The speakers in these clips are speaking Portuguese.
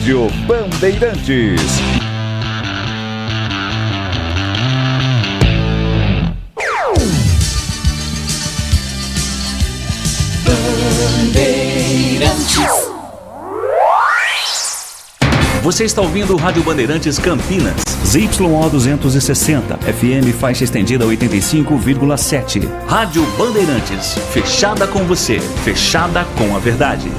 Rádio Bandeirantes. Você está ouvindo o Rádio Bandeirantes Campinas, ZYO 260, FM faixa estendida 85,7. Rádio Bandeirantes, fechada com você, fechada com a verdade.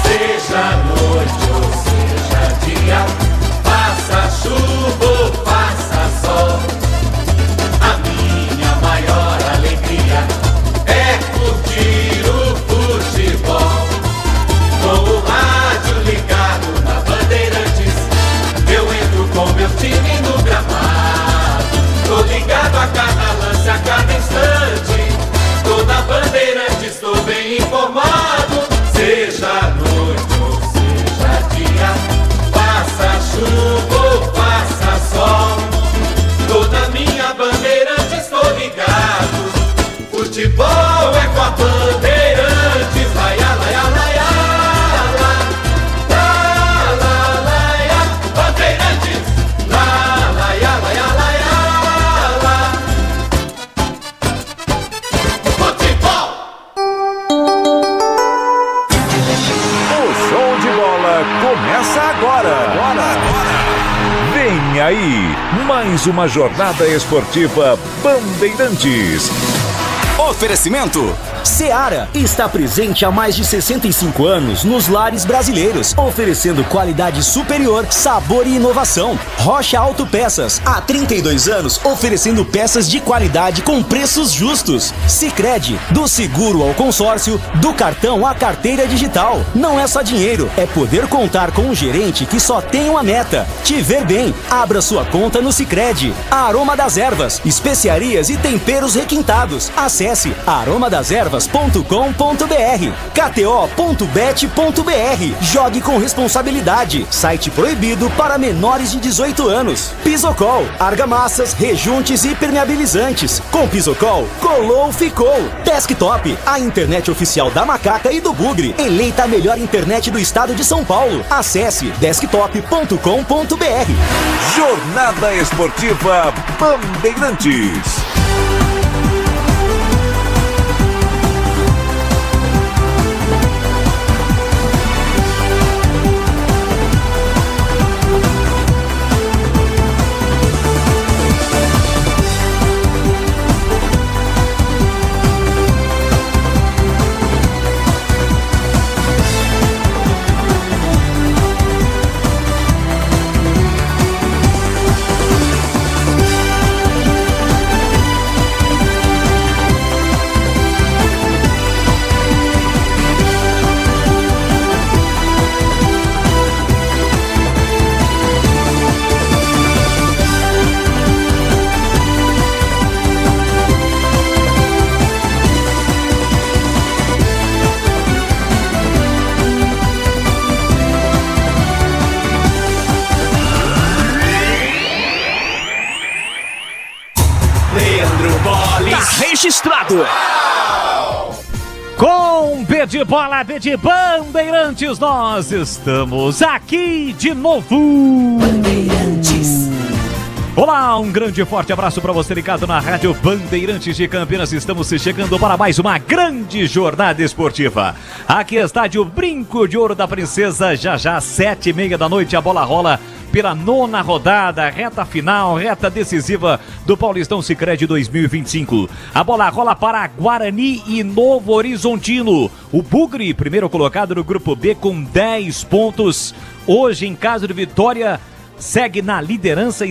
Seja noite ou seja dia, faça chuva ou faça sol, a minha maior alegria é curtir o futebol. Com o rádio ligado na Bandeirantes, eu entro com meu time no gramado. Tô ligado a cada lance, a cada instante. Tô na Bandeirantes, tô bem informado. Seja noite ou seja dia, faça chuva ou faça sol, tô na minha Bandeirantes, tô ligado. Futebol é com a Bandeirantes, laia, laia, laia, la, la, laia, Bandeirantes, la, laia, laia, laia, la. Futebol! O show de bola começa agora. Vem aí, mais uma jornada esportiva Bandeirantes. Oferecimento Seara está presente há mais de 65 anos nos lares brasileiros, oferecendo qualidade superior, sabor e inovação. Rocha Autopeças, há 32 anos, oferecendo peças de qualidade com preços justos. Sicredi, do seguro ao consórcio, do cartão à carteira digital. Não é só dinheiro, é poder contar com um gerente que só tem uma meta: te ver bem. Abra sua conta no Sicredi. Aroma das Ervas, especiarias e temperos requintados. Acesse aromadeservas.com.br. KTO.bet.br. Jogue com responsabilidade. Site proibido para menores de 18 anos. Pisocol, argamassas, rejuntes e impermeabilizantes. Com Pisocol, colou, ficou. Desktop, a internet oficial da Macaca e do Bugre. Eleita a melhor internet do estado de São Paulo. Acesse desktop.com.br. Jornada esportiva Bandeirantes. Registrado. Com B de bola, B de Bandeirantes, nós estamos aqui de novo. Bandeirantes. Olá, um grande e forte abraço para você ligado na Rádio Bandeirantes de Campinas. Estamos chegando para mais uma grande jornada esportiva. Aqui está o Brinco de Ouro da Princesa, já 7h30 da noite, a bola rola pela 9ª rodada, reta final, reta decisiva do Paulistão Sicredi 2025. A bola rola para Guarani e Novo Horizontino. O Bugre, primeiro colocado no grupo B com 10 pontos. Hoje, em caso de vitória, segue na liderança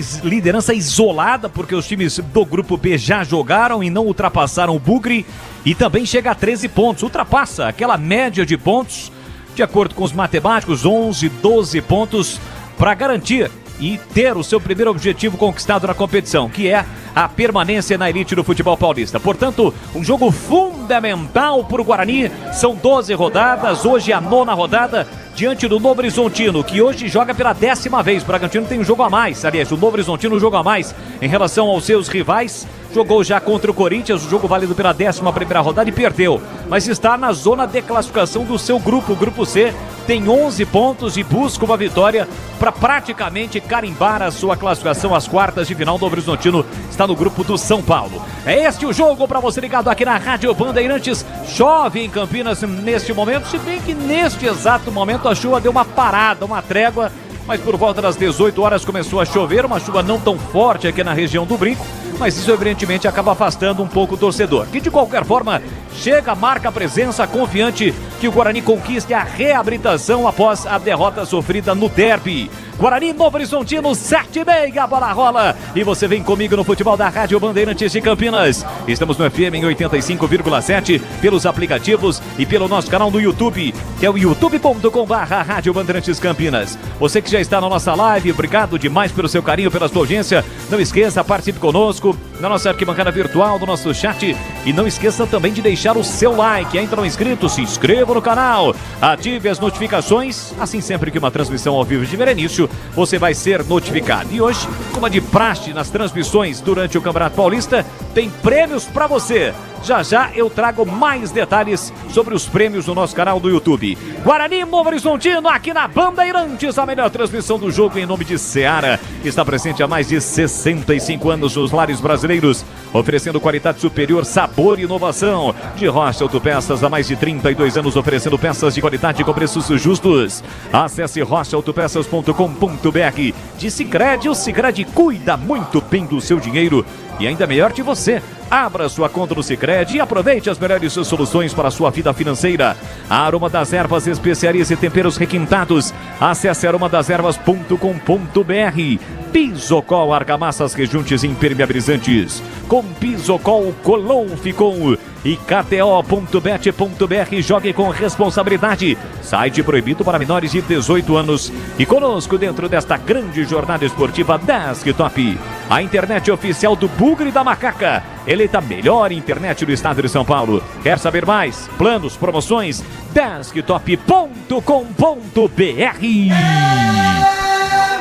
isolada, porque os times do grupo B já jogaram e não ultrapassaram o Bugre, e também chega a 13 pontos, ultrapassa aquela média de pontos, de acordo com os matemáticos, 11, 12 pontos para garantir e ter o seu primeiro objetivo conquistado na competição, que é a permanência na elite do futebol paulista. Portanto, um jogo fundamental para o Guarani. São 12 rodadas, hoje a 9ª rodada, diante do Novo Horizontino, que hoje joga pela 10ª vez. O Bragantino tem um jogo a mais, aliás, o Novo Horizontino um jogo a mais em relação aos seus rivais. jogou já contra o Corinthians, o jogo válido pela 11ª rodada e perdeu. Mas está na zona de classificação do seu grupo, o grupo C, tem 11 pontos e busca uma vitória para praticamente carimbar a sua classificação às quartas de final. Do Novo Horizontino está no grupo do São Paulo. É este o jogo para você ligado aqui na Rádio Bandeirantes. Chove em Campinas neste momento, se bem que neste exato momento a chuva deu uma parada, uma trégua, mas por volta das 18 horas começou a chover, uma chuva não tão forte aqui na região do Brinco, mas isso evidentemente acaba afastando um pouco o torcedor, que de qualquer forma chega, marca a presença, confiante que o Guarani conquiste a reabilitação após a derrota sofrida no derby. Guarani, Novo Horizontino, 7h30, a bola rola e você vem comigo no futebol da Rádio Bandeirantes de Campinas. Estamos no FM em 85,7, pelos aplicativos e pelo nosso canal no YouTube, que é o youtube.com/Rádio Bandeirantes Campinas. Você que já está na nossa live, obrigado demais pelo seu carinho, pela sua audiência. Não esqueça, participe conosco na nossa arquibancada virtual, no nosso chat, e não esqueça também de deixar o seu like. Ainda não inscrito, se inscreva no canal, ative as notificações, assim sempre que uma transmissão ao vivo tiver início, você vai ser notificado. E hoje, como é de praxe nas transmissões durante o Campeonato Paulista, tem prêmios para você. Já já eu trago mais detalhes sobre os prêmios no nosso canal do YouTube. Guarani, Novo Horizontino, aqui na Bandeirantes, a melhor transmissão do jogo em nome de Seara. Está presente há mais de 65 anos nos lares brasileiros, oferecendo qualidade superior, sabor e inovação. De Rocha Autopeças, há mais de 32 anos oferecendo peças de qualidade com preços justos. Acesse rochaautopeças.com.br. De Sicredi, o Sicredi cuida muito bem do seu dinheiro e ainda melhor de você. Abra sua conta no Sicredi e aproveite as melhores soluções para a sua vida financeira. A Aroma das Ervas, especiarias e temperos requintados. Acesse aromadasерvas.com.br. Pisocol, argamassas, rejuntes e impermeabilizantes. Com Pisocol, Colom ficou. E KTO.bet.br, jogue com responsabilidade. Site proibido para menores de 18 anos. E conosco dentro desta grande jornada esportiva Desktop, a internet oficial do Bugre da Macaca, eleita melhor internet do estado de São Paulo. Quer saber mais? Planos, promoções? Desktop.com.br.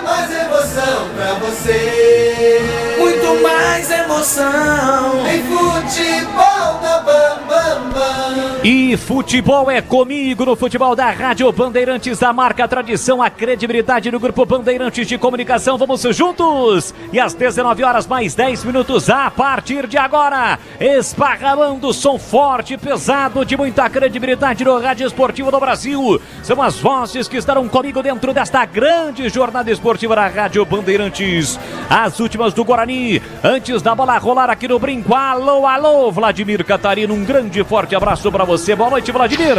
Mais emoção pra você. Muito mais emoção. Em futebol da Bam Bam Bam. E futebol é comigo no futebol da Rádio Bandeirantes, a marca, a tradição, a credibilidade do Grupo Bandeirantes de Comunicação. Vamos juntos! E às 19 horas mais 10 minutos, a partir de agora, esparramando som forte, pesado, de muita credibilidade no Rádio Esportivo do Brasil. São as vozes que estarão comigo dentro desta grande jornada esportiva da Rádio Bandeirantes. As últimas do Guarani, antes da bola rolar aqui no Brinco. Alô, alô, Vladimir Catarino, um grande e forte abraço para você. Boa noite, Vladimir.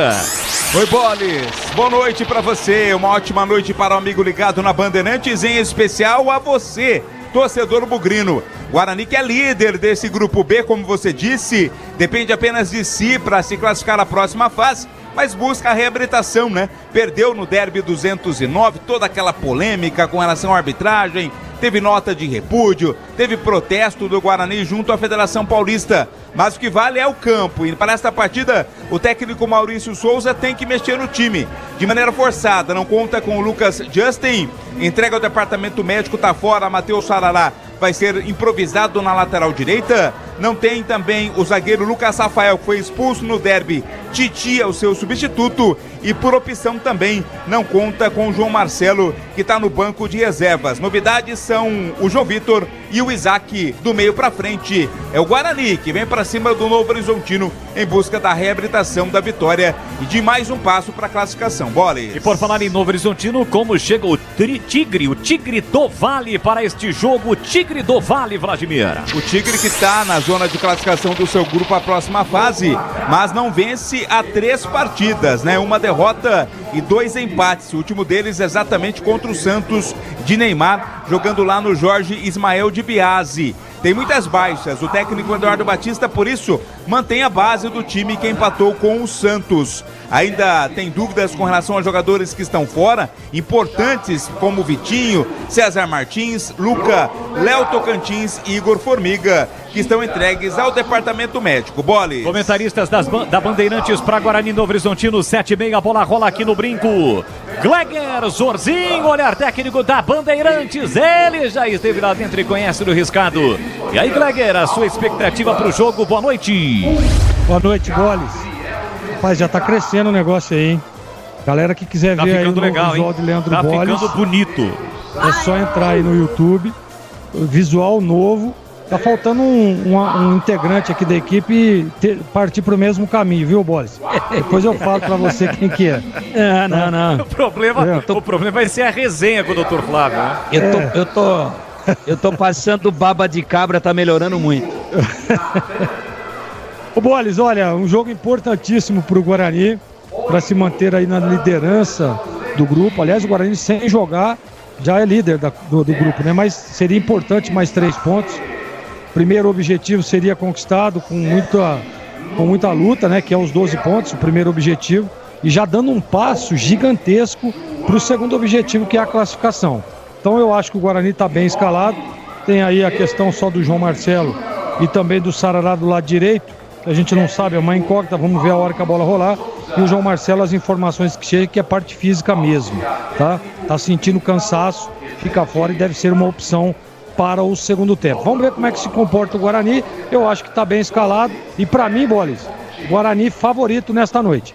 Oi, Boles. Boa noite para você. Uma ótima noite para o amigo ligado na Bandeirantes, em especial a você, torcedor bugrino. Guarani, que é líder desse grupo B, como você disse, depende apenas de si para se classificar à próxima fase, mas busca a reabilitação, né? Perdeu no derby 209, toda aquela polêmica com relação à arbitragem, teve nota de repúdio, teve protesto do Guarani junto à Federação Paulista, mas o que vale é o campo, e para esta partida o técnico Maurício Souza tem que mexer no time de maneira forçada. Não conta com o Lucas Justin, entrega ao departamento médico, tá fora. Matheus Sarará vai ser improvisado na lateral direita. Não tem também o zagueiro Lucas Rafael, que foi expulso no derby. Titi é o seu substituto, e por opção também não conta com o João Marcelo, que está no banco de reservas. Novidades são o João Vitor e o Isaac. Do meio para frente é o Guarani, que vem para cima do Novo Horizontino em busca da reabilitação, da vitória e de mais um passo para a classificação. Boles. E por falar em Novo Horizontino, como chega o Tigre, o Tigre do Vale para este jogo, o Tigre do Vale, Vladimir. O Tigre que está na zona de classificação do seu grupo à próxima fase, mas não vence há 3 partidas, né? Uma derrota e 2 empates. O último deles exatamente contra o Santos de Neymar, jogando lá no Jorge Ismael de Biasi. Tem muitas baixas, o técnico Eduardo Batista, por isso, mantém a base do time que empatou com o Santos. Ainda tem dúvidas com relação a jogadores que estão fora, importantes como Vitinho, César Martins, Luca, Léo Tocantins e Igor Formiga, que estão entregues ao departamento médico. Boles. Comentaristas da Bandeirantes para Guarani Novo Horizontino, 7h30, a bola rola aqui no brinco. Gleger Zorzinho, olhar técnico da Bandeirantes, ele já esteve lá dentro e conhece do riscado. E aí, Gleger, a sua expectativa para o jogo, boa noite. Boa noite, Boles. Rapaz, já tá crescendo o negócio aí, hein? Galera que quiser ver aí o legal, visual de Leandro tá Boles, ficando bonito. É só entrar aí no YouTube, visual novo. Tá faltando um integrante aqui da equipe partir pro mesmo caminho, viu, Boles? Depois eu falo pra você quem que é. Não. O problema vai ser a resenha com o Dr. Flávio, né? Eu tô passando baba de cabra, tá melhorando muito. Ô Boles, olha, um jogo importantíssimo pro Guarani, para se manter aí na liderança do grupo. Aliás, o Guarani sem jogar já é líder do grupo, né? Mas seria importante mais 3 pontos. Primeiro objetivo seria conquistado com muita luta, né? Que é os 12 pontos, o primeiro objetivo. E já dando um passo gigantesco para o segundo objetivo, que é a classificação. Então eu acho que o Guarani está bem escalado. Tem aí a questão só do João Marcelo e também do Sarará do lado direito. A gente não sabe, é uma incógnita, vamos ver a hora que a bola rolar. E o João Marcelo, as informações que chegam, que é parte física mesmo, tá? Tá sentindo cansaço, fica fora e deve ser uma opção para o segundo tempo. Vamos ver como é que se comporta o Guarani. Eu acho que tá bem escalado. E para mim, Boles, Guarani favorito nesta noite.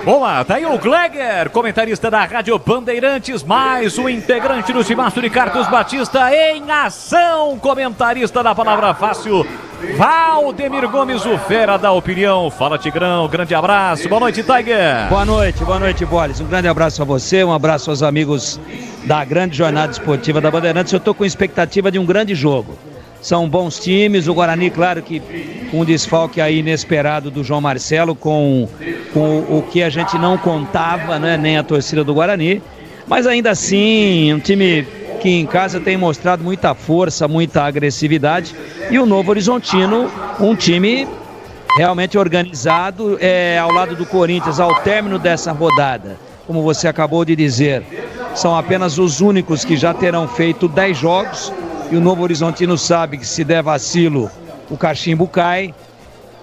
Boa, tá aí o Gleger, comentarista da Rádio Bandeirantes, mais um integrante do timaço de Carlos Batista em ação, comentarista da Palavra Fácil, Valdemir Gomes, o fera da opinião. Fala, Tigrão, grande abraço, boa noite, Tiger. Boa noite, Boles, um grande abraço a você, um abraço aos amigos da grande jornada esportiva da Bandeirantes. Eu tô com expectativa de um grande jogo. São bons times, o Guarani, claro que com um desfalque aí inesperado do João Marcelo, com o que a gente não contava, né, nem a torcida do Guarani, mas ainda assim, um time que em casa tem mostrado muita força, muita agressividade, e o Novo Horizontino, um time realmente organizado, ao lado do Corinthians, ao término dessa rodada, como você acabou de dizer, são apenas os únicos que já terão feito 10 jogos, e o Novo Horizontino sabe que se der vacilo, o cachimbo cai.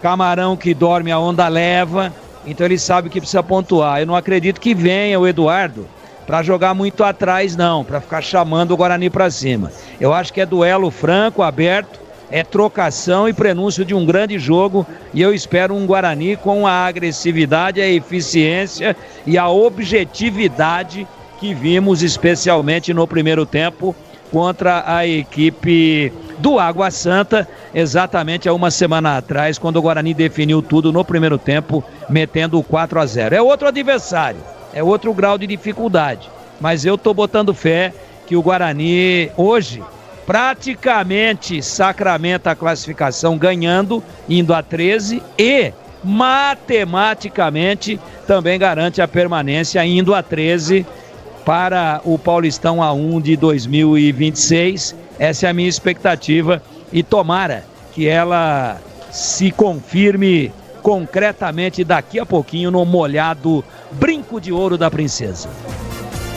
Camarão que dorme, a onda leva. Então ele sabe que precisa pontuar. Eu não acredito que venha o Eduardo para jogar muito atrás, não. Para ficar chamando o Guarani para cima. Eu acho que é duelo franco, aberto. É trocação e prenúncio de um grande jogo. E eu espero um Guarani com a agressividade, a eficiência e a objetividade que vimos especialmente no primeiro tempo contra a equipe do Água Santa, exatamente há uma semana atrás, quando o Guarani definiu tudo no primeiro tempo, metendo o 4-0. É outro adversário, é outro grau de dificuldade, mas eu tô botando fé que o Guarani hoje praticamente sacramenta a classificação ganhando, indo a 13 e matematicamente também garante a permanência indo a 13 para o Paulistão A1 de 2026. Essa é a minha expectativa e tomara que ela se confirme concretamente daqui a pouquinho no molhado Brinco de Ouro da Princesa.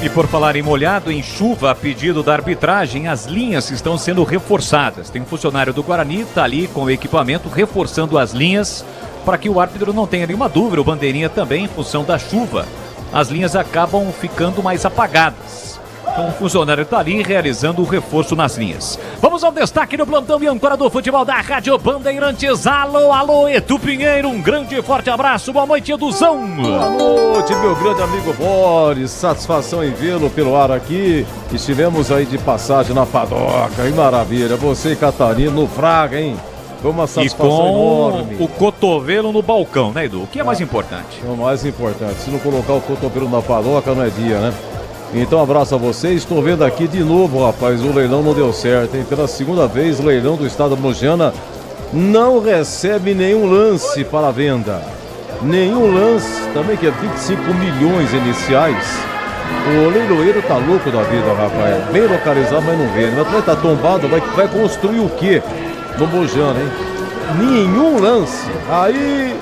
E por falar em molhado, em chuva, a pedido da arbitragem, as linhas estão sendo reforçadas. Tem um funcionário do Guarani, está ali com o equipamento, reforçando as linhas para que o árbitro não tenha nenhuma dúvida. O bandeirinha também, em função da chuva, as linhas acabam ficando mais apagadas. Então o funcionário está ali realizando o reforço nas linhas. Vamos ao destaque do plantão e âncora do futebol da Rádio Bandeirantes. Alô, Edu Pinheiro, um grande e forte abraço. Boa noite, Eduzão. Boa noite, meu grande amigo Boris. Satisfação em vê-lo pelo ar aqui. Estivemos aí de passagem na Padoca. Que maravilha. Você e Catarina no Fraga, hein? Foi uma satisfação enorme. O cotovelo no balcão, né, Edu? O que é mais importante? É o mais importante. Se não colocar o cotovelo na padoca, não é dia, né? Então, abraço a vocês. Estou vendo aqui de novo, rapaz, o leilão não deu certo, hein? Pela segunda vez, o leilão do estado da Mogiana não recebe nenhum lance para a venda. Nenhum lance, também que é 25 milhões iniciais. O leiloeiro tá louco da vida, rapaz. Bem localizado, mas não vê. O atleta tombado vai construir o quê? No Mogiana, hein? nenhum lance. Aí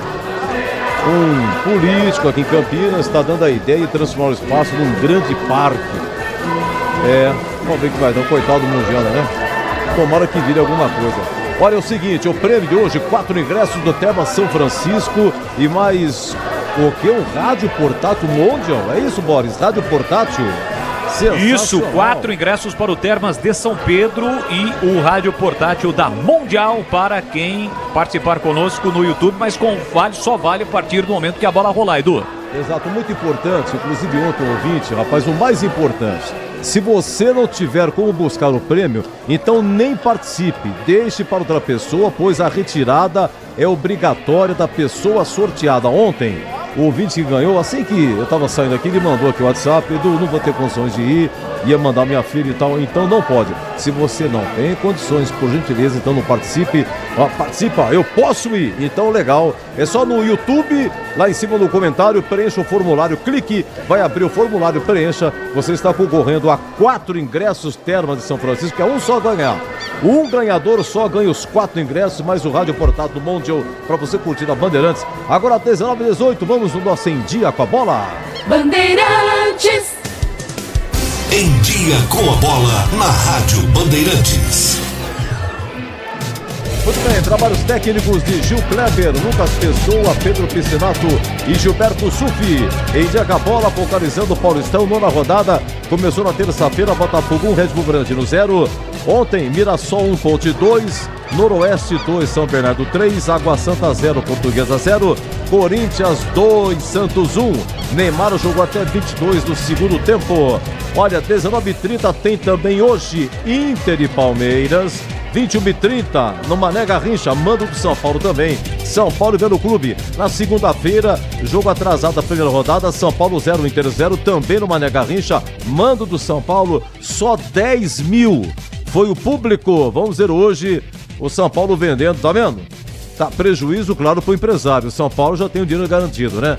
um político aqui em Campinas está dando a ideia de transformar o espaço num grande parque. Vamos ver o que vai dar. Coitado do Mundiana, né? Tomara que vire alguma coisa. Olha, é o seguinte, o prêmio de hoje, 4 ingressos do Termas São Francisco e mais o que? Um rádio portátil Mundial? É isso, Boris? Rádio portátil? Isso, 4 ingressos para o Termas de São Pedro e o rádio portátil da Mundial para quem participar conosco no YouTube, mas só vale a partir do momento que a bola rolar, Edu. Exato, muito importante, inclusive ontem um ouvinte, rapaz, o mais importante, se você não tiver como buscar o prêmio, então nem participe, deixe para outra pessoa, pois a retirada é obrigatória da pessoa sorteada. Ontem, o ouvinte que ganhou, assim que eu estava saindo aqui, ele mandou aqui o WhatsApp: Edu, não vou ter condições de ir, ia mandar minha filha e tal, então não pode. Se você não tem condições, por gentileza, então não participe. Participa, eu posso ir, então legal, é só no YouTube, lá em cima no comentário, preencha o formulário, clique, vai abrir o formulário, preencha, você está concorrendo a 4 ingressos Termas de São Francisco, que é um só ganhar. Um ganhador só ganha os 4 ingressos, mais o rádio portátil do Mundial para você curtir a Bandeirantes. Agora 19h18, vamos no nosso Em Dia com a Bola. Bandeirantes. Em Dia com a Bola na Rádio Bandeirantes. Muito bem, trabalhos técnicos de Gil Kleber, Lucas Pessoa, Pedro Piscinato e Gilberto Sufi. Em Dia com a Bola, focalizando o Paulistão, 9ª rodada. Começou na terça-feira, Botafogo 1, Red Bull Bragantino 0. Ontem, Mirassol 1, Ponte 2, Noroeste 2, São Bernardo 3, Água Santa 0, Portuguesa 0, Corinthians 2, Santos 1. Neymar jogou até 22 do segundo tempo. Olha, 19h30 tem também hoje Inter e Palmeiras. 21h30 no Mané Garrincha, mando do São Paulo também. São Paulo e Velo Clube. Na segunda-feira, jogo atrasado da primeira rodada, São Paulo 0, Inter 0, também no Mané Garrincha, mando do São Paulo. Só 10 mil foi o público. Vamos ver hoje o São Paulo vendendo, tá vendo? Tá prejuízo, claro, pro empresário. O São Paulo já tem o dinheiro garantido, né?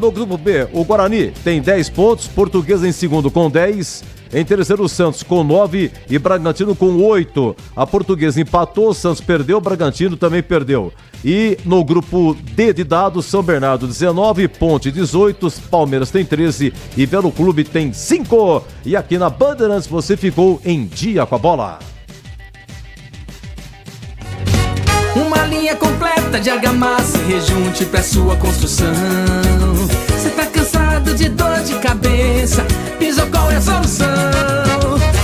No grupo B, o Guarani tem 10 pontos, Portuguesa em segundo com 10. Em terceiro, o Santos com 9 e Bragantino com 8. A Portuguesa empatou, o Santos perdeu, o Bragantino também perdeu. E no grupo D de dados, São Bernardo 19, Ponte 18, Palmeiras tem 13 e Velo Clube tem 5. E aqui na Bandeirantes você ficou em Dia com a Bola. Uma linha completa de argamassa e rejunte pra sua construção. Você tá cansado de dor de cabeça? Pisocol é a solução.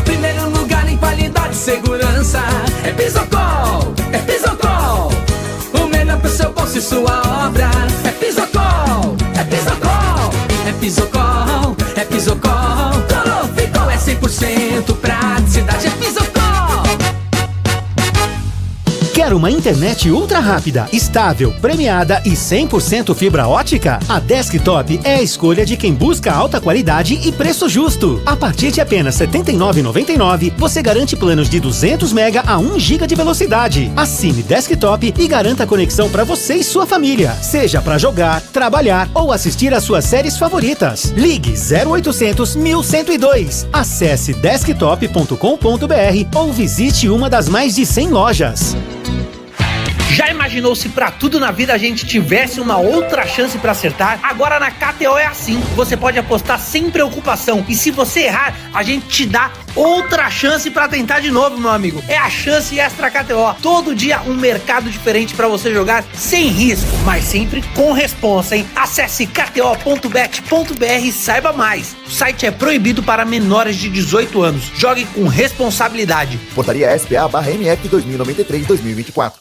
Primeiro lugar em qualidade e segurança. É Pisocol, é Pisocol. O melhor pro seu bolso e sua obra. É Pisocol, é Pisocol. É Pisocol, é Pisocol. Ficou é 100% praticidade. É Pisocol. Quer uma internet ultra rápida, estável, premiada e 100% fibra ótica? A Desktop é a escolha de quem busca alta qualidade e preço justo. A partir de apenas R$ 79,99, você garante planos de 200 MB a 1 GB de velocidade. Assine Desktop e garanta conexão para você e sua família, seja para jogar, trabalhar ou assistir às suas séries favoritas. Ligue 0800 1102. Acesse desktop.com.br ou visite uma das mais de 100 lojas. Já imaginou se pra tudo na vida a gente tivesse uma outra chance pra acertar? Agora na KTO é assim, você pode apostar sem preocupação e se você errar, a gente te dá outra chance pra tentar de novo, meu amigo. É a chance extra KTO, todo dia um mercado diferente pra você jogar sem risco, mas sempre com responsa, hein? Acesse kto.bet.br e saiba mais. O site é proibido para menores de 18 anos, jogue com responsabilidade. Portaria SPA/MF 2093-2024.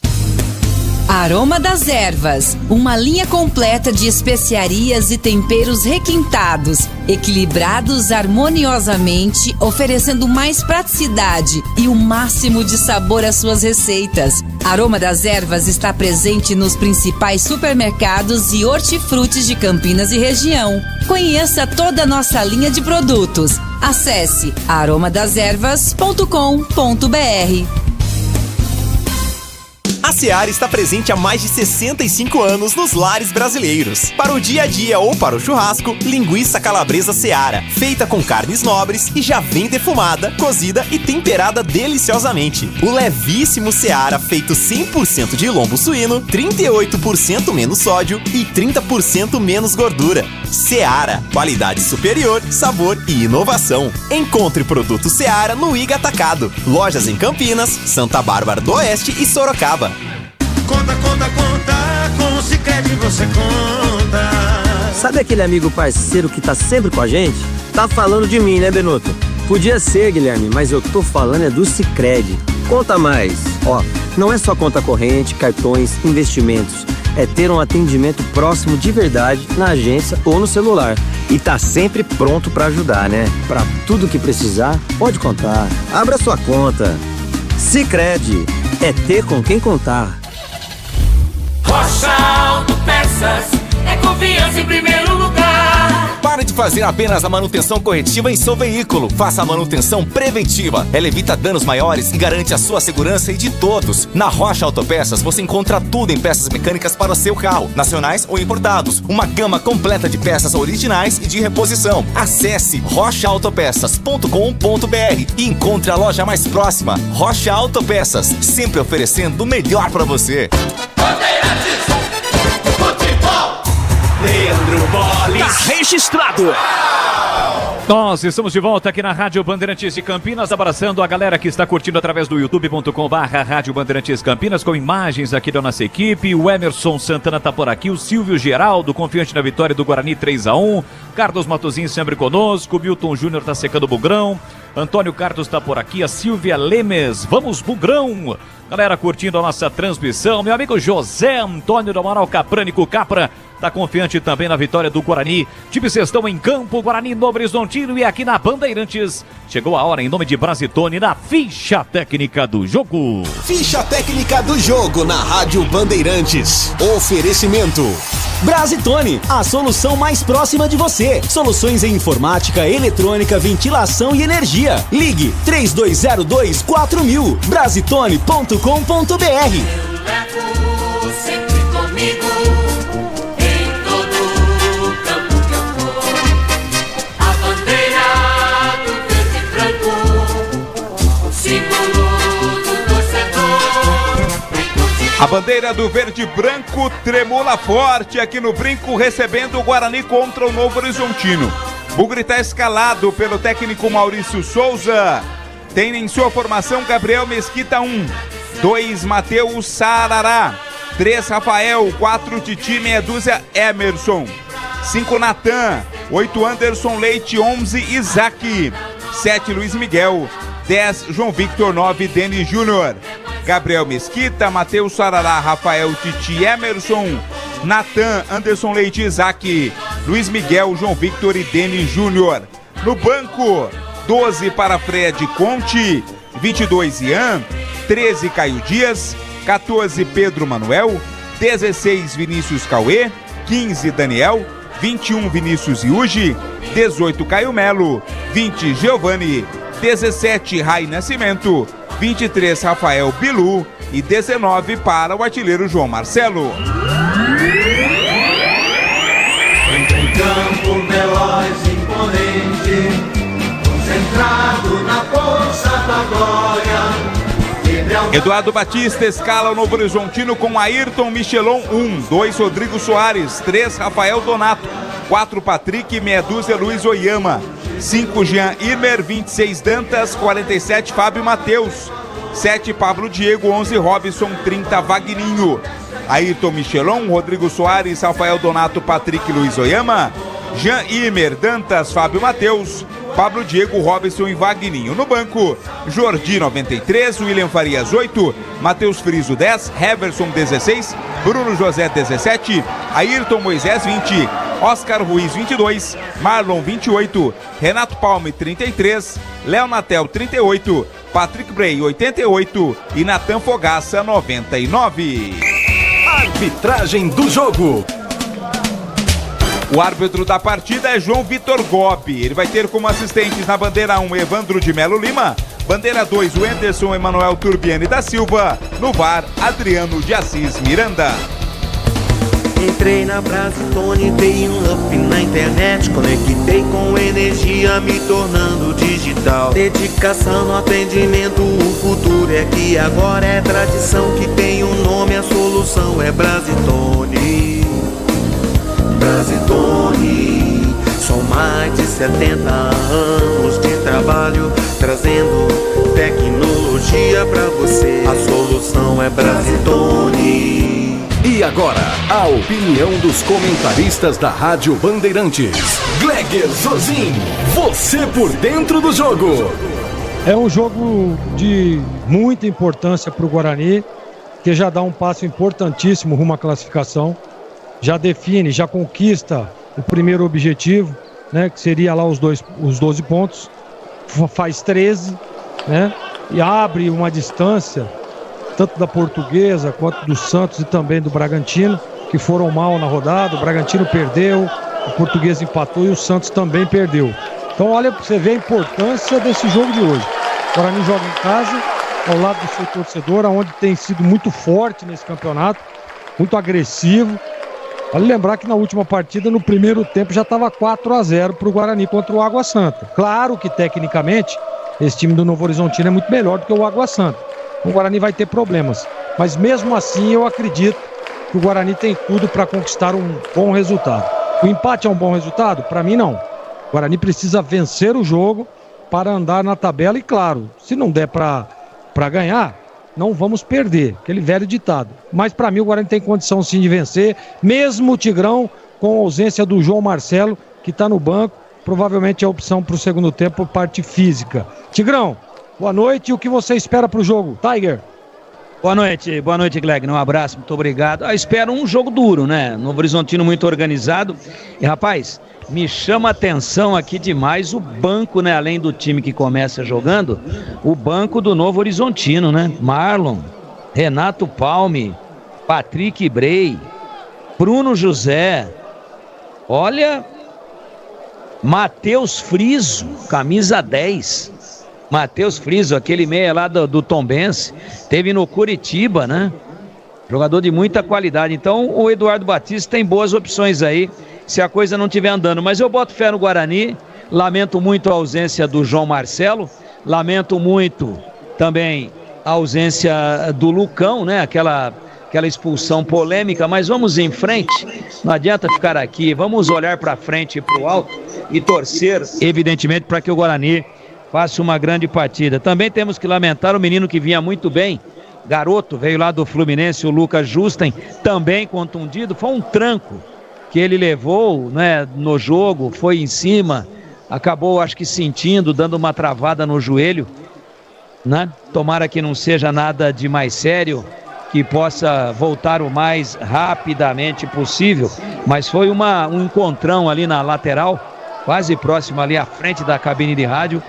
Aroma das Ervas, uma linha completa de especiarias e temperos requintados, equilibrados harmoniosamente, oferecendo mais praticidade e o máximo de sabor às suas receitas. Aroma das Ervas está presente nos principais supermercados e hortifrutis de Campinas e região. Conheça toda a nossa linha de produtos. Acesse aromadeservas.com.br. A Seara está presente há mais de 65 anos nos lares brasileiros. Para o dia a dia ou para o churrasco, linguiça calabresa Seara, feita com carnes nobres e já vem defumada, cozida e temperada deliciosamente. O levíssimo Seara, feito 100% de lombo suíno, 38% menos sódio e 30% menos gordura. Seara, qualidade superior, sabor e inovação. Encontre produto Seara no Iga Atacado. Lojas em Campinas, Santa Bárbara do Oeste e Sorocaba. Conta, conta, conta, com o Sicredi você conta. Sabe aquele amigo parceiro que tá sempre com a gente? Tá falando de mim, né, Benuto? Podia ser, Guilherme, mas eu tô falando é do Sicredi. Conta mais. Ó, não é só conta corrente, cartões, investimentos. É ter um atendimento próximo de verdade na agência ou no celular. E tá sempre pronto pra ajudar, né? Pra tudo que precisar, pode contar. Abra sua conta. Sicredi, é ter com quem contar. Rocha Autopeças, é confiança em primeiro lugar. Pare de fazer apenas a manutenção corretiva em seu veículo. Faça a manutenção preventiva. Ela evita danos maiores e garante a sua segurança e de todos. Na Rocha Autopeças você encontra tudo em peças mecânicas para o seu carro, nacionais ou importados. Uma gama completa de peças originais e de reposição. Acesse rochaautopeças.com.br e encontre a loja mais próxima. Rocha Autopeças, sempre oferecendo o melhor para você. Leandro Bolis. Tá registrado. Nós estamos de volta aqui na Rádio Bandeirantes de Campinas, abraçando a galera que está curtindo através do youtube.com/Rádio Bandeirantes Campinas, com imagens aqui da nossa equipe. O Emerson Santana tá por aqui, o Silvio Geraldo, confiante na vitória do Guarani 3-1. Carlos Matozinho sempre conosco, Milton Júnior tá secando o bugrão. Antônio Carlos tá por aqui, a Silvia Lemes, vamos bugrão. Galera curtindo a nossa transmissão, meu amigo José Antônio do Amaral Caprânico Capra tá confiante também na vitória do Guarani. Times estão em campo, Guarani, Novo Horizontino e aqui na Bandeirantes. Chegou a hora, em nome de Brasitone, na ficha técnica do jogo. Ficha técnica do jogo na Rádio Bandeirantes. Oferecimento Brasitone, a solução mais próxima de você. Soluções em informática, eletrônica, ventilação e energia. Ligue 3202-4000. Brasitone.com.br. Eu levo sempre comigo em todo campo que eu for. A bandeira do verde e branco, símbolo do torcedor. A bandeira do verde e branco tremula forte aqui no Brinco, recebendo o Guarani contra o Novo Horizontino. O Bugre está escalado pelo técnico Maurício Souza. Tem em sua formação Gabriel Mesquita 1, 2 Matheus Sarará, 3 Rafael, 4 Titi, meia dúzia Emerson, 5 Natan, 8 Anderson Leite, 11 Isaac, 7 Luiz Miguel, 10 João Victor, 9 Denis Júnior. Gabriel Mesquita, Matheus Sarará, Rafael, Titi, Emerson, Natan, Anderson Leite, Isaac, Luiz Miguel, João Victor e Denis Júnior. No banco, 12 para Fred Conte, 22 Ian, 13 Caio Dias, 14 Pedro Manuel, 16 Vinícius Cauê, 15 Daniel, 21 Vinícius Iugi, 18 Caio Melo, 20 Giovani, 17 Rai Nascimento, 23 Rafael Bilu e 19 para o artilheiro João Marcelo. Entra em campo veloz, imponente, concentrado na força da glória. Eduardo Batista escala o Novo Horizontino com Ayrton Michelon 1, 2 Rodrigo Soares, 3 Rafael Donato, 4 Patrick, meia dúzia Luiz Oyama, 5 Jean Irmer, 26 Dantas, 47 Fábio Matheus, 7 Pablo Diego, 11 Robson, 30 Vagninho. Ayrton Michelon, Rodrigo Soares, Rafael Donato, Patrick, Luiz Oyama, Jean Irmer, Dantas, Fábio Matheus, Pablo Diego, Robson e Vagninho. No banco, Jordi 93, William Farias 8, Matheus Friso 10, Heverson 16, Bruno José 17, Ayrton Moisés 20, Oscar Ruiz 22, Marlon 28, Renato Palme 33, Léo Natel 38, Patrick Bray 88 e Natan Fogaça 99. Arbitragem do jogo. O árbitro da partida é João Vitor Gobi. Ele vai ter como assistentes na bandeira 1 Evandro de Melo Lima, Bandeira 2, o Anderson Emanuel Turbiani da Silva. No VAR, Adriano de Assis Miranda. Entrei na Brasitone, dei um up na internet, conectei com energia, me tornando digital. Dedicação no atendimento, o futuro é que agora é tradição, que tem um nome, a solução é Brasitone. Brasitone, são mais de 70 anos de trabalho, trazendo tecnologia pra você. A solução é Brasitone. E agora, a opinião dos comentaristas da Rádio Bandeirantes. Gleger Zorzin, você por dentro do jogo. É um jogo de muita importância para o Guarani, que já dá um passo importantíssimo rumo à classificação. Já define, já conquista o primeiro objetivo, né, que seria lá os 12 pontos. Faz 13, né, e abre uma distância tanto da Portuguesa quanto do Santos e também do Bragantino, que foram mal na rodada. O Bragantino perdeu, o Portuguesa empatou e o Santos também perdeu. Então olha, você vê a importância desse jogo de hoje. O Guarani joga em casa, ao lado do seu torcedor, onde tem sido muito forte nesse campeonato, muito agressivo. Vale lembrar que na última partida, no primeiro tempo, já estava 4-0 para o Guarani contra o Água Santa. Claro que tecnicamente esse time do Novo Horizontino é muito melhor do que o Água Santa. O Guarani vai ter problemas, mas mesmo assim eu acredito que o Guarani tem tudo para conquistar um bom resultado. O empate é um bom resultado? Para mim não. O Guarani precisa vencer o jogo para andar na tabela e, claro, se não der para ganhar, não vamos perder, aquele velho ditado. Mas para mim o Guarani tem condição sim de vencer, mesmo o Tigrão com a ausência do João Marcelo, que está no banco, provavelmente é a opção para o segundo tempo por parte física. Tigrão, boa noite, e o que você espera para o jogo? Tiger? Boa noite, Gleger, um abraço, muito obrigado. Espero um jogo duro, né? Novo Horizontino muito organizado. E rapaz, me chama a atenção aqui demais o banco, né? Além do time que começa jogando, o banco do Novo Horizontino, né? Marlon, Renato Palme, Patrick Brey, Bruno José, olha, Matheus Friso, camisa 10. Matheus Friso, aquele meia lá do Tombense, teve no Curitiba, né? Jogador de muita qualidade. Então o Eduardo Batista tem boas opções aí, se a coisa não estiver andando. Mas eu boto fé no Guarani, lamento muito a ausência do João Marcelo, lamento muito também a ausência do Lucão, né? Aquela expulsão polêmica, mas vamos em frente, não adianta ficar aqui, vamos olhar para frente e para o alto e torcer, evidentemente, para que o Guarani faça uma grande partida. Também temos que lamentar o menino que vinha muito bem, garoto, veio lá do Fluminense, o Lucas Justen, também contundido. Foi um tranco que ele levou, né, no jogo, foi em cima, acabou, acho que sentindo, dando uma travada no joelho, né? Tomara que não seja nada de mais sério, que possa voltar o mais rapidamente possível, mas foi um encontrão ali na lateral, quase próximo ali à frente da cabine de rádio,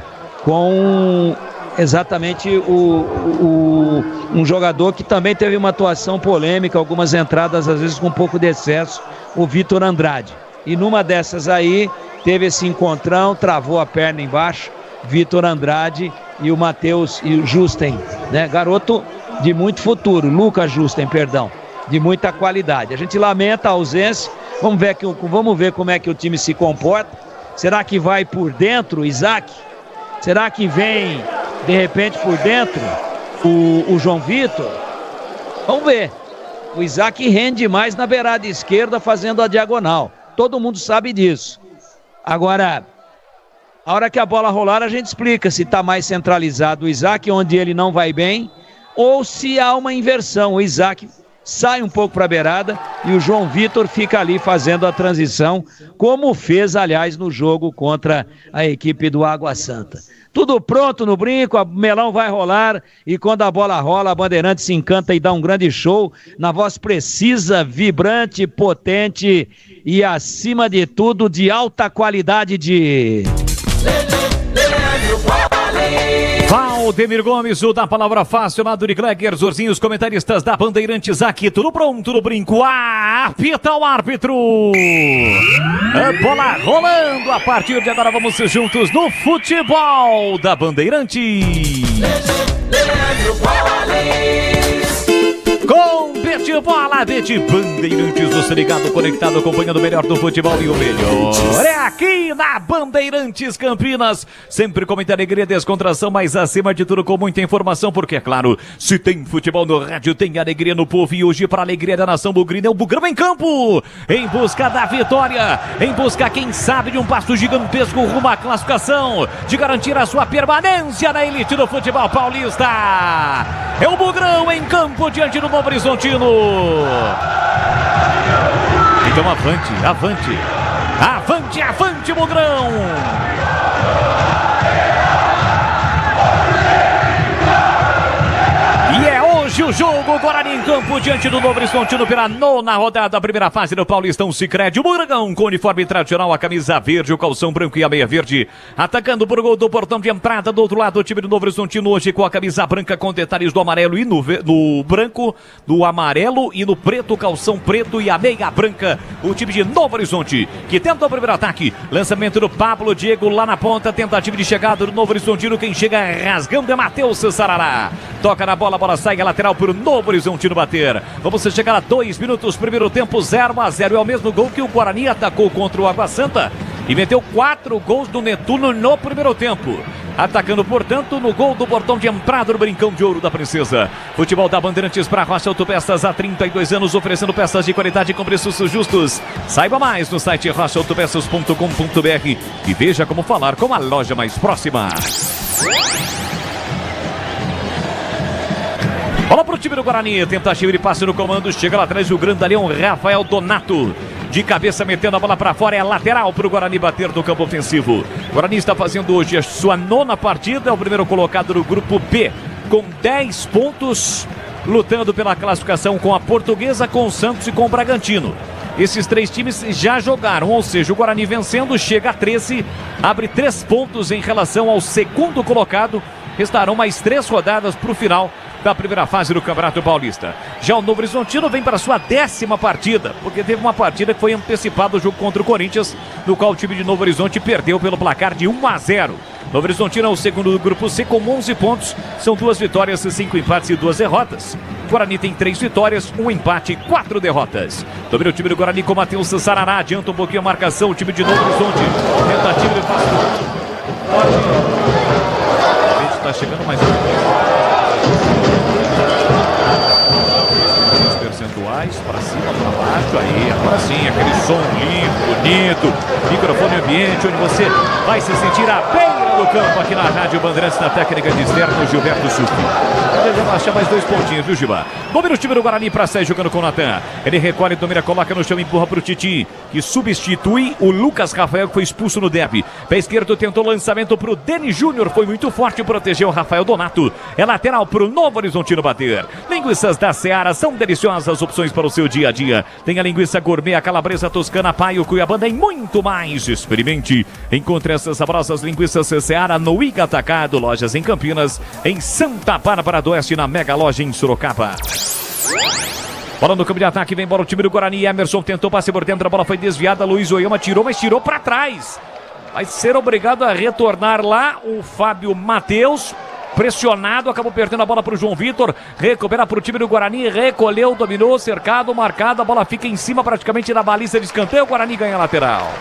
com exatamente um jogador que também teve uma atuação polêmica, algumas entradas às vezes com um pouco de excesso, o Vitor Andrade. E numa dessas aí, teve esse encontrão, travou a perna embaixo, Vitor Andrade e o Matheus e o Justen, né? Garoto de muito futuro, Lucas Justen, perdão, de muita qualidade. A gente lamenta a ausência, vamos ver como é que o time se comporta. Será que vai por dentro, Isaac? Será que vem, de repente, por dentro o João Vitor? Vamos ver. O Isaac rende mais na beirada esquerda, fazendo a diagonal. Todo mundo sabe disso. Agora, a hora que a bola rolar, a gente explica se está mais centralizado o Isaac, onde ele não vai bem, ou se há uma inversão. O Isaac sai um pouco para a beirada e o João Vitor fica ali fazendo a transição, como fez, aliás, no jogo contra a equipe do Água Santa. Tudo pronto no brinco, o melão vai rolar e quando a bola rola, a Bandeirante se encanta e dá um grande show na voz precisa, vibrante, potente e, acima de tudo, de alta qualidade de... Valdemir Gomes, o da palavra fácil, lado de Gleger Zorzin, os comentaristas da Bandeirantes aqui, tudo pronto no brinco, apita o árbitro, a bola rolando, a partir de agora vamos juntos no futebol da Bandeirantes. Leandro Paulista. Com Bete Bola, Bete Bandeirantes, você ligado, conectado, acompanhando o melhor do futebol e o melhor é aqui na Bandeirantes Campinas, sempre com muita alegria, descontração, mas acima de tudo com muita informação, porque é claro, se tem futebol no rádio, tem alegria no povo, e hoje para a alegria da nação bugrina é o Bugrão em campo, em busca da vitória, em busca, quem sabe, de um passo gigantesco rumo à classificação, de garantir a sua permanência na elite do futebol paulista. É o Bugrão em campo diante do Novo Horizontino. Então avante, avante, avante, avante, Bugrão! E é hoje o jogo, Guarani em campo diante do Novo Horizontino pela 9ª rodada da primeira fase do Paulistão Sicredi. O Burgão com uniforme tradicional, a camisa verde, o calção branco e a meia verde. Atacando por gol do portão de entrada do outro lado, o time do Novo Horizontino hoje com a camisa branca com detalhes do amarelo e no branco, do amarelo e no preto, calção preto e a meia branca. O time de Novo Horizonte que tenta o primeiro ataque. Lançamento do Pablo Diego lá na ponta, tentativa de chegada do Novo Horizontino. Quem chega rasgando é Matheus Sarará. Toca na bola, a bola sai, a lateral para o Novo Horizontino bater. Vamos chegar a 2 minutos, primeiro tempo 0-0. É o mesmo gol que o Guarani atacou contra o Água Santa e meteu 4 gols do Netuno no primeiro tempo. Atacando, portanto, no gol do portão de entrada do Brincão de Ouro da Princesa. Futebol da Bandeirantes para Rocha Autopeças há 32 anos, oferecendo peças de qualidade com preços justos. Saiba mais no site rochaautopeças.com.br e veja como falar com a loja mais próxima. Bola pro time do Guarani, tentativa de passe no comando, chega lá atrás o grandalhão Rafael Donato. De cabeça metendo a bola para fora, é lateral para o Guarani bater no campo ofensivo. O Guarani está fazendo hoje a sua 9ª partida, é o primeiro colocado no grupo B, com 10 pontos, lutando pela classificação com a Portuguesa, com o Santos e com o Bragantino. Esses 3 times já jogaram, ou seja, o Guarani vencendo chega a 13, abre 3 pontos em relação ao segundo colocado. Restarão mais 3 rodadas para o final da primeira fase do Campeonato Paulista. Já o Novo Horizontino vem para a sua 10ª partida, porque teve uma partida que foi antecipada, o jogo contra o Corinthians, no qual o time de Novo Horizonte perdeu pelo placar de 1-0. Novo Horizontino é o segundo do grupo C com 11 pontos, são 2 vitórias, 5 empates e 2 derrotas. O Guarani tem 3 vitórias, 1 empate e 4 derrotas. Domina o time do Guarani com Matheus Sarará, adianta um pouquinho a marcação, o time de Novo Horizonte. Tentativa de passe. Está chegando mais percentuais para cima, para baixo, aí, agora sim, aquele som limpo, bonito, microfone ambiente, onde você vai se sentir à beira do campo aqui na Rádio Bandeirantes, na técnica de externo, Gilberto Sufi. Deve achar mais 2 pontinhos, viu, Giba? Domina o time do Guarani para sair jogando com o Natan. Ele recolhe, domina, coloca no chão, empurra para o Titi, que substitui o Lucas Rafael, que foi expulso no derby. Pé esquerdo tentou lançamento para o Denis Júnior, foi muito forte, protegeu o Rafael Donato. É lateral para o Novo Horizontino bater. Linguiças da Seara são deliciosas opções para o seu dia a dia. Tem a linguiça gourmet, a calabresa toscana, paio, cuiabana e muito mais. Experimente. Encontre essas saborosas linguiças Seara no Iga Atacado, lojas em Campinas, em Santa Bárbara do Oeste, na Mega Loja em Sorocaba. Bola no campo de ataque, vem embora o time do Guarani. Emerson tentou passe por dentro, a bola foi desviada. Luiz Oyama tirou, mas tirou para trás. Vai ser obrigado a retornar lá o Fábio Matheus. Pressionado, acabou perdendo a bola para o João Vitor. Recupera para o time do Guarani, recolheu, dominou, cercado, marcado. A bola fica em cima praticamente da baliza de escanteio. O Guarani ganha a lateral.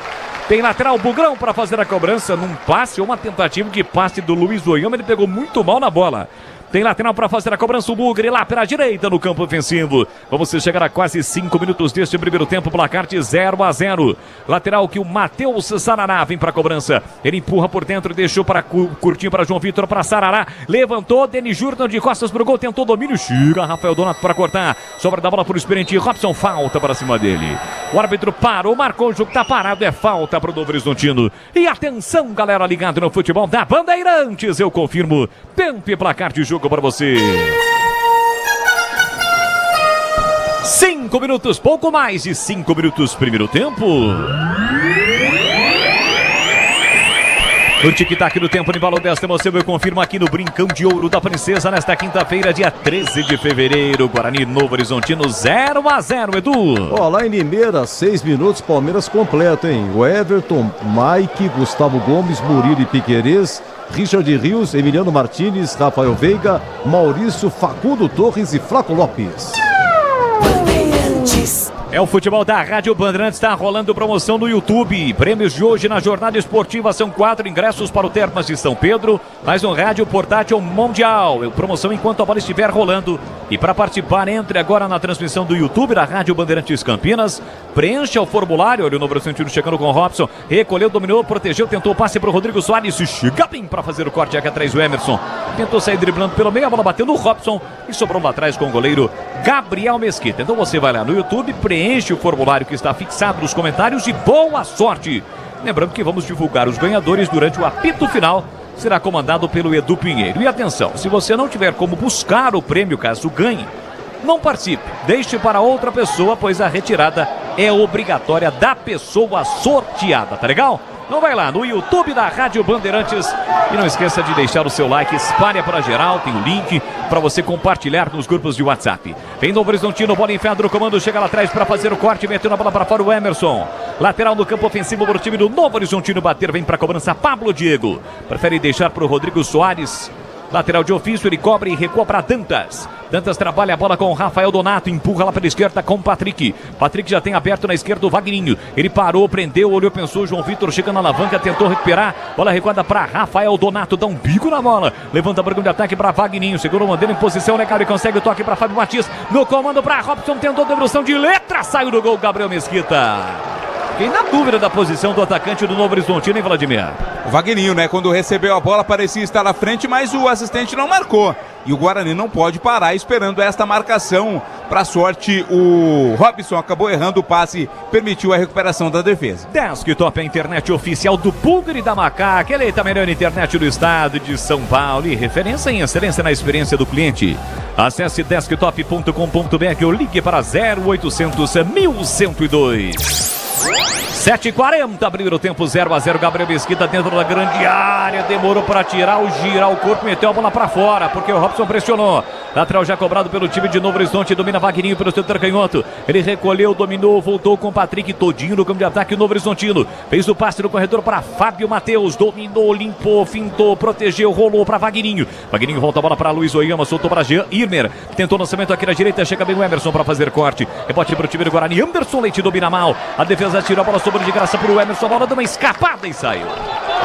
Tem lateral Bugrão para fazer a cobrança num passe ou uma tentativa de passe do Luiz Oyama. Ele pegou muito mal na bola. Tem lateral para fazer a cobrança, o Bugre lá pela direita no campo ofensivo. Vamos chegar a quase 5 minutos deste primeiro tempo, placar de 0-0. Lateral que o Matheus Sarará vem para a cobrança. Ele empurra por dentro, deixou para curtinho para João Vitor, para Sarará. Levantou, Denis Júnior de costas para o gol, tentou domínio. Chega Rafael Donato para cortar. Sobra da bola para o experiente Robson, falta para cima dele. O árbitro parou, marcou o jogo, tá parado, é falta para o Novo Horizontino. E atenção, galera ligado no futebol da Bandeirantes, eu confirmo. Tempo e placar de jogo para você. 5 minutos, pouco mais de 5 minutos, primeiro tempo. O tic-tac do tempo de balão desta emoção eu confirmo aqui no Brincão de Ouro da Princesa nesta quinta-feira, dia 13 de fevereiro. Guarani Novo Horizontino 0-0, Edu. Ó, lá em Limeira, 6 minutos, Palmeiras completo, hein? O Everton, Mike, Gustavo Gomes, Murilo e Piquerez, Richard Rios, Emiliano Martins, Rafael Veiga, Maurício, Facundo Torres e Flaco Lopes. É o futebol da Rádio Bandeirantes, está rolando promoção no YouTube. Prêmios de hoje na jornada esportiva são 4 ingressos para o Termas de São Pedro, mais um rádio portátil mundial. Promoção enquanto a bola estiver rolando. E para participar, entre agora na transmissão do YouTube da Rádio Bandeirantes Campinas. Preencha o formulário. Olha o Novo Sentido chegando com o Robson. Recolheu, dominou, protegeu, tentou o passe para o Rodrigo Soares. Chega bem para fazer o corte aqui atrás do Emerson. Tentou sair driblando pelo meio, a bola bateu no Robson e sobrou lá atrás com o goleiro Gabriel Mesquita. Então você vai lá no YouTube, preenche o formulário que está fixado nos comentários e boa sorte. Lembrando que vamos divulgar os ganhadores durante o apito final. Será comandado pelo Edu Pinheiro. E atenção, se você não tiver como buscar o prêmio caso ganhe, não participe. Deixe para outra pessoa, pois a retirada é obrigatória da pessoa sorteada, tá legal? Então vai lá no YouTube da Rádio Bandeirantes e não esqueça de deixar o seu like, espalha para geral, tem o link para você compartilhar nos grupos de WhatsApp. Vem Novo Horizontino, bola enfiada no comando, chega lá atrás para fazer o corte, metendo a bola para fora o Emerson. Lateral no campo ofensivo para o time do Novo Horizontino bater, vem para a cobrança Pablo Diego. Prefere deixar para o Rodrigo Soares. Lateral de ofício, ele cobra e recua para Dantas. Dantas trabalha a bola com o Rafael Donato, empurra lá pela esquerda com o Patrick. Patrick já tem aberto na esquerda o Vagninho. Ele parou, prendeu, olhou, pensou, João Vitor chega na alavanca, tentou recuperar. Bola recuada para Rafael Donato, dá um bico na bola. Levanta a barulho de ataque para Vagninho. Segura o Mandeira em posição legal e consegue o toque para Fábio Matias. No comando para Robson, tentou devolução de letra, saiu do gol Gabriel Mesquita. Fiquei na dúvida da posição do atacante do Novo Horizontino, hein, Vladimir? O Vagninho, né? Quando recebeu a bola parecia estar na frente, mas o assistente não marcou. E o Guarani não pode parar esperando esta marcação. Para sorte, o Robson acabou errando o passe, permitiu a recuperação da defesa. Desktop é a internet oficial do Bugre da Macaca. Eleita a melhor internet do estado de São Paulo e referência em excelência na experiência do cliente. Acesse desktop.com.br ou ligue para 0800 1102. 7h40, abriu o tempo 0-0, Gabriel Mesquita dentro da grande área, demorou para girar o corpo, meteu a bola para fora, porque o Robson pressionou. Lateral já cobrado pelo time de Novo Horizonte, domina Vagninho pelo setor canhoto. Ele recolheu, dominou, voltou com o Patrick todinho no campo de ataque, o Novo Horizontino. Fez o passe no corredor para Fábio Matheus, dominou, limpou, fintou, protegeu, rolou para Vagninho. Vagninho volta a bola para Luiz Oyama, soltou para Jean Irmer. Tentou lançamento aqui na direita, chega bem o Emerson para fazer corte. Rebote para o time do Guarani, Anderson Leite domina mal. A defesa tirou a bola sobre de graça para o Emerson, a bola deu uma escapada e saiu.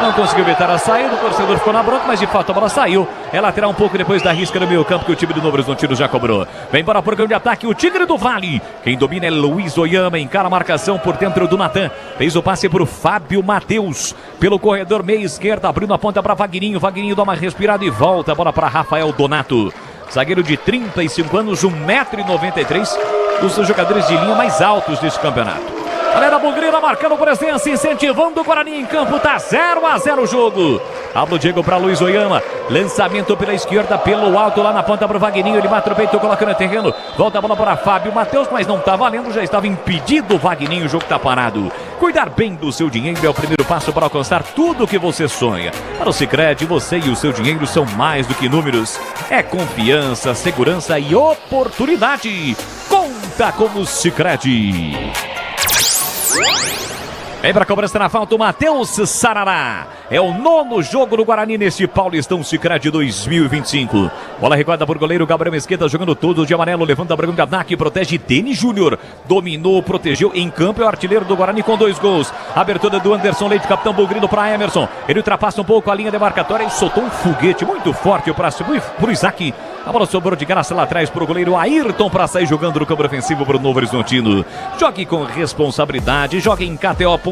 Não conseguiu evitar a saída, o torcedor ficou na bronca, mas de fato a bola saiu. É lateral um pouco depois da risca no meio campo que o time do Novo Horizontino já cobrou. Vem para o programa de ataque, o Tigre do Vale. Quem domina é Luiz Oyama, encara a marcação por dentro do Natan. Fez o passe para o Fábio Matheus. Pelo corredor meia esquerda, abrindo a ponta para Vagninho. Vagninho dá uma respirada e volta a bola para Rafael Donato. Zagueiro de 35 anos, 1,93 m, dos jogadores de linha mais altos desse campeonato. Galera Bugrina marcando presença, incentivando o Guarani em campo, tá 0-0 o jogo. Pablo Diego para Luiz Oyama, lançamento pela esquerda, pelo alto lá na ponta para o Vagninho, ele bate o peito, coloca no terreno, volta a bola para Fábio Matheus, mas não tá valendo, já estava impedido o Vagninho, o jogo tá parado. Cuidar bem do seu dinheiro é o primeiro passo para alcançar tudo o que você sonha. Para o Sicredi, você e o seu dinheiro são mais do que números, é confiança, segurança e oportunidade. Conta com o Sicredi. Vem para a cobrança na falta o Matheus Sarará. É o 9º jogo do Guarani neste Paulistão Sicredi 2025. Bola recuada por goleiro Gabriel Mesquita, jogando todo de amarelo, levanta a brigão de ataque, protege Denis Júnior. Dominou, protegeu, em campo é o artilheiro do Guarani com 2 gols. Abertura do Anderson Leite, capitão bugrino para Emerson. Ele ultrapassa um pouco a linha demarcatória e soltou um foguete muito forte para o Isaac. A bola sobrou de graça lá atrás para o goleiro Ayrton para sair jogando no campo ofensivo para o Novo Horizontino. Jogue com responsabilidade, jogue em kto.bet.br.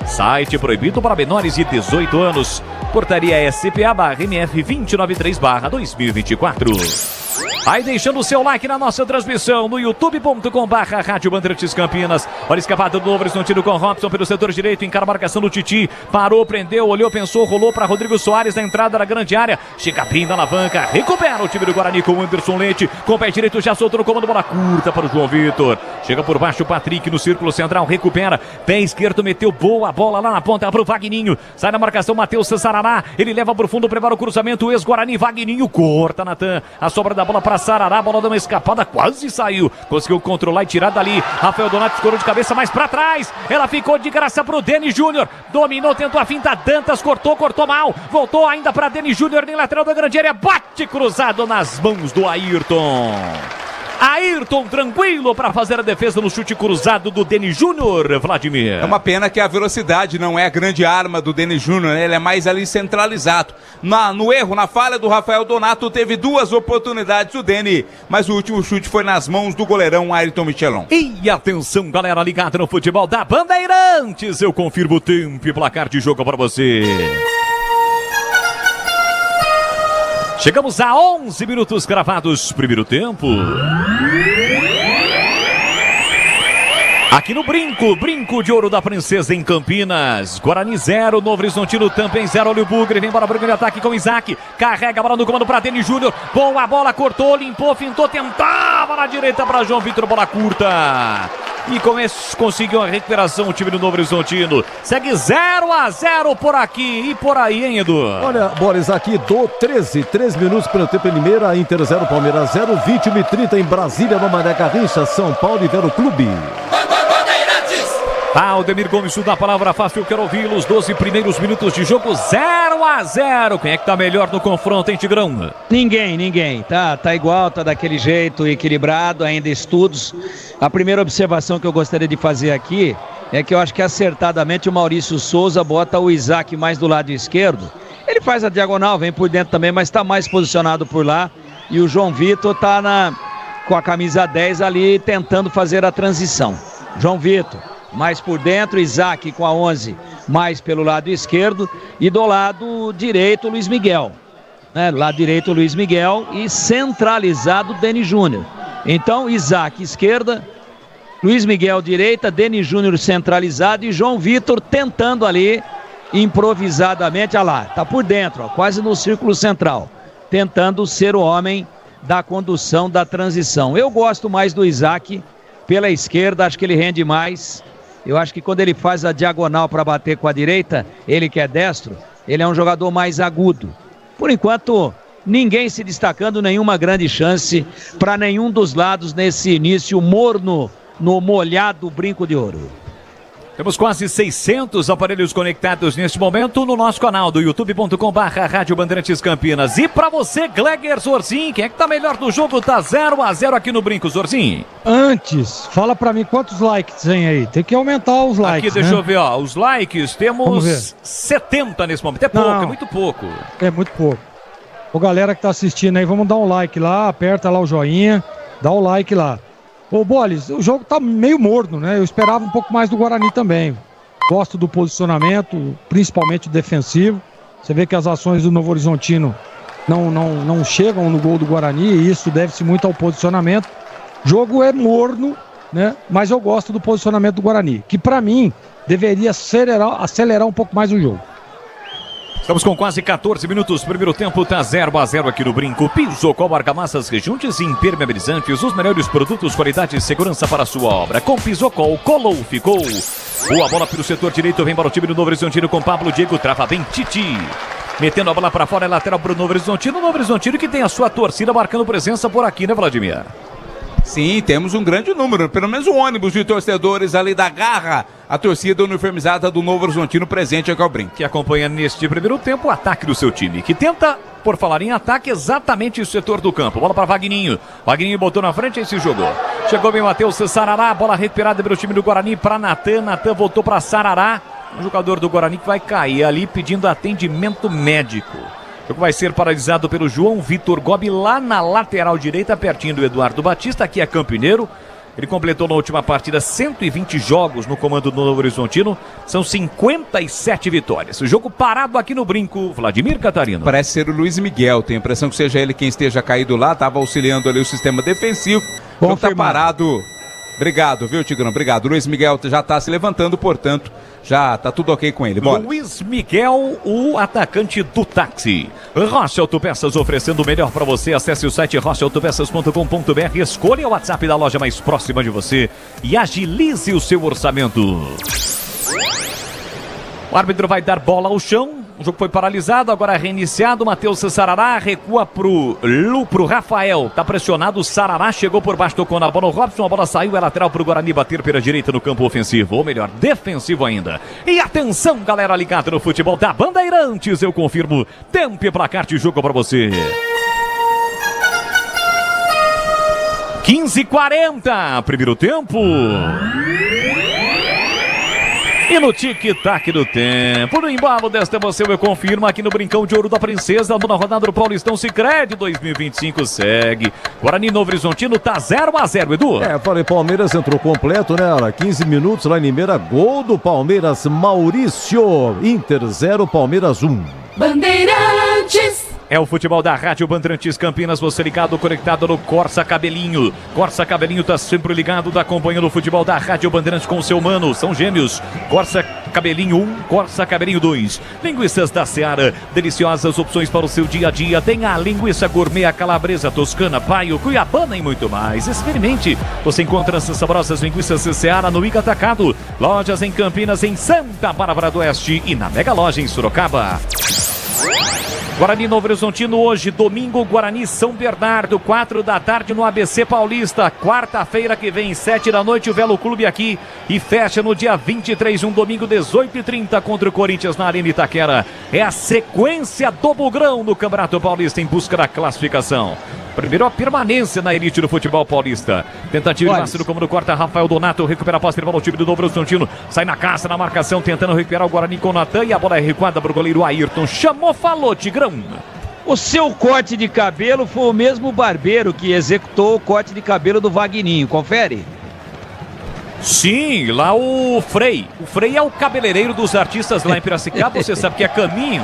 Site proibido para menores de 18 anos. Portaria SPA/MF 293/2024. Aí deixando o seu like na nossa transmissão no youtube.com/Rádio Bandeirantes Campinas. Olha a escapada do Novo Horizontino com Robson pelo setor direito, encara a marcação do Titi, parou, prendeu, olhou, pensou, rolou para Rodrigo Soares na entrada da grande área, chega bem na alavanca, recupera o time do Guarani com o Anderson Leite, com o pé direito já soltou no comando, bola curta para o João Vitor, chega por baixo o Patrick no círculo central, recupera, pé esquerdo, meteu boa bola lá na ponta para o Vagninho, sai na marcação Matheus Sarará, ele leva para o fundo, prepara o cruzamento, ex-Guarani, Vagninho, corta Natan, a sobra da esquerda, a bola para Sarará, a bola deu uma escapada, quase saiu. Conseguiu controlar e tirar dali. Rafael Donato escorou de cabeça mais para trás. Ela ficou de graça pro Denis Júnior. Dominou, tentou a finta, Dantas cortou mal. Voltou ainda para Denis Júnior, em lateral da grande área. Bate cruzado nas mãos do Ayrton. Ayrton tranquilo para fazer a defesa no chute cruzado do Denis Júnior, Vladimir. É uma pena que a velocidade não é a grande arma do Denis Júnior, né? Ele é mais ali centralizado. No erro, na falha do Rafael Donato, teve 2 oportunidades o Denis, mas o último chute foi nas mãos do goleirão Ayrton Michelon. E atenção, galera ligada no futebol da Bandeirantes, eu confirmo o tempo e placar de jogo para você. Chegamos a 11 minutos gravados, primeiro tempo. Aqui no Brinco de Ouro da Princesa em Campinas. Guarani 0, Novo Horizontino também 0. Olha o Bugre, vem para o primeiro ataque com o Isaac. Carrega a bola no comando para Denis Júnior. Boa bola, cortou, limpou, fintou, tentava na direita para João Vitor, bola curta. E com esse conseguiu a recuperação o time do Novo Horizontino. Segue 0-0 por aqui e por aí, hein, Edu? Olha, Boris, aqui do 3 minutos pelo tempo em Limeira, Inter 0, Palmeiras 0, 21h30 em Brasília, no Mané Garrincha, São Paulo e Vero Clube. Aldemir Gomes, dá a palavra fácil, quero ouvi-los. 12 primeiros minutos de jogo, 0-0. Quem é que tá melhor no confronto, hein, Tigrão? Ninguém. Tá igual, tá daquele jeito, equilibrado, ainda estudos. A primeira observação que eu gostaria de fazer aqui é que eu acho que acertadamente o Maurício Souza bota o Isaac mais do lado esquerdo. Ele faz a diagonal, vem por dentro também, mas tá mais posicionado por lá. E o João Vitor tá com a camisa 10 ali tentando fazer a transição. João Vitor mais por dentro, Isaac com a 11 mais pelo lado esquerdo e do lado direito Luiz Miguel, né? Lado direito Luiz Miguel e centralizado Denis Júnior. Então Isaac esquerda, Luiz Miguel direita, Denis Júnior centralizado e João Vitor tentando ali improvisadamente, olha lá, tá por dentro, ó, quase no círculo central, tentando ser o homem da condução da transição. Eu gosto mais do Isaac pela esquerda, acho que ele rende mais. Eu acho que quando ele faz a diagonal para bater com a direita, ele que é destro, ele é um jogador mais agudo. Por enquanto, ninguém se destacando, nenhuma grande chance para nenhum dos lados nesse início morno, no molhado Brinco de Ouro. Temos quase 600 aparelhos conectados neste momento no nosso canal do youtube.com/Rádio Bandeirantes Campinas. E pra você, Gleger Zorzin, quem é que tá melhor do jogo? Tá 0-0 aqui no Brinco, Zorzin. Antes, fala pra mim quantos likes tem aí. Tem que aumentar os likes, aqui, deixa eu ver, ó. Os likes, temos 70 nesse momento. É pouco, é muito pouco. É muito pouco. Ô, galera que tá assistindo aí, vamos dar um like lá, aperta lá o joinha, dá o like lá. Ô, Bolis, o jogo tá meio morno, né? Eu esperava um pouco mais do Guarani também. Gosto do posicionamento, principalmente defensivo. Você vê que as ações do Novo Horizontino não chegam no gol do Guarani e isso deve-se muito ao posicionamento. O jogo é morno, né? Mas eu gosto do posicionamento do Guarani, que pra mim deveria acelerar um pouco mais o jogo. Estamos com quase 14 minutos, primeiro tempo tá 0-0 aqui no Brinco. Pisocol, argamassas, rejuntes e impermeabilizantes, os melhores produtos, qualidade e segurança para a sua obra. Com Pisocol, colou, ficou. Boa bola pelo setor direito, vem para o time do Novo Horizontino com Pablo Diego, trava bem Titi. Metendo a bola para fora, é lateral para o Novo Horizontino. O Novo Horizontino que tem a sua torcida marcando presença por aqui, né, Vladimir? Sim, temos um grande número, pelo menos um ônibus de torcedores ali da Garra, a torcida uniformizada do Novo Horizontino presente aqui ao Brinco. Que acompanha neste primeiro tempo o ataque do seu time, que tenta, por falar em ataque, exatamente o setor do campo. Bola para Vagninho, Vagninho botou na frente e se jogou. Chegou bem o Matheus Sarará, bola recuperada pelo time do Guarani para Natan, Natan voltou para Sarará, um jogador do Guarani que vai cair ali pedindo atendimento médico. O jogo vai ser paralisado pelo João Vitor Gobi lá na lateral direita, pertinho do Eduardo Batista, aqui é campineiro. Ele completou na última partida 120 jogos no comando do Novo Horizontino, são 57 vitórias. O jogo parado aqui no Brinco, Vladimir Catarino. Parece ser o Luiz Miguel, tenho a impressão que seja ele quem esteja caído lá, estava auxiliando ali o sistema defensivo. O jogo tá parado. Obrigado, viu, Tigrão? Obrigado. O Luiz Miguel já está se levantando, portanto, já tá tudo ok com ele. Bora. Luiz Miguel, o atacante do táxi. Rocha Autopeças oferecendo o melhor para você. Acesse o site rochaautopeças.com.br, escolha o WhatsApp da loja mais próxima de você e agilize o seu orçamento. O árbitro vai dar bola ao chão. O jogo foi paralisado, agora reiniciado. Matheus Sarará recua pro Rafael. Tá pressionado, o Sarará chegou por baixo, tocou na bola. O Robson, a bola saiu, é lateral pro Guarani bater pela direita no campo ofensivo. Ou melhor, defensivo ainda. E atenção, galera ligada no futebol da Bandeirantes. Eu confirmo, tempo e placar de jogo pra você. 15h40, primeiro tempo. E no tic-tac do tempo, no embalo desta emoção, eu confirmo aqui no Brincão de Ouro da Princesa, a nona rodada do Paulistão Sicredi 2025 segue. Guarani Novo Horizontino tá 0-0, Edu. Falei, Palmeiras entrou completo, né? 15 minutos lá em Limeira, gol do Palmeiras, Maurício. Inter 0, Palmeiras 1. Bandeirantes. É o futebol da Rádio Bandeirantes Campinas, você ligado, conectado no Corsa Cabelinho. Corsa Cabelinho tá sempre ligado, tá acompanhando o futebol da Rádio Bandeirantes com o seu mano. São gêmeos. Corsa Cabelinho 1, Corsa Cabelinho 2. Linguiças da Seara, deliciosas opções para o seu dia a dia. Tem a linguiça gourmet, a calabresa, toscana, paio, cuiabana e muito mais. Experimente. Você encontra essas saborosas linguiças Seara no Ica Atacado. Lojas em Campinas, em Santa Bárbara do Oeste e na Mega Loja em Sorocaba. Guarani Novo Horizontino hoje, domingo, Guarani São Bernardo, 4 da tarde no ABC Paulista. Quarta-feira que vem, 7 da noite, o Velo Clube aqui. E fecha no dia 23, um domingo, 18h30, contra o Corinthians na Arena Itaquera. É a sequência do Bugrão no Campeonato Paulista em busca da classificação. Primeiro a permanência na elite do futebol paulista. Tentativa de Marcelo como no corta, Rafael Donato recupera a posse de bola no time do Novo Horizontino. Sai na caça, na marcação, tentando recuperar o Guarani com o Natan. E a bola é recuada para o goleiro Ayrton. Chamou, falou, Tigrão. O seu corte de cabelo foi o mesmo barbeiro que executou o corte de cabelo do Vagninho. Confere. Sim, lá o Frei. O Frei é o cabeleireiro dos artistas lá em Piracicaba. Você sabe que é caminho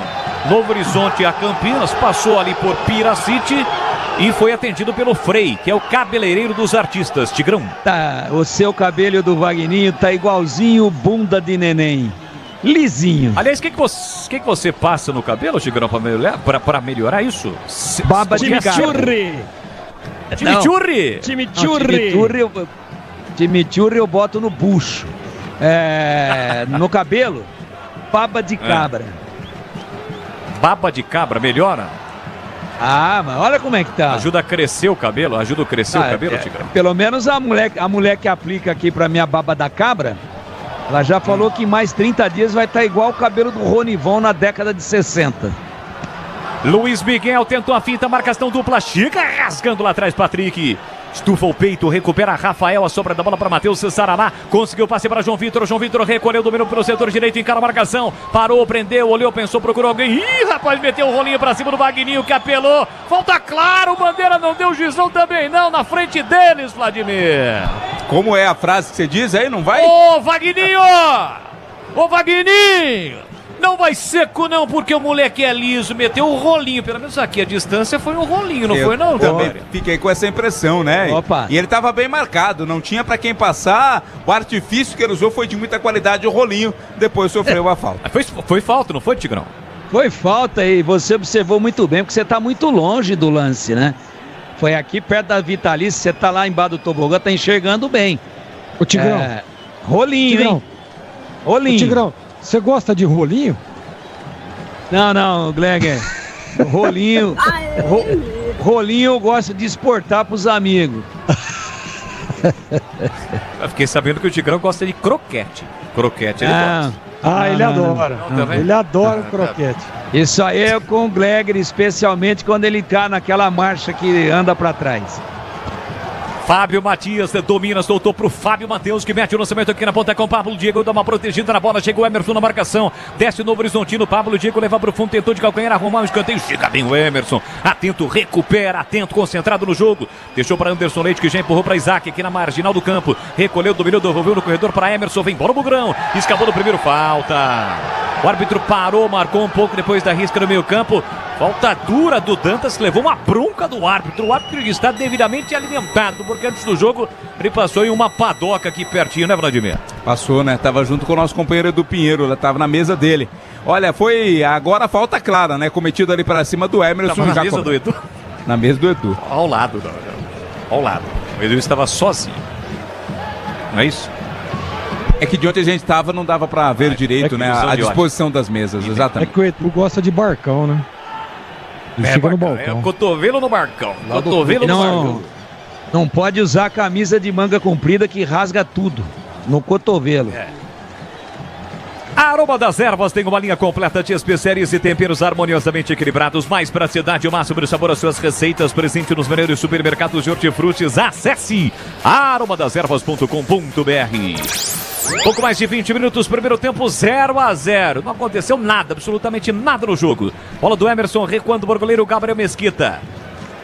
Novo Horizonte a Campinas. Passou ali por Piracite e foi atendido pelo Frei, que é o cabeleireiro dos artistas. Tigrão. Tá, o seu cabelo do Vagninho tá igualzinho bunda de neném. Lisinho. Aliás, o que você passa no cabelo, Tigrão, pra melhorar isso? Baba de chimichurri. Chimichurri eu boto no bucho. No cabelo, baba de cabra. Baba de cabra, melhora? Ah, mas olha como é que tá. Ajuda a crescer o cabelo? Ajuda a crescer o cabelo, Tigrão? Pelo menos a mulher que aplica aqui pra minha baba da cabra, ela já falou que em mais 30 dias vai estar igual o cabelo do Ronivon na década de 60. Luiz Miguel tentou a finta, marcação dupla, chega rasgando lá atrás, Patrick. Estufa o peito, recupera Rafael, a sobra da bola para Matheus Sarará, conseguiu passe para João Vitor recolheu, dominou pelo setor direito, encara a marcação, parou, prendeu, olhou, pensou, procurou alguém, rapaz, meteu o rolinho para cima do Vagninho, que apelou, falta claro, Bandeira não deu, o juizão também não, na frente deles, Vladimir. Como é a frase que você diz aí, não vai? Ô, Vagninho! Ô, Vagninho! Não vai seco não, porque o moleque é liso, meteu o rolinho, pelo menos aqui a distância foi um rolinho, não foi não? Também fiquei com essa impressão, né? Opa. E ele estava bem marcado, não tinha para quem passar, o artifício que ele usou foi de muita qualidade, o rolinho, depois sofreu a falta. Foi falta, não foi, Tigrão? Foi falta e você observou muito bem, porque você está muito longe do lance, né? Foi aqui perto da Vitalice, você tá lá embaixo do tobogã, tá enxergando bem. Ô, Tigrão. Rolinho, Tigrão. hein? Rolinho. Ô, Tigrão, você gosta de rolinho? Não, Gleger. Rolinho. Rolinho eu gosto de exportar pros amigos. Eu fiquei sabendo que o Tigrão gosta de croquete. Croquete ele gosta. Ele adora. Ele adora o croquete. Isso aí é com o Gleger, especialmente quando ele tá naquela marcha que anda pra trás. Fábio Matias domina, soltou pro Fábio Matheus, que mete o lançamento aqui na ponta com o Pablo Diego, dá uma protegida na bola, chega o Emerson na marcação, desce o Novo Horizontino, Pablo Diego leva pro fundo, tentou de calcanhar, arrumar um escanteio, chega bem o Emerson, atento, recupera, atento, concentrado no jogo, deixou para Anderson Leite, que já empurrou para Isaac aqui na marginal do campo, recolheu, dominou, devolveu no corredor para Emerson, vem embora o Bugrão, escapou no primeiro, falta. O árbitro parou, marcou um pouco depois da risca no meio campo. Falta dura do Dantas, que levou uma bronca do árbitro. O árbitro está devidamente alimentado, porque antes do jogo ele passou em uma padoca aqui pertinho, né, Vladimir? Passou, né? Tava junto com o nosso companheiro Edu Pinheiro, ela tava na mesa dele. Olha, foi agora falta clara, né? Cometida ali para cima do Emerson. Tava na mesa do Edu? Na mesa do Edu. Ao lado, ao lado. O Edu estava sozinho. Não é isso? É que de onde a gente estava não dava para ver direito, né? A disposição das mesas, exatamente. É que o Edu gosta de barcão, né? Ele fica no balcão. É o cotovelo no barcão. Cotovelo no barcão. Não pode usar a camisa de manga comprida que rasga tudo no cotovelo. A Aroma das Ervas tem uma linha completa de especiarias e temperos harmoniosamente equilibrados. Mais praticidade e o máximo de sabor às suas receitas. Presente nos melhores supermercados de hortifrutis. Acesse aromadeservas.com.br. Pouco mais de 20 minutos, primeiro tempo 0-0. Não aconteceu nada, absolutamente nada no jogo. Bola do Emerson, recuando o goleiro Gabriel Mesquita.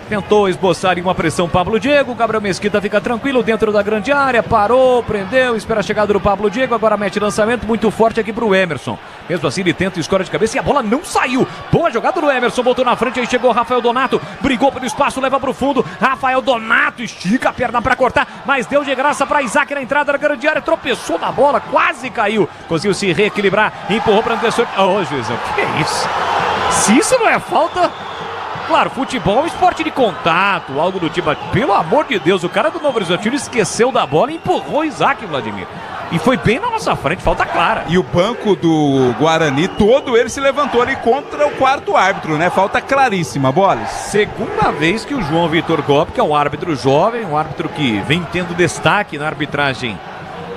Tentou esboçar em uma pressão Pablo Diego. Gabriel Mesquita fica tranquilo dentro da grande área. Parou, prendeu, espera a chegada do Pablo Diego. Agora mete lançamento muito forte aqui pro Emerson. Mesmo assim ele tenta, escora de cabeça e a bola não saiu. Boa jogada do Emerson, voltou na frente. Aí chegou o Rafael Donato, brigou pelo espaço, leva pro fundo. Rafael Donato estica a perna pra cortar, mas deu de graça pra Isaac na entrada da grande área. Tropeçou na bola, quase caiu. Conseguiu se reequilibrar, empurrou pra Anderson. Ô, juizão, que é isso? Se isso não é falta... Claro, futebol é um esporte de contato, algo do tipo. Pelo amor de Deus, o cara do Novo Horizontino esqueceu da bola e empurrou o Isaac, Vladimir. E foi bem na nossa frente, falta clara. E o banco do Guarani, todo ele se levantou ali contra o quarto árbitro, né? Falta claríssima, Boles. Segunda vez que o João Vitor Gopp, que é um árbitro jovem, um árbitro que vem tendo destaque na arbitragem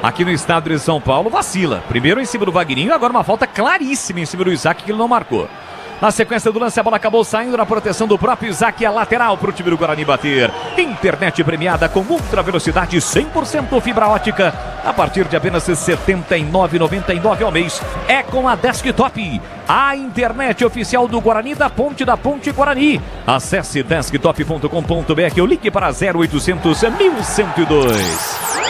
aqui no estado de São Paulo, vacila. Primeiro em cima do Vagninho, agora uma falta claríssima em cima do Isaac que ele não marcou. Na sequência do lance, a bola acabou saindo na proteção do próprio Isaac, a lateral para o time do Guarani bater. Internet premiada com ultra velocidade 100% fibra ótica, a partir de apenas R$ 79,99 ao mês. É com a Desktop, a internet oficial do Guarani, da Ponte Guarani. Acesse desktop.com.br ou ligue para 0800 1102.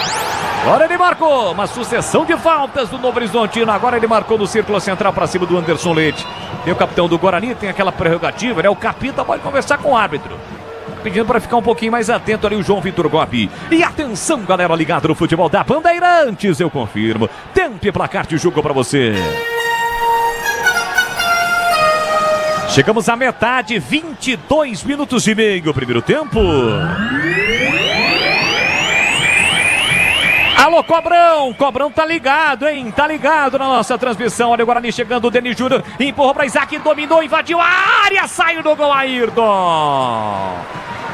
Agora ele marcou uma sucessão de faltas do Novo Horizontino. Agora ele marcou no círculo central para cima do Anderson Leite. Tem o capitão do Guarani, tem aquela prerrogativa, né? O capita pode conversar com o árbitro. Pedindo para ficar um pouquinho mais atento ali o João Vitor Gopp. E atenção, galera ligada no futebol da Bandeirantes, eu confirmo. Tempo e placar de jogo para você. Chegamos à metade, 22 minutos e meio, primeiro tempo. Alô, Cobrão! Cobrão tá ligado, hein? Tá ligado na nossa transmissão. Olha o Guarani chegando, o Denis Júnior empurrou pra Isaac, dominou, invadiu a área, saiu do gol, Ayrton.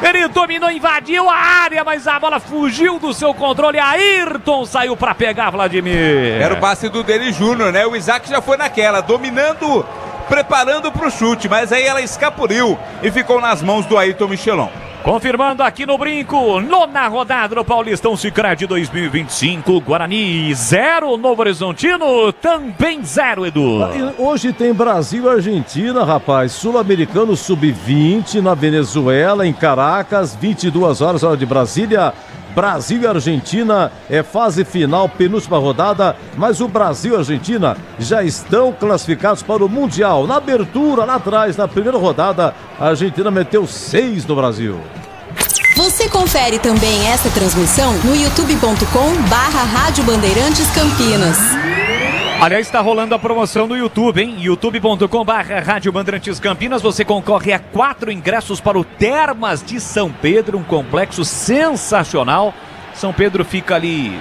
Ele dominou, invadiu a área, mas a bola fugiu do seu controle. Ayrton saiu pra pegar, Vladimir. Era o passe do Denis Júnior, né? O Isaac já foi naquela, dominando, preparando pro chute, mas aí ela escapuliu e ficou nas mãos do Ayrton Michelon. Confirmando aqui no Brinco, nona rodada do Paulistão Sicredi 2025, Guarani 0, Novo Horizontino também 0, Edu. Hoje tem Brasil e Argentina, rapaz, Sul-Americano Sub-20 na Venezuela, em Caracas, 22 horas, hora de Brasília. Brasil e Argentina é fase final, penúltima rodada, mas o Brasil e a Argentina já estão classificados para o Mundial. Na abertura, lá atrás, na primeira rodada, a Argentina meteu 6 no Brasil. Você confere também essa transmissão no youtube.com/Rádio Bandeirantes Campinas. Aliás, está rolando a promoção no YouTube, hein? youtube.com/Rádio Bandeirantes Campinas. Você concorre a 4 ingressos para o Termas de São Pedro, um complexo sensacional. São Pedro fica ali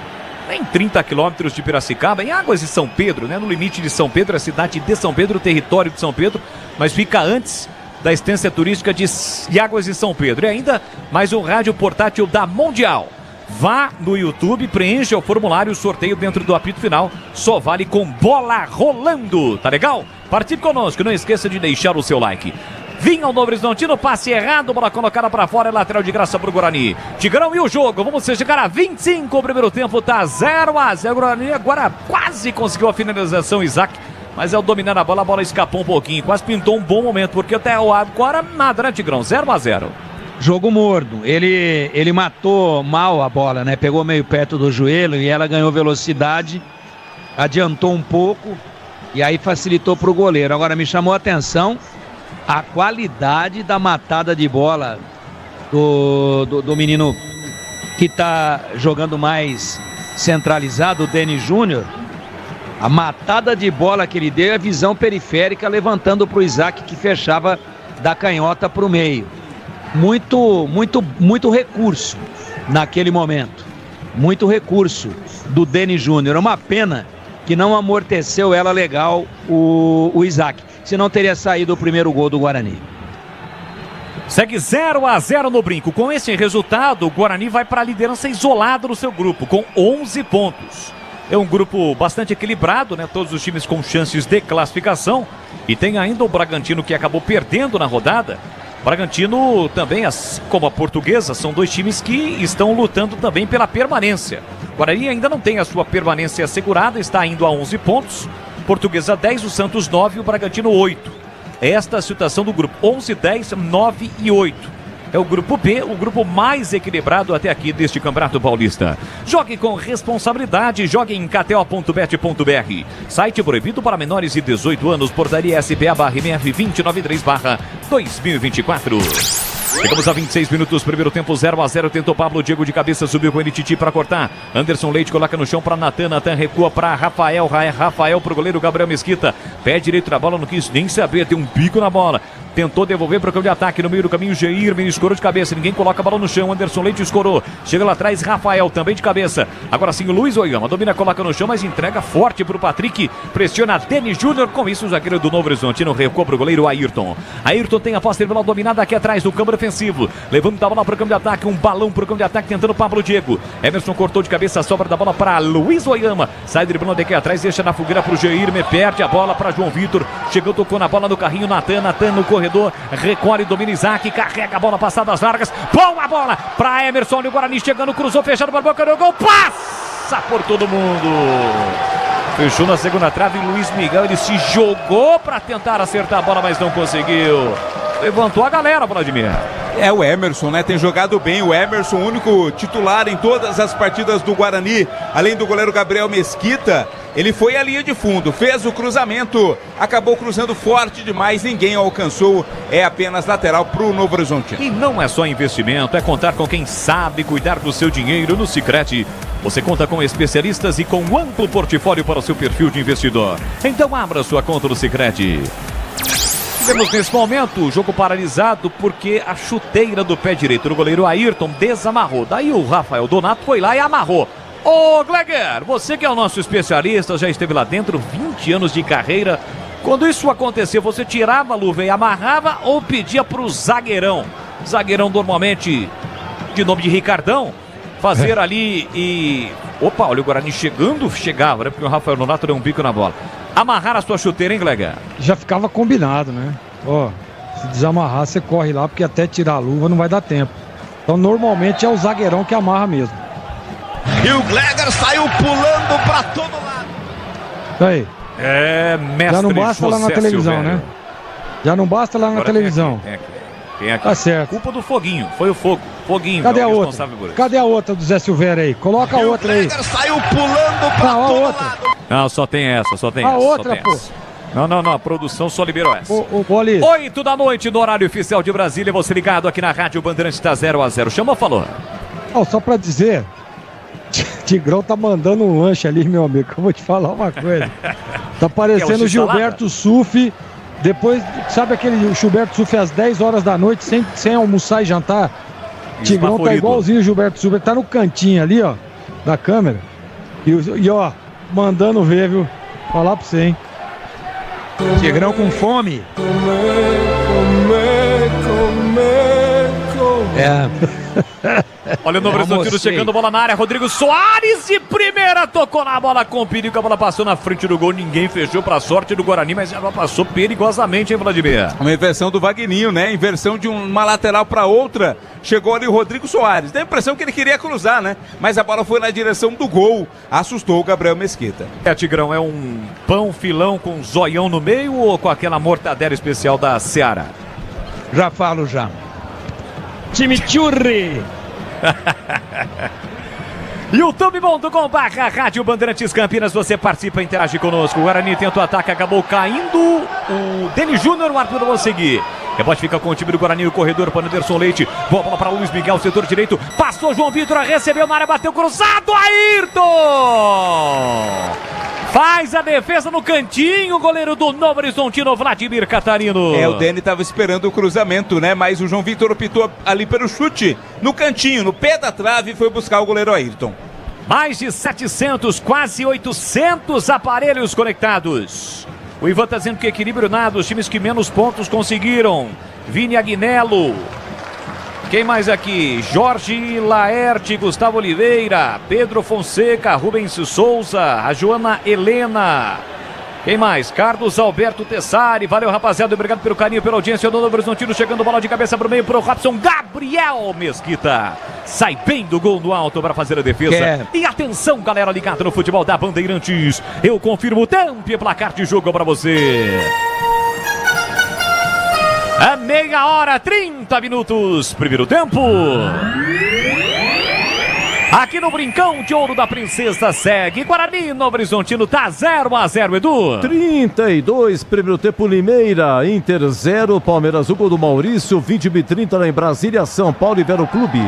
em 30 quilômetros de Piracicaba, em Águas de São Pedro, né? No limite de São Pedro, a cidade de São Pedro, o território de São Pedro, mas fica antes da estância turística de Águas de São Pedro. E ainda mais um rádio portátil da Mundial. Vá no YouTube, preencha o formulário, sorteio dentro do apito final, só vale com bola rolando, tá legal? Participe conosco, não esqueça de deixar o seu like. Vinha o Novo Horizontino, passe errado, bola colocada pra fora, é lateral de graça pro Guarani. Tigrão e o jogo, vamos chegar a 25, o primeiro tempo tá 0-0, o Guarani agora quase conseguiu a finalização, Isaac, mas ao dominar a bola escapou um pouquinho, quase pintou um bom momento, porque até agora nada, né, Tigrão? 0-0. Jogo morno, ele matou mal a bola, né? Pegou meio perto do joelho e ela ganhou velocidade, adiantou um pouco e aí facilitou para o goleiro. Agora me chamou a atenção a qualidade da matada de bola do menino que está jogando mais centralizado, o Denis Júnior. A matada de bola que ele deu é visão periférica, levantando para o Isaac, que fechava da canhota para o meio. Muito recurso naquele momento. muito recurso do Denis Júnior. Uma pena que não amorteceu ela legal o Isaac. Senão teria saído o primeiro gol do Guarani. Segue 0-0 no Brinco. Com esse resultado, o Guarani vai para a liderança isolado no seu grupo, com 11 pontos. É um grupo bastante equilibrado, né? Todos os times com chances de classificação. E tem ainda o Bragantino, que acabou perdendo na rodada. Bragantino também, assim como a Portuguesa, são dois times que estão lutando também pela permanência. O Guarani ainda não tem a sua permanência assegurada, está indo a 11 pontos. Portuguesa 10, o Santos 9 e o Bragantino 8. Esta é a situação do grupo, 11, 10, 9 e 8. É o grupo B, o grupo mais equilibrado até aqui deste Campeonato Paulista. Jogue com responsabilidade, jogue em kto.bet.br. Site proibido para menores de 18 anos, portaria SPA/MF 293/2024. Chegamos a 26 minutos, primeiro tempo 0-0, tentou Pablo, Diego de cabeça, subiu com ele, Titi para cortar. Anderson Leite coloca no chão para Natan, Natan recua para Rafael, Rafael pro goleiro Gabriel Mesquita. Pé direito na bola, não quis nem saber, tem um bico na bola. Tentou devolver para o campo de ataque, no meio do caminho, Jair, escorou de cabeça, ninguém coloca a bola no chão, Anderson Leite escorou. Chega lá atrás, Rafael, também de cabeça. Agora sim, o Luiz Oyama, domina, coloca no chão, mas entrega forte para o Patrick. Pressiona Denis Júnior, com isso o zagueiro do Novo Horizontino recua para o goleiro Ayrton. Ayrton tem a posse de bola dominada aqui atrás do campo defensivo. Levando a bola para o campo de ataque, um balão para o campo de ataque, tentando Pablo Diego. Emerson cortou de cabeça, sobra da bola para Luiz Oyama. Sai driblando aqui atrás, deixa na fogueira para o Jair, perde a bola para João Vitor. Chegou, tocou na bola no carrinho, Natan no corredor. Recolhe, domina Isaac, carrega a bola, passadas largas. Boa bola para Emerson, o Guarani chegando, cruzou, fechado para a boca do gol. Passa por todo mundo. Fechou na segunda trave, Luiz Miguel, ele se jogou para tentar acertar a bola, mas não conseguiu. Levantou a galera, Vladimir. É o Emerson, né? Tem jogado bem. O Emerson, único titular em todas as partidas do Guarani, além do goleiro Gabriel Mesquita. Ele foi à linha de fundo, fez o cruzamento, acabou cruzando forte demais, ninguém alcançou, é apenas lateral para o Novo Horizontino. E não é só investimento, é contar com quem sabe cuidar do seu dinheiro no Sicredi. Você conta com especialistas e com um amplo portfólio para o seu perfil de investidor. Então abra sua conta no Sicredi. Tivemos nesse momento o jogo paralisado porque a chuteira do pé direito do goleiro Ayrton desamarrou. Daí o Rafael Donato foi lá e amarrou. Ô Gleger, você que é o nosso especialista, já esteve lá dentro, 20 anos de carreira. Quando isso aconteceu, você tirava a luva e amarrava ou pedia pro zagueirão? Zagueirão normalmente de nome de Ricardão, fazer ali e... Opa, olha o Guarani chegava, né? Porque o Rafael Donato deu um bico na bola. Amarrar a sua chuteira, hein, Gleger? Já ficava combinado, né? Ó, se desamarrar, você corre lá, porque até tirar a luva não vai dar tempo. Então, normalmente é o zagueirão que amarra mesmo. E o Gleger saiu pulando pra todo lado. Aí. É, mestre. Já não basta lá na televisão, Silvério, né? Já não basta lá na agora televisão. Tem aqui. Tá certo. Culpa do Foguinho, foi o Fogo. Foguinho. Cadê é a o outra? responsável por isso. Cadê a outra do Zé Silvério aí? Coloca a outra aí. O Gleger saiu pulando pra Não, a todo outra. lado. Não, só tem essa, só tem A essa. outra, só tem pô. essa. Não, a produção só liberou essa. Ô, Bolis. 8 da noite no horário oficial de Brasília, você ligado aqui na Rádio Bandeirantes, tá 0-0. Chamou, falou. Não, só pra dizer, Tigrão tá mandando um lanche ali, meu amigo, que eu vou te falar uma coisa. Tá parecendo o Gilberto Sufi, depois, sabe aquele Gilberto Sufi às 10 horas da noite, sem almoçar e jantar? Tigrão tá igualzinho o Gilberto Sufi, ele tá no cantinho ali, ó, da câmera. E ó, mandando ver, viu? Falar pra você, hein? Tigrão com fome. Olha o Novo Horizontino chegando, bola na área, Rodrigo Soares de primeira, tocou na bola com perigo, a bola passou na frente do gol, ninguém fechou pra sorte do Guarani, mas ela passou perigosamente, hein, Vladimir? Uma inversão do Vagninho, né? Inversão de uma lateral para outra, chegou ali o Rodrigo Soares, deu a impressão que ele queria cruzar, né? Mas a bola foi na direção do gol, assustou o Gabriel Mesquita. Tigrão, é um pão filão com zoião no meio ou com aquela mortadela especial da Seara? Já falo já. Chimichurri. youtube.com/Rádio Bandeirantes Campinas, você participa e interage conosco. O Guarani tenta o ataque, acabou caindo. O Denis Júnior, o árbitro não seguir. Rebote fica com o time do Guarani no corredor para Anderson Leite. Boa bola para Luiz Miguel, setor direito. Passou João Vitor, recebeu na área, bateu cruzado. Ayrton! Faz a defesa no cantinho, o goleiro do Novo Horizontino, Vladimir Catarino. O Deni estava esperando o cruzamento, né? Mas o João Vitor optou ali pelo chute no cantinho, no pé da trave, e foi buscar o goleiro Ayrton. Mais de 700, quase 800 aparelhos conectados. O Ivan está dizendo que equilíbrio nada, os times que menos pontos conseguiram. Vini Agnello. Quem mais aqui? Jorge Laerte, Gustavo Oliveira, Pedro Fonseca, Rubens Souza, a Joana Helena. Quem mais? Carlos Alberto Tessari. Valeu, rapaziada. Obrigado pelo carinho, pela audiência. O Novo Horizontino chegando, bola de cabeça pro meio pro Robson. Gabriel Mesquita sai bem do gol no alto para fazer a defesa. E atenção, galera ligada no futebol da Bandeirantes. Eu confirmo o tempo e placar de jogo para você. A meia hora, 30 minutos. Primeiro tempo. Aqui no Brincão de Ouro da Princesa segue. Guarani, Novo Horizontino tá 0-0, Edu. 32, primeiro tempo, Limeira, Inter 0, Palmeiras 1, gol do Maurício, 20h30 lá em Brasília, São Paulo e Vero Clube.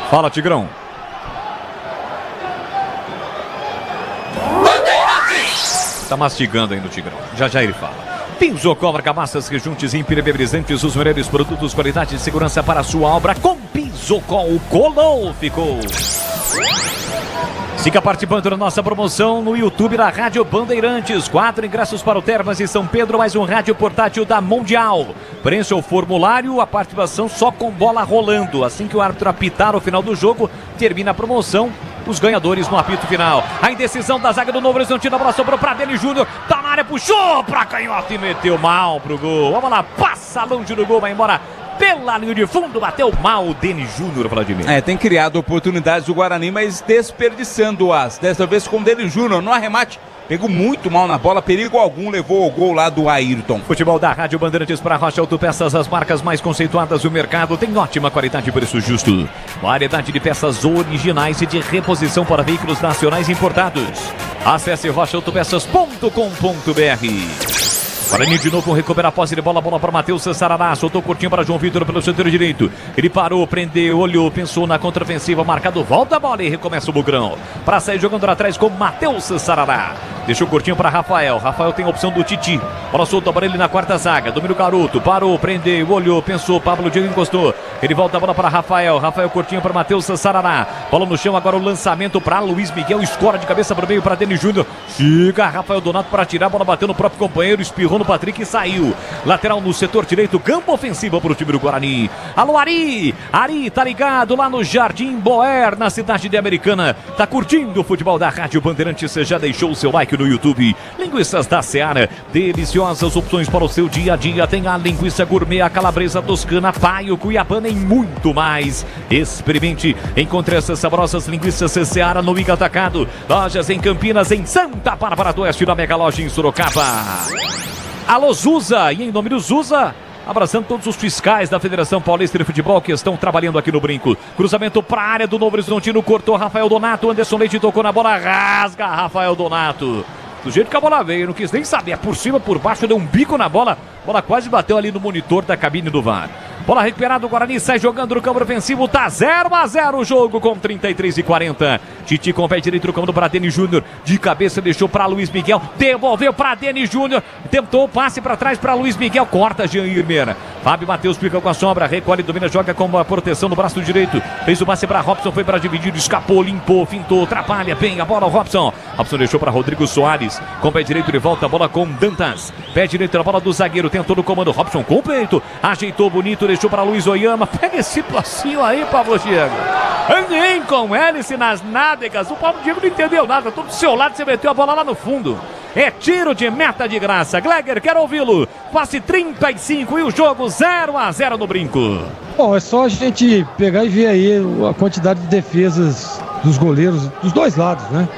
Fala, Tigrão. Tá mastigando aí no Tigrão. Já ele fala. Piso, cobra, camaças, rejuntes e impermeabilizantes, os melhores produtos, qualidade e segurança para a sua obra. Com Pisocol, colou, ficou. Siga participando da nossa promoção no YouTube da Rádio Bandeirantes. 4 ingressos para o Termas e São Pedro, mais um rádio portátil da Mundial. Preencha o formulário, a participação só com bola rolando. Assim que o árbitro apitar o final do jogo, termina a promoção. Os ganhadores no apito final. A indecisão da zaga do Novo Horizontino. A bola sobrou para Deni Júnior. Tá na área, puxou pra canhota e meteu mal pro gol. Vamos lá, passa longe do gol, vai embora pela linha de fundo. Bateu mal o Deni Júnior, Vladimir. Tem criado oportunidades do Guarani, mas desperdiçando-as. Desta vez com o Deni Júnior no arremate. Pegou muito mal na bola, perigo algum, levou o gol lá do Ayrton. Futebol da Rádio Bandeirantes para Rocha Autopeças, as marcas mais conceituadas do mercado, tem ótima qualidade e preço justo. Variedade de peças originais e de reposição para veículos nacionais importados. Acesse rochaautopeças.com.br. Guarani de novo recupera a posse de bola para Matheus Sarará, soltou curtinho para João Vitor pelo setor direito. Ele parou, prendeu, olhou, pensou na contraofensiva, marcado, volta a bola e recomeça o Bugrão. Para sair jogando lá atrás com Matheus Sarará. Deixou curtinho para Rafael. Rafael tem a opção do Titi. Bola solta para ele na quarta zaga. Domínio Garoto, parou, prendeu, olhou, pensou. Pablo Diego encostou. Ele volta a bola para Rafael. Rafael curtinho para Matheus Sarará. Bola no chão, agora o lançamento para Luiz Miguel. Escora de cabeça para o meio para Deni Júnior. Chega Rafael Donato para tirar. Bola bateu no próprio companheiro. Espirrou no Patrick e saiu. Lateral no setor direito. Campo ofensivo para o time do Guarani. Alô, Ari. Ari tá ligado lá no Jardim Boer, na cidade de Americana. Tá curtindo o futebol da Rádio Bandeirantes. Você já deixou o seu like no YouTube. Linguiças da Seara, deliciosas opções para o seu dia a dia. Tem a linguiça gourmet, a calabresa toscana, paio, cuiabana e muito mais. Experimente, encontre essas saborosas linguiças Seara no Miga Atacado. Lojas em Campinas, em Santa Bárbara do Oeste, na Mega Loja em Sorocaba. Alô, Zusa, e em nome do Zusa, abraçando todos os fiscais da Federação Paulista de Futebol que estão trabalhando aqui no Brinco. Cruzamento para a área do Novo Horizontino, cortou Rafael Donato, Anderson Leite tocou na bola, rasga Rafael Donato. Do jeito que a bola veio, não quis nem saber, por cima, por baixo, deu um bico na bola, bola quase bateu ali no monitor da cabine do VAR. Bola recuperada, o Guarani sai jogando no campo ofensivo, tá 0-0 o jogo com 33:40. Titi com o pé direito no campo para Deni Júnior, de cabeça deixou para Luiz Miguel, devolveu para Deni Júnior, tentou o passe para trás para Luiz Miguel, corta Jair Meira. Fábio Matheus pica com a sombra, recolhe, domina, joga com a proteção no braço direito, fez o passe para Robson, foi para dividir, escapou, limpou, fintou, atrapalha bem a bola, o Robson deixou para Rodrigo Soares, com o pé direito ele volta a bola com Dantas, pé direito na bola do zagueiro, tentou no comando, Robson com o peito, ajeitou bonito, deixou para Luiz Oyama. Pega esse passinho aí, Pablo Diego. Nem com hélice nas nádegas. O Pablo Diego não entendeu nada. Todo do seu lado, você meteu a bola lá no fundo. É tiro de meta de graça. Gleger, quero ouvi-lo. Passe 35 e o jogo 0-0 no Brinco. Bom, é só a gente pegar e ver aí a quantidade de defesas dos goleiros dos dois lados, né?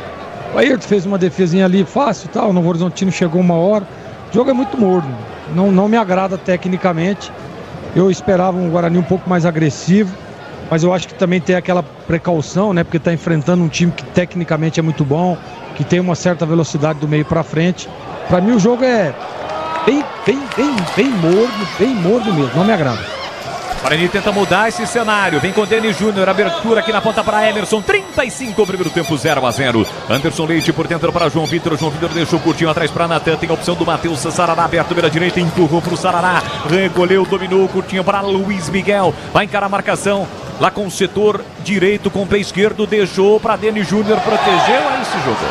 O Ayrton fez uma defesinha ali fácil e tal. O Novo Horizontino chegou uma hora. O jogo é muito morno. Não me agrada tecnicamente. Eu esperava um Guarani um pouco mais agressivo, mas eu acho que também tem aquela precaução, né? Porque está enfrentando um time que tecnicamente é muito bom, que tem uma certa velocidade do meio para frente. Para mim o jogo é bem morno mesmo, não me agrada. Guarani tenta mudar esse cenário, vem com Deni Júnior, abertura aqui na ponta para Emerson, 35, primeiro tempo 0-0. Anderson Leite por dentro para João Vitor deixou curtinho atrás para Natan, tem a opção do Matheus Sarará, aberto pela direita, empurrou para o Sarará, recolheu, dominou, curtinho para Luiz Miguel, vai encarar a marcação, lá com o setor direito, com o pé esquerdo, deixou para Denis Júnior, protegeu, aí se jogou.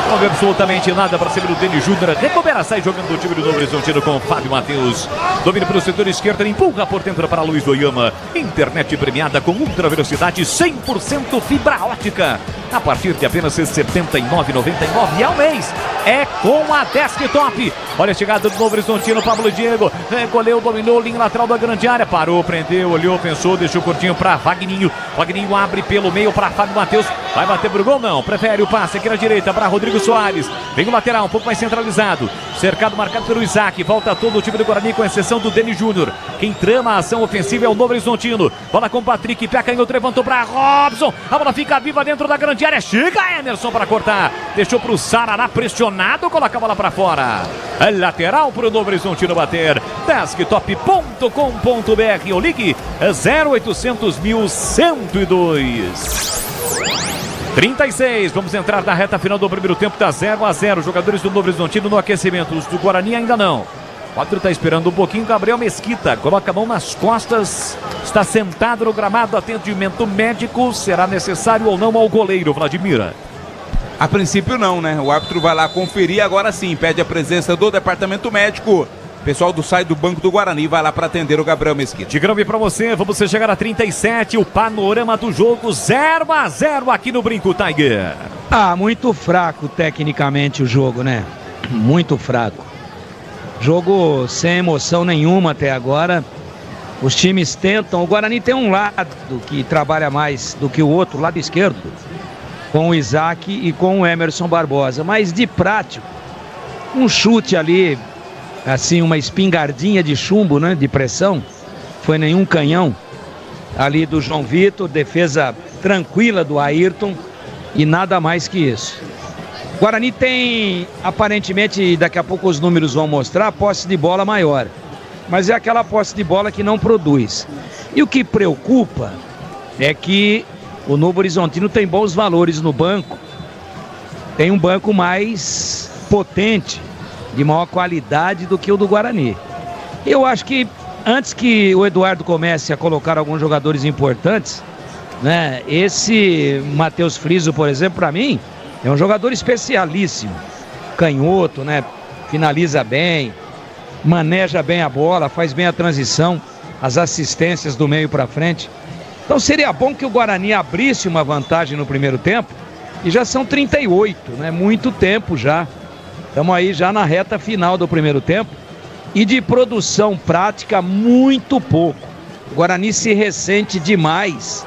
Não havia absolutamente nada para cima do Denis Júnior. Recupera, sai jogando o time do Novo Horizontino com o Fábio Matheus. Domina pelo setor esquerdo, ele empurra por dentro para Luiz Oyama. Internet premiada com ultra velocidade, 100% fibra ótica. A partir de apenas R$ 79,99 ao mês. É com a Desktop. Olha a chegada do Novo Horizontino, Pablo Diego. Recolheu, dominou, linha lateral da grande área. Parou, prendeu, olhou, pensou, deixou curtinho para Vagninho. Vagninho abre pelo meio para Fábio Matheus. Vai bater pro gol? Não. Prefere o passe aqui na direita para Rodrigo Soares. Vem o lateral, um pouco mais centralizado. Cercado, marcado pelo Isaac. Volta todo o time do Guarani, com exceção do Denis Júnior. Quem trama a ação ofensiva é o Novo Horizontino. Bola com o Patrick. Pé canhoto, levantou para Robson. A bola fica viva dentro da grande área. Chega Emerson para cortar. Deixou para o Sarará pressionado. Coloca a bola para fora. É lateral para o Novo Horizontino bater. Desktop.com.br ou ligue 0800 1102. 36, vamos entrar na reta final do primeiro tempo, tá 0-0. Jogadores do Novo Horizontino no aquecimento, os do Guarani ainda não. O árbitro está esperando um pouquinho. Gabriel Mesquita coloca a mão nas costas, está sentado no gramado, atendimento médico. Será necessário ou não ao goleiro, Vladimir? A princípio não, né? O árbitro vai lá conferir, agora sim, pede a presença do departamento médico. O pessoal sai do banco do Guarani vai lá para atender o Gabriel Mesquita. De grave para você, vamos chegar a 37, o panorama do jogo 0-0 aqui no Brinco, Tiger. Muito fraco tecnicamente o jogo, né? Muito fraco. Jogo sem emoção nenhuma até agora. Os times tentam, o Guarani tem um lado que trabalha mais do que o outro, lado esquerdo, com o Isaac e com o Emerson Barbosa, mas de prático, um chute ali, assim, uma espingardinha de chumbo, né, de pressão, foi nenhum canhão ali do João Vitor, defesa tranquila do Ayrton e nada mais que isso. Guarani tem, aparentemente, daqui a pouco os números vão mostrar, posse de bola maior, mas é aquela posse de bola que não produz. E o que preocupa é que o Novo Horizontino tem bons valores no banco, tem um banco mais potente, de maior qualidade do que o do Guarani. Eu acho que antes que o Eduardo comece a colocar alguns jogadores importantes, né, esse Matheus Friso, por exemplo, para mim, é um jogador especialíssimo. Canhoto, né, finaliza bem, maneja bem a bola, faz bem a transição, as assistências do meio para frente. Então seria bom que o Guarani abrisse uma vantagem no primeiro tempo, e já são 38, né, muito tempo já. Estamos aí já na reta final do primeiro tempo e de produção prática muito pouco. O Guarani se ressente demais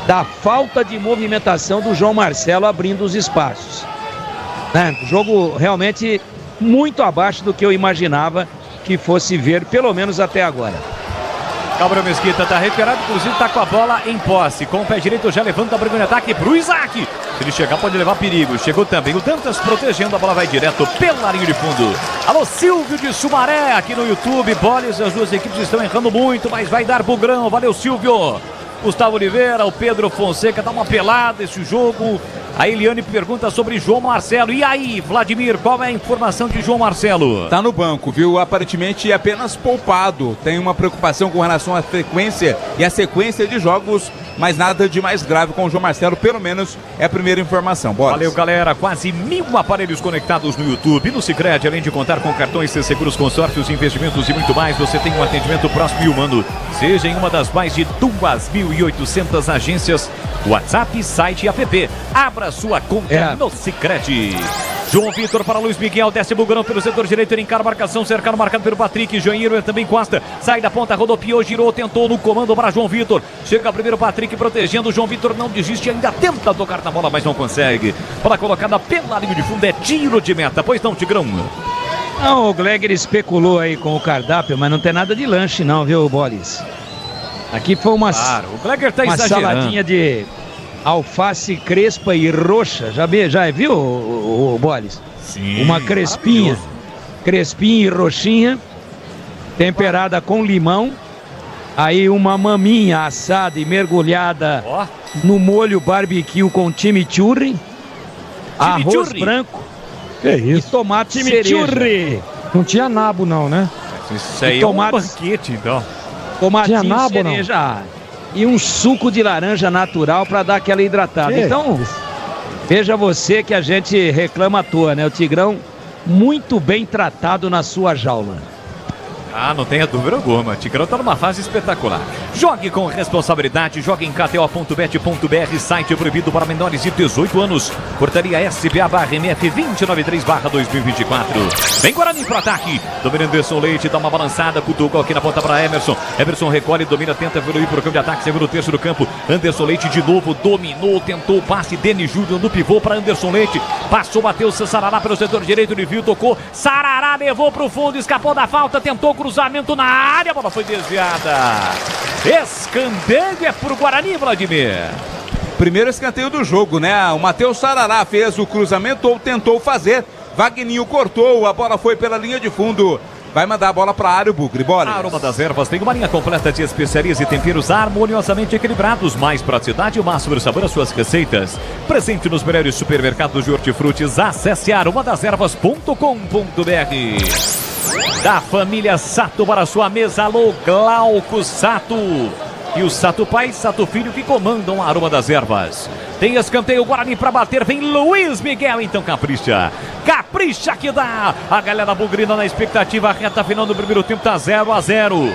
da falta de movimentação do João Marcelo abrindo os espaços, né? Jogo realmente muito abaixo do que eu imaginava que fosse ver, pelo menos até agora. Gabriel Mesquita está recuperado, inclusive está com a bola em posse. Com o pé direito já levanta a briga de ataque para o Isaac. Se ele chegar pode levar perigo. Chegou também o Dantas protegendo, a bola vai direto pela linha de fundo. Alô, Silvio de Sumaré aqui no YouTube. Boles, as duas equipes estão errando muito, mas vai dar pro grão. Valeu, Silvio. Gustavo Oliveira, o Pedro Fonseca dá uma pelada esse jogo. A Eliane pergunta sobre João Marcelo. E aí, Vladimir, qual é a informação de João Marcelo? Tá no banco, viu? Aparentemente apenas poupado. Tem uma preocupação com relação à frequência e à sequência de jogos, mas nada de mais grave com o João Marcelo, pelo menos é a primeira informação. Bora. Valeu, galera. Quase 1000 aparelhos conectados no YouTube. No Sicredi, além de contar com cartões, seguros, consórcios, investimentos e muito mais, você tem um atendimento próximo e humano. Seja em uma das mais de 2.800 agências, WhatsApp, site e app. Abra sua conta no Sicredi. João Vitor para Luiz Miguel, desce Bugrão pelo setor direito, ele encara a marcação, cercado, marcado pelo Patrick, Jair também Costa, sai da ponta, rodopiou, girou, tentou no comando para João Vitor, chega primeiro Patrick protegendo, João Vitor não desiste, ainda tenta tocar na bola, mas não consegue. Bola colocada pela linha de fundo, é tiro de meta, pois não, Tigrão? Não, o Gleger especulou aí com o cardápio, mas não tem nada de lanche não, viu, Bolis? Aqui foi uma saladinha de alface crespa e roxa. Já viu, o Bolis? Sim. Uma crespinha e roxinha, temperada com limão. Aí uma maminha assada e mergulhada no molho barbecue com chimichurri. Arroz branco. Que isso? E tomate cereja. Não tinha nabo não, né? Isso aí é um banquete, então. Tomatinho cereja. e um suco de laranja natural para dar aquela hidratada. Então, veja você que a gente reclama à toa, né? O Tigrão muito bem tratado na sua jaula. Ah, não tenha dúvida alguma. Tigrão tá numa fase espetacular. Jogue com responsabilidade, jogue em kto.bet.br, site proibido para menores de 18 anos. Portaria SBA/MF 293/2024. Vem Guarani pro ataque. Domina Anderson Leite, dá uma balançada, cutuca aqui na ponta para Emerson. Emerson recolhe, domina, tenta evoluir pro campo de ataque, segundo terço do campo. Anderson Leite de novo, dominou, tentou o passe. Denis Júnior no pivô para Anderson Leite. Passou, bateu Sarará pelo setor direito, ele viu, tocou. Sarará levou pro fundo, escapou da falta, tentou cruzamento na área, a bola foi desviada. Escanteio é pro Guarani, Vladimir. Primeiro escanteio do jogo, né? O Matheus Sarará fez o cruzamento ou tentou fazer. Vagninho cortou, a bola foi pela linha de fundo. Vai mandar a bola para a área, o Bugre. Bola. A Aroma das Ervas tem uma linha completa de especiarias e temperos harmoniosamente equilibrados. Mais praticidade e o máximo de sabor às suas receitas. Presente nos melhores supermercados de hortifrutis. Acesse aromadas-ervas.com.br. Da família Sato para sua mesa, alô Glauco Sato. E o Sato Pai, Sato Filho que comandam a Aroma das Ervas. Tem escanteio, Guarani para bater, vem Luiz Miguel, então capricha. Capricha que dá. A galera bugrina na expectativa, a reta final do primeiro tempo tá 0-0.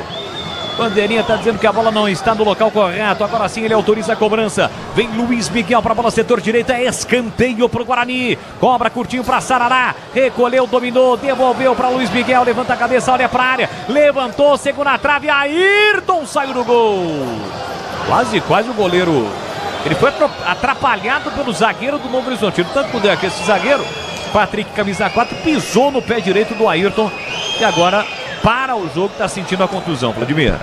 Bandeirinha tá dizendo que a bola não está no local correto. Agora sim ele autoriza a cobrança. Vem Luiz Miguel para a bola, setor direito. É escanteio pro Guarani. Cobra curtinho para Sarará. Recolheu, dominou, devolveu para Luiz Miguel. Levanta a cabeça, olha para a área. Levantou, segura a trave. Ayrton saiu do gol. Quase o goleiro. Ele foi atrapalhado pelo zagueiro do Novo Horizontino. Tanto que aqui esse zagueiro, Patrick, camisa 4, pisou no pé direito do Ayrton. E agora para o jogo, tá sentindo a contusão, Vladimir.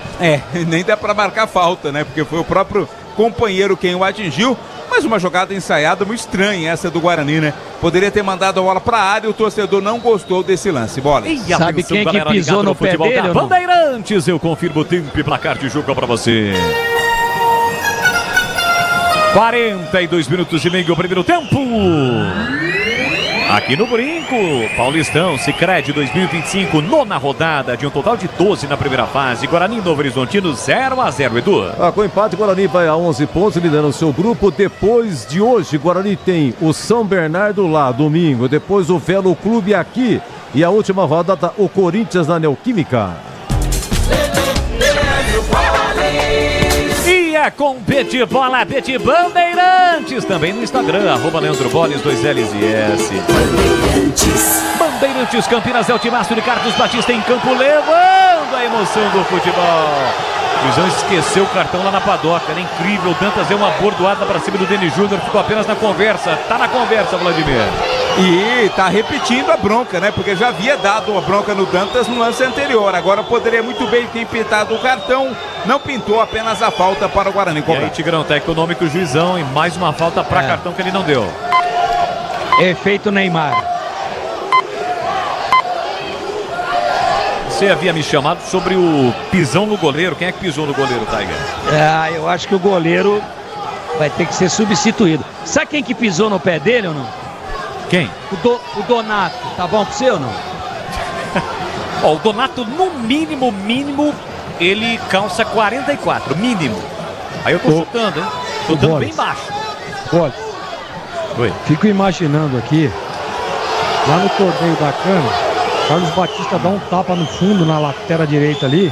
Nem dá para marcar falta, né? Porque foi o próprio companheiro quem o atingiu. Mas uma jogada ensaiada muito estranha essa do Guarani, né? Poderia ter mandado a bola para a área e o torcedor não gostou desse lance. Bola. Sabe quem que pisou no pé dele? Bandeirantes, eu confirmo o tempo e placar de jogo para você. 42 minutos e meio, o primeiro tempo. Aqui no Brinco, Paulistão, Sicredi 2025, nona rodada, de um total de 12 na primeira fase. Guarani Novo Horizontino 0-0, Edu. Com empate, Guarani vai a 11 pontos, liderando o seu grupo. Depois de hoje, Guarani tem o São Bernardo lá, domingo. Depois o Velo Clube aqui. E a última rodada, o Corinthians na Neoquímica. E é com Bete Bola, Bete Bandeirantes, também no Instagram, @Leandro Boles, 2Ls e S. Bandeirantes Campinas é o timaço de Carlos Batista em campo, levando a emoção do futebol. O Luizão esqueceu o cartão lá na padoca, né? Incrível, o Dantas deu uma bordoada pra cima do Denis Júnior, ficou apenas na conversa. Tá na conversa, Vladimir. E tá repetindo a bronca, né? Porque já havia dado uma bronca no Dantas no lance anterior. Agora poderia muito bem ter pintado o cartão. Não pintou, apenas a falta para o Guarani cobrar. E aí, Tigrão, tá econômico o juizão e mais uma falta para cartão que ele não deu. Efeito Neymar. Você havia me chamado sobre o pisão no goleiro. Quem é que pisou no goleiro, Tiger? Eu acho que o goleiro vai ter que ser substituído. Sabe quem que pisou no pé dele ou não? Quem? O Donato. Tá bom pra você ou não? O Donato, no mínimo, ele calça 44, mínimo. Aí eu tô chutando, hein? Chutando bem baixo. Olha, fico imaginando aqui, lá no torneio da Cana, Carlos Batista dá um tapa no fundo, na lateral direita ali,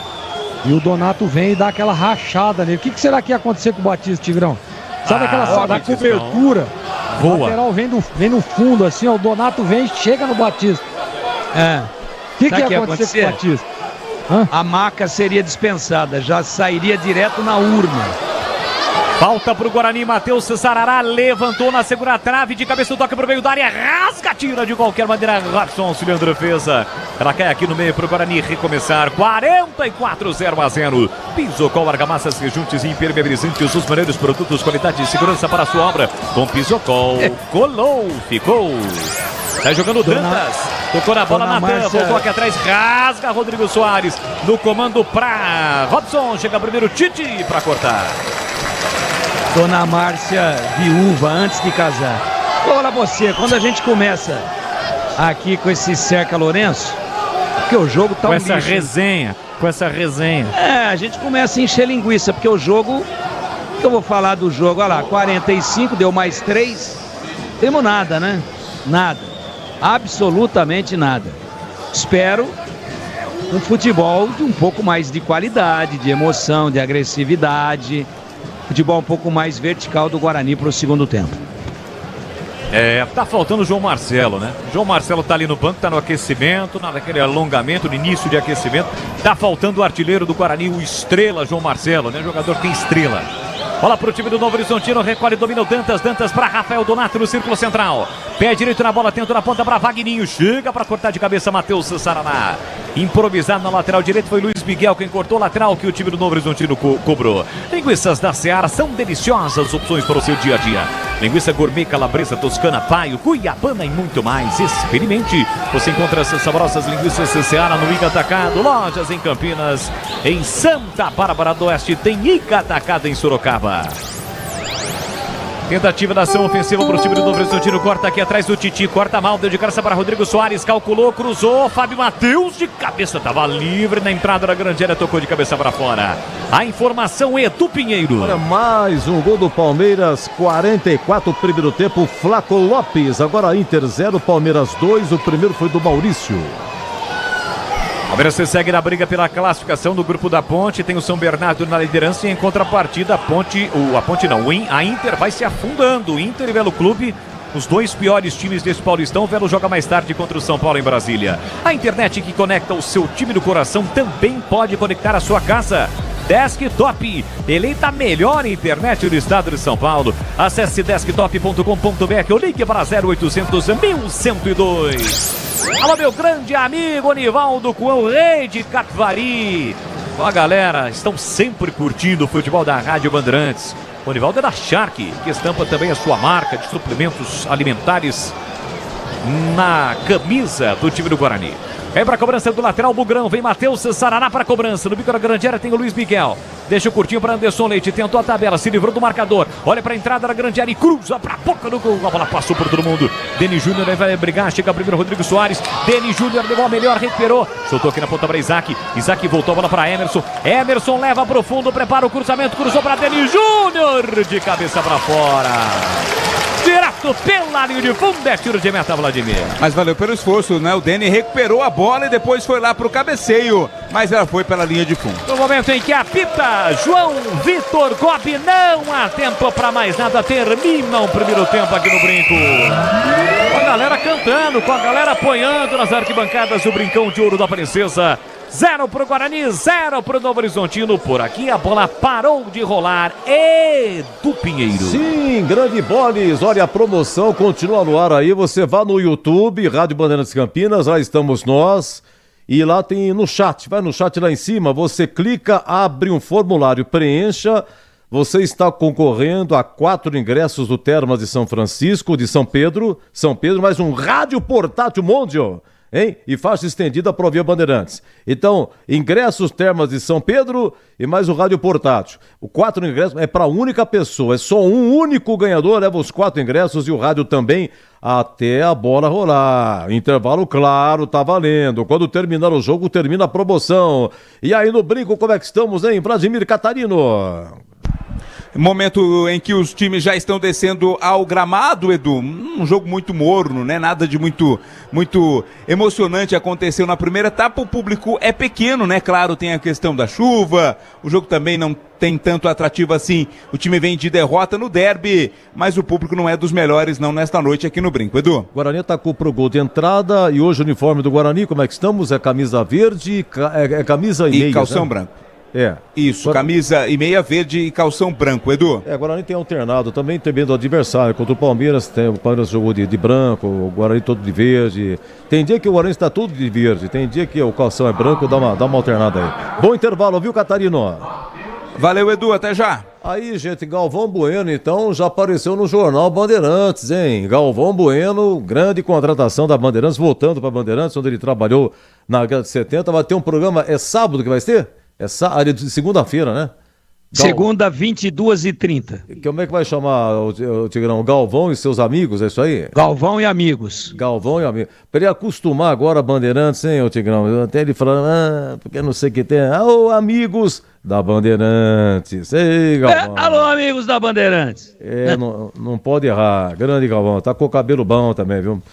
e o Donato vem e dá aquela rachada nele. O que será que ia acontecer com o Batista, Tigrão? Sabe aquela da cobertura? Voa. O lateral vem no fundo assim, ó, o Donato vem e chega no Batista. O que ia acontecer com o Batista? A maca seria dispensada, já sairia direto na urna. Falta pro Guarani, Matheus Sarará levantou na segunda trave, de cabeça o toque pro meio da área, rasga, tira de qualquer maneira, Robson auxiliando a defesa. Ela cai aqui no meio pro Guarani recomeçar, 44-0-0. Pisocol, argamassas, rejuntes e impermeabilizantes, os melhores produtos, qualidade e segurança para a sua obra. Com Pisocol, colou, ficou. Tá jogando o Dantas, tocou na bola, Natan, voltou aqui atrás, rasga Rodrigo Soares, no comando pra Robson, chega primeiro Tite pra cortar. Dona Márcia, viúva, antes de casar. Olha você, quando a gente começa aqui com esse Cerca Lourenço, porque o jogo tá com essa resenha. A gente começa a encher linguiça, porque o jogo que eu vou falar do jogo? Olha lá, 45, deu mais 3. Temos nada, né? Nada. Absolutamente nada. Espero um futebol de um pouco mais de qualidade, de emoção, de agressividade. Futebol um pouco mais vertical do Guarani para o segundo tempo. Tá faltando o João Marcelo, né? João Marcelo tá ali no banco, tá no aquecimento, naquele alongamento, no início de aquecimento. Tá faltando o artilheiro do Guarani, o estrela João Marcelo, né? Jogador que tem estrela. Bola pro time do Novo Horizontino, recolhe, domina o Dantas para Rafael Donato no círculo central. Pé direito na bola, tenta na ponta para Vagninho, chega para cortar de cabeça Matheus Saraná. Improvisado na lateral direita foi Luiz Miguel quem cortou o lateral que o time do Novo Horizontino cobrou. Linguiças da Seara são deliciosas opções para o seu dia a dia. Linguiça gourmet, calabresa, toscana, paio, cuiabana e muito mais. Experimente. Você encontra essas saborosas linguiças Seara no Ica Atacado, lojas em Campinas, em Santa Bárbara do Oeste, tem Ica Atacado em Sorocaba. Tentativa da ação ofensiva para o time do Novo Horizontino. Corta aqui atrás do Titi. Corta mal, deu de graça para Rodrigo Soares. Calculou, cruzou. Fábio Matheus de cabeça. Estava livre na entrada da grande área. Tocou de cabeça para fora. A informação é do Pinheiro. Olha, mais um gol do Palmeiras. 44 primeiro tempo. Flaco Lopes. Agora Inter 0, Palmeiras 2. O primeiro foi do Maurício. Palmeiras se segue na briga pela classificação do grupo da Ponte. Tem o São Bernardo na liderança e em contrapartida a Inter vai se afundando. Inter e Velo Clube, os dois piores times desse Paulistão. O Velo joga mais tarde contra o São Paulo em Brasília. A internet que conecta o seu time do coração também pode conectar a sua casa. Desktop, eleita a melhor internet do estado de São Paulo. Acesse desktop.com.br ou ligue para 0800 1102. Alô, meu grande amigo Nivaldo Coão, rei de Capivari. A galera, estão sempre curtindo o futebol da Rádio Bandeirantes. O Nivaldo é da Shark, que estampa também a sua marca de suplementos alimentares na camisa do time do Guarani. Vem para a cobrança do lateral, Bugrão. Vem Matheus Saraná para a cobrança. No bico da grande área tem o Luiz Miguel. Deixa o curtinho para Anderson Leite. Tentou a tabela, se livrou do marcador. Olha para a entrada da grande área e cruza para a boca do gol. A bola passou por todo mundo. Denis Júnior vai brigar. Chega primeiro Rodrigo Soares. Denis Júnior levou a melhor, recuperou. Soltou aqui na ponta para Isaac. Isaac voltou a bola para Emerson. Emerson leva para o fundo, prepara o cruzamento. Cruzou para Denis Júnior. De cabeça para fora. Direto pela linha de fundo, é tiro de meta, Vladimir. Mas valeu pelo esforço, né? O Deni recuperou a bola e depois foi lá pro cabeceio, mas ela foi pela linha de fundo. No momento em que apita João Vitor Gobi, não há tempo para mais nada, termina o primeiro tempo aqui no Brinco. Com a galera cantando, com a galera apoiando nas arquibancadas do Brincão de Ouro da Princesa. 0 pro Guarani, 0 pro Novo Horizontino. Por aqui a bola parou de rolar. Do Pinheiro. Sim, grande boles. Olha, a promoção continua no ar aí. Você vá no YouTube, Rádio Bandeirantes Campinas, lá estamos nós. E lá tem no chat, vai no chat lá em cima, você clica, abre um formulário, preencha. Você está concorrendo a 4 ingressos do Termas de São Francisco, de São Pedro, mais um rádio portátil Mondial. Hein? E faixa estendida para ouvir Bandeirantes. Então, ingressos Termas de São Pedro e mais o rádio portátil. O 4 ingressos é para única pessoa, é só um único ganhador, leva os 4 ingressos e o rádio também até a bola rolar. Intervalo claro, tá valendo. Quando terminar o jogo, termina a promoção. E aí no Brinco, como é que estamos, hein? Vladimir Catarino. Momento em que os times já estão descendo ao gramado, Edu. Um jogo muito morno, né? Nada de muito emocionante aconteceu na primeira etapa. O público é pequeno, né? Claro, tem a questão da chuva. O jogo também não tem tanto atrativo assim. O time vem de derrota no derby, mas o público não é dos melhores não nesta noite aqui no Brinco, Edu. Guarani atacou pro gol de entrada e hoje o uniforme do Guarani, como é que estamos? É camisa verde, é camisa e meia, calção né? branco. É. Isso, camisa e meia verde e calção branco, Edu. Guarani tem alternado também, também do adversário. Contra o Palmeiras, o Palmeiras jogou de branco, o Guarani todo de verde. Tem dia que o Guarani está todo de verde, tem dia que o calção é branco, dá uma alternada aí. Bom intervalo, viu, Catarino? Valeu, Edu, até já. Aí, gente, Galvão Bueno, então, já apareceu no Jornal Bandeirantes, hein? Galvão Bueno, grande contratação da Bandeirantes, voltando para Bandeirantes, onde ele trabalhou na década de 70. Vai ter um programa, é sábado que vai ter? De segunda-feira, né? Segunda, 22h30. Como é que vai chamar o Tigrão? Galvão e seus amigos, é isso aí? Galvão e amigos. Galvão e amigos. Pra ele acostumar agora a Bandeirantes, hein, ô Tigrão? Até ele falando, porque não sei o que tem. Amigos da Bandeirantes. Ei, Galvão. Alô, amigos da Bandeirantes. Não pode errar. Grande Galvão. Tá com o cabelo bom também, viu?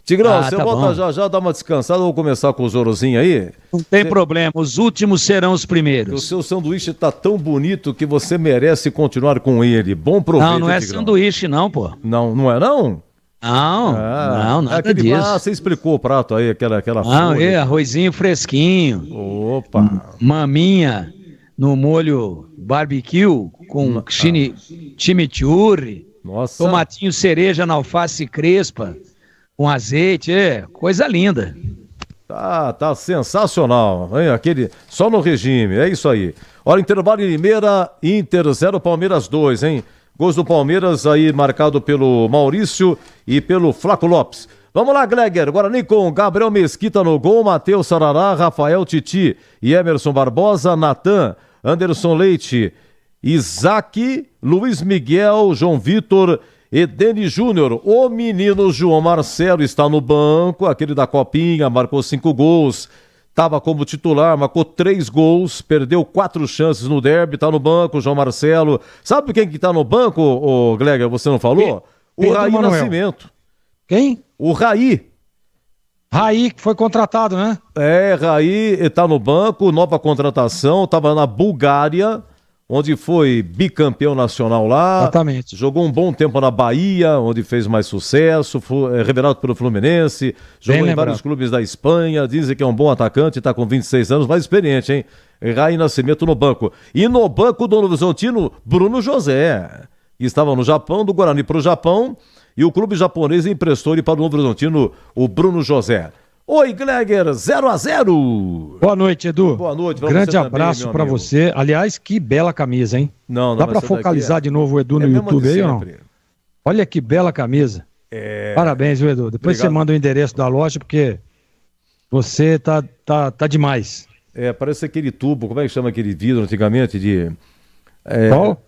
Tigrão, você volta já, dá uma descansada, vou começar com o Zorozinho aí? Não tem problema, os últimos serão os primeiros. O seu sanduíche tá tão bonito que você merece continuar com ele. Bom proveito, não é Tigrão. Sanduíche não, pô. Não é não? Não, nada disso. Você explicou o prato aí, aquela Não, arrozinho fresquinho. Opa. Maminha no molho barbecue com chimichurri. Nossa. Tomatinho cereja na alface crespa. Com azeite, coisa linda. Tá sensacional, hein? Só no regime, é isso aí. Olha, intervalo em Limeira, Inter 0, Palmeiras 2, hein? Gols do Palmeiras aí marcado pelo Maurício e pelo Flaco Lopes. Vamos lá, Gleger, Guarani com Gabriel Mesquita no gol, Matheus Sarará, Rafael Titi e Emerson Barbosa, Natan, Anderson Leite, Isaac, Luiz Miguel, João Vitor, Edeni Júnior. O menino João Marcelo está no banco, aquele da Copinha, marcou 5 gols, estava como titular, marcou 3 gols, perdeu 4 chances no derby, está no banco, João Marcelo. Sabe quem que está no banco, ô Gleger, você não falou? O Raí Nascimento. Quem? O Raí. Raí, que foi contratado, né? Raí está no banco, nova contratação, estava na Bulgária, onde foi bicampeão nacional lá. Exatamente. Jogou um bom tempo na Bahia, onde fez mais sucesso, foi revelado pelo Fluminense, jogou em vários clubes da Espanha, dizem que é um bom atacante, está com 26 anos, mais experiente, hein? Raí Nascimento no banco. E no banco do Novo Horizontino, Bruno José, que estava no Japão, do Guarani para o Japão, e o clube japonês emprestou ele para o Novo Horizontino, o Bruno José. Oi, Gleger, 0-0. Boa noite, Edu. Boa noite. Grande abraço para você. Aliás, que bela camisa, hein? Não, dá para focalizar de novo o Edu no YouTube aí ou não? Olha que bela camisa. Parabéns, viu, Edu? Depois Obrigado. Você manda o endereço da loja, porque você tá demais. Parece aquele tubo, como é que chama aquele vidro antigamente Qual?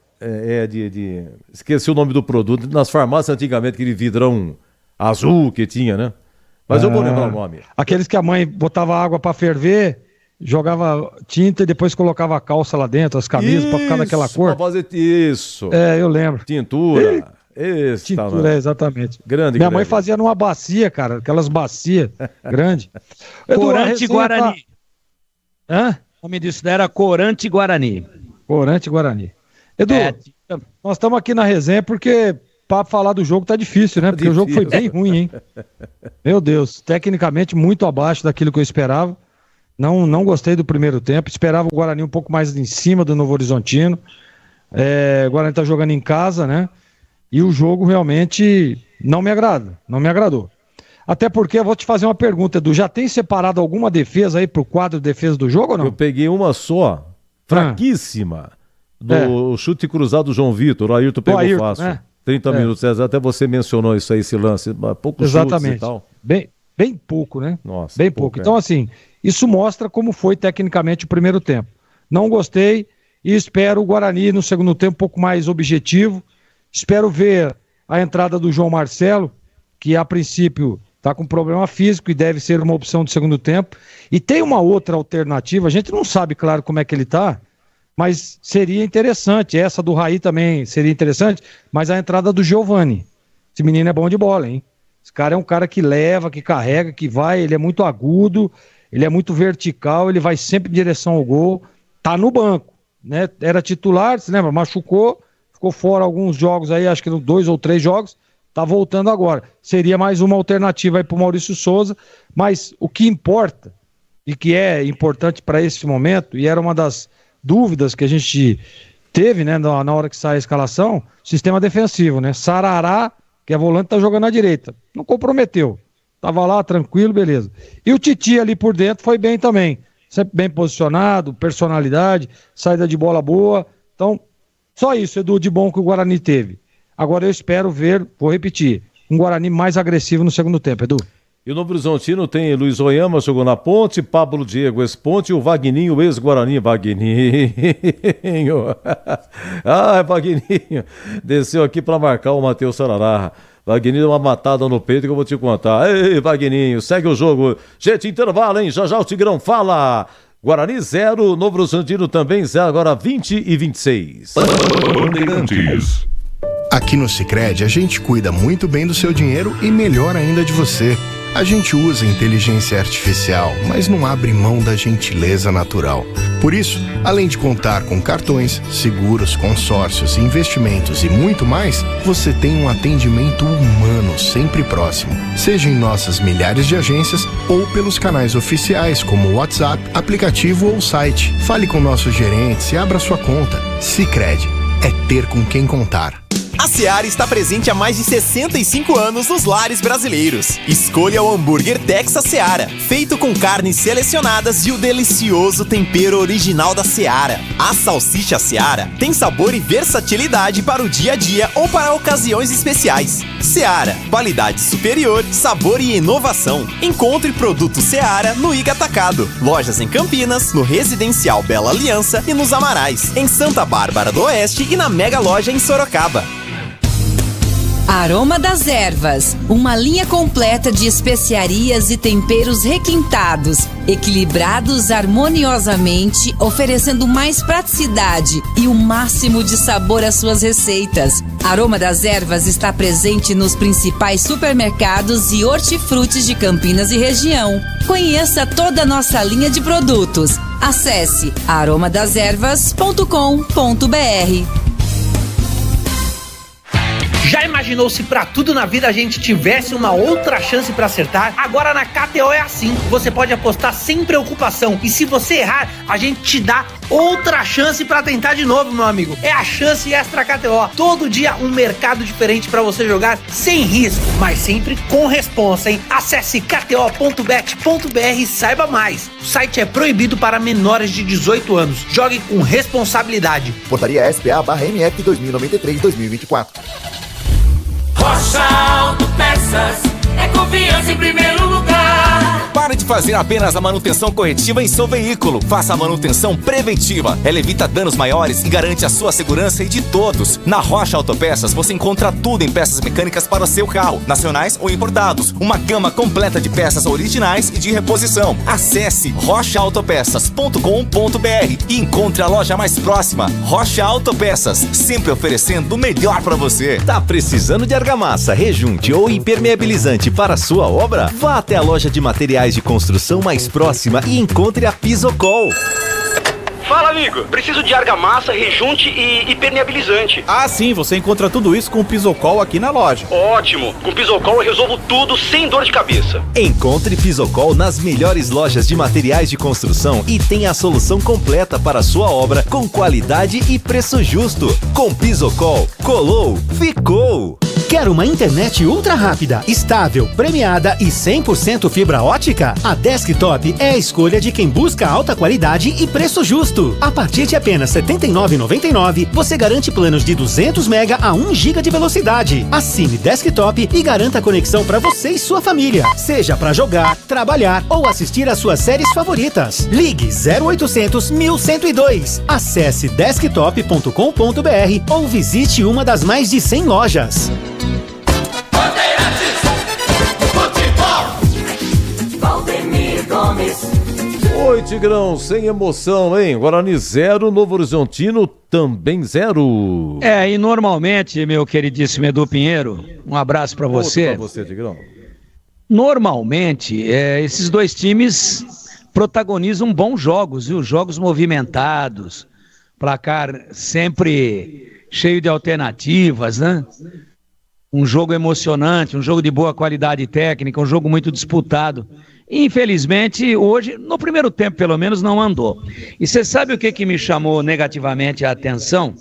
Esqueci o nome do produto. Nas farmácias antigamente, aquele vidrão azul que tinha, né? Mas eu vou lembrar o nome. Aqueles que a mãe botava água pra ferver, jogava tinta e depois colocava a calça lá dentro, as camisas, pra ficar daquela cor. Pra fazer isso. Eu lembro. Tintura. Tintura, exatamente. Grande. Minha mãe fazia numa bacia, cara, aquelas bacias grande. Corante Guarani. Hã? O nome disso era Corante Guarani. Corante Guarani. Edu, nós estamos aqui na resenha porque para falar do jogo tá difícil, né? Porque o jogo foi bem ruim, hein? Meu Deus, tecnicamente muito abaixo daquilo que eu esperava. Não gostei do primeiro tempo. Esperava o Guarani um pouco mais em cima do Novo Horizontino. O Guarani tá jogando em casa, né? E o jogo realmente não me agradou. Até porque eu vou te fazer uma pergunta, Edu. Já tem separado alguma defesa aí pro quadro de defesa do jogo ou não? Eu peguei uma só, fraquíssima, do chute cruzado do João Vitor. O Ayrton pegou fácil. Né? 30 minutos, até você mencionou isso aí, esse lance, poucos chutes e tal. Bem pouco, né? Nossa, bem pouco. Então, assim, isso mostra como foi tecnicamente o primeiro tempo. Não gostei e espero o Guarani no segundo tempo um pouco mais objetivo. Espero ver a entrada do João Marcelo, que a princípio está com problema físico e deve ser uma opção do segundo tempo. E tem uma outra alternativa, a gente não sabe, claro, como é que ele está, mas seria interessante, essa do Raí também seria interessante, mas a entrada do Giovani. Esse menino é bom de bola, hein? Esse cara é um cara que leva, que carrega, que vai, ele é muito agudo, ele é muito vertical, ele vai sempre em direção ao gol, tá no banco, né? Era titular, se lembra? Machucou, ficou fora alguns jogos aí, acho que 2 ou 3 jogos, tá voltando agora. Seria mais uma alternativa aí pro Maurício Souza, mas o que importa, e que é importante para esse momento, e era uma das dúvidas que a gente teve, né, na hora que sai a escalação, sistema defensivo, né? Sarará, que é volante, tá jogando à direita. Não comprometeu. Tava lá, tranquilo, beleza. E o Titi ali por dentro foi bem também. Sempre bem posicionado, personalidade, saída de bola boa. Então, só isso, Edu, de bom que o Guarani teve. Agora eu espero ver, vou repetir, um Guarani mais agressivo no segundo tempo, Edu. E o Novo Horizontino tem Luiz Oyama, jogou na Ponte, Pablo Diego ex-Ponte e o Vagninho, ex-Guarani. Vagninho. Vagninho. Desceu aqui para marcar o Matheus Sarará. Vagninho deu uma matada no peito que eu vou te contar. Ei, Vagninho, segue o jogo. Gente, intervalo, hein? Já o Tigrão fala. Guarani 0, Novo Horizontino também 0, agora 20-26. Bandeirantes. Aqui no Sicredi a gente cuida muito bem do seu dinheiro e melhor ainda de você. A gente usa inteligência artificial, mas não abre mão da gentileza natural. Por isso, além de contar com cartões, seguros, consórcios, investimentos e muito mais, você tem um atendimento humano sempre próximo. Seja em nossas milhares de agências ou pelos canais oficiais como o WhatsApp, aplicativo ou site. Fale com nossos gerentes e abra sua conta. Sicredi é ter com quem contar. A Seara está presente há mais de 65 anos nos lares brasileiros. Escolha o hambúrguer Texas Seara, feito com carnes selecionadas e o delicioso tempero original da Seara. A salsicha Seara tem sabor e versatilidade para o dia a dia ou para ocasiões especiais. Seara, qualidade superior, sabor e inovação. Encontre produto Seara no Iga Atacado. Lojas em Campinas, no Residencial Bela Aliança e nos Amarais, em Santa Bárbara do Oeste e na Mega Loja em Sorocaba. Aroma das Ervas, uma linha completa de especiarias e temperos requintados, equilibrados harmoniosamente, oferecendo mais praticidade e o máximo de sabor às suas receitas. Aroma das Ervas está presente nos principais supermercados e hortifrutis de Campinas e região. Conheça toda a nossa linha de produtos. Acesse aromadeservas.com.br. Já imaginou se pra tudo na vida a gente tivesse uma outra chance pra acertar? Agora na KTO é assim, você pode apostar sem preocupação e se você errar, a gente te dá outra chance pra tentar de novo, meu amigo. É a chance extra KTO. Todo dia um mercado diferente pra você jogar sem risco, mas sempre com responsa, hein? Acesse kto.bet.br e saiba mais. O site é proibido para menores de 18 anos. Jogue com responsabilidade. Portaria SPA/MF 2093-2024. Rocha Autopeças é confiança em primeiro lugar. Pare de fazer apenas a manutenção corretiva em seu veículo. Faça a manutenção preventiva. Ela evita danos maiores e garante a sua segurança e de todos. Na Rocha Autopeças você encontra tudo em peças mecânicas para o seu carro, nacionais ou importados. Uma gama completa de peças originais e de reposição. Acesse rochaautopeças.com.br e encontre a loja mais próxima. Rocha Autopeças, sempre oferecendo o melhor para você. Tá precisando de argamassa, rejunte ou impermeabilizante para a sua obra? Vá até a loja de materiais de construção mais próxima e encontre a Pisocol. Fala, amigo. Preciso de argamassa, rejunte e impermeabilizante. Ah, sim. Você encontra tudo isso com o Pisocol aqui na loja. Ótimo. Com o Pisocol eu resolvo tudo sem dor de cabeça. Encontre Pisocol nas melhores lojas de materiais de construção e tenha a solução completa para a sua obra com qualidade e preço justo. Com Pisocol, colou, ficou. Quer uma internet ultra rápida, estável, premiada e 100% fibra ótica? A Desktop é a escolha de quem busca alta qualidade e preço justo. A partir de apenas R$ 79,99, você garante planos de 200 MB a 1 GB de velocidade. Assine Desktop e garanta a conexão para você e sua família, seja para jogar, trabalhar ou assistir às suas séries favoritas. Ligue 0800 1102. Acesse desktop.com.br ou visite uma das mais de 100 lojas. Oi, Tigrão, sem emoção, hein? Guarani 0, Novo Horizontino também 0. E normalmente, meu queridíssimo Edu Pinheiro, um abraço pra você. Pra você, Tigrão. Normalmente, esses dois times protagonizam bons jogos, viu? Jogos movimentados, placar sempre cheio de alternativas, né? Um jogo emocionante, um jogo de boa qualidade técnica, um jogo muito disputado. Infelizmente, hoje, no primeiro tempo pelo menos, não andou. E você sabe o que me chamou negativamente a atenção?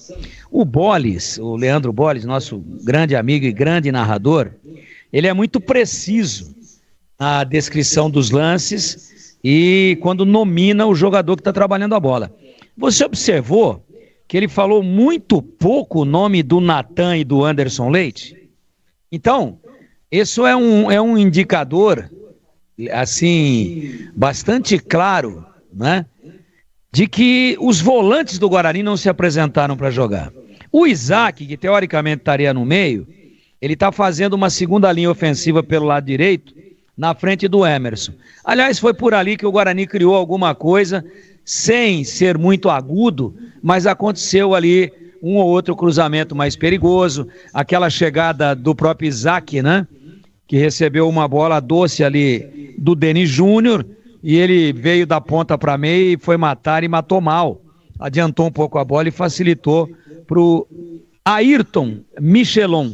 O Bolis, o Leandro Bolis, nosso grande amigo e grande narrador, ele é muito preciso na descrição dos lances e quando nomina o jogador que está trabalhando a bola. Você observou que ele falou muito pouco o nome do Natan e do Anderson Leite? Então, isso é um indicador assim, bastante claro, né? De que os volantes do Guarani não se apresentaram para jogar. O Isaac, que teoricamente estaria no meio, ele está fazendo uma segunda linha ofensiva pelo lado direito, na frente do Emerson. Aliás, foi por ali que o Guarani criou alguma coisa, sem ser muito agudo, mas aconteceu ali um ou outro cruzamento mais perigoso, aquela chegada do próprio Isaac, né? Que recebeu uma bola doce ali do Denis Júnior, e ele veio da ponta para meia e foi matar e matou mal. Adiantou um pouco a bola e facilitou para o Ayrton Michelon,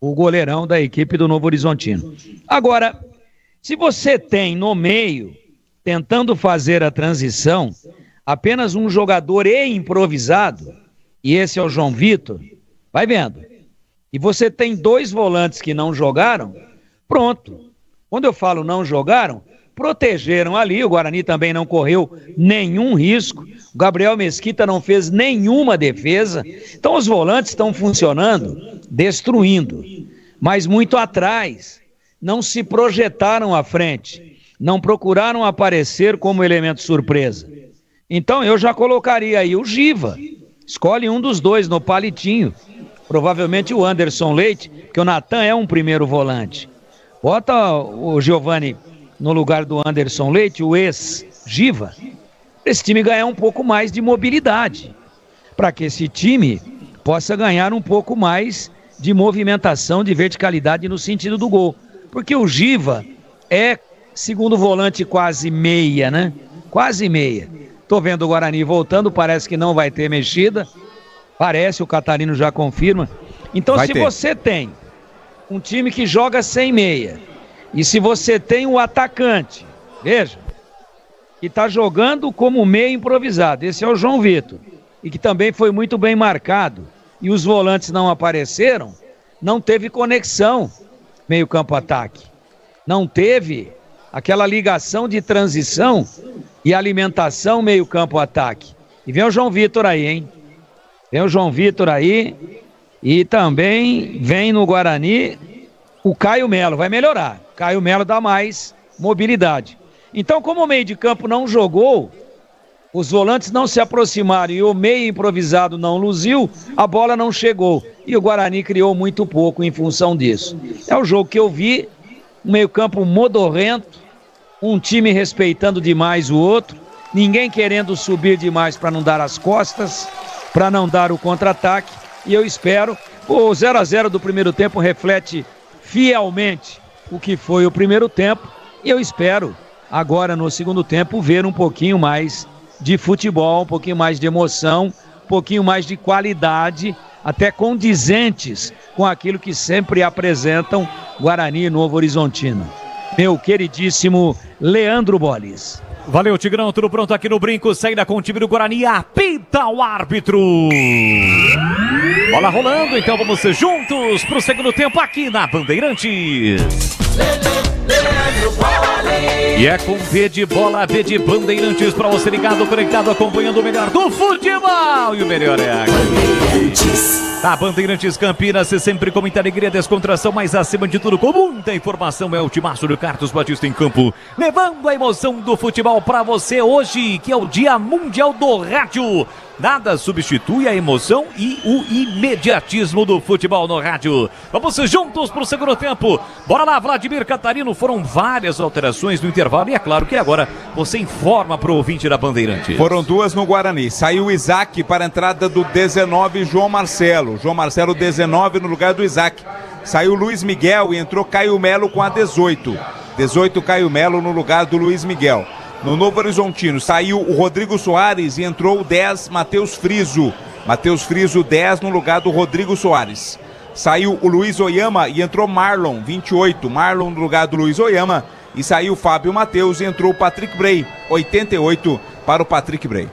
o goleirão da equipe do Novo Horizontino. Agora, se você tem no meio, tentando fazer a transição, apenas um jogador improvisado, e esse é o João Vitor, vai vendo, e você tem 2 volantes que não jogaram, pronto. Quando eu falo não jogaram, protegeram ali, o Guarani também não correu nenhum risco, o Gabriel Mesquita não fez nenhuma defesa, então os volantes estão funcionando, destruindo, mas muito atrás, não se projetaram à frente, não procuraram aparecer como elemento surpresa. Então eu já colocaria aí o Giva, escolhe um dos 2 no palitinho, provavelmente o Anderson Leite, porque o Natan é um primeiro volante. Bota o Giovani no lugar do Anderson Leite, o ex-Giva, esse time ganhar um pouco mais de mobilidade, para que esse time possa ganhar um pouco mais de movimentação, de verticalidade no sentido do gol. Porque o Giva é segundo volante quase meia, né? Quase meia. Tô vendo o Guarani voltando, parece que não vai ter mexida. Parece, o Catarino já confirma. Então, se você tem um time que joga sem meia, e se você tem um atacante, veja, que está jogando como meia improvisado, esse é o João Vitor, e que também foi muito bem marcado, e os volantes não apareceram, não teve conexão meio campo-ataque. Não teve aquela ligação de transição e alimentação meio campo-ataque. E vem o João Vitor aí, hein? Vem o João Vitor aí e também vem no Guarani o Caio Melo. Vai melhorar. Caio Melo dá mais mobilidade. Então, como o meio de campo não jogou, os volantes não se aproximaram e o meio improvisado não luziu, a bola não chegou. E o Guarani criou muito pouco em função disso. É o jogo que eu vi, um meio-campo modorrento, um time respeitando demais o outro, ninguém querendo subir demais para não dar as costas, para não dar o contra-ataque. E eu espero, o 0-0 do primeiro tempo reflete fielmente o que foi o primeiro tempo. E eu espero, agora no segundo tempo, ver um pouquinho mais de futebol, um pouquinho mais de emoção, um pouquinho mais de qualidade, até condizentes com aquilo que sempre apresentam Guarani e Novo Horizontino. Meu queridíssimo Leandro Bolis. Valeu, Tigrão, tudo pronto aqui no Brinco, saída com o time do Guarani, apita o árbitro. Bola rolando, então vamos juntos pro segundo tempo aqui na Bandeirantes. E é com V de bola, V de Bandeirantes pra você ligado, conectado, acompanhando o melhor do futebol. E o melhor é aqui. A Bandeirantes Campinas, sempre com muita alegria, descontração, mas acima de tudo com muita informação. É o timaço do Carlos Batista em campo, levando a emoção do futebol pra você hoje, que é o Dia Mundial do Rádio. Nada substitui a emoção e o imediatismo do futebol no rádio. Vamos juntos pro segundo tempo. Bora lá, Vladimir Catarino. Foram várias alterações no intervalo e é claro que agora você informa pro ouvinte da Bandeirante. Foram 2 no Guarani. Saiu o Isaac para a entrada do 19, João Marcelo. João Marcelo 19 no lugar do Isaac. Saiu Luiz Miguel e entrou Caio Melo com a 18. 18 Caio Melo no lugar do Luiz Miguel. No Novo Horizontino saiu o Rodrigo Soares e entrou o 10, Matheus Friso. Matheus Friso 10 no lugar do Rodrigo Soares. Saiu o Luiz Oyama e entrou Marlon, 28. Marlon no lugar do Luiz Oyama. E saiu o Fábio Matheus e entrou o Patrick Bray, 88 para o Patrick Bray.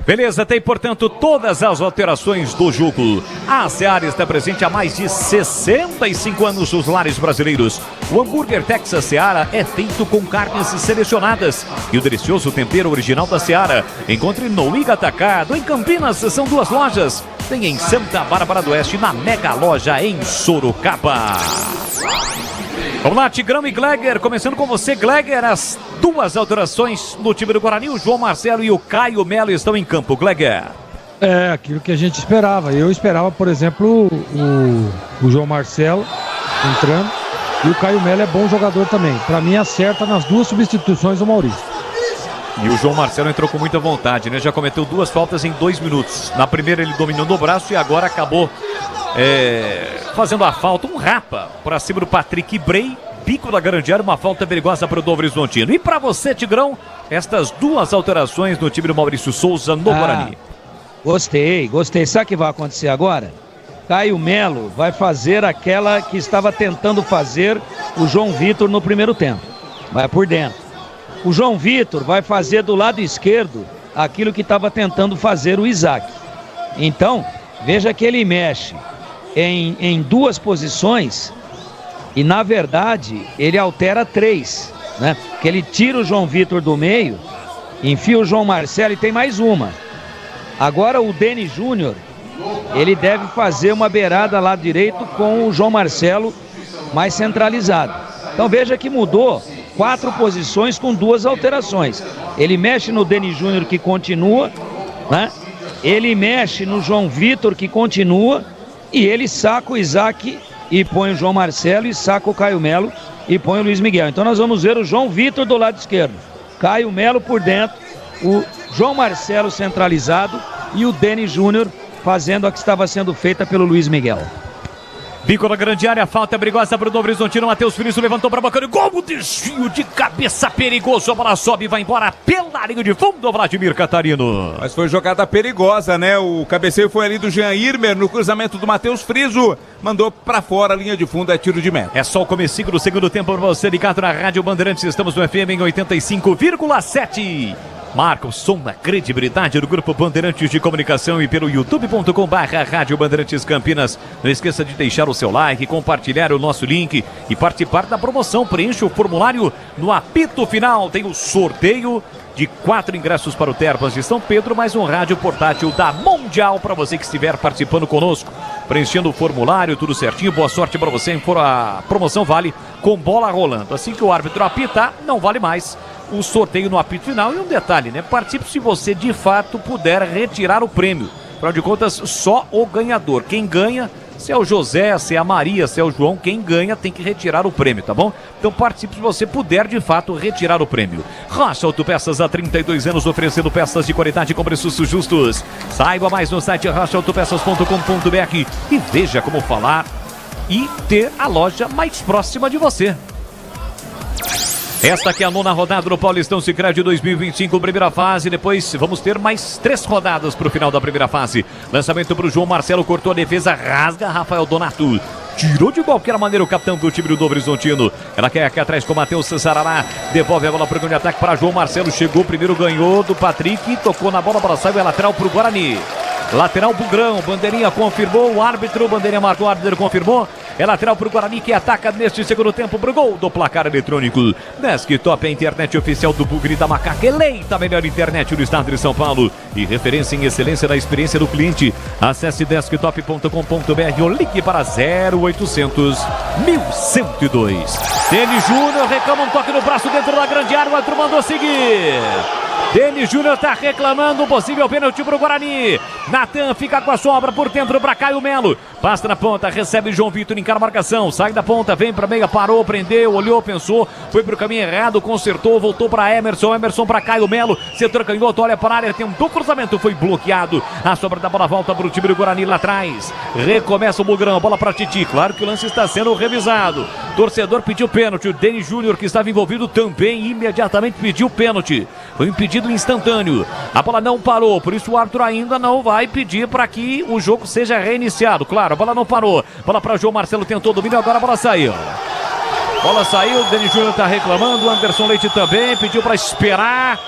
Beleza, tem, portanto, todas as alterações do jogo. A Seara está presente há mais de 65 anos nos lares brasileiros. O hambúrguer Texas Seara é feito com carnes selecionadas e o delicioso tempero original da Seara. Encontre no Iga Atacado, em Campinas, são 2 lojas. Tem em Santa Bárbara do Oeste, na Mega Loja em Sorocaba. Vamos lá, Tigrão e Gleger, começando com você, Gleger, as duas alterações no time do Guarani, o João Marcelo e o Caio Melo estão em campo, Gleger. É, aquilo que a gente esperava. Eu esperava, por exemplo, o João Marcelo entrando, e o Caio Melo é bom jogador também. Para mim, acerta nas duas substituições do Maurício. E o João Marcelo entrou com muita vontade, né? Já cometeu 2 faltas em 2 minutos. Na primeira ele dominou no braço e agora acabou fazendo a falta, um rapa para cima do Patrick Brey, bico da grande área, uma falta perigosa para o Novo Horizontino. E para você, Tigrão, estas duas alterações no time do Maurício Souza no Guarani. Gostei. Sabe o que vai acontecer agora? Caio Melo vai fazer aquela que estava tentando fazer o João Vitor no primeiro tempo. Vai por dentro. O João Vitor vai fazer do lado esquerdo aquilo que estava tentando fazer o Isaac. Então, veja que ele mexe em 2 posições e, na verdade, ele altera 3, né? Porque ele tira o João Vitor do meio, enfia o João Marcelo e tem mais uma. Agora o Denis Júnior, ele deve fazer uma beirada lado direito com o João Marcelo mais centralizado. Então veja que mudou 4 posições com 2 alterações. Ele mexe no Denis Júnior, que continua, né? Ele mexe no João Vitor, que continua, e ele saca o Isaac e põe o João Marcelo, e saca o Caio Melo e põe o Luiz Miguel. Então nós vamos ver o João Vitor do lado esquerdo, Caio Melo por dentro, o João Marcelo centralizado e o Denis Júnior fazendo a que estava sendo feita pelo Luiz Miguel. Bico na grande área, falta perigosa para o Novo Horizontino. Matheus Felício levantou para bacana. Gol, o desvio de cabeça perigoso. A bola sobe e vai embora pela linha de fundo, Vladimir Catarino. Mas foi jogada perigosa, né? O cabeceio foi ali do Jean Irmer no cruzamento do Matheus Friso. Mandou para fora a linha de fundo, é tiro de meta. É só o comecinho do segundo tempo para você ligado na Rádio Bandeirantes. Estamos no FM em 85,7. Marca o som da credibilidade do Grupo Bandeirantes de Comunicação e pelo youtube.com/Rádio Bandeirantes Campinas. Não esqueça de deixar o seu like, compartilhar o nosso link e participar da promoção. Preencha o formulário no apito final. Tem o sorteio de 4 ingressos para o Termas de São Pedro, mais um rádio portátil da Mundial para você que estiver participando conosco. Preenchendo o formulário, tudo certinho. Boa sorte para você. A promoção vale com bola rolando. Assim que o árbitro apitar, não vale mais o sorteio no apito final. E um detalhe, né? Participe se você de fato puder retirar o prêmio. Afinal de contas, só o ganhador. Quem ganha, se é o José, se é a Maria, se é o João, quem ganha tem que retirar o prêmio, tá bom? Então participe se você puder de fato retirar o prêmio. Rocha Autopeças, há 32 anos oferecendo peças de qualidade com preços justos. Saiba mais no site rochaautopeças.com.br e veja como falar e ter a loja mais próxima de você. Esta aqui é a 9ª rodada do Paulistão Sicredi 2025, primeira fase. Depois vamos ter mais 3 rodadas para o final da primeira fase. Lançamento para o João Marcelo, cortou a defesa, rasga Rafael Donato. Tirou de qualquer maneira o capitão do time do Novo Horizontino. Ela quer aqui atrás com o Matheus Sarará. Devolve a bola para o grande ataque para João Marcelo. Chegou primeiro, ganhou do Patrick. Tocou na bola, saiu, é lateral para o Guarani. Lateral Bugrão, bandeirinha confirmou, o árbitro, bandeirinha marcou, o árbitro confirmou. É lateral para o Guarani que ataca neste segundo tempo para o gol do placar eletrônico. Desktop, a internet oficial do Bugre da Macaca, eleita a melhor internet do estado de São Paulo e referência em excelência da experiência do cliente. Acesse desktop.com.br ou ligue para 0800 1102. Denis Júnior reclama um toque no braço dentro da grande área, o outro mandou seguir. Denis Júnior está reclamando um possível pênalti para o Guarani. Natan fica com a sobra por dentro para Caio Melo. Passa na ponta, recebe João Vitor, encara a marcação. Sai da ponta, vem para meia, parou, prendeu, olhou, pensou. Foi para o caminho errado, consertou, voltou para Emerson. Emerson para Caio Melo. Setor canhoto, olha para a área, tentou cruzamento, foi bloqueado. A sobra da bola volta para o time do Guarani lá atrás. Recomeça o Bugrão, bola para Titi. Claro que o lance está sendo revisado. Torcedor pediu pênalti. O Denis Júnior, que estava envolvido, também imediatamente pediu pênalti. Foi impedido instantâneo. A bola não parou, por isso o árbitro ainda não vai pedir para que o jogo seja reiniciado. Claro, a bola não parou. Bola para João Marcelo, tentou domínio, agora a bola saiu. Bola saiu, o Denis Júnior está reclamando, o Anderson Leite também pediu para esperar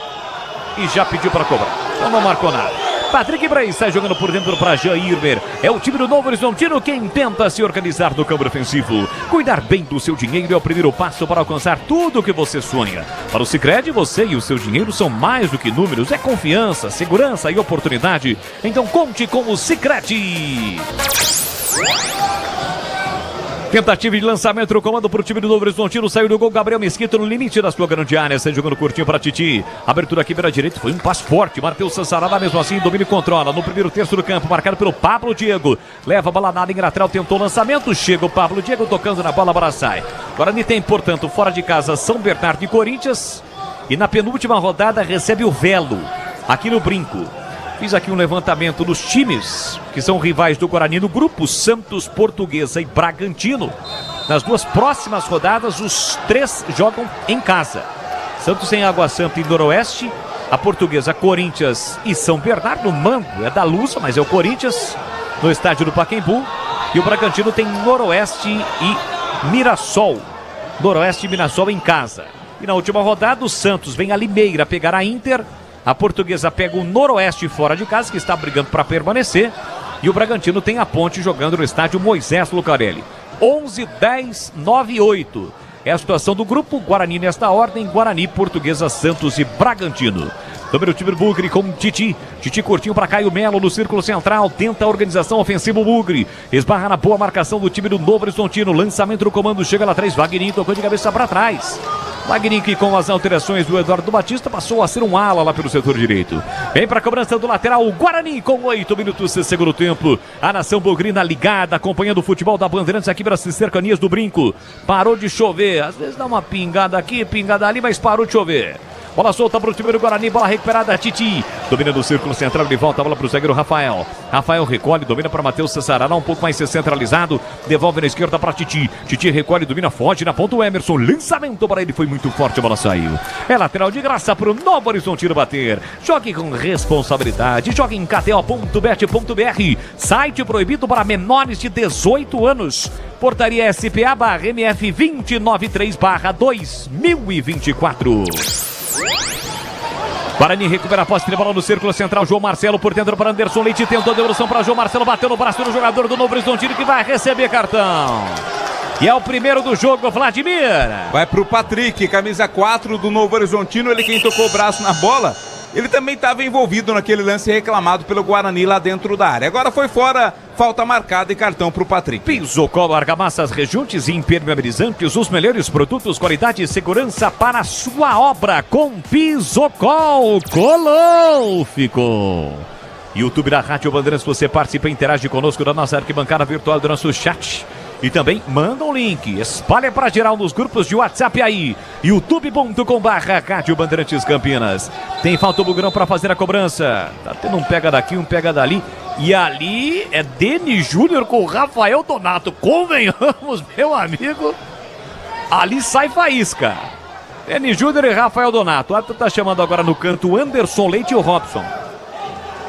e já pediu para cobrar. Então não marcou nada. Patrick Brey sai jogando por dentro para Jean Irmer. É o time do Novo Horizontino quem tenta se organizar no campo ofensivo. Cuidar bem do seu dinheiro é o primeiro passo para alcançar tudo o que você sonha. Para o Sicredi, você e o seu dinheiro são mais do que números, é confiança, segurança e oportunidade. Então conte com o Sicredi. Tentativa de lançamento no comando para o time do Novo Horizontino. Saiu do gol Gabriel Mesquita no limite da sua grande área. Sai jogando curtinho para Titi. Abertura aqui pela direita. Foi um passe forte. Matheus Sassarada mesmo assim domina e controla. No primeiro terço do campo. Marcado pelo Pablo Diego. Leva a bola na linha lateral. Tentou o lançamento. Chega o Pablo Diego tocando na bola. A bola sai. Guarani tem, portanto, fora de casa São Bernardo e Corinthians. E na penúltima rodada recebe o Velo. Aqui no Brinco. Fiz aqui um levantamento dos times que são rivais do Guarani no grupo, Santos, Portuguesa e Bragantino. Nas duas próximas rodadas, os três jogam em casa. Santos em Água Santa e Noroeste, a Portuguesa, Corinthians e São Bernardo. Mando é da Lusa, mas é o Corinthians, no estádio do Pacaembu. E o Bragantino tem Noroeste e Mirassol. Noroeste e Mirassol em casa. E na última rodada, o Santos vem a Limeira pegar a Inter. A Portuguesa pega o Noroeste fora de casa, que está brigando para permanecer. E o Bragantino tem a Ponte jogando no estádio Moisés Lucarelli. 11, 10, 9 e 8. É a situação do grupo. Guarani nesta ordem. Guarani, Portuguesa, Santos e Bragantino. Domina o time do Bugre com Titi. Titi curtinho para Caio Melo no círculo central. Tenta a organização ofensiva o Bugre. Esbarra na boa marcação do time do Novo Horizontino. Lançamento do comando. Chega lá atrás. Wagner tocou de cabeça para trás. Wagner, que com as alterações do Eduardo Batista, passou a ser um ala lá pelo setor direito. Vem para a cobrança do lateral. O Guarani com 8 minutos de segundo tempo. A nação bugrina ligada, acompanhando o futebol da Bandeirantes aqui pelas cercanias do Brinco. Parou de chover. Às vezes dá uma pingada aqui, pingada ali, mas parou de chover. Bola solta para o time do Guarani, bola recuperada, Titi. Domina do círculo central, de volta a bola para o zagueiro Rafael. Rafael recolhe, domina para Matheus Cessarana, um pouco mais centralizado. Devolve na esquerda para Titi. Titi recolhe, domina forte na ponta o Emerson. Lançamento para ele, foi muito forte, a bola saiu. É lateral de graça para o Novo Horizontino bater. Jogue com responsabilidade, jogue em kto.bet.br. Site proibido para menores de 18 anos. Portaria SPA/MF 293/2024. Guarani recupera a posse de bola no círculo central. João Marcelo por dentro para Anderson Leite. Tentou a devolução para João Marcelo. Bateu no braço do jogador do Novo Horizontino que vai receber cartão. E é o primeiro do jogo, Vladimir. Vai pro Patrick, camisa 4 do Novo Horizontino. Ele quem tocou o braço na bola. Ele também estava envolvido naquele lance reclamado pelo Guarani lá dentro da área. Agora foi fora, falta marcada e cartão para o Patrick. Pisocol, argamassas, rejuntes e impermeabilizantes, os melhores produtos, qualidade e segurança para a sua obra com Pisocol. Colou, ficou. YouTube da Rádio Bandeirantes, você participa e interage conosco da nossa arquibancada virtual do nosso chat. E também manda um link, espalha para geral nos grupos de WhatsApp aí. youtube.com/Rádio Bandeirantes Campinas. Tem falta o Bugrão para fazer a cobrança. Tá tendo um pega daqui, um pega dali. E ali é Denis Júnior com o Rafael Donato. Convenhamos, meu amigo. Ali sai faísca. Denis Júnior e Rafael Donato. O árbitro tá chamando agora no canto Anderson Leite e o Robson.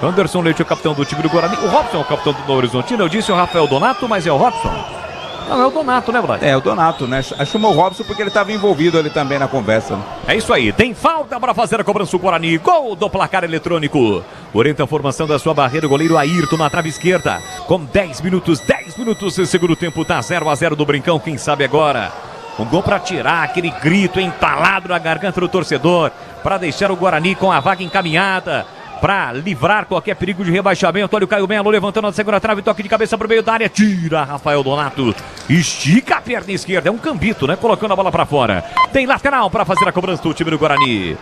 Anderson Leite é o capitão do time do Guarani. O Robson é o capitão do Novo Horizontino. Eu disse o Rafael Donato, mas é o Robson. Não, é o Donato, né, Vlad? É, o Donato, né? Chamou o Robson porque ele estava envolvido ali também na conversa. Né? É isso aí, tem falta para fazer a cobrança do Guarani. Gol do placar eletrônico. Orienta a formação da sua barreira, o goleiro Ayrton na trave esquerda. Com 10 minutos de segundo tempo, tá 0-0 do Brincão, quem sabe agora. Um gol para tirar aquele grito entalado na garganta do torcedor, para deixar o Guarani com a vaga encaminhada, para livrar qualquer perigo de rebaixamento. Olha o Caio Melo levantando a segunda trave, toque de cabeça para o meio da área, tira Rafael Donato, estica a perna esquerda, é um cambito, né? Colocando a bola para fora. Tem lateral para fazer a cobrança do time do Guarani.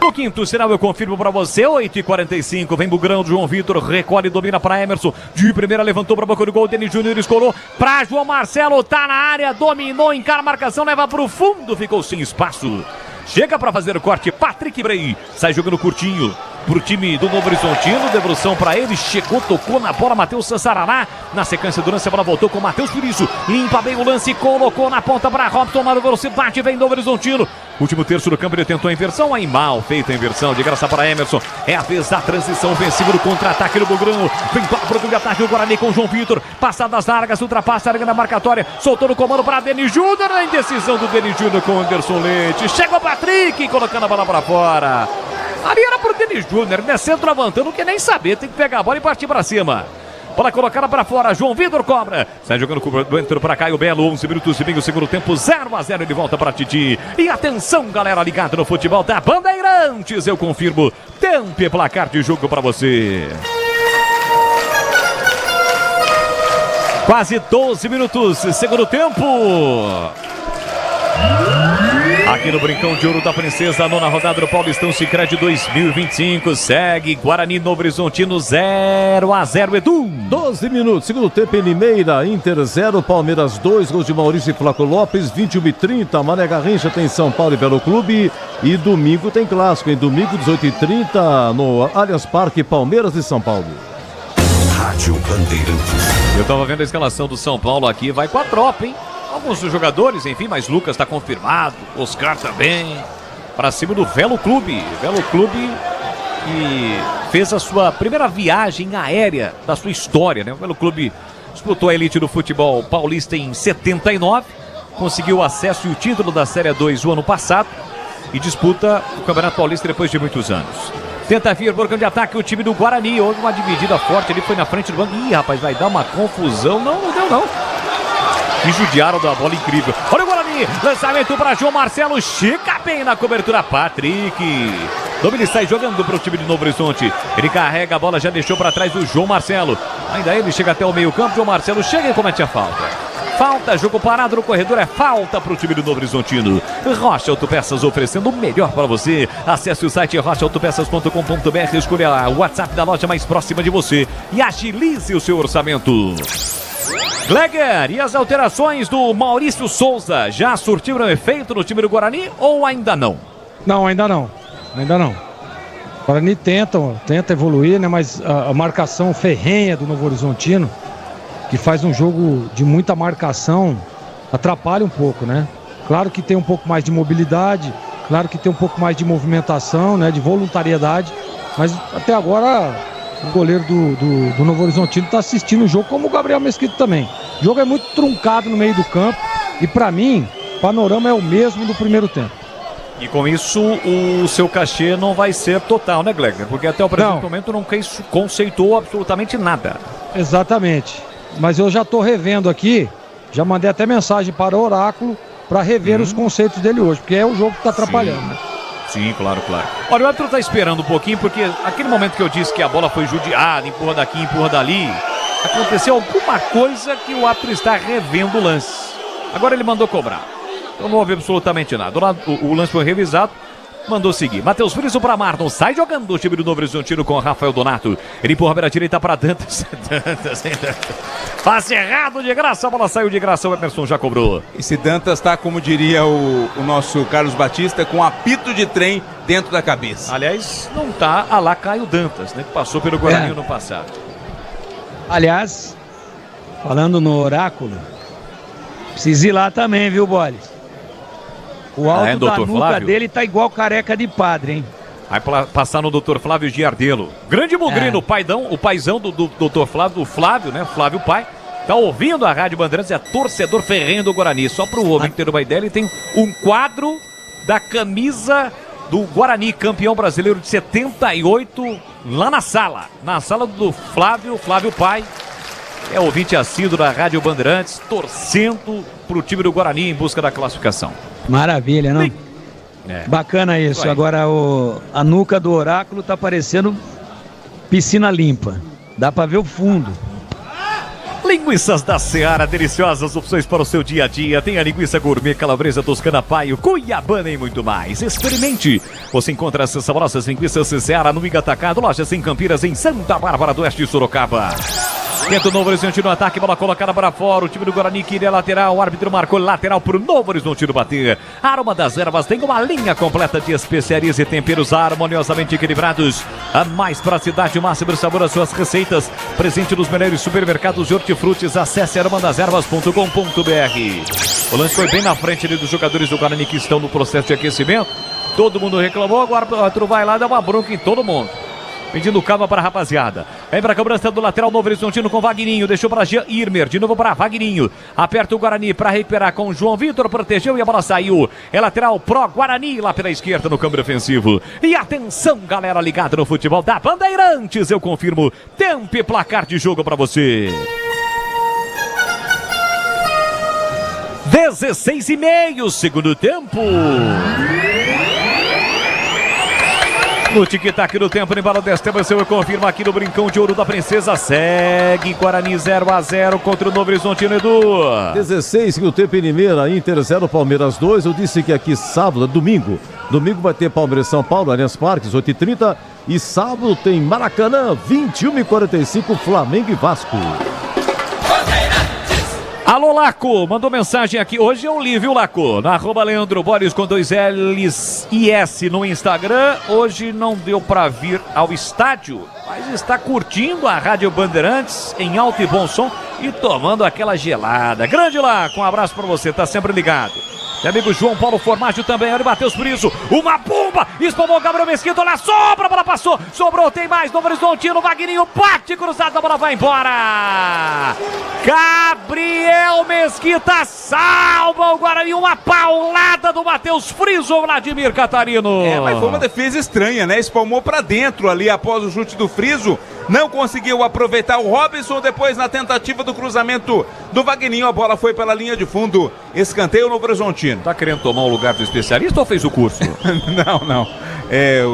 No quinto sinal eu confirmo para você, 8h45, vem Bugrão, João Vitor, recolhe, domina para Emerson, de primeira levantou para a boca do gol, Denis Júnior escolou para João Marcelo, tá na área, dominou, encara a marcação, leva para o fundo, ficou sem espaço. Chega para fazer o corte, Patrick Brey, sai jogando curtinho pro time do Novo Horizontino, devolução para ele, chegou, tocou na bola, Matheus Sassaraná, na sequência do lance a bola voltou com o Matheus Furiço, limpa bem o lance, colocou na ponta para Robson, na velocidade, vem Novo Horizontino, último terço do campo ele tentou a inversão, aí mal feita a inversão, de graça para Emerson, é a vez da transição ofensiva do contra-ataque do Bugrão, vem para o ataque do Guarani com o João Vitor, passadas largas, ultrapassa a área na marcatória, soltou no comando para Denis Júnior, a indecisão do Denis Júnior com o Anderson Leite, chegou o Patrick, colocando a bola para fora. Ali era pro Denis Júnior, né? Centroavantando, não quer nem saber, tem que pegar a bola e partir pra cima. Bola colocada pra fora, João Vitor cobra. Sai jogando dentro pra Caio Belo, 11 minutos e meio, segundo tempo, 0-0, ele volta pra Titi. E atenção, galera ligada no futebol da Bandeirantes, eu confirmo, tempo e placar de jogo pra você. Quase 12 minutos, segundo tempo. Aqui no Brincão de Ouro da Princesa, a nona rodada do Paulistão Sicredi 2025. Segue Guarani Novo Horizontino 0-0, Edu. 12 minutos, segundo tempo em Limeira, Inter 0, Palmeiras 2, gols de Maurício e Flaco Lopes, 21h30, Mané Garrincha tem São Paulo e Velo Clube. E domingo tem clássico, em domingo 18h30, no Allianz Parque, Palmeiras e São Paulo. Rádio Bandeirantes. Eu tava vendo a escalação do São Paulo aqui, vai com a tropa, hein? Alguns dos jogadores, enfim, mas Lucas tá confirmado, Oscar também, para cima do Velo Clube. Velo Clube que fez a sua primeira viagem aérea da sua história, né? O Velo Clube disputou a elite do futebol paulista em 79, conseguiu o acesso e o título da Série 2 o ano passado e disputa o Campeonato Paulista depois de muitos anos. Tenta vir por campo de ataque o time do Guarani, houve uma dividida forte ali, foi na frente do banco. Ih, rapaz, vai dar uma confusão. Não deu não. E judiaram da bola incrível. Olha o Guarani, lançamento para João Marcelo, chega bem na cobertura, Patrick. Domini sai jogando para o time de Novo Horizonte. Ele carrega a bola, já deixou para trás o João Marcelo. Ainda ele chega até o meio campo, João Marcelo chega e comete a falta. Falta, jogo parado no corredor, é falta para o time do Novo Horizontino. Rocha Autopeças oferecendo o melhor para você. Acesse o site rochaautopeças.com.br, escolha o WhatsApp da loja mais próxima de você e agilize o seu orçamento. Gleger, e as alterações do Maurício Souza já surtiram efeito no time do Guarani ou ainda não? Não, ainda não. O Guarani tenta evoluir, né? Mas a marcação ferrenha do Novo Horizontino, que faz um jogo de muita marcação, atrapalha um pouco, né? Claro que tem um pouco mais de mobilidade, claro que tem um pouco mais de movimentação, né? De voluntariedade, mas até agora o goleiro do Novo Horizontino está assistindo o jogo, como o Gabriel Mesquita também. O jogo é muito truncado no meio do campo e, para mim, o panorama é o mesmo do primeiro tempo. E com isso o seu cachê não vai ser total, né, Gleger? Porque até o presente momento não conceitou absolutamente nada. Exatamente. Mas eu já estou revendo aqui, já mandei até mensagem para o Oráculo para rever os conceitos dele hoje, porque é o jogo que está atrapalhando, né? Sim, claro. Olha, o árbitro tá esperando um pouquinho, porque aquele momento que eu disse que a bola foi judiada, empurra daqui, empurra dali, aconteceu alguma coisa que o árbitro está revendo o lance. Agora ele mandou cobrar. Então não houve absolutamente nada. O lance foi revisado, mandou seguir. Matheus Friso para Marlon, sai jogando o time do Novo Horizontino com o Rafael Donato. Ele empurra pela direita para Dantas. Passe errado de graça, a bola saiu de graça, o Emerson já cobrou. Esse Dantas tá, como diria o nosso Carlos Batista, com um apito de trem dentro da cabeça. Aliás, não tá a lá Caio Dantas, né? Que passou pelo Guarani no passado. Aliás, falando no Oráculo, precisa ir lá também, viu, Boles? O alto da nuca Flávio dele tá igual careca de padre, hein? Vai passar no Dr. Flávio Giardelo. Grande Mugrino, o paizão do Dr. Flávio, Flávio, né? Flávio Pai. Tá ouvindo a Rádio Bandeirantes, é torcedor ferrenho do Guarani. Só pro homem ter uma ideia, ele tem um quadro da camisa do Guarani, campeão brasileiro de 78, lá na sala do Flávio Pai. É ouvinte assíduo da Rádio Bandeirantes, torcendo pro time do Guarani em busca da classificação. Maravilha, não? Bacana isso. Agora a nuca do Oráculo tá parecendo piscina limpa. Dá pra ver o fundo. Linguiças da Seara, deliciosas opções para o seu dia a dia. Tem a linguiça gourmet, calabresa, toscana, paio, cuiabana e muito mais. Experimente. Você encontra essas saborosas linguiças Seara no Miga Atacado, lojas em Campinas, em Santa Bárbara do Oeste e Sorocaba. Tenta o Novo Horizonte no ataque, bola colocada para fora. O time do Guarani queria lateral, o árbitro marcou lateral para o Novo Horizonte bater. Aroma das Ervas tem uma linha completa de especiarias e temperos harmoniosamente equilibrados. A mais praticidade, o máximo sabor às suas receitas. Presente nos melhores supermercados de hortifrutis. Acesse aromadeservas.com.br. O lance foi bem na frente ali dos jogadores do Guarani que estão no processo de aquecimento. Todo mundo reclamou, agora o árbitro vai lá e dá uma bronca em todo mundo. Pedindo calma para a rapaziada. Vem para a cobrança do lateral Novo Horizontino com Vagninho. Deixou para Jean Irmer. De novo para Vagninho. Aperta o Guarani para recuperar com o João Vitor. Protegeu e a bola saiu. É lateral pro Guarani lá pela esquerda no câmbio ofensivo. E atenção, galera ligada no futebol da Bandeirantes. Eu confirmo. Tempo e placar de jogo para você. 16:30, segundo tempo. No tic-tac do tempo, no embalo desta você confirma aqui no Brincão de Ouro da Princesa. Segue Guarani 0-0 contra o Novo Horizontino, Edu. 16 no tempo em Limeira, Inter 0, Palmeiras 2. Eu disse que aqui sábado, domingo vai ter Palmeiras São Paulo, Allianz Parque, 8h30. E sábado tem Maracanã, 21h45, Flamengo e Vasco. Alô, Laco, mandou mensagem aqui. Hoje eu li, viu, Laco? Na @Leandro Borges com 2 L's e S no Instagram. Hoje não deu pra vir ao estádio, mas está curtindo a Rádio Bandeirantes em alto e bom som e tomando aquela gelada. Grande Laco, um abraço pra você, tá sempre ligado. Meu amigo João Paulo Formaggio também, olha o Matheus Friso, uma bomba, espalmou Gabriel Mesquita, olha a sobra, a bola passou, sobrou, tem mais, Novo Horizontino, Vagninho, bate cruzado, a bola vai embora. Gabriel Mesquita salva o Guarani, uma paulada do Matheus Friso, Vladimir Catarino. Mas foi uma defesa estranha, né? Espalmou pra dentro ali após o chute do Friso. Não conseguiu aproveitar o Robinson, depois na tentativa do cruzamento do Vagninho, a bola foi pela linha de fundo, escanteio Novo Horizontino. Tá querendo tomar o lugar do especialista ou fez o curso? Não.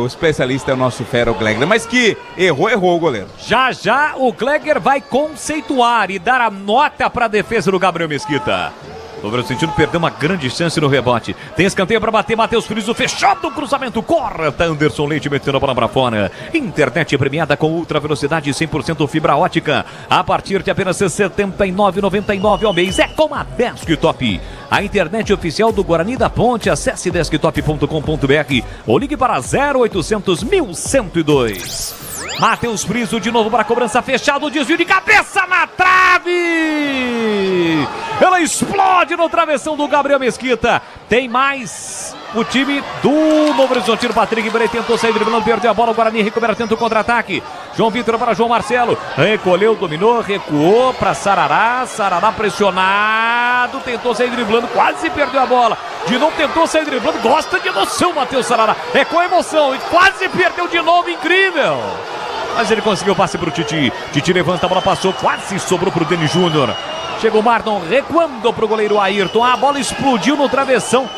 O especialista é o nosso fera, o Glegler, mas que errou o goleiro. Já o Glegler vai conceituar e dar a nota para a defesa do Gabriel Mesquita. O Novo Horizontino perdeu uma grande chance no rebote. Tem escanteio para bater, Matheus Friso, fechado o cruzamento, corta Anderson Leite metendo a bola para fora. Internet premiada com ultra velocidade 100% fibra ótica. A partir de apenas R$ 79,99 ao mês. É com a Desktop. A internet oficial do Guarani da Ponte. Acesse desktop.com.br ou ligue para 0800 1102. Matheus Friso de novo para a cobrança, fechado, desvio de cabeça na trave. Ela explode no travessão do Gabriel Mesquita. Tem mais o time do Novo Horizontino. Patrick Bray tentou sair driblando, perdeu a bola. O Guarani recupera, tenta o contra-ataque. João Vitor para João Marcelo. Recolheu, dominou, recuou para Sarará. Sarará pressionado, tentou sair driblando, quase perdeu a bola. De novo tentou sair driblando, gosta de emoção, Matheus Sarará. É com emoção e quase perdeu de novo, incrível. Mas ele conseguiu o passe para o Titi. Titi levanta, a bola passou, quase sobrou para o Denis Júnior. Chegou o Marlon, recuando para o goleiro Ayrton. A bola explodiu no travessão.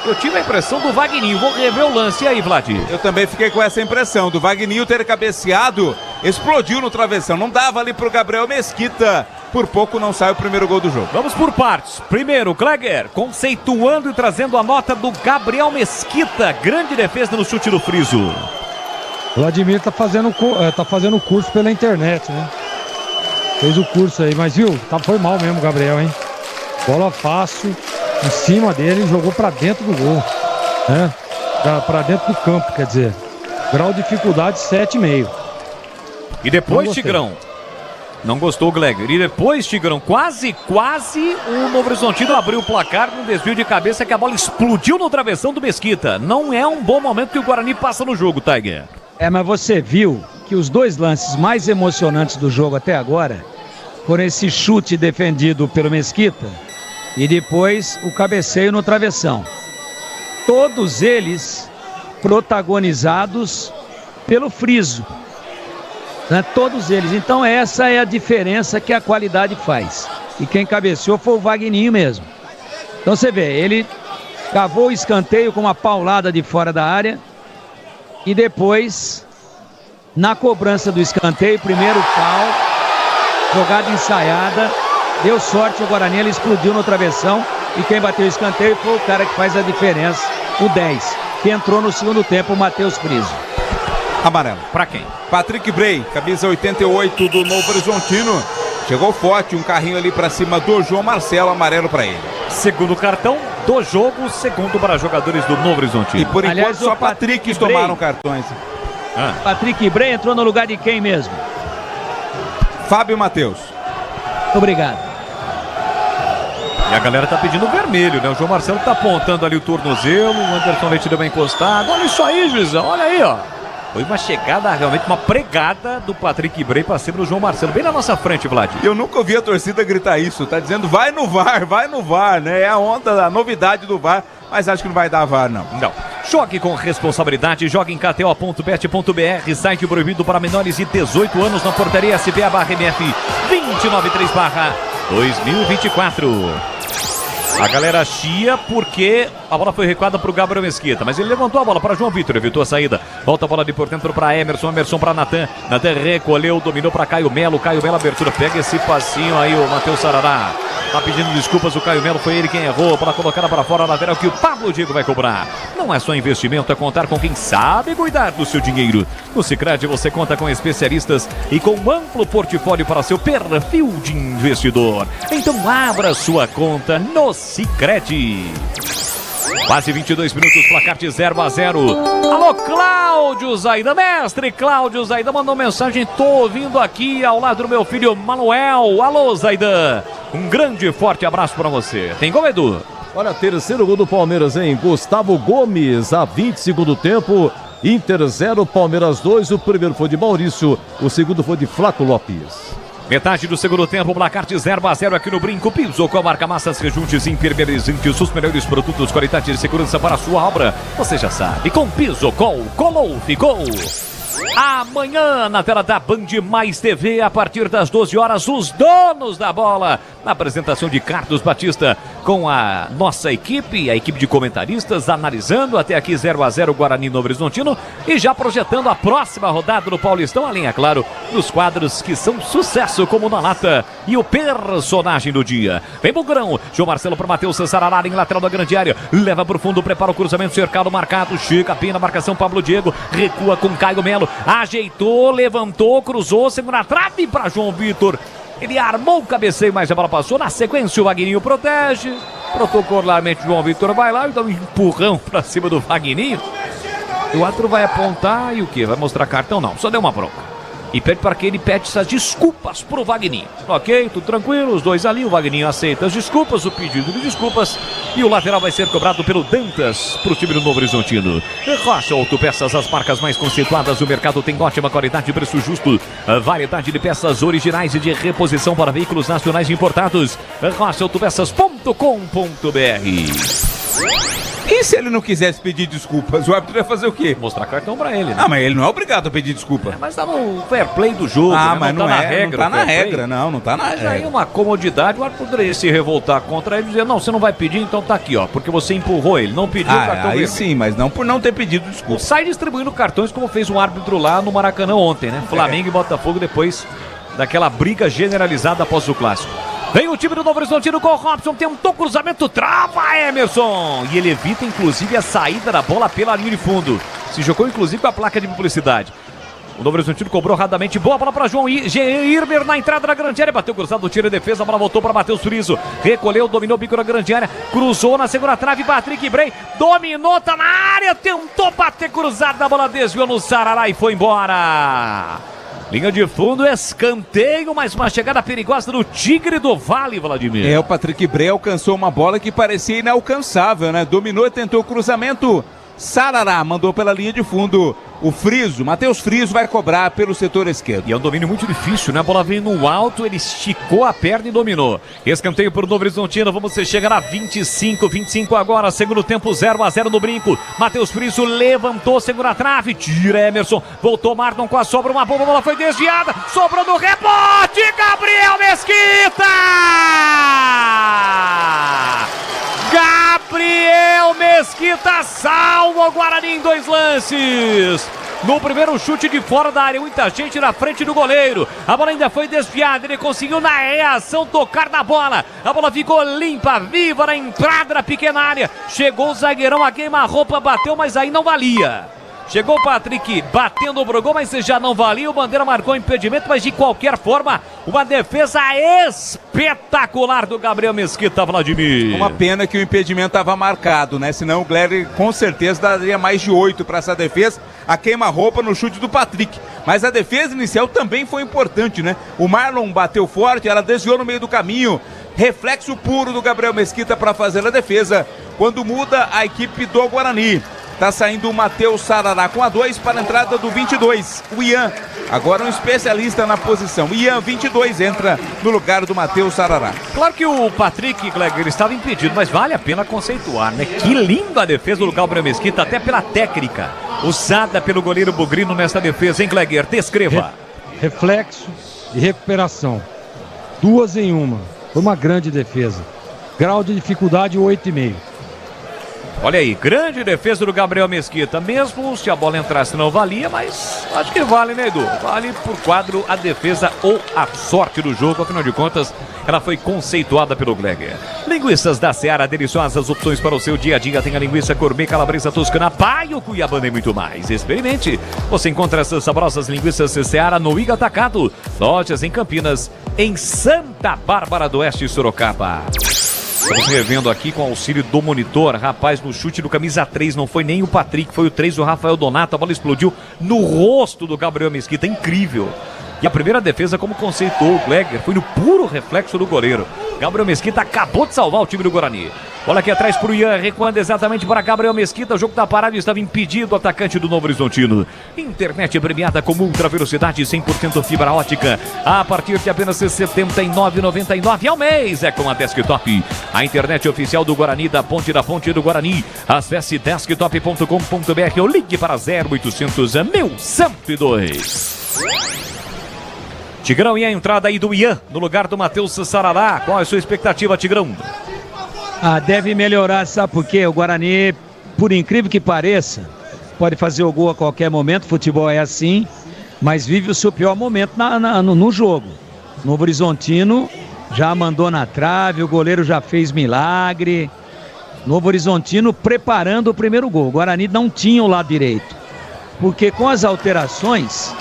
Eu tive a impressão do Vagninho. Vou rever o lance. E aí, Vladir? Eu também fiquei com essa impressão do Vagninho ter cabeceado. Explodiu no travessão. Não dava ali para o Gabriel Mesquita. Por pouco não sai o primeiro gol do jogo. Vamos por partes. Primeiro, Glegler, conceituando e trazendo a nota do Gabriel Mesquita. Grande defesa no chute do Friso. O Vladimir tá fazendo curso pela internet, né? Fez o curso aí, mas viu? Foi mal mesmo o Gabriel, hein? Bola fácil, em cima dele, jogou pra dentro do gol, né? Pra dentro do campo, quer dizer. Grau de dificuldade 7,5. E depois, Tigrão, não gostou o Glegler. E depois, Tigrão, quase o Novo Horizontino abriu o placar num desvio de cabeça que a bola explodiu no travessão do Mesquita. Não é um bom momento que o Guarani passa no jogo, Tiger. Mas você viu que os dois lances mais emocionantes do jogo até agora foram esse chute defendido pelo Mesquita e depois o cabeceio no travessão. Todos eles protagonizados pelo Friso, né? Todos eles. Então essa é a diferença que a qualidade faz. E quem cabeceou foi o Vagninho mesmo. Então você vê, ele cavou o escanteio com uma paulada de fora da área. E depois, na cobrança do escanteio, primeiro pau, jogada ensaiada, deu sorte o Guarani, ele explodiu no travessão e quem bateu o escanteio foi o cara que faz a diferença, o 10, que entrou no segundo tempo, o Matheus Friso. Amarelo. Pra quem? Patrick Bray, camisa 88 do Novo Horizontino. Chegou forte, um carrinho ali pra cima do João Marcelo, amarelo pra ele. Segundo cartão do jogo, segundo para jogadores do Novo Horizontino. E por enquanto só Patrick tomaram cartões. Patrick Bray entrou no lugar de quem mesmo? Fábio Matheus. Muito obrigado. E a galera tá pedindo vermelho, né? O João Marcelo tá apontando ali o tornozelo, o Anderson Leite deu uma encostada. Olha isso aí, juizão, olha aí, ó. Foi uma chegada, realmente uma pregada do Patrick Bray pra cima do João Marcelo, bem na nossa frente, Vlad. Eu nunca ouvi a torcida gritar isso, tá dizendo vai no VAR, né? É a onda, a novidade do VAR, mas acho que não vai dar VAR, não. Não. Jogue com responsabilidade, jogue em kto.bet.br, site proibido para menores de 18 anos na portaria SPA/MF 293/2024. A galera chia porque A bola foi recuada para o Gabriel Mesquita, mas ele levantou a bola para João Vitor, evitou a saída. Volta a bola de por dentro para Emerson para Natan. Natan recolheu, dominou para Caio Melo, abertura, pega esse passinho aí o Matheus Sarará. Tá pedindo desculpas o Caio Melo, foi ele quem errou. Bola colocada para fora, lateral que o Pablo Diego vai cobrar. Não é só investimento, é contar com quem sabe cuidar do seu dinheiro. No Sicredi você conta com especialistas e com um amplo portfólio para seu perfil de investidor. Então abra sua conta no Sicredi. Quase 22 minutos, placar de 0-0. Alô, Cláudio Zaidan, mestre Cláudio Zaidan mandou mensagem, tô ouvindo aqui ao lado do meu filho Manuel. Alô, Zaidan, um grande e forte abraço para você. Tem gol, Edu? Olha, terceiro gol do Palmeiras, hein? Gustavo Gomes, a 22º tempo. Inter 0, Palmeiras 2. O primeiro foi de Maurício, o segundo foi de Flaco Lopes. Metade do segundo tempo, placar de 0-0 aqui no Brinco. Pisocol, marca massas, rejuntes, impermeabilizantes, os melhores produtos, qualidade e segurança para a sua obra. Você já sabe, com Pisocol, colou, ficou. Amanhã, na tela da Band Mais TV, a partir das 12 horas, os donos da bola. Na apresentação de Carlos Batista com a nossa equipe, a equipe de comentaristas, analisando até aqui 0-0 Guarani Novo Horizontino e já projetando a próxima rodada do Paulistão, além, é claro, dos quadros que são sucesso, como Na Lata e o personagem do dia. Vem Bugrão, João Marcelo para Matheus Sarará em lateral da grande área, leva para o fundo, prepara o cruzamento, cercado, marcado, chega, pena, marcação, Pablo Diego, recua com Caio Melo, ajeitou, levantou, cruzou, segura a trave para João Vitor. Ele armou o cabeceio, mas a bola passou. Na sequência, o Vagninho protege. Protocolarmente, João Vitor vai lá e dá um empurrão pra cima do Vagninho. E o árbitro vai apontar e o quê? Vai mostrar cartão? Não, só deu uma bronca. E pede para que ele pede essas desculpas pro Vagninho. Ok, tudo tranquilo, os dois ali. O Vagninho aceita as desculpas, o pedido de desculpas. E o lateral vai ser cobrado pelo Dantas pro time do Novo Horizontino. Rocha Autopeças, as marcas mais conceituadas do mercado, tem ótima qualidade e preço justo. A variedade de peças originais e de reposição para veículos nacionais importados. rochaautopeças.com.br. E se ele não quisesse pedir desculpas, o árbitro ia fazer o quê? Mostrar cartão pra ele, né? Ah, mas ele não é obrigado a pedir desculpa. Mas tá no fair play do jogo, ah, né? Mas não tá na é, regra. Não tá na regra, não tá na regra. Mas aí regra. uma comodidade, o árbitro poderia se revoltar contra ele e dizer, não, você não vai pedir, então tá aqui, ó, porque você empurrou ele, não pediu o cartão aí vermelho. Sim, mas não por não ter pedido desculpa. Sai distribuindo cartões como fez um árbitro lá no Maracanã ontem, né? Flamengo e Botafogo depois daquela briga generalizada após o clássico. Vem o time do Novo Horizontino com o Robson, tentou cruzamento, trava Emerson. E ele evita inclusive a saída da bola pela linha de fundo. Se jogou inclusive com a placa de publicidade. O Novo Horizontino cobrou rapidamente, boa bola para João Irmer na entrada da grande área, bateu cruzado, tira a defesa, a bola voltou para Matheus Friso, recolheu, dominou o bico na grande área, cruzou na segunda trave, Patrick Bray, dominou, tá na área, tentou bater cruzado, a bola desviou no Sarará e foi embora. Linha de fundo, escanteio, mais uma chegada perigosa do Tigre do Vale, Vladimir. O Patrick Bray alcançou uma bola que parecia inalcançável, né? Dominou e tentou o cruzamento. Sarará mandou pela linha de fundo. O Friso, Matheus Friso, vai cobrar pelo setor esquerdo. E é um domínio muito difícil, né? A bola veio no alto, ele esticou a perna e dominou. Escanteio para o Novo Horizontino, vamos chegar a 25 agora, segundo tempo 0-0 no Brinco. Matheus Friso levantou, segura a trave, tira Emerson, voltou Marlon com a sobra, uma boa bola foi desviada, sobrou no rebote, Gabriel Mesquita! Gabriel Mesquita salva o Guarani em 2 lances. No primeiro chute de fora da área, muita gente na frente do goleiro. A bola ainda foi desviada, ele conseguiu na reação tocar na bola. A bola ficou limpa, viva na entrada da pequena área. Chegou o zagueirão a queima-roupa, bateu, mas aí não valia. Chegou o Patrick batendo o gol, mas já não valia. O Bandeira marcou impedimento, mas de qualquer forma, uma defesa espetacular do Gabriel Mesquita, Vladimir. Uma pena que o impedimento estava marcado, né? Senão o Gléder com certeza daria mais de 8 para essa defesa. A queima-roupa no chute do Patrick. Mas a defesa inicial também foi importante, né? O Marlon bateu forte, ela desviou no meio do caminho. Reflexo puro do Gabriel Mesquita para fazer a defesa. Quando muda a equipe do Guarani. Tá saindo o Matheus Sarará com a 2 para a entrada do 22, o Ian. Agora um especialista na posição. Ian, 22, entra no lugar do Matheus Sarará. Claro que o Patrick Gleger estava impedido, mas vale a pena conceituar, né? Que linda a defesa do Gabriel Mesquita, até pela técnica usada pelo goleiro Bugrino nessa defesa, hein, Gleger? Descreva. Reflexo e recuperação. 2 em 1. Foi uma grande defesa. Grau de dificuldade 8,5. Olha aí, grande defesa do Gabriel Mesquita. Mesmo se a bola entrasse não valia, mas acho que vale, né, Edu? Vale por quadro a defesa ou a sorte do jogo. Afinal de contas, ela foi conceituada pelo Gleger. Linguiças da Seara, deliciosas opções para o seu dia a dia. Tem a linguiça gourmet, calabresa toscana, paio, cuiabana e muito mais. Experimente. Você encontra essas saborosas linguiças Seara no Iga Atacado. Lojas em Campinas, em Santa Bárbara do Oeste e Sorocaba. Estamos revendo aqui com o auxílio do monitor. Rapaz, no chute do camisa 3, não foi nem o Patrick, foi o 3 do Rafael Donato. A bola explodiu no rosto do Gabriel Mesquita, incrível. E a primeira defesa, como conceituou o Gleger, foi no puro reflexo do goleiro. Gabriel Mesquita acabou de salvar o time do Guarani. Bola aqui atrás para o Ian, recuando exatamente para Gabriel Mesquita. O jogo está parado e estava impedido o atacante do Novo Horizontino. Internet premiada com ultra velocidade 100% fibra ótica. A partir de apenas R$ 79,99 ao mês. É com a Desktop. A internet oficial do Guarani, da Ponte do Guarani. Acesse desktop.com.br ou ligue para 0800 1102. Tigrão, e a entrada aí do Ian no lugar do Matheus Sarará. Qual é a sua expectativa, Tigrão? Deve melhorar, sabe por quê? O Guarani, por incrível que pareça, pode fazer o gol a qualquer momento, futebol é assim, mas vive o seu pior momento no jogo. Novo Horizontino já mandou na trave, o goleiro já fez milagre. Novo Horizontino preparando o primeiro gol. O Guarani não tinha o lado direito, porque com as alterações...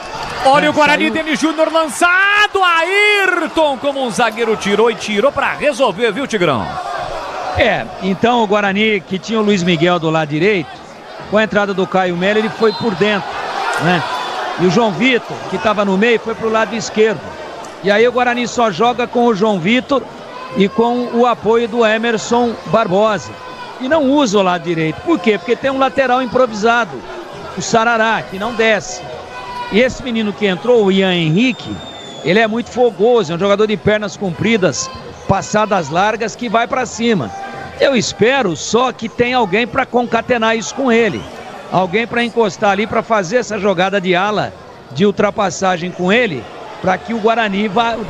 Olha o Guarani, Denis Júnior lançado, Ayrton como um zagueiro tirou para resolver, viu, Tigrão? Então o Guarani, que tinha o Luiz Miguel do lado direito, com a entrada do Caio Melo, ele foi por dentro, né? E o João Vitor, que estava no meio, foi pro lado esquerdo. E aí o Guarani só joga com o João Vitor e com o apoio do Emerson Barbosa. E não usa o lado direito. Por quê? Porque tem um lateral improvisado, o Sarará, que não desce. E esse menino que entrou, o Ian Henrique, ele é muito fogoso, é um jogador de pernas compridas, passadas largas, que vai para cima. Eu espero só que tenha alguém para concatenar isso com ele. Alguém para encostar ali, para fazer essa jogada de ala, de ultrapassagem com ele, para que o Guarani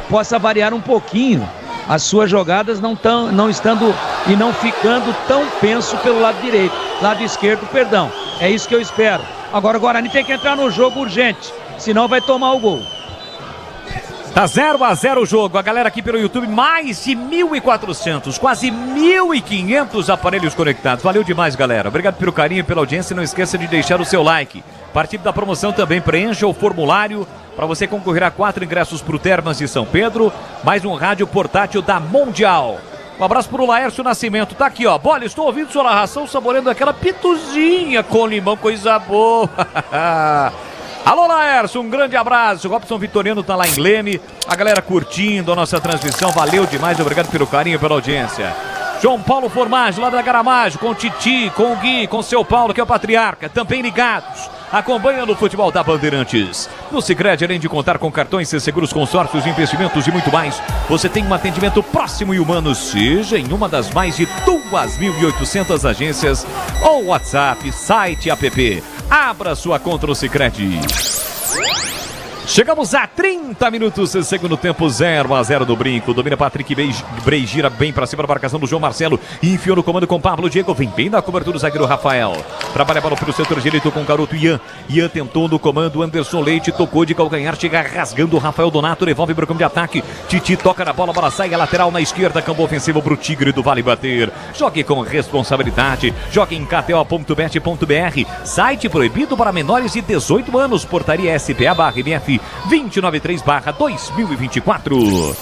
possa variar um pouquinho as suas jogadas, não estando e não ficando tão penso pelo lado direito, lado esquerdo, perdão. É isso que eu espero. Agora o Guarani tem que entrar no jogo urgente, senão vai tomar o gol. Tá 0-0 o jogo. A galera aqui pelo YouTube, mais de 1.400, quase 1.500 aparelhos conectados. Valeu demais, galera. Obrigado pelo carinho, pela audiência. Não esqueça de deixar o seu like. Participe da promoção também, preencha o formulário para você concorrer a 4 ingressos para o Termas de São Pedro, mais um rádio portátil da Mundial. Um abraço pro Laércio Nascimento. Tá aqui, ó. Bola, estou ouvindo sua narração, saboreando aquela pituzinha com limão, coisa boa. Alô, Laércio, um grande abraço. O Robson Vitoriano tá lá em Leme. A galera curtindo a nossa transmissão. Valeu demais, obrigado pelo carinho, pela audiência. João Paulo Formagem, lá da Garamagem, com o Titi, com o Gui, com o seu Paulo, que é o patriarca, também ligados. Acompanhando o futebol da Bandeirantes. No Sicredi, além de contar com cartões, seguros, consórcios, investimentos e muito mais, você tem um atendimento próximo e humano, seja em uma das mais de 2.800 agências ou WhatsApp, site, app. Abra sua conta no Sicredi. Chegamos a 30 minutos, segundo tempo, 0-0 do Brinco. Domina Patrick Brey, gira bem pra cima da marcação do João Marcelo. E enfiou no comando com Pablo Diego. Vem bem na cobertura do zagueiro Rafael. Trabalha a bola pelo setor direito com o garoto Ian. Ian tentou no comando, Anderson Leite tocou de calcanhar, chega rasgando o Rafael Donato, devolve para o campo de ataque. Titi toca na bola, bola sai a lateral na esquerda, campo ofensivo pro Tigre do Vale bater. Jogue com responsabilidade. Jogue em kto.bet.br. Site proibido para menores de 18 anos. Portaria SPA/MF 293/2024.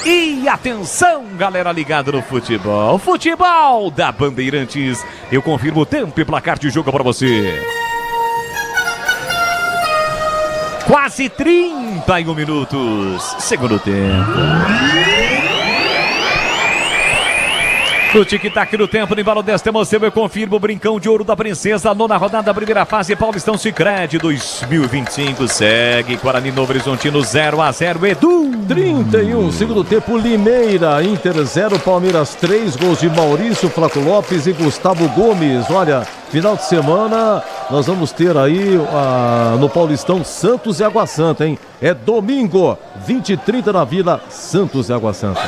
E atenção, galera ligada no futebol. Futebol da Bandeirantes. Eu confirmo o tempo e placar de jogo para você. Quase 31 minutos. Segundo tempo. No tic-tac do tempo, no embalo desta emoção, eu confirmo o Brincão de Ouro da Princesa, nona rodada, primeira fase, Paulistão Sicredi 2025, segue Guarani Novo Horizontino 0-0, Edu. 31, segundo tempo, Limeira, Inter 0, Palmeiras 3, gols de Maurício, Flaco Lopes e Gustavo Gomes. Olha, final de semana, nós vamos ter aí no Paulistão Santos e Água Santa, hein? É domingo, 20h30 na Vila Santos e Água Santa.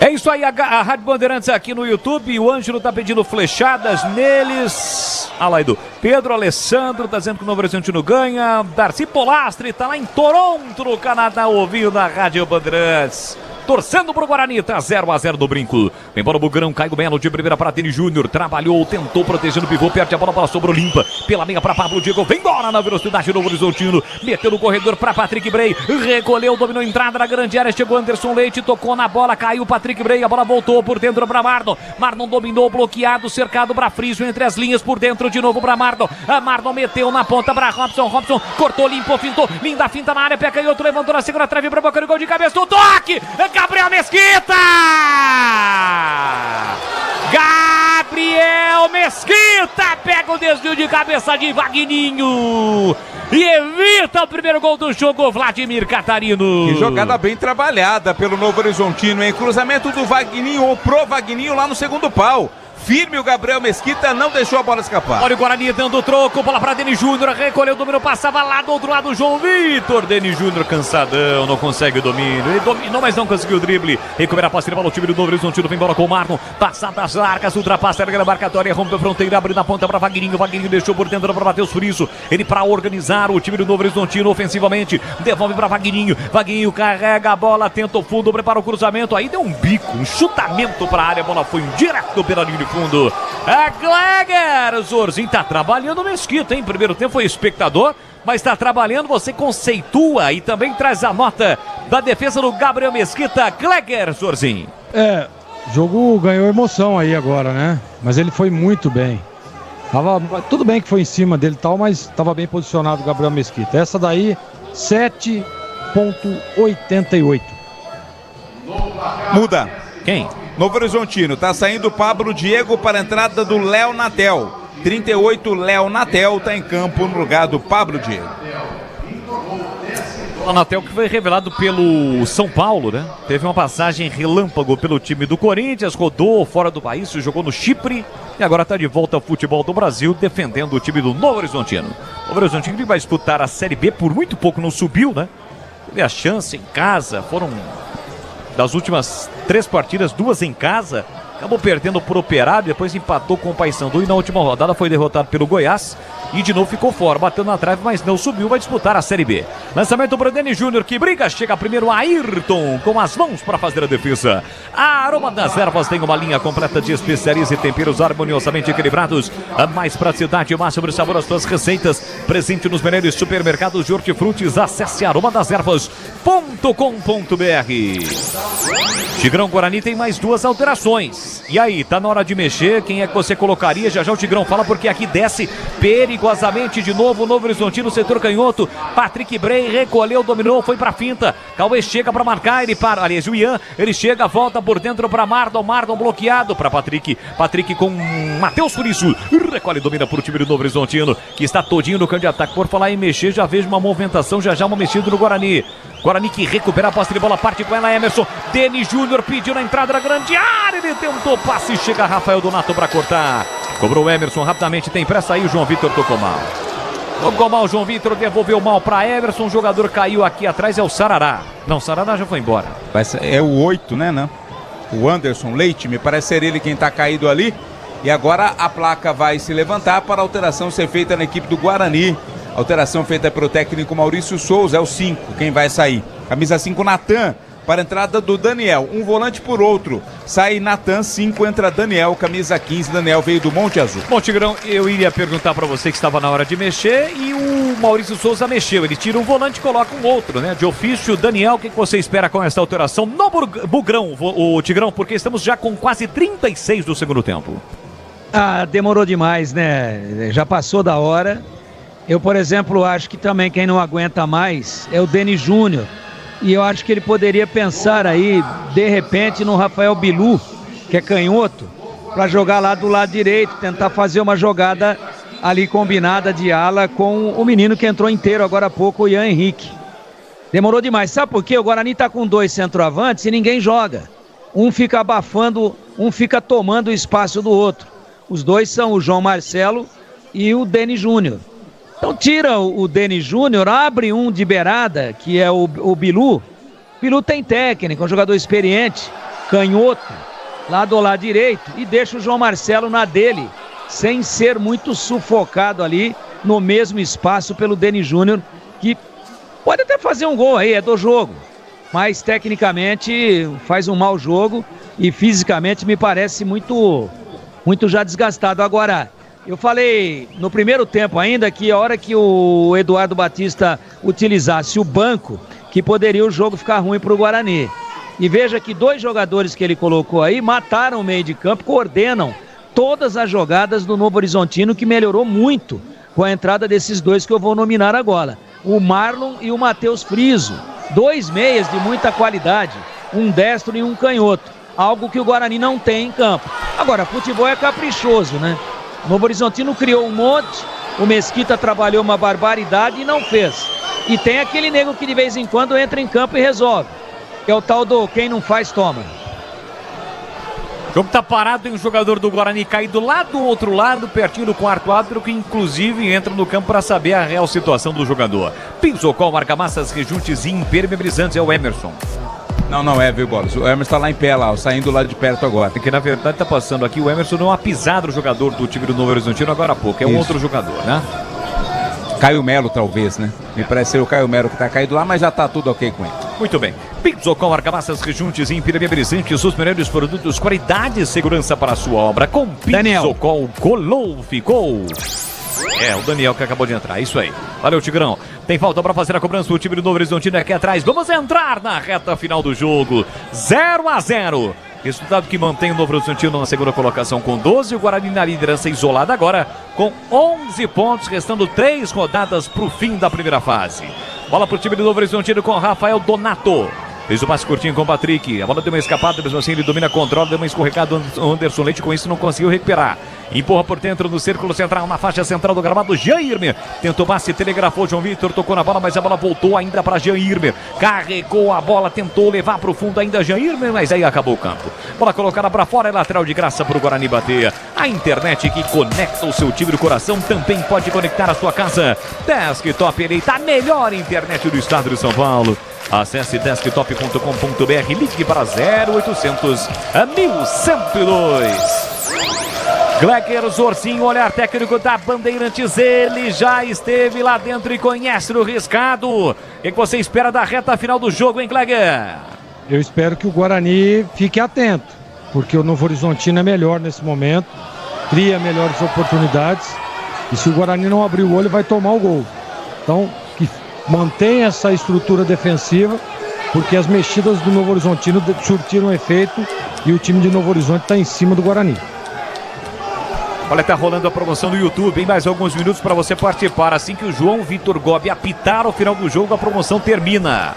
É isso aí, a Rádio Bandeirantes aqui no YouTube. O Ângelo tá pedindo flechadas neles. Ah lá, Edu. Pedro Alessandro tá dizendo que o Novo Horizontino ganha. Darcy Polastri tá lá em Toronto, no Canadá, ouvindo a Rádio Bandeirantes. Torcendo pro Guarani, tá 0-0 do Brinco. Vem para o Bugrão, Caio Melo de primeira para Denis Júnior. Trabalhou, tentou, protegendo o pivô, perde a bola sobrou limpa. Pela meia para Pablo Diego, vem embora na velocidade do Novo Horizontino. Meteu no corredor para Patrick Bray. Recolheu, dominou a entrada na grande área. Chegou Anderson Leite, tocou na bola, caiu Patrick Bray. A bola voltou por dentro para Marlon. Marlon dominou, bloqueado, cercado para Frísio entre as linhas, por dentro de novo para Marlon. A Marlon meteu na ponta para Robson. Robson cortou, limpou, fintou. Linda finta na área, pé canhoto, levantou na segunda trave para boca de gol de cabeça. O toque! Gabriel Mesquita! Gabriel Mesquita pega o desvio de cabeça de Vagninho e evita o primeiro gol do jogo, Vladimir Catarino. Que jogada bem trabalhada pelo Novo Horizontino, hein? Cruzamento do Vagninho pro Vagninho lá no segundo pau. Firme o Gabriel Mesquita, não deixou a bola escapar. Olha o Guarani dando troco, bola para Denis Júnior, recolheu o domínio, passava lá do outro lado o João Vitor. Denis Júnior cansadão, não consegue o domínio. Ele dominou, mas não conseguiu o drible. Recupera a posse de bola, o time do Novo Horizontino vem embora com o Marlon. Passada as largas, ultrapassa a regra marcatória, rompe a fronteira, abre na ponta para Vagninho. Vagninho deixou por dentro para Matheus Furiço. Ele para organizar o time do Novo Horizontino ofensivamente. Devolve para Vagninho. Vagninho carrega a bola, tenta o fundo, prepara o cruzamento. Aí deu um bico, um chutamento para a área. A bola foi direto pela linha de fundo. A Gleger, Zorzinho tá trabalhando o Mesquita, hein? Primeiro tempo foi espectador, mas tá trabalhando, você conceitua e também traz a nota da defesa do Gabriel Mesquita. Gleger, Zorzinho. O jogo ganhou emoção aí agora, né? Mas ele foi muito bem. Tudo bem que foi em cima dele e tal, mas tava bem posicionado o Gabriel Mesquita. Essa daí, 7,88. Muda. Quem? Novo Horizontino, tá saindo o Pablo Diego para a entrada do Léo Natel. 38, Léo Natel tá em campo no lugar do Pablo Diego. O Natel que foi revelado pelo São Paulo, né? Teve uma passagem relâmpago pelo time do Corinthians, rodou fora do país, jogou no Chipre e agora tá de volta ao futebol do Brasil, defendendo o time do Novo Horizontino. O Novo Horizontino que vai disputar a Série B, por muito pouco não subiu, né? Teve a chance em casa, foram... Das últimas 3 partidas, 2 em casa, acabou perdendo por Operário, depois empatou com o Paysandu e na última rodada foi derrotado pelo Goiás e de novo ficou fora, bateu na trave, mas não subiu, vai disputar a Série B. Lançamento para Denis Júnior, que briga, chega primeiro Ayrton com as mãos para fazer a defesa. A Aroma das Ervas tem uma linha completa de especiarias e temperos harmoniosamente equilibrados. A mais praticidade e o máximo de sabor às suas receitas. Presente nos melhores supermercados de hortifrutis. Acesse aromadas.ervas.com.br. Tigrão Guarani tem mais 2 alterações. E aí, tá na hora de mexer? Quem é que você colocaria? Já já o Tigrão fala, porque aqui desce perigosamente de novo o Novo Horizontino, setor canhoto. Patrick Bray recolheu, dominou, foi pra finta. Cauê chega pra marcar, ele para. Aliás, o Ian, ele chega, volta por dentro pra Marlon. Marlon bloqueado pra Patrick. Patrick com Matheus Furiço. Recolhe, domina pro time do Novo Horizontino, que está todinho no campo de ataque. Por falar em mexer, já vejo uma movimentação, já uma mexida no Guarani. Guarani que recupera a posse de bola, parte com ela, Emerson. Denis Júnior pediu na entrada da grande área, ele tentou passe, chega Rafael Donato para cortar. Cobrou o Emerson, rapidamente tem pressa aí, o João Vitor tocou mal. Tocou mal o João Vitor, devolveu mal para Emerson, o jogador caiu aqui atrás, é o Sarará. Não, o Sarará já foi embora. É o 8, né? O Anderson Leite, me parece ser ele quem tá caído ali. E agora a placa vai se levantar para a alteração ser feita na equipe do Guarani. Alteração feita pelo técnico Maurício Souza, é o 5, quem vai sair. Camisa 5, Natan, para a entrada do Daniel. Um volante por outro. Sai Natan, 5, entra Daniel, camisa 15. Daniel veio do Monte Azul. Bom, Tigrão, eu iria perguntar para você que estava na hora de mexer e o Maurício Souza mexeu. Ele tira um volante e coloca um outro, né? De ofício, Daniel, o que você espera com essa alteração no Bugrão, o Tigrão? Porque estamos já com quase 36 do segundo tempo. Demorou demais, né? Já passou da hora. Eu, por exemplo, acho que também quem não aguenta mais é o Denis Júnior. E eu acho que ele poderia pensar aí, de repente, no Rafael Bilu, que é canhoto, para jogar lá do lado direito, tentar fazer uma jogada ali combinada de ala com o menino que entrou inteiro agora há pouco, o Ian Henrique. Demorou demais. Sabe por quê? O Guarani tá com 2 centroavantes e ninguém joga. Um fica abafando, um fica tomando o espaço do outro. Os dois são o João Marcelo e o Denis Júnior. Então tira o Denis Júnior, abre um de beirada, que é o Bilu. Bilu tem técnica, é um jogador experiente. canhoto lá do lado direito e deixa o João Marcelo na dele, sem ser muito sufocado ali no mesmo espaço pelo Denis Júnior, que pode até fazer um gol aí, é do jogo, mas tecnicamente faz um mau jogo e fisicamente me parece muito já desgastado. Agora, eu falei no primeiro tempo ainda que a hora que o Eduardo Batista utilizasse o banco, que poderia o jogo ficar ruim para o Guarani. E veja que 2 jogadores que ele colocou aí mataram o meio de campo, coordenam todas as jogadas do Novo Horizontino, que melhorou muito com a entrada desses 2 que eu vou nominar agora. O Marlon e o Matheus Friso. 2 meias de muita qualidade, um destro e um canhoto. Algo que o Guarani não tem em campo. Agora, futebol é caprichoso, né? O Novo Horizontino criou um monte, o Mesquita trabalhou uma barbaridade e não fez. E tem aquele nego que de vez em quando entra em campo e resolve, que é o tal do quem não faz, toma. O jogo tá parado, tem um jogador do Guarani caído lá do outro lado, pertinho do quarto árbitro, que inclusive entra no campo para saber a real situação do jogador. Pisocol, argamassas, rejuntes e impermeabilizantes, é o Emerson. Não é, viu, Bolas? O Emerson tá lá em pé, lá, saindo lá de perto agora. Porque na verdade tá passando aqui, o Emerson não é uma pisada do jogador do time do Novo Horizontino agora há pouco, é um outro jogador, né? Caio Melo, talvez, né? Me parece ser o Caio Melo que tá caído lá, mas já tá tudo ok com ele. Muito bem. Pisocol, argamassas, rejuntes e impermeabilizantes, os melhores produtos, qualidade e segurança para a sua obra. Com Pisocol, colou, ficou. É, o Daniel que acabou de entrar, isso aí. Valeu, Tigrão. Tem falta para fazer a cobrança, o time do Novo Horizontino aqui atrás. Vamos entrar na reta final do jogo. 0-0. Resultado que mantém o Novo Horizontino na segunda colocação com 12. O Guarani na liderança isolada agora com 11 pontos, restando 3 rodadas para o fim da primeira fase. Bola para o time do Novo Horizontino com Rafael Donato. Fez o passe curtinho com o Patrick. A bola deu uma escapada, mesmo assim ele domina, controla, deu uma escorregada. Anderson Leite com isso não conseguiu recuperar. Empurra por dentro no círculo central, na faixa central do gramado. Jairmer tentou passe, telegrafou João Vitor, tocou na bola, mas a bola voltou ainda para Jairmer. Carregou a bola, tentou levar para o fundo ainda Jairmer, mas aí acabou o campo. Bola colocada para fora, é lateral de graça para o Guarani bater. A internet que conecta o seu time do coração também pode conectar a sua casa. Desktop eleita a melhor internet do estado de São Paulo. Acesse desktop.com.br, ligue para 0800 1102. Gleger Zorzinho, olhar técnico da Bandeirantes, ele já esteve lá dentro e conhece o riscado. O que você espera da reta final do jogo, hein, Gleger? Eu espero que o Guarani fique atento, porque o Novo Horizontino é melhor nesse momento, cria melhores oportunidades, e se o Guarani não abrir o olho, vai tomar o gol. Então, que mantenha essa estrutura defensiva, porque as mexidas do Novo Horizontino surtiram efeito e o time de Novo Horizonte está em cima do Guarani. Olha, tá rolando a promoção no YouTube, em mais alguns minutos para você participar. Assim que o João Vitor Gobi apitar ao final do jogo, a promoção termina.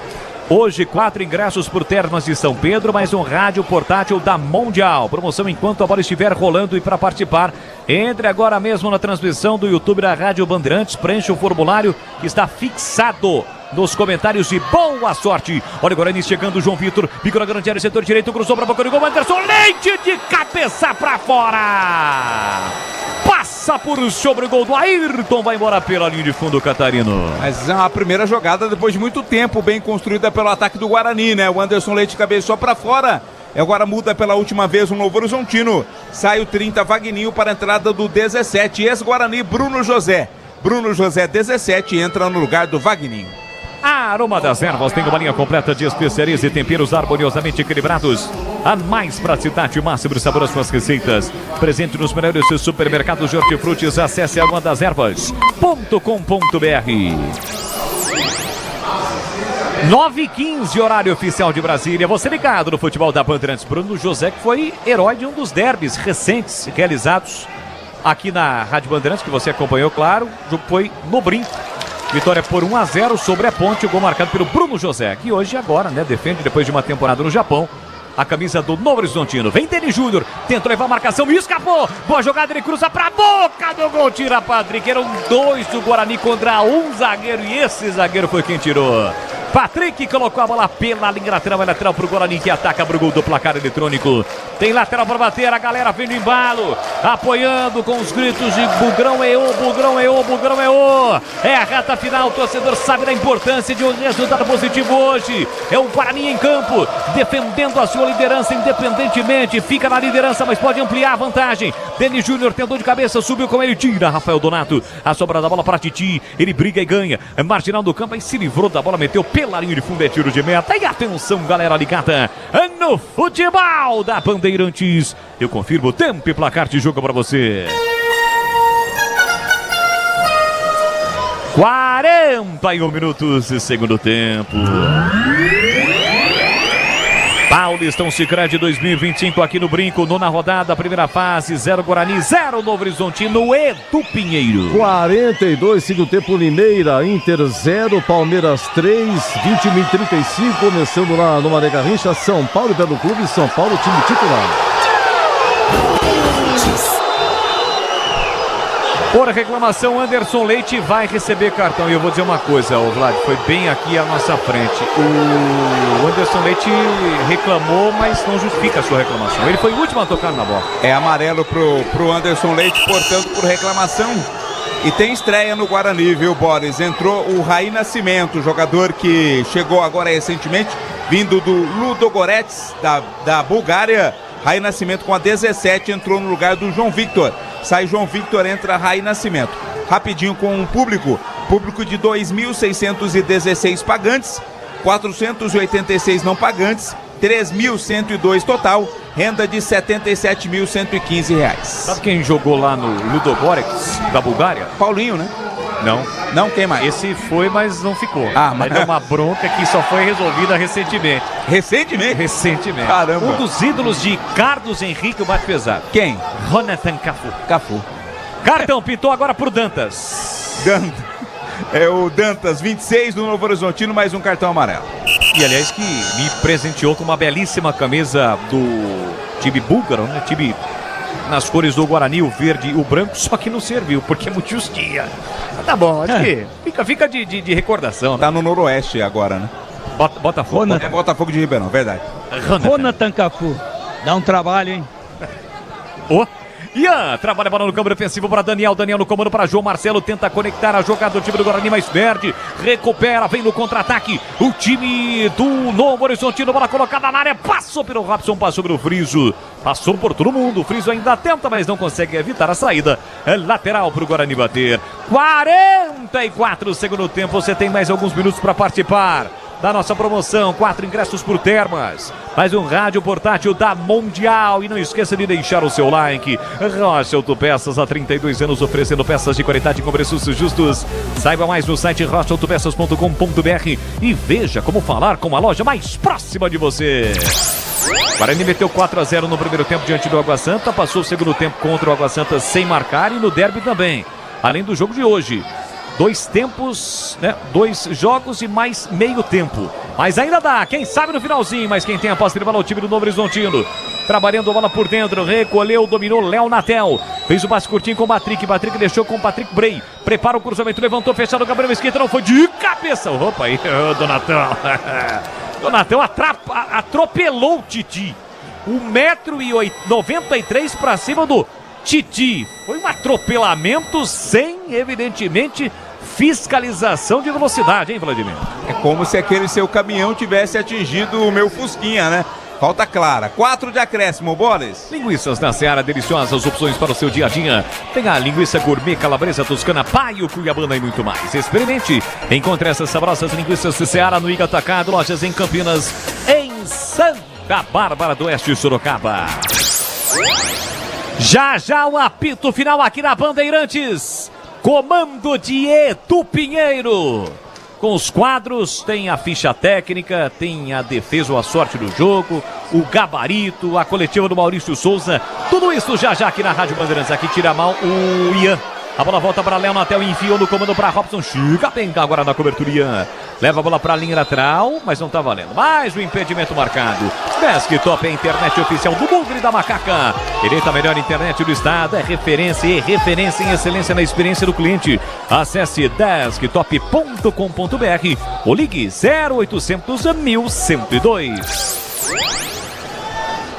Hoje, 4 ingressos por Termas de São Pedro, mais um rádio portátil da Mundial. Promoção enquanto a bola estiver rolando, e para participar, entre agora mesmo na transmissão do YouTube da Rádio Bandeirantes, preencha o formulário que está fixado nos comentários e boa sorte. Olha o Guarani chegando, João Vitor, bico na grande área, setor direito, cruzou para a boca do gol, Anderson Leite de cabeça para fora. Passa por sobre o gol do Ayrton, vai embora pela linha de fundo, Catarino. Mas é uma primeira jogada depois de muito tempo, bem construída pelo ataque do Guarani, né? O Anderson Leite cabeçou para fora. Agora muda pela última vez o Novo Horizontino. Sai o 30, Vagninho, para a entrada do 17, ex-Guarani, Bruno José. Bruno José, 17, entra no lugar do Vagninho. A Aroma das Ervas tem uma linha completa de especiarias e temperos harmoniosamente equilibrados. A mais praticidade e máximo de sabor às suas receitas. Presente nos melhores supermercados de hortifrutis. Acesse aromadas-ervas.com.br. 9h15, horário oficial de Brasília. Você ligado no futebol da Bandeirantes. Bruno José, que foi herói de um dos derbys recentes realizados aqui na Rádio Bandeirantes, que você acompanhou, claro. O jogo foi no Brinco. Vitória por 1-0 sobre a Ponte, o gol marcado pelo Bruno José, que hoje agora, né, defende depois de uma temporada no Japão, a camisa do Novo Horizontino. Vem Denis Júnior, tentou levar a marcação e escapou. Boa jogada, ele cruza pra boca do gol, tira Patrick. Eram 2 do Guarani contra um zagueiro e esse zagueiro foi quem tirou. Patrick colocou a bola pela linha lateral, é lateral pro Guarani que ataca pro gol do placar eletrônico. Tem lateral para bater, a galera vem no embalo, apoiando com os gritos de Bugrão é o, Bugrão é o, Bugrão é o. É a reta final, o torcedor sabe da importância de um resultado positivo hoje. É o Guarani em campo, defendendo a sua liderança independentemente, fica na liderança, mas pode ampliar a vantagem. Denis Júnior tentou de cabeça, subiu com ele, tira Rafael Donato, a sobra da bola para Titi, ele briga e ganha, é marginal do campo, aí se livrou da bola, meteu pela linha de fundo, é tiro de meta. E atenção, galera ligada no futebol da Bandeirantes. Eu confirmo o tempo e placar de jogo para você. 41 minutos e segundo tempo. Paulistão Sicredi 2025 aqui no Brinco, nona rodada, primeira fase, 0 Guarani, 0 Novo Horizontino e do Pinheiro. 42, segundo tempo, Limeira, Inter 0, Palmeiras 3, 20:35, começando lá no Mané Garrincha, São Paulo e Belo Clube, São Paulo, time titular. Por reclamação, Anderson Leite vai receber cartão. E eu vou dizer uma coisa, o Vlad, foi bem aqui à nossa frente. O Anderson Leite reclamou, mas não justifica a sua reclamação. Ele foi o último a tocar na bola. É amarelo pro Anderson Leite, portanto, por reclamação. E tem estreia no Guarani, viu, Boris? Entrou o Raí Nascimento, jogador que chegou agora recentemente, vindo do Ludogorets, da Bulgária. Raí Nascimento com a 17 entrou no lugar do João Victor. Sai João Victor, entra Raí Nascimento. Rapidinho com um público de 2.616 pagantes, 486 não pagantes, 3.102 total, renda de R$ 77.115. Sabe quem jogou lá no Ludogorets, da Bulgária? Paulinho, né? Não, quem mais? Esse foi, mas não ficou. Mas é uma bronca que só foi resolvida recentemente. Recentemente? Caramba. Um dos ídolos de Carlos Henrique, o mais pesado. Quem? Jonathan Cafu. Cartão, pintou agora pro Dantas. É o Dantas, 26 do Novo Horizontino, mais um cartão amarelo. E aliás que me presenteou com uma belíssima camisa do time búlgaro, né? Time nas cores do Guarani, o verde e o branco, só que não serviu, porque é muito justia. Tá bom, acho que fica de recordação. Né? Tá no noroeste agora, né? Botafogo. É Botafogo de Ribeirão, verdade. Jonathan Cafu. Dá um trabalho, hein? Ian trabalha a bola no campo defensivo para Daniel no comando para João Marcelo, tenta conectar a jogada do time do Guarani, mas perde, recupera, vem no contra-ataque o time do Novo Horizontino, bola colocada na área, passou pelo Robson, passou pelo Friso, passou por todo mundo, o Friso ainda tenta, mas não consegue evitar a saída, é lateral para o Guarani bater. 44 segundo tempo, você tem mais alguns minutos para participar da nossa promoção, 4 ingressos por Termas, mais um rádio portátil da Mundial, e não esqueça de deixar o seu like. Rocha Autopeças, há 32 anos oferecendo peças de qualidade com preços justos. Saiba mais no site rochaautopeças.com.br e veja como falar com a loja mais próxima de você. Guarani meteu 4-0 no primeiro tempo diante do Água Santa, passou o segundo tempo contra o Água Santa sem marcar, e no derby também, além do jogo de hoje. 2 tempos, né? 2 jogos e mais meio tempo. Mas ainda dá, quem sabe no finalzinho, mas quem tem a posse de bola é o time do Novo Horizontino. Trabalhando a bola por dentro, recolheu, dominou Léo Natel. Fez o passe curtinho com o Patrick deixou com o Patrick Bray. Prepara o cruzamento, levantou, fechado, o Gabriel Mesquita, não foi de cabeça. Opa aí, Donatão. Donatão atropelou o Titi. 1,93 m para cima do Titi. Foi um atropelamento sem, evidentemente, fiscalização de velocidade, hein, Vladimir? É como se aquele seu caminhão tivesse atingido o meu Fusquinha, né? Falta clara. 4 de acréscimo, Boris. Linguiças na Seara, deliciosas opções para o seu dia a dia. Tem a linguiça gourmet, calabresa, toscana, paio, cuiabana e muito mais. Experimente. Encontre essas saborosas linguiças Seara no Iga Atacado, lojas em Campinas, em Santa Bárbara do Oeste, Sorocaba. Já o apito final aqui na Bandeirantes. Comando de Edu Pinheiro. Com os quadros, tem a ficha técnica, tem a defesa ou a sorte do jogo, o gabarito, a coletiva do Maurício Souza. Tudo isso já aqui na Rádio Bandeirantes. Aqui tira mal o Ian. A bola volta para Léo Natel, enfiou no comando para Robson. Chega bem agora na cobertura, Ian. Leva a bola para a linha lateral, mas não tá valendo. Mais um impedimento marcado. Desktop é a internet oficial do Bugre da Macaca. Eleita a melhor internet do estado, é referência e referência em excelência na experiência do cliente. Acesse desktop.com.br ou ligue 0800 1102.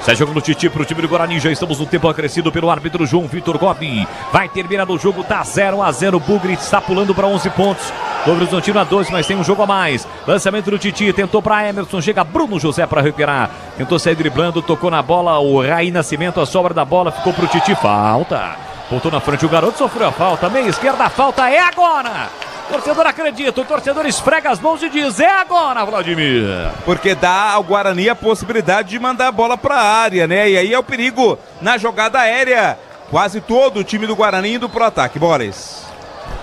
Sai jogando o Titi pro time do Guarani, já estamos no tempo acrescido pelo árbitro João Vitor Gobi. Vai terminar o jogo, tá 0-0, Bugre está pulando para 11 pontos. Novo Horizontino a 12, mas tem um jogo a mais. Lançamento do Titi, tentou para Emerson, chega Bruno José para recuperar. Tentou sair driblando, tocou na bola, o Raí Nascimento, a sobra da bola ficou pro Titi, falta. Voltou na frente, o garoto sofreu a falta, meia esquerda, a falta é agora. O torcedor acredita, o torcedor esfrega as mãos e diz, é agora, Vladimir. Porque dá ao Guarani a possibilidade de mandar a bola para a área, né? E aí é o perigo na jogada aérea. Quase todo o time do Guarani indo pro ataque, Boris.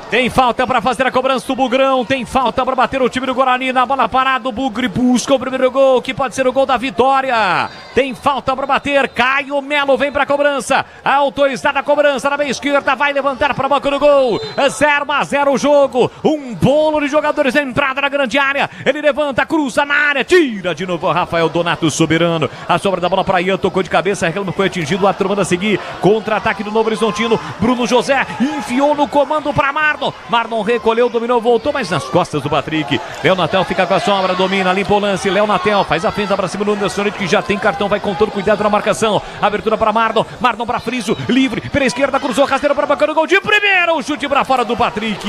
Tem falta para fazer a cobrança do Bugrão, tem falta para bater o time do Guarani na bola parada, o Bugre busca o primeiro gol, que pode ser o gol da vitória. Tem falta para bater, Caio Melo vem para a cobrança, autorizada a cobrança na meia esquerda, vai levantar para a boca do gol, 0-0 o jogo, um bolo de jogadores na entrada na grande área, ele levanta, cruza na área, tira de novo o Rafael Donato Soberano, a sobra da bola para Ian, tocou de cabeça, Reclamo foi atingido, a turma a seguir, contra-ataque do Novo Horizontino, Bruno José enfiou no comando para Marlon recolheu, dominou, voltou, mas nas costas do Patrick. Léo Natel fica com a sombra, domina, limpa o lance. Léo Natel faz a finta pra cima do Anderson, que já tem cartão, vai com todo cuidado na marcação. Abertura para Marlon pra Friso, livre, pela esquerda, cruzou, rasteiro para bacana, gol de primeira, o chute pra fora do Patrick.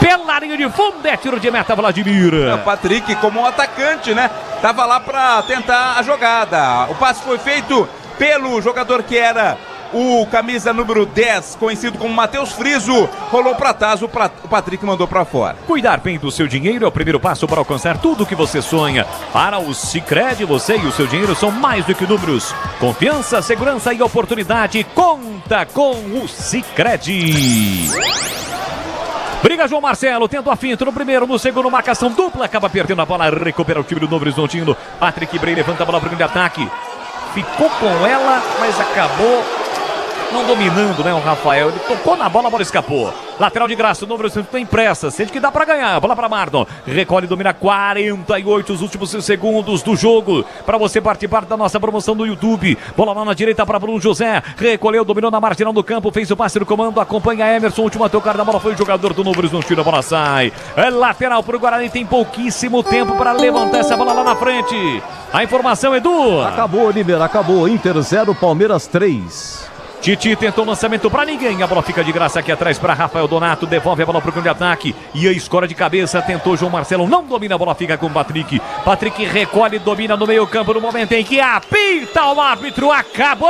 Pela linha de fundo, é tiro de meta, Vladimir. O Patrick como um atacante, né? Tava lá pra tentar a jogada. O passe foi feito pelo jogador que era o camisa número 10, conhecido como Matheus Friso, rolou para trás, o Patrick mandou para fora. Cuidar bem do seu dinheiro é o primeiro passo para alcançar tudo o que você sonha. Para o Sicredi, você e o seu dinheiro são mais do que números. Confiança, segurança e oportunidade. Conta com o Sicredi. Briga João Marcelo, tendo a finta no primeiro, no segundo, marcação dupla, acaba perdendo a bola, recupera o time do Novo Horizontino. Patrick Brey levanta a bola para o grande ataque. Ficou com ela, mas acabou não dominando, né, o Rafael. Ele tocou na bola, a bola escapou. Lateral de graça, o Novo Horizontino tem pressa, sente que dá pra ganhar. Bola pra Marlon, recolhe, domina 48, os últimos segundos do jogo, pra você participar da nossa promoção do YouTube. Bola lá na direita pra Bruno José, recolheu, dominou na marginal do campo, fez o passe do comando, acompanha Emerson, último a tocar da bola foi o jogador do Novo Horizontino, a bola sai. É lateral pro Guarani, tem pouquíssimo tempo pra levantar essa bola lá na frente. A informação, Edu. Acabou, Liber, acabou. Inter 0, Palmeiras 3. Titi tentou o lançamento pra ninguém, a bola fica de graça aqui atrás para Rafael Donato, devolve a bola pro grande ataque, e a escora de cabeça, tentou João Marcelo, não domina, a bola fica com o Patrick recolhe, domina no meio campo, no momento em que apita o árbitro, acabou!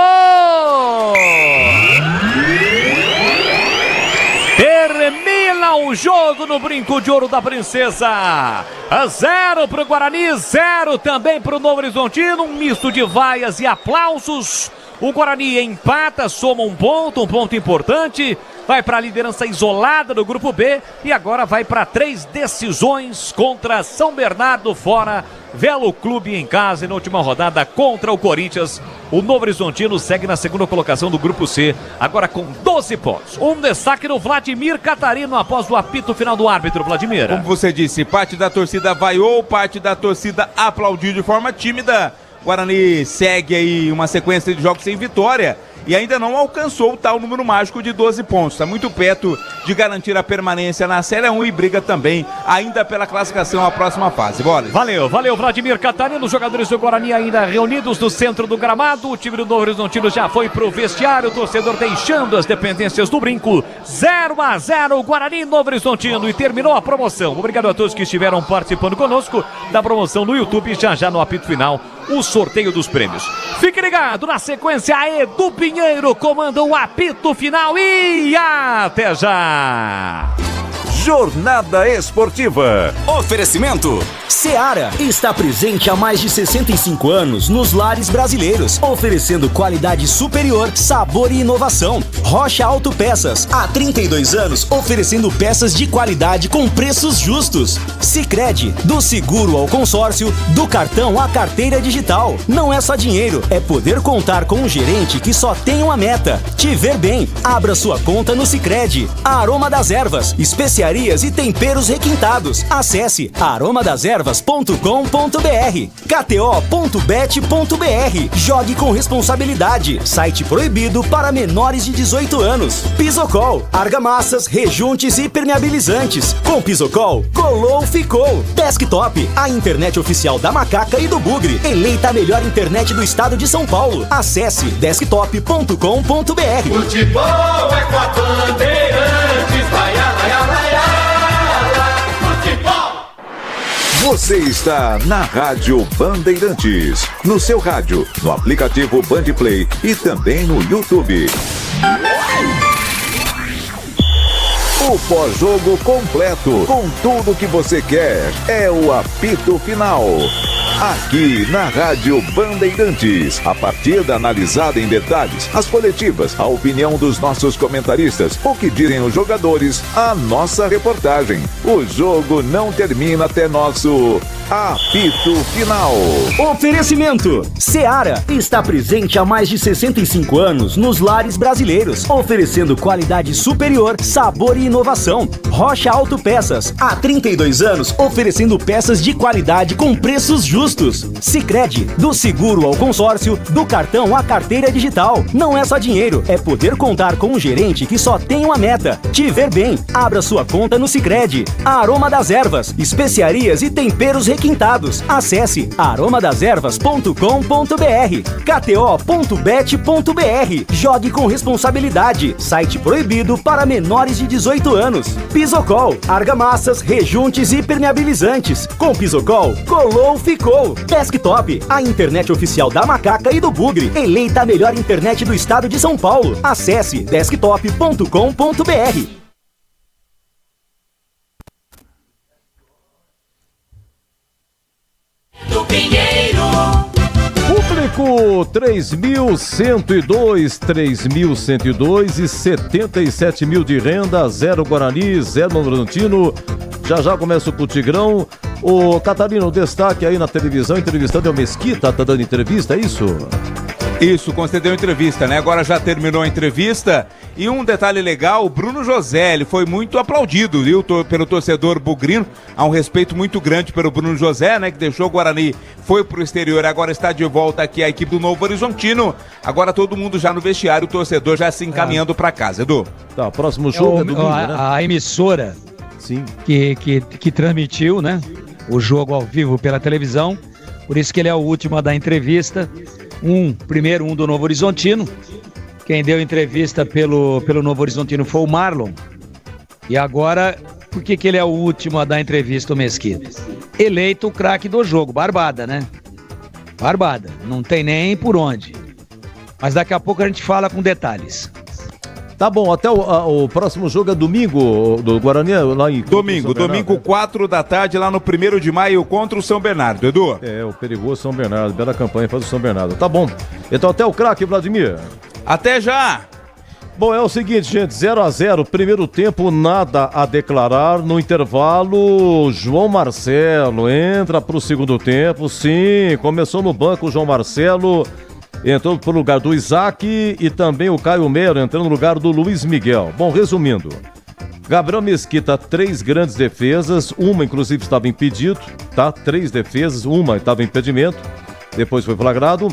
Termina o jogo no Brinco de Ouro da Princesa. 0 pro Guarani, 0 também pro Novo Horizontino, um misto de vaias e aplausos. O Guarani empata, soma um ponto importante, vai para a liderança isolada do grupo B e agora vai para 3 decisões contra São Bernardo fora, Velo Clube em casa e na última rodada contra o Corinthians. O Novo Horizontino segue na segunda colocação do grupo C, agora com 12 pontos. Um destaque no Vladimir Catarino após o apito final do árbitro, Vladimir. Como você disse, parte da torcida vaiou, parte da torcida aplaudiu de forma tímida. Guarani segue aí uma sequência de jogos sem vitória e ainda não alcançou o tal número mágico de 12 pontos. Está muito perto de garantir a permanência na Série 1 e briga também ainda pela classificação à próxima fase. Bola. Valeu Vladimir Catarino. Os jogadores do Guarani ainda reunidos no centro do gramado. O time do Novo Horizontino já foi pro vestiário. O torcedor deixando as dependências do Brinco. 0-0 Guarani Novo Horizontino e terminou a promoção. Obrigado a todos que estiveram participando conosco da promoção no YouTube. Já no apito final, o sorteio dos prêmios. Fique ligado, na sequência Edu Pinheiro comanda o apito final e até já! Jornada Esportiva. Oferecimento Seara está presente há mais de 65 anos nos lares brasileiros, oferecendo qualidade superior, sabor e inovação. Rocha Autopeças, há 32 anos, oferecendo peças de qualidade com preços justos. Sicredi, do seguro ao consórcio, do cartão à carteira digital. Não é só dinheiro, é poder contar com um gerente que só tem uma meta: te ver bem. Abra sua conta no Sicredi. A Aroma das Ervas, especialista especiarias e temperos requintados. Acesse aromadeservas.com.br. KTO.bet.br. Jogue com responsabilidade. Site proibido para menores de 18 anos. Pisocol, argamassas, rejuntes e impermeabilizantes. Com Pisocol, colou, ficou. Desktop, a internet oficial da Macaca e do Bugre. Eleita a melhor internet do estado de São Paulo. Acesse desktop.com.br. Futebol é com a Bandeirantes, vai, futebol. Você está na Rádio Bandeirantes. No seu rádio, no aplicativo Bandplay e também no YouTube. O pós-jogo completo, com tudo que você quer, é o apito final. Aqui na Rádio Bandeirantes, a partida analisada em detalhes, as coletivas, a opinião dos nossos comentaristas, o que dizem os jogadores, a nossa reportagem. O jogo não termina até nosso apito final. Oferecimento: Seara está presente há mais de 65 anos nos lares brasileiros, oferecendo qualidade superior, sabor e inovação. Rocha Autopeças, há 32 anos, oferecendo peças de qualidade com preços justos. Sicredi, do seguro ao consórcio, do cartão à carteira digital. Não é só dinheiro, é poder contar com um gerente que só tem uma meta: te ver bem. Abra sua conta no Sicredi. Aroma das Ervas, especiarias e temperos requintados. Acesse aromadeservas.com.br. KTO.bet.br. Jogue com responsabilidade. Site proibido para menores de 18 anos. Pisocol, argamassas, rejuntes e impermeabilizantes. Com Pisocol, colou, ficou. Desktop, a internet oficial da Macaca e do Bugre. Eleita a melhor internet do estado de São Paulo. Acesse desktop.com.br. Do Pinheiro. Público 3.102, 3.102 e 77 mil de renda, 0 Guarani, 0 Novo Horizontino. Já começa o Tigrão. Ô Catarino, destaque aí na televisão, entrevistando o Mesquita, tá dando entrevista, é isso? Isso, concedeu entrevista, né? Agora já terminou a entrevista. E um detalhe legal, o Bruno José, ele foi muito aplaudido, viu? Pelo torcedor bugrino. Há um respeito muito grande pelo Bruno José, né? Que deixou o Guarani, foi pro exterior, agora está de volta aqui a equipe do Novo Horizontino. Agora todo mundo já no vestiário, o torcedor já se encaminhando pra casa, Edu. Tá, próximo jogo é domingo, né? A emissora, sim, que transmitiu, né, o jogo ao vivo pela televisão, por isso que ele é o último a dar entrevista. Primeiro um do Novo Horizontino. Quem deu entrevista pelo Novo Horizontino foi o Marlon. E agora, por que ele é o último a dar entrevista, o Mesquita? Eleito o craque do jogo, barbada, né? Barbada, não tem nem por onde. Mas daqui a pouco a gente fala com detalhes. Tá bom, até o próximo jogo é domingo do Guarani, lá em... Domingo 4 da tarde, lá no 1º de maio, contra o São Bernardo, Edu. É, o perigoso São Bernardo, bela campanha faz o São Bernardo. Tá bom, então até o craque, Vladimir. Até já! Bom, é o seguinte, gente, 0-0, primeiro tempo, nada a declarar. No intervalo, João Marcelo entra pro segundo tempo, sim, começou no banco o João Marcelo... Entrou pro lugar do Isaac e também o Caio Mero entrando no lugar do Luiz Miguel. Bom, resumindo, Gabriel Mesquita, 3 grandes defesas, uma inclusive estava impedido, tá? 3 defesas, uma estava em impedimento, depois foi flagrado.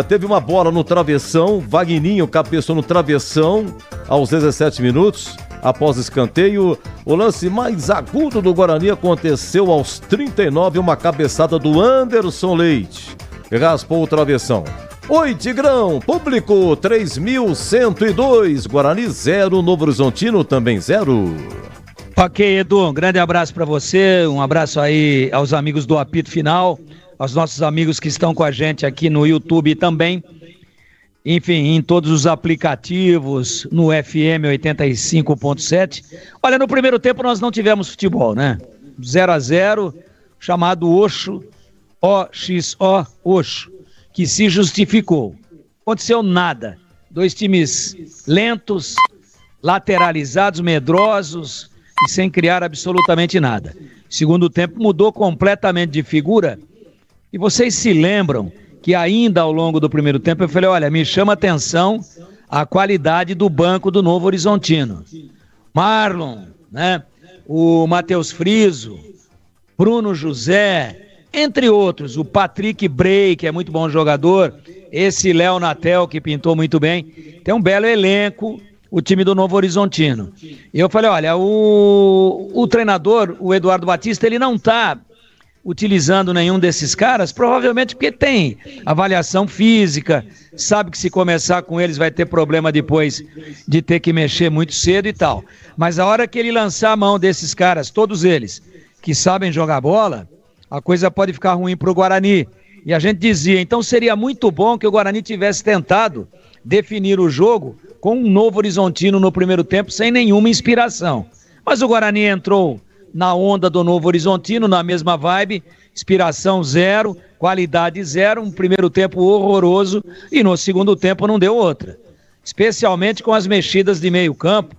Teve uma bola no travessão, Vagninho cabeçou no travessão aos 17 minutos, após escanteio. O lance mais agudo do Guarani aconteceu aos 39, uma cabeçada do Anderson Leite, raspou o travessão. Oi, Tigrão, público 3.102, Guarani 0, Novo Horizontino também 0. Ok, Edu, um grande abraço para você, um abraço aí aos amigos do Apito Final, aos nossos amigos que estão com a gente aqui no YouTube também, enfim, em todos os aplicativos, no FM 85.7. Olha, no primeiro tempo nós não tivemos futebol, né? 0-0, chamado Oxo, O-X-O, Oxo, que se justificou. Aconteceu nada. 2 times lentos, lateralizados, medrosos e sem criar absolutamente nada. Segundo tempo mudou completamente de figura. E vocês se lembram que ainda ao longo do primeiro tempo eu falei, olha, me chama atenção a qualidade do banco do Novo Horizontino. Marlon, né? o Matheus Friso, Bruno José, entre outros, o Patrick Bray, que é muito bom jogador, esse Léo Natel, que pintou muito bem. Tem um belo elenco, o time do Novo Horizontino. E eu falei, olha, o treinador, o Eduardo Batista, ele não está utilizando nenhum desses caras, provavelmente porque tem avaliação física, sabe que se começar com eles vai ter problema depois de ter que mexer muito cedo e tal. Mas a hora que ele lançar a mão desses caras, todos eles, que sabem jogar bola, a coisa pode ficar ruim para o Guarani. E a gente dizia, então seria muito bom que o Guarani tivesse tentado definir o jogo com um Novo Horizontino no primeiro tempo, sem nenhuma inspiração. Mas o Guarani entrou na onda do Novo Horizontino, na mesma vibe, inspiração zero, qualidade zero, um primeiro tempo horroroso e no segundo tempo não deu outra. Especialmente com as mexidas de meio campo,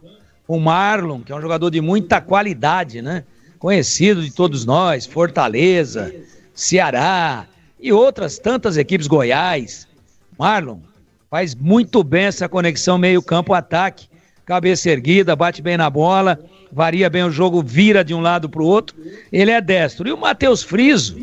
o Marlon, que é um jogador de muita qualidade, né? Conhecido de todos nós, Fortaleza, Ceará e outras tantas equipes, Goiás. Marlon faz muito bem essa conexão meio campo-ataque, cabeça erguida, bate bem na bola, varia bem o jogo, vira de um lado para o outro, ele é destro. E o Matheus Friso,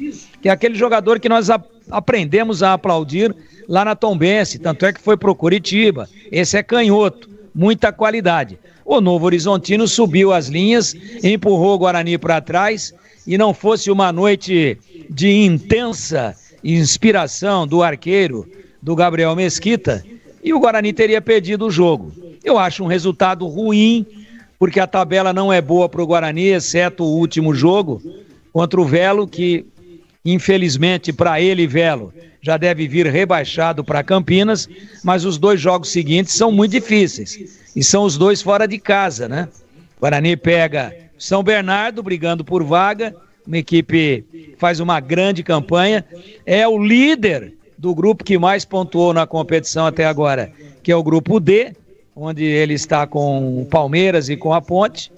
que é aquele jogador que nós aprendemos a aplaudir lá na Tombense, tanto é que foi pro Curitiba, esse é canhoto, muita qualidade. O Novo Horizontino subiu as linhas, empurrou o Guarani para trás, e não fosse uma noite de intensa inspiração do arqueiro, do Gabriel Mesquita, e o Guarani teria perdido o jogo. Eu acho um resultado ruim, porque a tabela não é boa para o Guarani, exceto o último jogo contra o Velo, que infelizmente para ele, Velo, já deve vir rebaixado para Campinas, mas os dois jogos seguintes são muito difíceis, e são os dois fora de casa, né? O Guarani pega São Bernardo, brigando por vaga, uma equipe que faz uma grande campanha, é o líder do grupo que mais pontuou na competição até agora, que é o grupo D, onde ele está com o Palmeiras e com a Ponte,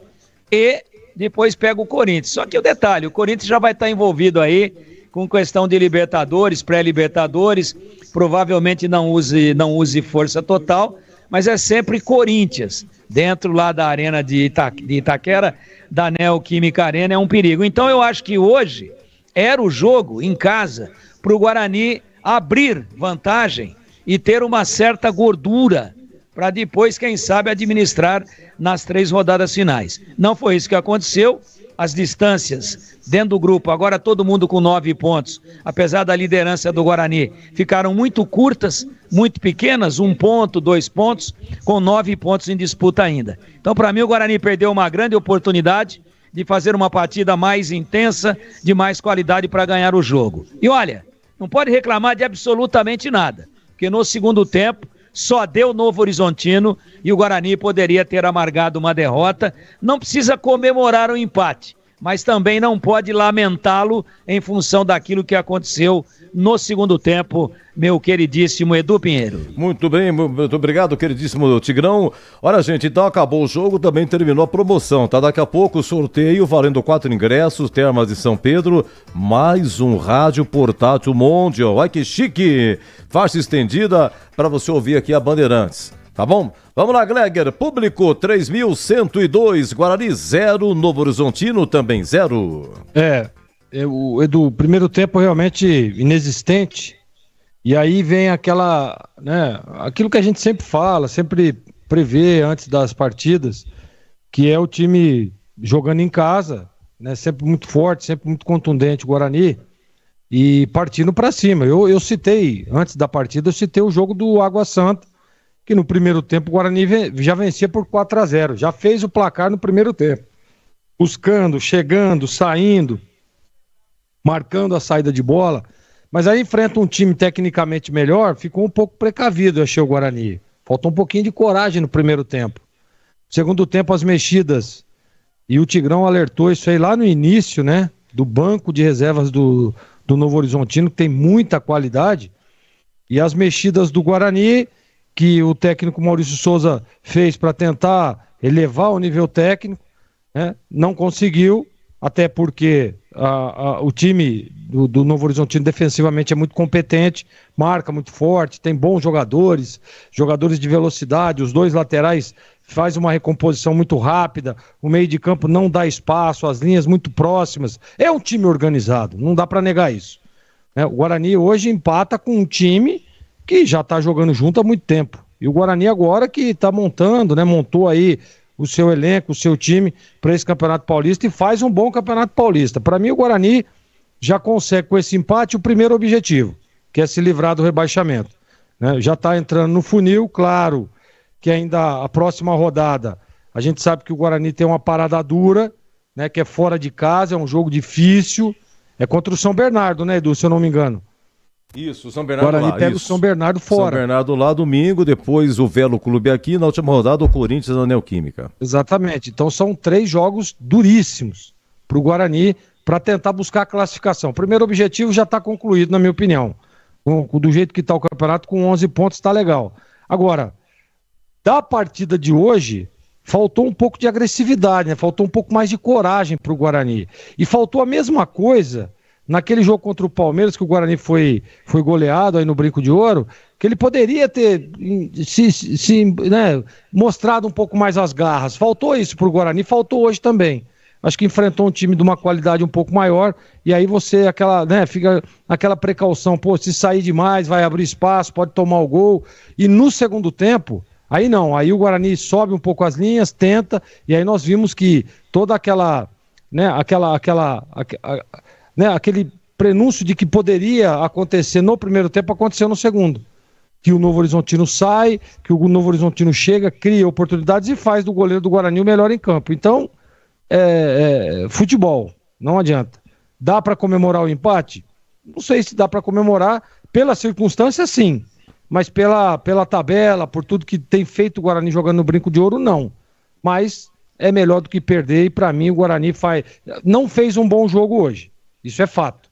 e depois pega o Corinthians. Só que o detalhe, o Corinthians já vai estar envolvido aí com questão de Libertadores, pré-Libertadores, provavelmente não use força total, mas é sempre Corinthians, dentro lá da arena de Itaquera, da Neoquímica Arena, é um perigo. Então eu acho que hoje era o jogo em casa para o Guarani abrir vantagem e ter uma certa gordura para depois, quem sabe, administrar nas 3 rodadas finais. Não foi isso que aconteceu. As distâncias dentro do grupo, agora todo mundo com 9 pontos, apesar da liderança do Guarani, ficaram muito curtas, muito pequenas, 1 ponto, 2 pontos, com 9 pontos em disputa ainda. Então, para mim, o Guarani perdeu uma grande oportunidade de fazer uma partida mais intensa, de mais qualidade para ganhar o jogo. E olha, não pode reclamar de absolutamente nada, porque no segundo tempo só deu Novo Horizontino e o Guarani poderia ter amargado uma derrota. Não precisa comemorar o empate, mas também não pode lamentá-lo em função daquilo que aconteceu no segundo tempo, meu queridíssimo Edu Pinheiro. Muito bem, muito obrigado, queridíssimo Tigrão. Olha, gente, então acabou o jogo, também terminou a promoção, tá? Daqui a pouco o sorteio valendo 4 ingressos, Termas de São Pedro, mais um rádio portátil Mondial. Ai, que chique! Faixa estendida para você ouvir aqui a Bandeirantes. Tá bom? Vamos lá, Gleger. Público 3.102, Guarani 0, Novo Horizontino também 0. Edu, o primeiro tempo realmente inexistente. E aí vem aquela, né, aquilo que a gente sempre fala, sempre prevê antes das partidas, que é o time jogando em casa, né, sempre muito forte, sempre muito contundente, o Guarani, e partindo para cima. Eu citei, antes da partida, eu citei o jogo do Água Santa, que no primeiro tempo o Guarani já vencia por 4-0, já fez o placar no primeiro tempo, buscando, chegando, saindo, marcando a saída de bola, mas aí enfrenta um time tecnicamente melhor, ficou um pouco precavido, eu achei o Guarani. Faltou um pouquinho de coragem no primeiro tempo. Segundo tempo, as mexidas, e o Tigrão alertou isso aí lá no início, né, do banco de reservas do Novo Horizontino, que tem muita qualidade, e as mexidas do Guarani, que o técnico Maurício Souza fez para tentar elevar o nível técnico, né, não conseguiu, até porque o time do Novo Horizontino defensivamente é muito competente, marca muito forte, tem bons jogadores de velocidade, os 2 laterais faz uma recomposição muito rápida, o meio de campo não dá espaço, as linhas muito próximas. É um time organizado, não dá para negar isso. O Guarani hoje empata com um time que já está jogando junto há muito tempo. E o Guarani agora que está montando, né? Montou aí o seu elenco, o seu time para esse Campeonato Paulista e faz um bom Campeonato Paulista. Para mim, o Guarani já consegue com esse empate o primeiro objetivo, que é se livrar do rebaixamento. Né? Já está entrando no funil, claro que ainda a próxima rodada, a gente sabe que o Guarani tem uma parada dura, né? Que é fora de casa, é um jogo difícil, é contra o São Bernardo, né, Edu, se eu não me engano. Isso, o São Bernardo Guarani lá. pega o São Bernardo fora. São Bernardo lá domingo, depois o Velo Clube aqui, na última rodada o Corinthians na Neoquímica. Exatamente, então são 3 jogos duríssimos para o Guarani para tentar buscar a classificação. O primeiro objetivo já está concluído, na minha opinião. Do jeito que está o campeonato, com 11 pontos está legal. Agora, da partida de hoje, faltou um pouco de agressividade, né? Faltou um pouco mais de coragem para o Guarani. E faltou a mesma coisa naquele jogo contra o Palmeiras, que o Guarani foi goleado aí no Brinco de Ouro, que ele poderia ter mostrado um pouco mais as garras. Faltou isso para o Guarani, faltou hoje também. Acho que enfrentou um time de uma qualidade um pouco maior, e aí você, fica aquela precaução, se sair demais, vai abrir espaço, pode tomar o gol. E no segundo tempo, aí não, aí o Guarani sobe um pouco as linhas, tenta, e aí nós vimos que toda aquele prenúncio de que poderia acontecer no primeiro tempo, aconteceu no segundo. Que o Novo Horizontino sai, que o Novo Horizontino chega, cria oportunidades e faz do goleiro do Guarani o melhor em campo. Então, futebol, não adianta. Dá para comemorar o empate? Não sei se dá para comemorar, pela circunstância sim, mas pela tabela, por tudo que tem feito o Guarani jogando no Brinco de Ouro, não. Mas é melhor do que perder, e para mim o Guarani não fez um bom jogo hoje, isso é fato.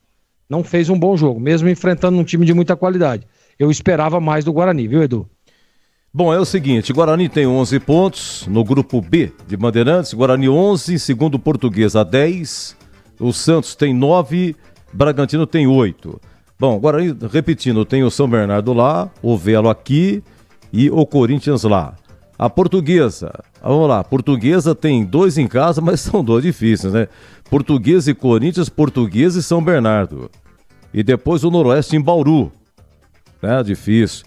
Não fez um bom jogo, mesmo enfrentando um time de muita qualidade. Eu esperava mais do Guarani, viu, Edu? Bom, é o seguinte, Guarani tem 11 pontos no grupo B de Bandeirantes, Guarani 11, segundo Portuguesa 10, o Santos tem 9, Bragantino tem 8. Bom, Guarani, repetindo, tem o São Bernardo lá, o Velo aqui e o Corinthians lá. A Portuguesa, vamos lá, Portuguesa tem 2 em casa, mas são 2 difíceis, né? Portuguesa e Corinthians, Portuguesa e São Bernardo. E depois o Noroeste em Bauru, né? Difícil.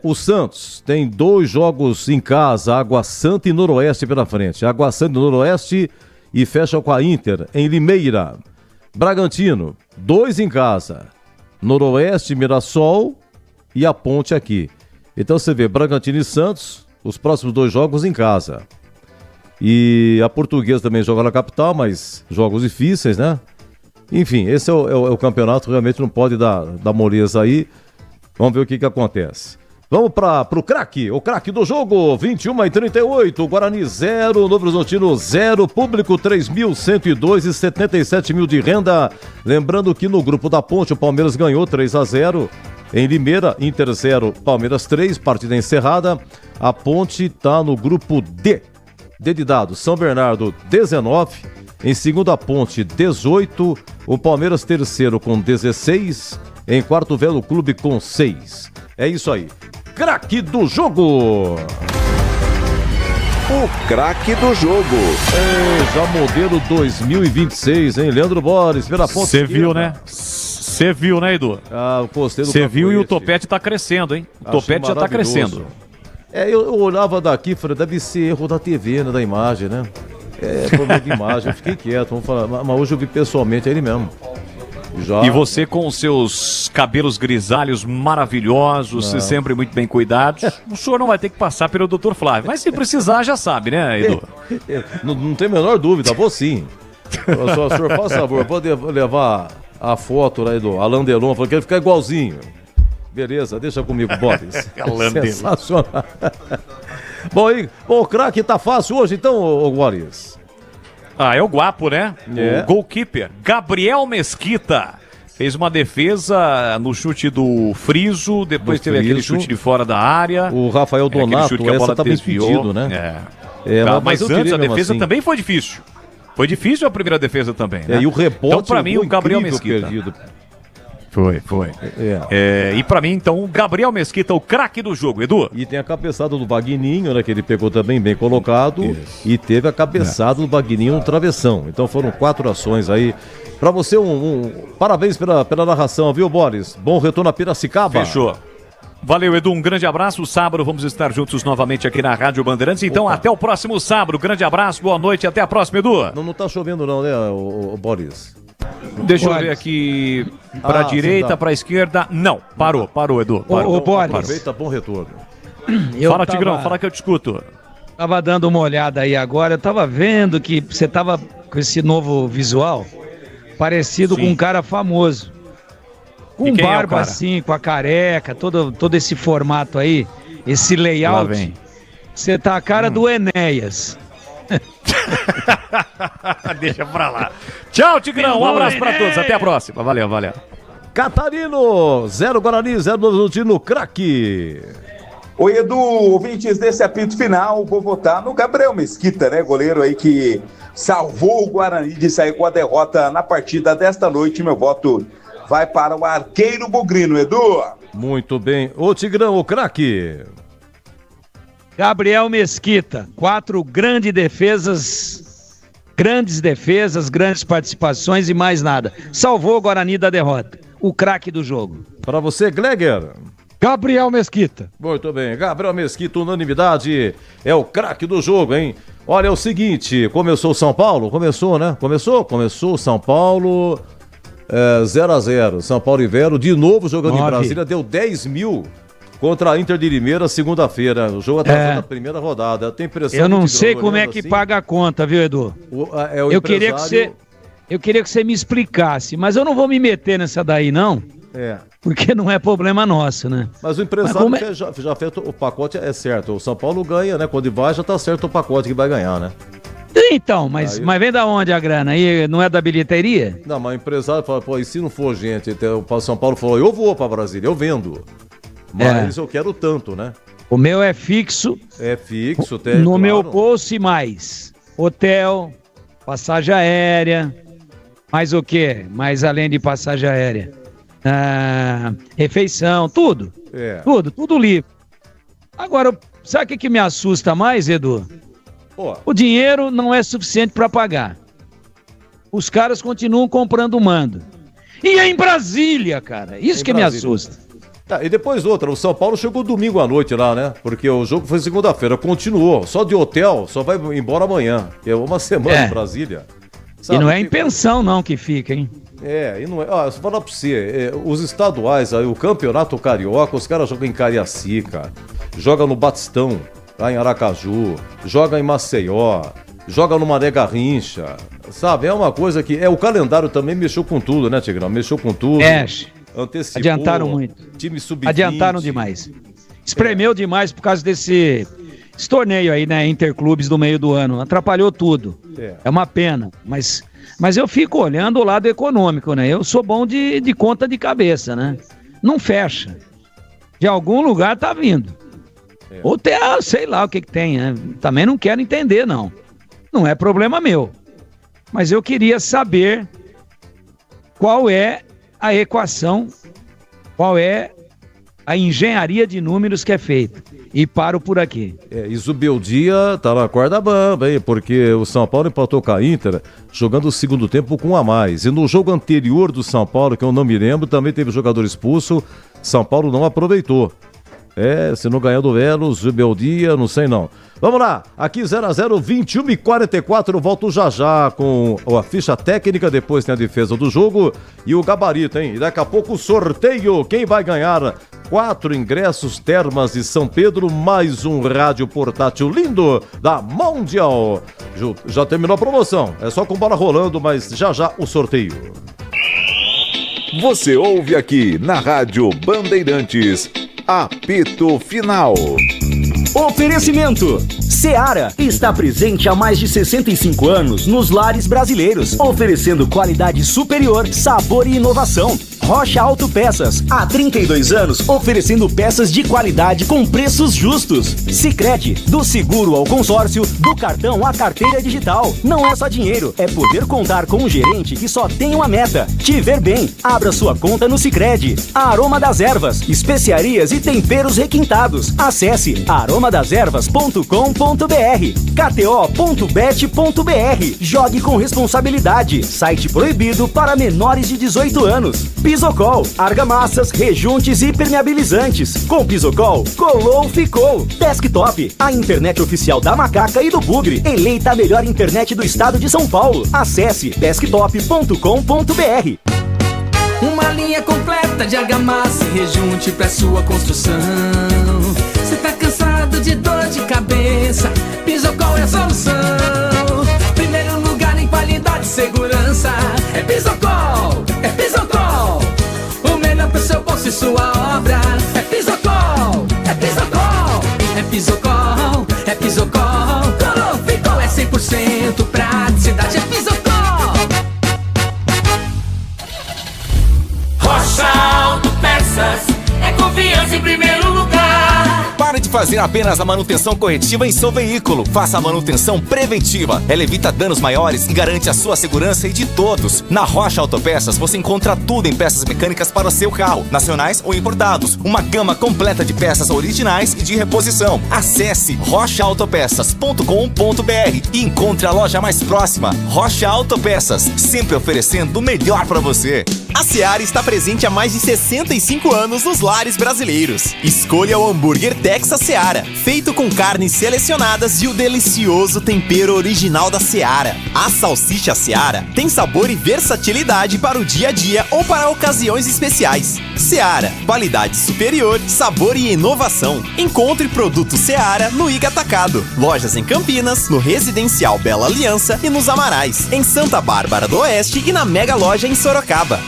O Santos tem 2 jogos em casa, Água Santa e Noroeste pela frente. Água Santa e Noroeste e fecha com a Inter em Limeira. Bragantino, 2 em casa, Noroeste, Mirassol e a Ponte aqui. Então você vê, Bragantino e Santos, os próximos 2 jogos em casa. E a Portuguesa também joga na capital, mas jogos difíceis, né? Enfim, esse é o campeonato, realmente não pode dar moleza aí. Vamos ver o que acontece. Vamos para o craque, o craque do jogo, 21h38, Guarani 0, Novo Horizontino 0, público 3.102 e 77 mil de renda. Lembrando que no grupo da Ponte o Palmeiras ganhou 3-0. Em Limeira, Inter 0, Palmeiras 3, partida encerrada. A Ponte está no grupo D. D de dado, São Bernardo 19, em segunda Ponte 18, o Palmeiras terceiro com 16, em quarto Velo Clube com 6. É isso aí. Craque do jogo! O craque do jogo. Já modelo 2026, hein? Leandro Borges, pela ponta esquerda. Você viu, né? Você viu, né, Edu? Eu gostei do Você viu e o topete tá crescendo, hein? O topete já tá crescendo. Eu olhava daqui e falei, deve ser erro da TV, né? Da imagem, né? Problema de imagem, eu fiquei quieto, vamos falar. Mas hoje eu vi pessoalmente ele mesmo. E você com os seus cabelos grisalhos maravilhosos, sempre muito bem cuidados, o senhor não vai ter que passar pelo Dr. Flávio. Mas se precisar, já sabe, né, Edu? Não tem a menor dúvida, vou sim. O senhor, faz favor, pode levar a foto aí do Alain Delon, falou que ele fica igualzinho. Beleza, deixa comigo, Boris. Sensacional. Bom, o craque tá fácil hoje, então, ô Boris? É o guapo, né? O goalkeeper, Gabriel Mesquita. Fez uma defesa no chute do Friso, depois teve aquele chute de fora da área. O Rafael Donato, chute que a bola desviou, né? Mas antes a defesa também foi difícil. Foi difícil a primeira defesa também, né? E o rebote então, pra mim, o Gabriel Mesquita. Foi. E pra mim, então, o Gabriel Mesquita, o craque do jogo, Edu. E tem a cabeçada do Vagninho, né? Que ele pegou também bem colocado. Isso. E teve a cabeçada do Vagninho no travessão. Então foram 4 ações aí. Pra você, parabéns pela narração, viu, Boris? Bom retorno a Piracicaba. Fechou. Valeu, Edu, um grande abraço. Sábado vamos estar juntos novamente aqui na Rádio Bandeirantes. Então, até o próximo sábado. Grande abraço, boa noite, até a próxima, Edu. Não tá chovendo não, né, o Boris? Deixa eu ver aqui pra direita, tá. Pra esquerda. Não, parou, Edu. Ô, Boris. Aproveita, bom retorno. Fala, Tigrão, fala que eu te escuto. Tava dando uma olhada aí agora, eu tava vendo que você tava com esse novo visual parecido com um cara famoso. Com barba assim, com a careca, todo esse formato aí, esse layout. Você tá a cara do Enéas. Deixa pra lá. Tchau, Tigrão. Um abraço pra todos. Até a próxima. Valeu. Catarino, 0 Guarani, 0 Horizontino, craque. Oi, Edu, ouvintes desse apito final, vou votar no Gabriel Mesquita, né? Goleiro aí que salvou o Guarani de sair com a derrota na partida desta noite. Meu voto vai para o arqueiro bugrino, Edu. Muito bem. Ô, Tigrão, o craque. Gabriel Mesquita, 4 grandes defesas, grandes participações e mais nada. Salvou o Guarani da derrota. O craque do jogo. Para você, Gleger. Gabriel Mesquita. Muito bem, Gabriel Mesquita, unanimidade, é o craque do jogo, hein? Olha, é o seguinte, começou o São Paulo, começou, né? Começou o São Paulo, 0-0, São Paulo e Vero, de novo jogando em Brasília, deu 10 mil contra a Inter de Limeira, segunda-feira, o jogo atrasado na primeira rodada. Eu tenho impressão. Eu não sei como é que assim, paga a conta, viu, Edu? Eu queria que você me explicasse, mas eu não vou me meter nessa daí, não. Porque não é problema nosso, né? Mas o empresário já fez o pacote, é certo. O São Paulo ganha, né? Quando vai, já tá certo o pacote que vai ganhar, né? Então, mas vem da onde a grana? Aí não é da bilheteria? Não, mas o empresário fala, pô, e se não for gente? O São Paulo falou, eu vou pra Brasília, eu vendo. Mas eu quero tanto, né? O meu é fixo. É fixo, no meu bolso e mais. Hotel, passagem aérea, mais o quê? Mais além de passagem aérea. Refeição, tudo. Tudo livre. Agora, sabe o que me assusta mais, Edu? O dinheiro não é suficiente para pagar. Os caras continuam comprando mando. E é em Brasília, cara. Isso que me assusta. E depois outra, o São Paulo chegou domingo à noite lá, né? Porque o jogo foi segunda-feira, continuou. Só de hotel, só vai embora amanhã. É uma semana em Brasília. Sabe? E não é em pensão não que fica, hein? E não é. Ó, se falar pra você, os estaduais, aí, o campeonato carioca, os caras jogam em Cariacica, joga no Batistão, lá em Aracaju, joga em Maceió, joga no Mané Garrincha, sabe? É uma coisa que. O calendário também mexeu com tudo, né, Tigrão? Mexeu com tudo. Antecipou. Adiantaram muito. Time sub-20. Adiantaram demais. Espremeu demais por causa desse torneio aí, né? Interclubes do meio do ano. Atrapalhou tudo. É uma pena. Mas eu fico olhando o lado econômico, né? Eu sou bom de conta de cabeça, né? Não fecha. De algum lugar tá vindo. Ou tem, sei lá o que tem, né? Também não quero entender, não. Não é problema meu. Mas eu queria saber qual é a equação, qual é a engenharia de números que é feita. E paro por aqui. E Zubeldia tá na corda bamba, hein? Porque o São Paulo empatou com a Inter, jogando o segundo tempo com um a mais. E no jogo anterior do São Paulo, que eu não me lembro, também teve jogador expulso, São Paulo não aproveitou. Se não ganhar do Velo, Zubeldia, não sei não. Vamos lá, aqui 0-0, 21h44, volto já com a ficha técnica, depois tem a defesa do jogo e o gabarito, hein? E daqui a pouco o sorteio, quem vai ganhar 4 ingressos Termas de São Pedro, mais um rádio portátil lindo da Mundial. Já terminou a promoção, é só com bola rolando, mas já o sorteio. Você ouve aqui na Rádio Bandeirantes, apito final. Oferecimento Seara está presente há mais de 65 anos nos lares brasileiros, oferecendo qualidade superior, sabor e inovação. Rocha Autopeças, há 32 anos, oferecendo peças de qualidade com preços justos. Sicredi, do seguro ao consórcio, do cartão à carteira digital. Não é só dinheiro, é poder contar com um gerente que só tem uma meta: te ver bem. Abra sua conta no Sicredi. Aroma das Ervas, especiarias e temperos requintados. Acesse aromadeservas.com.br. kto.bet.br. Jogue com responsabilidade. Site proibido para menores de 18 anos. Pisocol, argamassas, rejuntes e permeabilizantes. Com Pisocol, colou, ficou. Desktop, a internet oficial da Macaca e do Bugre. Eleita a melhor internet do estado de São Paulo. Acesse desktop.com.br. Uma linha completa de argamassa e rejunte pra sua construção. Cê tá cansado de dor de cabeça? Pisocol é a solução. Primeiro lugar em qualidade e segurança. É Pisocol, é Pisocol. O melhor pro seu bolso e sua obra. É Pisocol, é Pisocol. É Pisocol, é Pisocol. Colou, ficou, é 100% praticidade. É Pisocol. Rocha Autopeças é confiança em primeiro lugar. Pare de fazer apenas a manutenção corretiva em seu veículo. Faça a manutenção preventiva. Ela evita danos maiores e garante a sua segurança e de todos. Na Rocha Autopeças você encontra tudo em peças mecânicas para o seu carro, nacionais ou importados. Uma gama completa de peças originais e de reposição. Acesse rochaautopeças.com.br e encontre a loja mais próxima. Rocha Autopeças, sempre oferecendo o melhor para você. A Seara está presente há mais de 65 anos nos lares brasileiros. Escolha o hambúrguer Texas Seara, feito com carnes selecionadas e o delicioso tempero original da Seara. A salsicha Seara tem sabor e versatilidade para o dia a dia ou para ocasiões especiais. Seara, qualidade superior, sabor e inovação. Encontre produto Seara no Iga Atacado. Lojas em Campinas, no Residencial Bela Aliança e nos Amarais. Em Santa Bárbara do Oeste e na Mega Loja em Sorocaba.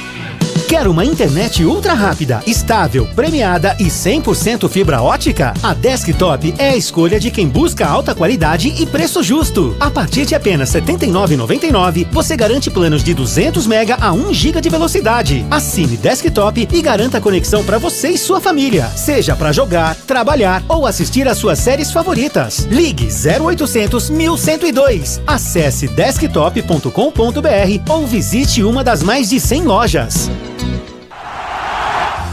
Quer uma internet ultra rápida, estável, premiada e 100% fibra ótica? A Desktop é a escolha de quem busca alta qualidade e preço justo. A partir de apenas R$ 79,99, você garante planos de 200 MB a 1 GB de velocidade. Assine Desktop e garanta a conexão para você e sua família, seja para jogar, trabalhar ou assistir às suas séries favoritas. Ligue 0800 1102. Acesse desktop.com.br ou visite uma das mais de 100 lojas.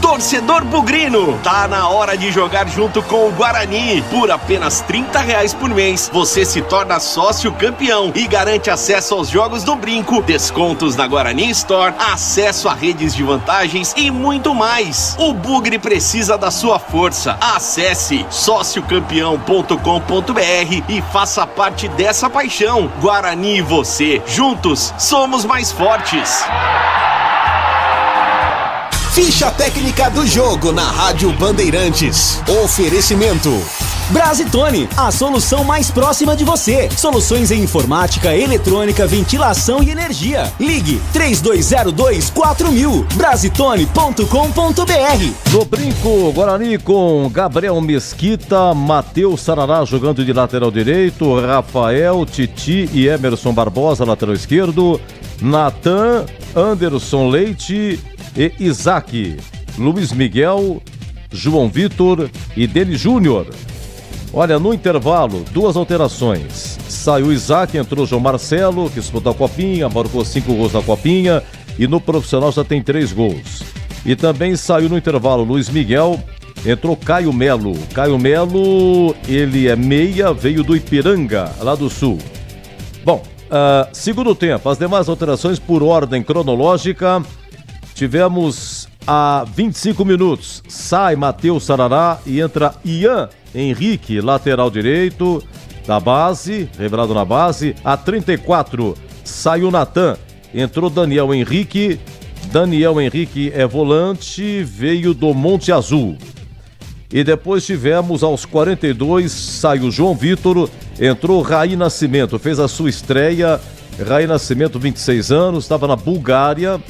Torcedor bugrino, tá na hora de jogar junto com o Guarani. Por apenas R$30 por mês, você se torna sócio campeão e garante acesso aos jogos do Brinco, descontos na Guarani Store, acesso a redes de vantagens e muito mais. O Bugre precisa da sua força. Acesse sociocampeão.com.br e faça parte dessa paixão. Guarani e você, juntos, somos mais fortes. Ficha técnica do jogo na Rádio Bandeirantes. Oferecimento Brasitone, a solução mais próxima de você. Soluções em informática, eletrônica, ventilação e energia. Ligue 3202-4000. Brasitone.com.br. No Brinco, Guarani com Gabriel Mesquita, Matheus Sarará jogando de lateral direito, Rafael, Titi e Emerson Barbosa, lateral esquerdo, Natan, Anderson Leite e Isaac, Luiz Miguel, João Vitor e Denis Júnior. Olha, no intervalo, 2 alterações. Saiu Isaac, entrou João Marcelo, que disputou a Copinha, marcou 5 gols na Copinha e no profissional já tem 3 gols. E também saiu no intervalo Luiz Miguel, entrou Caio Melo. Caio Melo, ele é meia, veio do Ipiranga, lá do Sul. Bom, segundo tempo, as demais alterações por ordem cronológica. Tivemos a 25 minutos, sai Matheus Sarará e entra Ian Henrique, lateral direito da base, revelado na base. A 34, saiu Natan, entrou Daniel Henrique. Daniel Henrique é volante, veio do Monte Azul. E depois tivemos aos 42, saiu João Vitor, entrou Raí Nascimento, fez a sua estreia. Raí Nascimento, 26 anos, estava na Bulgária.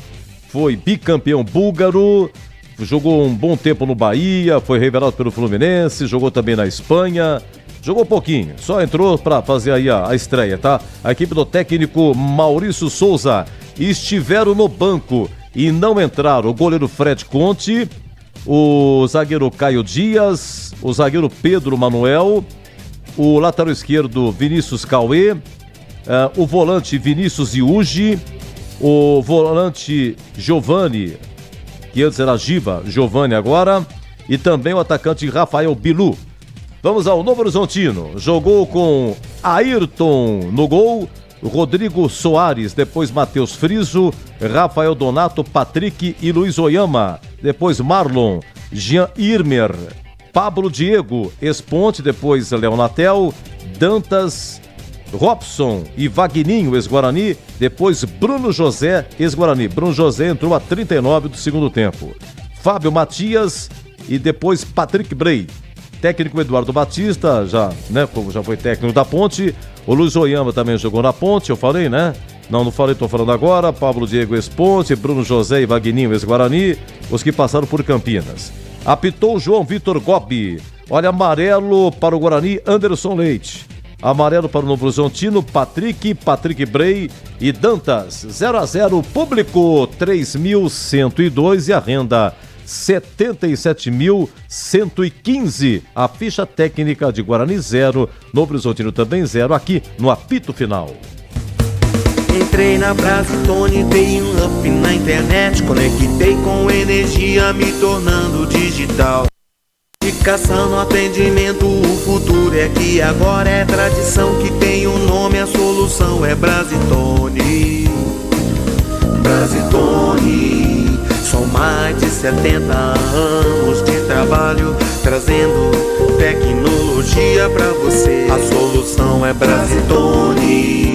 Foi bicampeão búlgaro, jogou um bom tempo no Bahia, foi revelado pelo Fluminense, jogou também na Espanha Jogou pouquinho, só entrou para fazer aí a estreia, tá? A equipe do técnico Maurício Souza estiveram no banco e não entraram o goleiro Fred Conte, o zagueiro Caio Dias, o zagueiro Pedro Manuel, o lateral esquerdo Vinícius Cauê, o volante Vinícius Iugi, o volante Giovani, que antes era Giva, Giovani agora, e também o atacante Rafael Bilu. Vamos ao Novo Horizontino, jogou com Ayrton no gol, Rodrigo Soares, depois Matheus Friso, Rafael Donato, Patrick e Luiz Oyama, depois Marlon, Jean Irmer, Pablo Diego, Esponte, depois Leonatel, Dantas, Robson e Vagninho, ex-Guarani, depois Bruno José, ex-Guarani. Bruno José entrou a 39 do segundo tempo. Fábio Matias e depois Patrick Bray. Técnico Eduardo Batista, como já foi técnico da Ponte. O Luiz Oyama também jogou na Ponte, eu falei, né? Não falei, tô falando agora. Pablo Diego, ex-Ponte, Bruno José e Vagninho, ex-Guarani, os que passaram por Campinas. Apitou João Vitor Gobi. Olha, amarelo para o Guarani, Anderson Leite. Amarelo para o Novo Horizontino, Patrick Bray e Dantas. 0-0, público 3.102 e a renda 77.115. A ficha técnica de Guarani 0, Novo Horizontino também 0, aqui no apito final. Entrei na Brasitone, dei um up na internet, conectei com energia, me tornando digital. Dedicação no atendimento, o futuro é aqui, agora é tradição que tem um nome, a solução é Brasitone. Brasitone, são mais de 70 anos de trabalho, trazendo tecnologia pra você, a solução é Brasitone.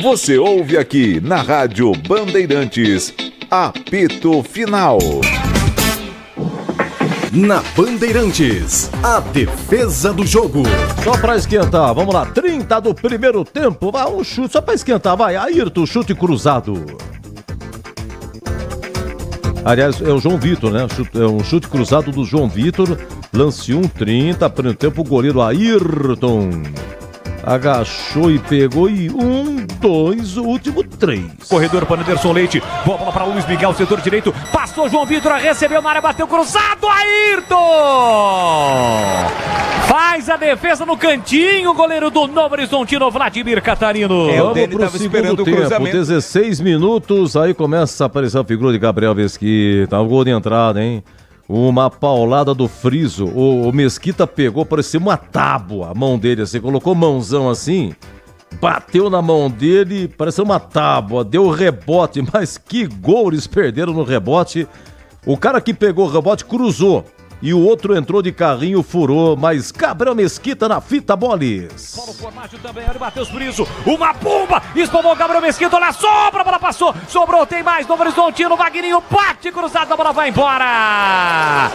Você ouve aqui na Rádio Bandeirantes, apito final. Na Bandeirantes, a defesa do jogo. Só pra esquentar, vamos lá, 30 do primeiro tempo, vai um chute, só pra esquentar, vai, Ayrton, chute cruzado. Aliás, é o João Vitor, né? É um chute cruzado do João Vitor, lance 30, primeiro tempo, o goleiro Ayrton agachou e pegou e 1, 2, o último 3. Corredor para Anderson Leite, boa bola para Luiz Miguel, setor direito, passou João Vitor, recebeu na área, bateu cruzado, Ayrton! Faz a defesa no cantinho, goleiro do Novo Horizontino, Vladimir Catarino. Vamos pro segundo tempo, 16 minutos, aí começa a aparecer a figura de Gabriel Mesquita, o gol de entrada, hein? Uma paulada do Friso, o Mesquita pegou, parecia uma tábua, a mão dele assim, colocou mãozão assim, bateu na mão dele, parecia uma tábua, deu rebote, mas que gol eles perderam no rebote. O cara que pegou o rebote cruzou e o outro entrou de carrinho, furou, mas Gabriel Mesquita na fita, Boles. Paulo Formaggio também, olha o Matheus Friso, uma bomba, espalmou o Gabriel Mesquita, olha a sobra, a bola passou, sobrou, tem mais, Novo Horizontino, Vagninho, bate cruzado, a bola vai embora.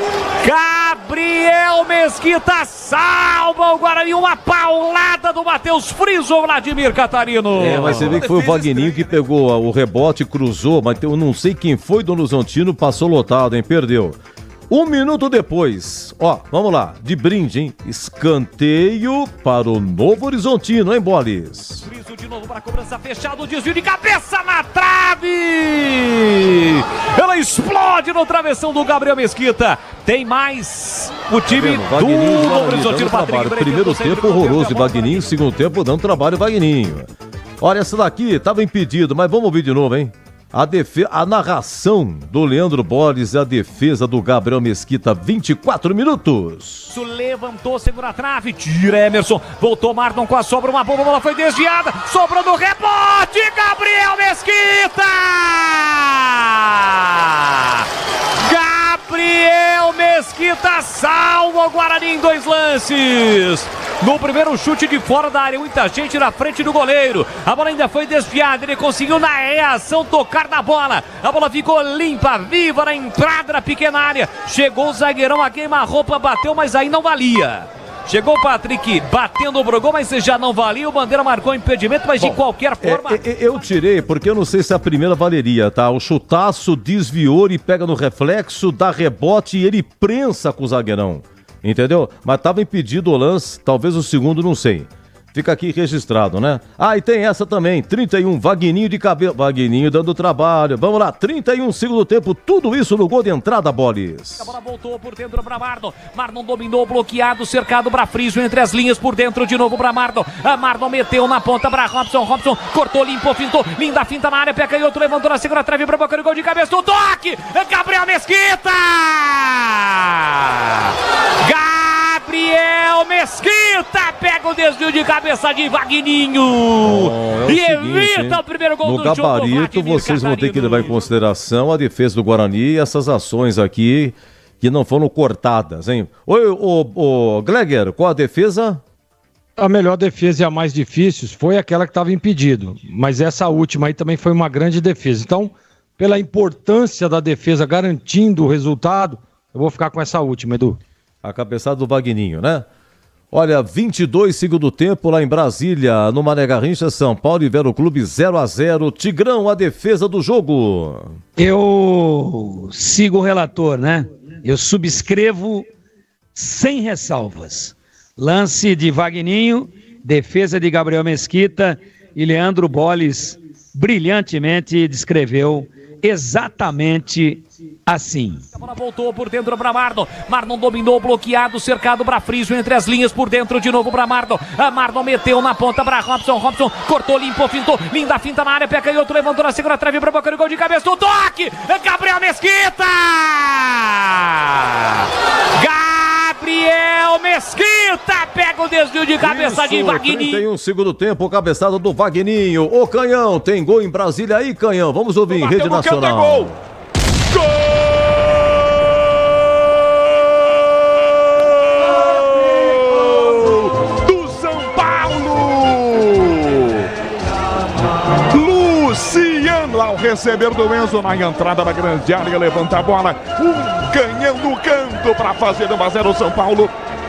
Gabriel Mesquita salva o Guarani, uma paulada do Matheus Friso, Vladimir Catarino. Mas você vê que foi o Vagninho que pegou o rebote, cruzou, mas eu não sei quem foi do Novo Horizontino, passou lotado, hein, perdeu. 1 minuto depois, vamos lá, de brinde, hein? Escanteio para o Novo Horizontino, hein, Boles? Friso de novo para a cobrança, fechado, desvio de cabeça na trave! Ela explode no travessão do Gabriel Mesquita. Tem mais o time do Novo Horizontino, Patrick. Primeiro tempo horroroso de Vagninho, segundo tempo dando trabalho Vagninho. Olha, essa daqui estava impedido, mas vamos ouvir de novo, hein? A narração do Leandro Boles e a defesa do Gabriel Mesquita, 24 minutos. Levantou, segura a trave, tira Emerson, voltou Marlon com a sobra, uma bomba, a bola foi desviada, sobrou no rebote, Gabriel Mesquita! Gabriel Mesquita salva o Guarani em 2 lances. No primeiro chute de fora da área, muita gente na frente do goleiro. A bola ainda foi desviada, ele conseguiu na reação tocar na bola. A bola ficou limpa, viva na entrada da pequena área. Chegou o zagueirão a queima-roupa, bateu, mas aí não valia. Chegou o Patrick batendo o Brogão, mas já não valia. O Bandeira marcou impedimento, mas de qualquer forma... Eu tirei, porque eu não sei se a primeira valeria, tá? O chutaço desviou e pega no reflexo, dá rebote e ele prensa com o zagueirão. entendeu? Mas estava impedido o lance, talvez o segundo, não sei. Fica aqui registrado, né? Ah, e tem essa também, 31, Vagninho de cabelo. Vagninho dando trabalho. Vamos lá, 31, segundo tempo, tudo isso no gol de entrada, Bolis. A bola voltou por dentro para Marlon. Marlon dominou, bloqueado, cercado para Friso entre as linhas por dentro de novo para Marlon. A Marlon meteu na ponta para Robson. Robson cortou, limpou, fintou. Linda finta na área, pé canhoto, levantou na segunda trave para boca do gol de cabeça. O toque! Gabriel Mesquita! Gabriel Mesquita pega o desvio de cabeça de Vagninho e evita o primeiro gol do jogo. No gabarito, vocês vão ter que levar em consideração a defesa do Guarani e essas ações aqui que não foram cortadas, hein? Ô, Gleger, qual a defesa? A melhor defesa e a mais difícil foi aquela que estava impedido, mas essa última aí também foi uma grande defesa. Então, pela importância da defesa garantindo o resultado, eu vou ficar com essa última, Edu. A cabeçada do Vagninho, né? Olha, 22 segundo tempo lá em Brasília, no Mané Garrincha, São Paulo e Vero Clube 0-0. Tigrão, a defesa do jogo. Eu sigo o relator, né? Eu subscrevo sem ressalvas. Lance de Vagninho, defesa de Gabriel Mesquita e Leandro Bolis brilhantemente descreveu exatamente assim. A bola voltou por dentro para Marlon. Marlon dominou, bloqueado, cercado para Friso entre as linhas por dentro de novo para Marlon. A Marlon meteu na ponta para Robson. Robson cortou, limpou, fintou. Linda finta na área, pé canhoto, levantou na segunda trave para boca do gol de cabeça. O toque! Gabriel Mesquita! Gabriel Mesquita pega o desvio de cabeça de Vagninho. 31 segundo tempo, cabeçada do Vagninho. Ô Canhão, tem gol em Brasília aí, Canhão. Vamos ouvir em Rede Nacional. Gol! Do São Paulo! Luciano, ao receber do Enzo na entrada da grande área, levanta a bola. Canhão no canto para fazer 1-0 São Paulo.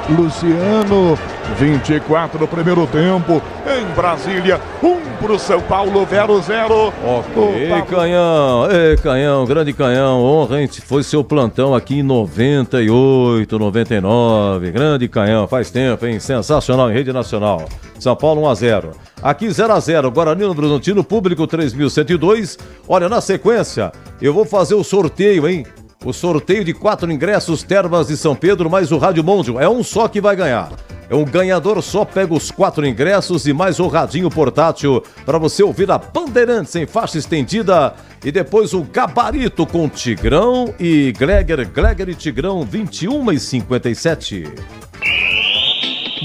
Luciano, 24 no primeiro tempo, em Brasília, 1 pro São Paulo, 0-0. Ok, Canhão, Canhão, grande Canhão, honra, hein? Foi seu plantão aqui em 98, 99, grande Canhão, faz tempo, hein? Sensacional em Rede Nacional. São Paulo 1-0. Aqui 0-0, Guarani no Brusantino, público 3.102. Olha, na sequência, eu vou fazer o sorteio, hein? O sorteio de 4 ingressos Termas de São Pedro, mais o Rádio Mundo. É um só que vai ganhar. É um ganhador só, pega os 4 ingressos e mais o radinho portátil para você ouvir a Bandeirantes em faixa estendida. E depois o gabarito com Tigrão e Gleger e Tigrão, 21h57.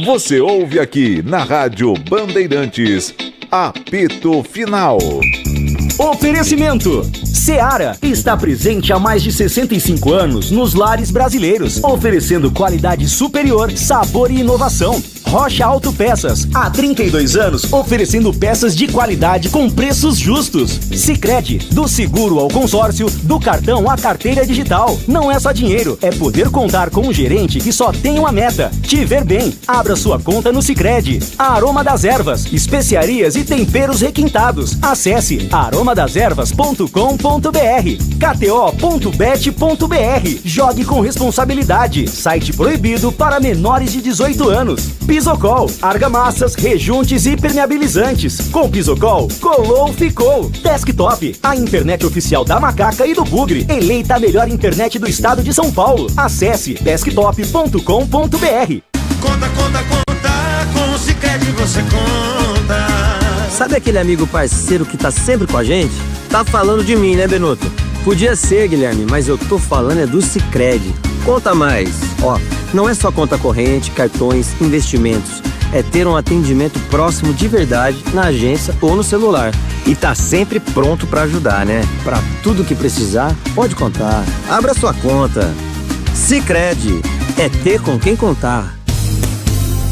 Você ouve aqui na Rádio Bandeirantes, apito final. Oferecimento. Seara está presente há mais de 65 anos nos lares brasileiros, oferecendo qualidade superior, sabor e inovação. Rocha Autopeças, há 32 anos, oferecendo peças de qualidade com preços justos. Sicredi, do seguro ao consórcio, do cartão à carteira digital. Não é só dinheiro, é poder contar com um gerente que só tem uma meta: te ver bem. Abra sua conta no Sicredi. Aroma das Ervas, especiarias e temperos requintados. Acesse aromadeservas.com.br. kto.bet.br. Jogue com responsabilidade. Site proibido para menores de 18 anos. Pisocol, argamassas, rejuntes e impermeabilizantes. Com Pisocol, colou, ficou. Desktop, a internet oficial da Macaca e do Bugre. Eleita a melhor internet do estado de São Paulo. Acesse desktop.com.br. Conta, com o Sicredi você conta. Sabe aquele amigo parceiro que tá sempre com a gente? Tá falando de mim, né, Benuto? Podia ser, Guilherme, mas eu tô falando é do Sicredi. Conta mais. Ó, não é só conta corrente, cartões, investimentos. É ter um atendimento próximo de verdade na agência ou no celular. E tá sempre pronto pra ajudar, né? Pra tudo que precisar, pode contar. Abra sua conta. Sicredi, é ter com quem contar.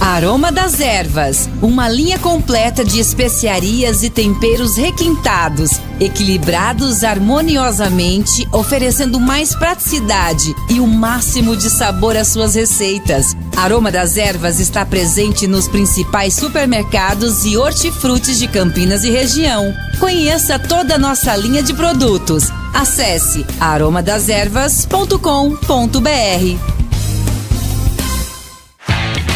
Aroma das Ervas, uma linha completa de especiarias e temperos requintados, equilibrados harmoniosamente, oferecendo mais praticidade e o máximo de sabor às suas receitas. Aroma das Ervas está presente nos principais supermercados e hortifrutis de Campinas e região. Conheça toda a nossa linha de produtos. Acesse aromadeservas.com.br.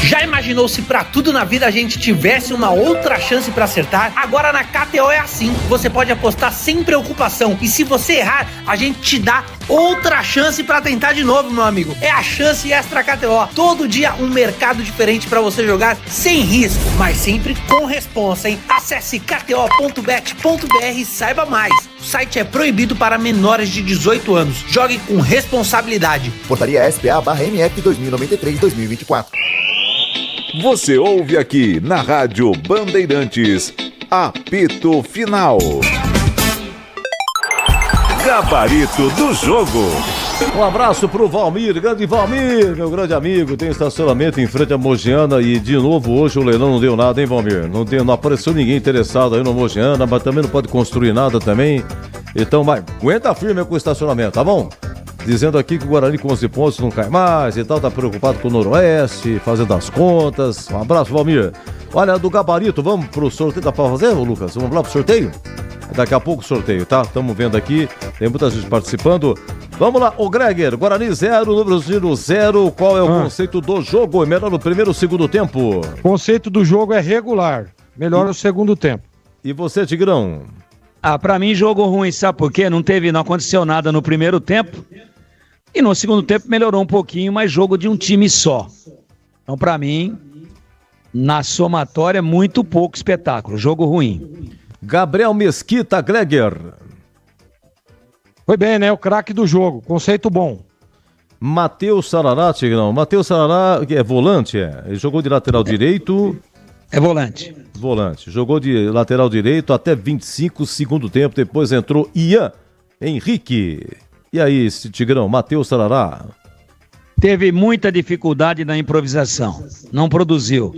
Já imaginou se pra tudo na vida a gente tivesse uma outra chance pra acertar? Agora na KTO é assim, você pode apostar sem preocupação e se você errar, a gente te dá outra chance pra tentar de novo, meu amigo. É a chance extra KTO. Todo dia um mercado diferente pra você jogar sem risco, mas sempre com responsa, hein? Acesse kto.bet.br e saiba mais. O site é proibido para menores de 18 anos. Jogue com responsabilidade. Portaria SPA/MF 2093-2024. Você ouve aqui na Rádio Bandeirantes, apito final. Gabarito do jogo. Um abraço pro Valmir, grande Valmir, meu grande amigo. Tem estacionamento em frente à Mogiana e de novo hoje o leilão não deu nada, hein, Valmir? Não apareceu ninguém interessado aí no Mogiana, mas também não pode construir nada também. Então vai, aguenta firme com o estacionamento, tá bom? Dizendo aqui que o Guarani com 11 pontos não cai mais e tal, tá preocupado com o Noroeste, fazendo as contas. Um abraço, Valmir. Olha, do gabarito, vamos pro sorteio, dá pra fazer, Lucas? Vamos lá pro sorteio? Daqui a pouco o sorteio, tá? Estamos vendo aqui, tem muita gente participando. Vamos lá, o Greger, Guarani 0, número 0, qual é o conceito do jogo? É melhor no primeiro ou segundo tempo? O conceito do jogo é regular, melhor no segundo tempo. E você, Tigrão? Pra mim, jogo ruim, sabe por quê? Não aconteceu nada no primeiro tempo. E no segundo tempo melhorou um pouquinho, mas jogo de um time só. Então, pra mim, na somatória, muito pouco espetáculo. Jogo ruim. Gabriel Mesquita, Greger. Foi bem, né? O craque do jogo. Conceito bom. Matheus Sarará, Tigrão. Matheus Sarará, é volante, Ele jogou de lateral direito. É volante. Volante. Jogou de lateral direito até 25, segundo tempo. Depois entrou Ian Henrique. E aí, esse Tigrão, Matheus Sarará? Teve muita dificuldade na improvisação. Não produziu.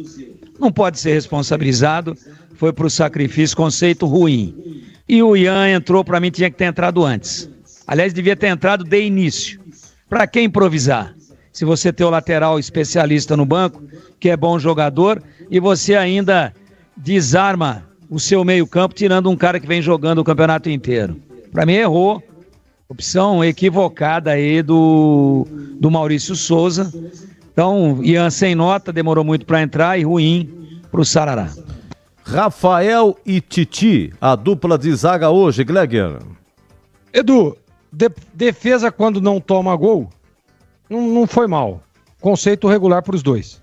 Não pode ser responsabilizado. Foi pro sacrifício, conceito ruim. E o Ian entrou, pra mim, tinha que ter entrado antes. Aliás, devia ter entrado de início. Pra que improvisar? Se você tem o lateral especialista no banco, que é bom jogador, e você ainda desarma o seu meio-campo, tirando um cara que vem jogando o campeonato inteiro. Pra mim, errou. Opção equivocada aí do Maurício Souza. Então, Ian sem nota, demorou muito para entrar e ruim pro Sarará. Rafael e Titi, a dupla de zaga hoje, Gleger. Edu, defesa quando não toma gol, não foi mal. Conceito regular para os dois.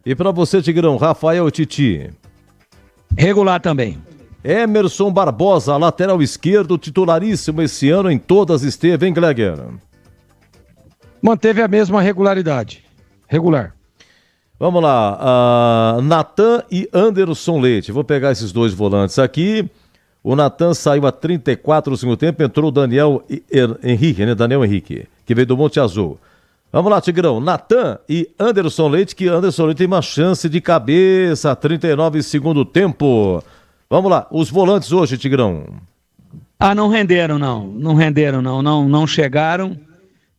E para você, Tigrão, Rafael e Titi? Regular também. Emerson Barbosa, lateral esquerdo, titularíssimo esse ano, em todas esteve, hein, Gleger? Manteve a mesma regularidade. Regular. Vamos lá, Natan e Anderson Leite. Vou pegar esses dois volantes aqui. O Natan saiu a 34 no segundo tempo, entrou o Daniel Henrique, né? Daniel Henrique, que veio do Monte Azul. Vamos lá, Tigrão, Natan e Anderson Leite, que Anderson Leite tem uma chance de cabeça, 39 segundo tempo. Vamos lá, os volantes hoje, Tigrão. Não renderam, não chegaram.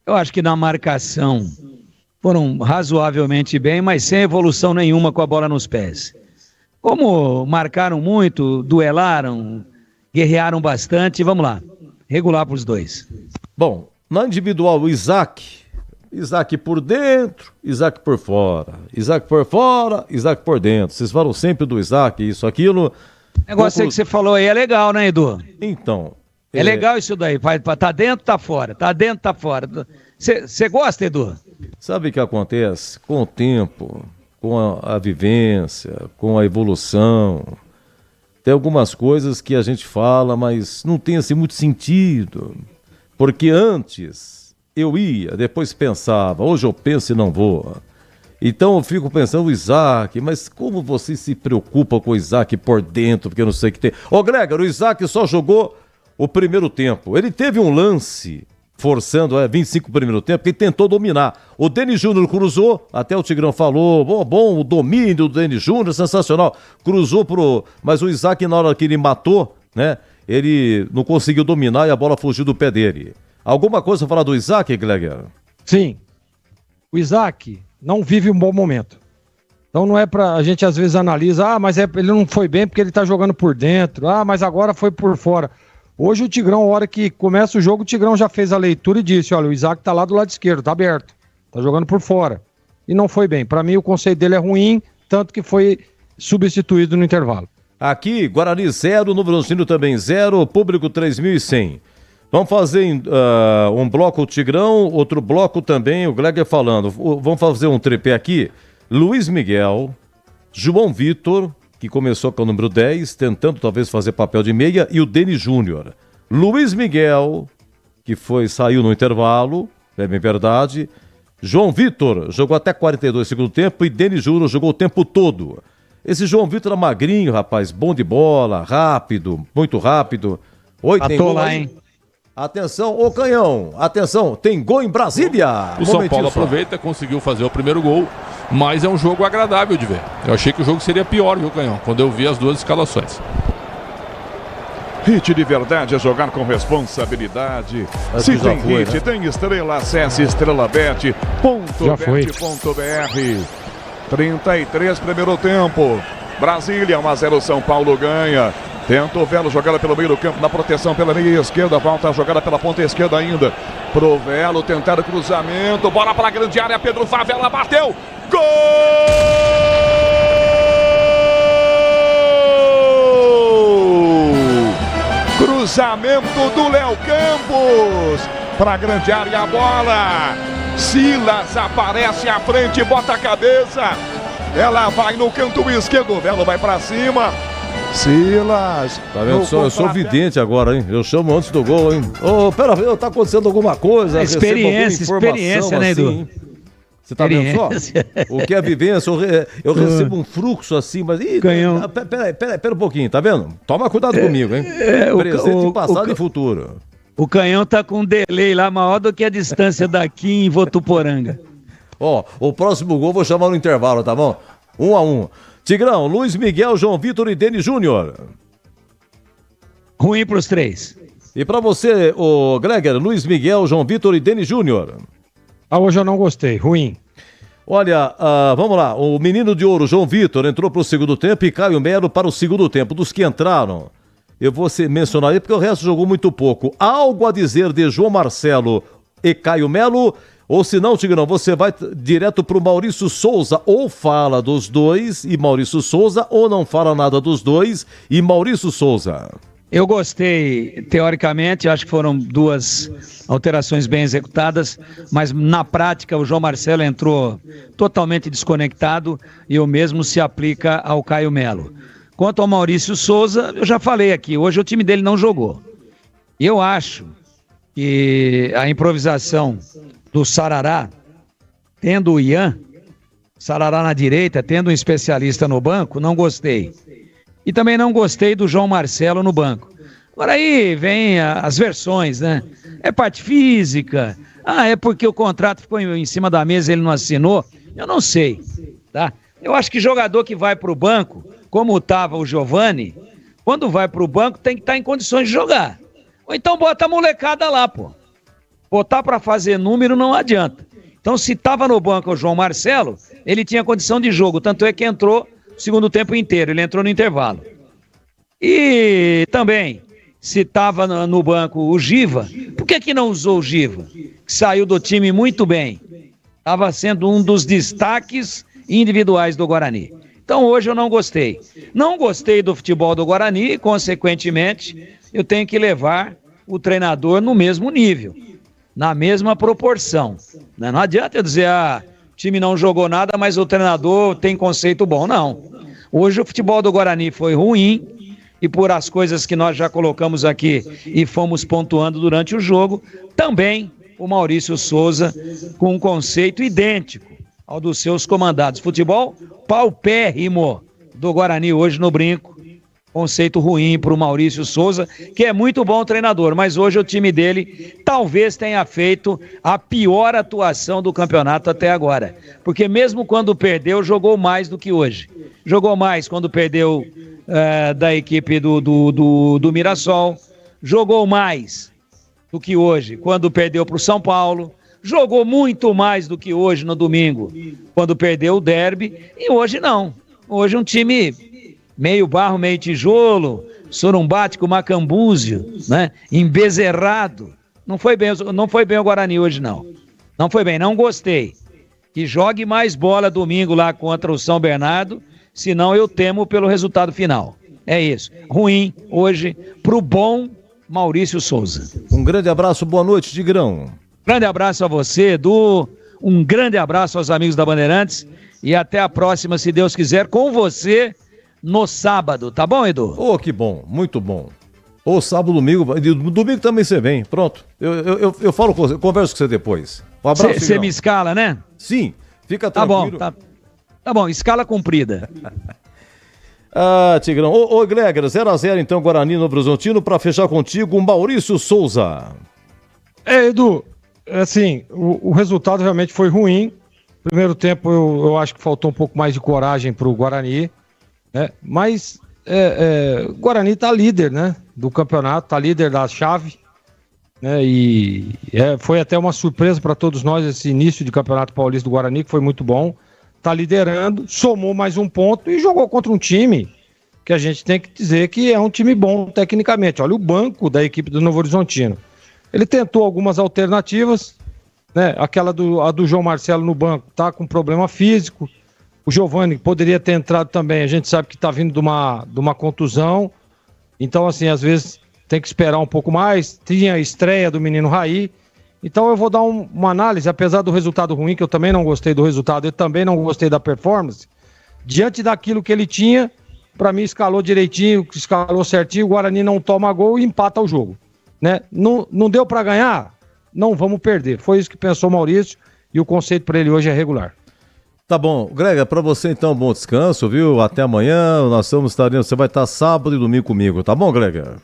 Eu acho que na marcação foram razoavelmente bem, mas sem evolução nenhuma com a bola nos pés. Como marcaram muito, duelaram, guerrearam bastante, vamos lá, regular para os dois. Bom, na individual, o Isaac por dentro, Isaac por fora, Isaac por fora, Isaac por dentro. Vocês falam sempre do Isaac, isso, aquilo. Negócio aí que você falou aí é legal, né, Edu? Então. É legal isso daí, tá dentro, tá fora, tá dentro, tá fora. Você gosta, Edu? Sabe o que acontece? Com o tempo, com a vivência, com a evolução, tem algumas coisas que a gente fala, mas não tem assim muito sentido. Porque antes eu ia, depois pensava, hoje eu penso e não vou. Então eu fico pensando, o Isaac, mas como você se preocupa com o Isaac por dentro, porque eu não sei o que tem. Ô, Gregor, o Isaac só jogou o primeiro tempo. Ele teve um lance forçando 25 primeiro tempo, que ele tentou dominar. O Denis Júnior cruzou, até o Tigrão falou, bom, o domínio do Denis Júnior, sensacional. Cruzou mas o Isaac, na hora que ele matou, né, ele não conseguiu dominar e a bola fugiu do pé dele. Alguma coisa a falar do Isaac, Gleger? Sim. O Isaac não vive um bom momento. Então não é pra... A gente às vezes analisa, mas ele não foi bem porque ele tá jogando por dentro. Mas agora foi por fora. Hoje o Tigrão, a hora que começa o jogo, o Tigrão já fez a leitura e disse, olha, o Isaac tá lá do lado esquerdo, tá aberto. Tá jogando por fora. e não foi bem. Para mim, o conceito dele é ruim, tanto que foi substituído no intervalo. Aqui, Guarani 0, Novo Horizontino também 0, público 3.100. Vamos fazer um bloco o Tigrão, outro bloco também, o Gleger falando. Vamos fazer um tripé aqui. Luiz Miguel, João Vitor, que começou com o número 10, tentando talvez fazer papel de meia, e o Denis Júnior. Luiz Miguel, que saiu no intervalo, é bem verdade. João Vitor jogou até 42 segundo tempo e Denis Júnior jogou o tempo todo. Esse João Vitor é magrinho, rapaz, bom de bola, rápido, muito rápido. Oi, tem gol lá, hein? Atenção, ô Canhão, atenção, tem gol em Brasília. O São Paulo aproveita, conseguiu fazer o primeiro gol, mas é um jogo agradável de ver. Eu achei que o jogo seria pior, viu, Canhão, quando eu vi as duas escalações. Hit de verdade é jogar com responsabilidade. Se tem hit, né? Tem estrela, acesse estrelabet.bet.br. 33, primeiro tempo. Brasília, 1-0, São Paulo ganha. Tenta o Velo, jogada pelo meio do campo, na proteção pela meia esquerda. Volta a jogada pela ponta esquerda ainda. Pro Velo, tentar o cruzamento. Bola para a grande área, Pedro Favela bateu. Gol! Cruzamento do Léo Campos. Para a grande área, a bola. Silas aparece à frente, bota a cabeça. Ela vai no canto esquerdo, o Velo vai para cima. Silas. Tá vendo? Eu sou vidente agora, hein? Eu chamo antes do gol, hein? Pera, tá acontecendo alguma coisa? Experiência, né, Edu? Assim, você tá vendo só? O que é vivência? Eu recebo um fluxo assim, mas... Pera um pouquinho, tá vendo? Toma cuidado comigo, hein? Presente, passado e futuro. O Canhão tá com um delay lá maior do que a distância daqui em Votuporanga. O próximo gol vou chamar no intervalo, tá bom? 1-1. Tigrão, Luiz Miguel, João Vitor e Denis Júnior. Ruim pros três. E pra você, o Gleger, Luiz Miguel, João Vitor e Denis Júnior. Hoje eu não gostei, ruim. Olha, vamos lá, o menino de ouro, João Vitor, entrou pro segundo tempo e Caio Melo para o segundo tempo. Dos que entraram, eu vou mencionar aí porque o resto jogou muito pouco. Algo a dizer de João Marcelo e Caio Melo? Ou se não, Tigrão, você vai direto pro Maurício Souza, ou fala dos dois e Maurício Souza, ou não fala nada dos dois e Maurício Souza. Eu gostei, teoricamente, acho que foram duas alterações bem executadas, mas na prática o João Marcelo entrou totalmente desconectado e o mesmo se aplica ao Caio Melo. Quanto ao Maurício Souza, eu já falei aqui, hoje o time dele não jogou. E eu acho que a improvisação do Sarará, tendo o Ian, Sarará na direita, tendo um especialista no banco, não gostei. E também não gostei do João Marcelo no banco. Agora aí vem as versões, né? É parte física, é porque o contrato ficou em cima da mesa e ele não assinou. Eu não sei, tá? Eu acho que jogador que vai pro banco, como estava o Giovani, quando vai pro banco tem que estar em condições de jogar. Ou então bota a molecada lá, pô. Botar para fazer número não adianta. Então, se estava no banco o João Marcelo, ele tinha condição de jogo. Tanto é que entrou o segundo tempo inteiro. Ele entrou no intervalo. E também, se estava no banco o Giva, por que não usou o Giva? Que saiu do time muito bem. Estava sendo um dos destaques individuais do Guarani. Então, hoje eu não gostei. Não gostei do futebol do Guarani e, consequentemente, eu tenho que levar o treinador no mesmo nível. Na mesma proporção. Não adianta eu dizer, o time não jogou nada, mas o treinador tem conceito bom. Não. Hoje o futebol do Guarani foi ruim e por as coisas que nós já colocamos aqui e fomos pontuando durante o jogo, também o Maurício Souza com um conceito idêntico ao dos seus comandados. Futebol paupérrimo do Guarani hoje no Brinco. Conceito ruim para o Maurício Souza, que é muito bom treinador, mas hoje o time dele talvez tenha feito a pior atuação do campeonato até agora. Porque mesmo quando perdeu, jogou mais do que hoje. Jogou mais quando perdeu da equipe do Mirassol, jogou mais do que hoje quando perdeu para o São Paulo, jogou muito mais do que hoje no domingo, quando perdeu o derby, e hoje não. Hoje um time meio barro, meio tijolo, sorumbático, macambúzio, né? Embezerrado. Não foi bem o Guarani hoje, não. Não foi bem, não gostei. que jogue mais bola domingo lá contra o São Bernardo, senão eu temo pelo resultado final. É isso. Ruim hoje pro bom Maurício Souza. Um grande abraço, boa noite, Tigrão. Grande abraço a você, Edu. Um grande abraço aos amigos da Bandeirantes e até a próxima, se Deus quiser, com você no sábado, tá bom, Edu? Oh, que bom, muito bom. Ou sábado, domingo, domingo também você vem, pronto. Eu falo com você, eu converso com você depois. Um abraço. Você me escala, né? Sim, fica tranquilo. Tá bom, tá bom, escala cumprida. Ah, Tigrão. Ô, Gleger, 0x0 então, Guarani no Horizontino, pra fechar contigo, Maurício Souza. Edu, assim, o resultado realmente foi ruim. Primeiro tempo eu acho que faltou um pouco mais de coragem pro Guarani, né? Mas o Guarani tá líder, né? Do campeonato, tá líder da chave, né? E foi até uma surpresa para todos nós esse início de campeonato paulista do Guarani, que foi muito bom. Tá liderando, somou mais um ponto e jogou contra um time que a gente tem que dizer que é um time bom tecnicamente. Olha o banco da equipe do Novo Horizontino. Ele tentou algumas alternativas, né? Aquela do João Marcelo no banco tá com problema físico. O Giovani poderia ter entrado também, a gente sabe que tá vindo de uma contusão. Então, assim, às vezes tem que esperar um pouco mais. Tinha a estreia do menino Raí. Então eu vou dar uma análise, apesar do resultado ruim, que eu também não gostei do resultado, eu também não gostei da performance. Diante daquilo que ele tinha, para mim escalou direitinho, escalou certinho, o Guarani não toma gol e empata o jogo, né? Não deu para ganhar? Não vamos perder. Foi isso que pensou o Maurício e o conceito para ele hoje é regular. Tá bom, Grega, para você então, bom descanso, viu? Até amanhã, você vai estar sábado e domingo comigo, tá bom, Grega?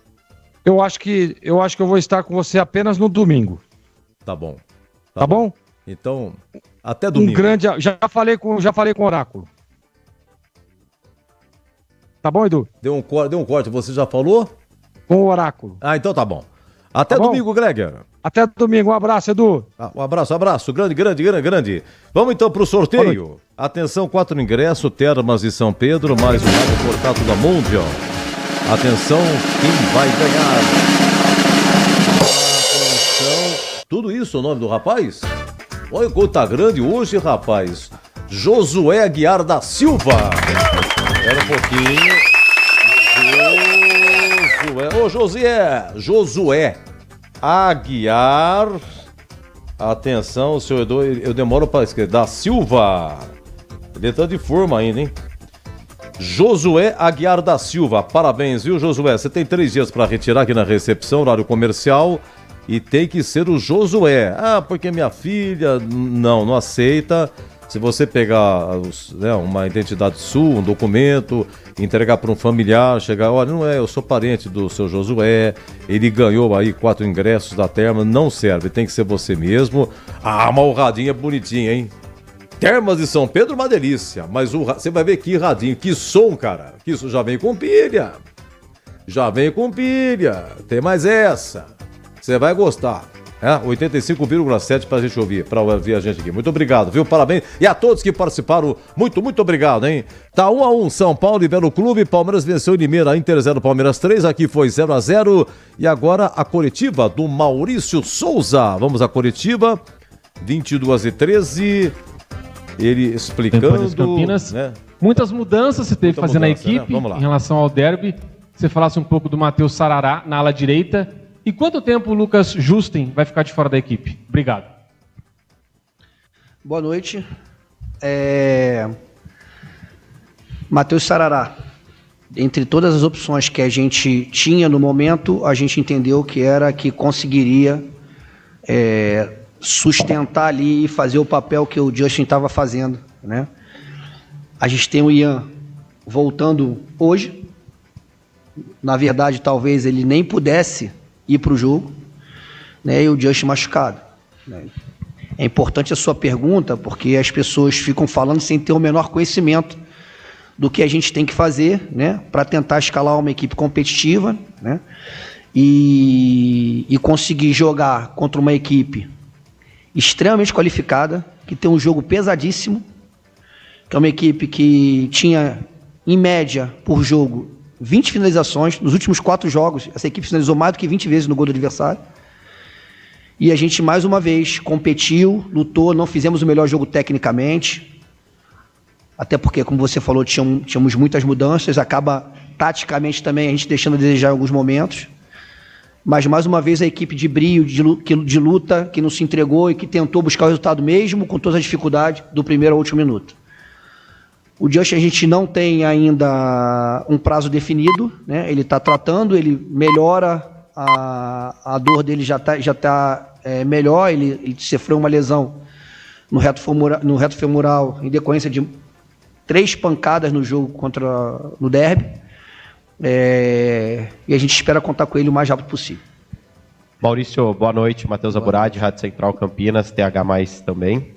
Eu acho que eu vou estar com você apenas no domingo. Tá bom. Tá bom? Então, até domingo. Já falei com o Oráculo. Tá bom, Edu? Deu um corte, você já falou? Com o Oráculo. Ah, então tá bom. Até domingo, Grega. Até domingo, um abraço, Edu. Um abraço, grande. Vamos então pro sorteio. Atenção, 4 ingressos, Termas e São Pedro, mais um rádio portato da Mundial. Atenção, quem vai ganhar? Atenção, tudo isso o nome do rapaz? Olha o gol tá grande hoje, rapaz. Josué Aguiar da Silva. Espera um pouquinho. Josué Aguiar. Atenção, senhor Edu, eu demoro para escrever. Da Silva. Ele tá de forma ainda, hein? Josué Aguiar da Silva. Parabéns, viu, Josué? Você tem 3 dias para retirar aqui na recepção, horário comercial. E tem que ser o Josué. Ah, porque minha filha não aceita. Se você pegar uma identidade sua, um documento, entregar para um familiar, chegar, olha, não é, eu sou parente do seu Josué, ele ganhou aí 4 ingressos da Termas, não serve, tem que ser você mesmo. Ah, mas o radinho é bonitinho, hein? Termas de São Pedro, uma delícia, mas você vai ver que radinho, que som, cara, que isso já vem com pilha. Tem mais essa, você vai gostar. 85,7 pra gente ouvir, pra ouvir a gente aqui. Muito obrigado, viu? Parabéns. E a todos que participaram, muito obrigado, hein? Tá 1-1, São Paulo e Belo Clube. Palmeiras venceu em Limeira, Inter 0, Palmeiras 3. Aqui foi 0-0. E agora a coletiva do Maurício Souza. Vamos à coletiva, 22h13. Ele explicando. Campinas, né? Muitas mudanças você teve fazendo a equipe, né? Em relação ao derby. Você falasse um pouco do Matheus Sarará na ala direita. E quanto tempo o Lucas Justen vai ficar de fora da equipe? Obrigado. Boa noite. Matheus Sarará. Entre todas as opções que a gente tinha no momento, a gente entendeu que era que conseguiria sustentar ali e fazer o papel que o Justin estava fazendo, né? A gente tem o Ian voltando hoje. Na verdade, talvez ele nem pudesse ir para o jogo, né, e o Justin machucado, né. É importante a sua pergunta, porque as pessoas ficam falando sem ter o menor conhecimento do que a gente tem que fazer, né, para tentar escalar uma equipe competitiva, né, e conseguir jogar contra uma equipe extremamente qualificada, que tem um jogo pesadíssimo, que é uma equipe que tinha, em média, por jogo, 20 finalizações. Nos últimos 4 jogos, essa equipe finalizou mais do que 20 vezes no gol do adversário. E a gente, mais uma vez, competiu, lutou, não fizemos o melhor jogo tecnicamente. Até porque, como você falou, tínhamos muitas mudanças, acaba taticamente também a gente deixando a desejar em alguns momentos. Mas, mais uma vez, a equipe de brio, de luta, que não se entregou e que tentou buscar o resultado mesmo com todas as dificuldades do primeiro ao último minuto. O Justin a gente não tem ainda um prazo definido, né? Ele está tratando, ele melhora, a dor dele já tá melhor, ele sofreu uma lesão no reto femoral em decorrência de 3 pancadas no jogo no derby. E a gente espera contar com ele o mais rápido possível. Maurício, boa noite. Matheus Aburadi, Rádio Central Campinas, TH+, também.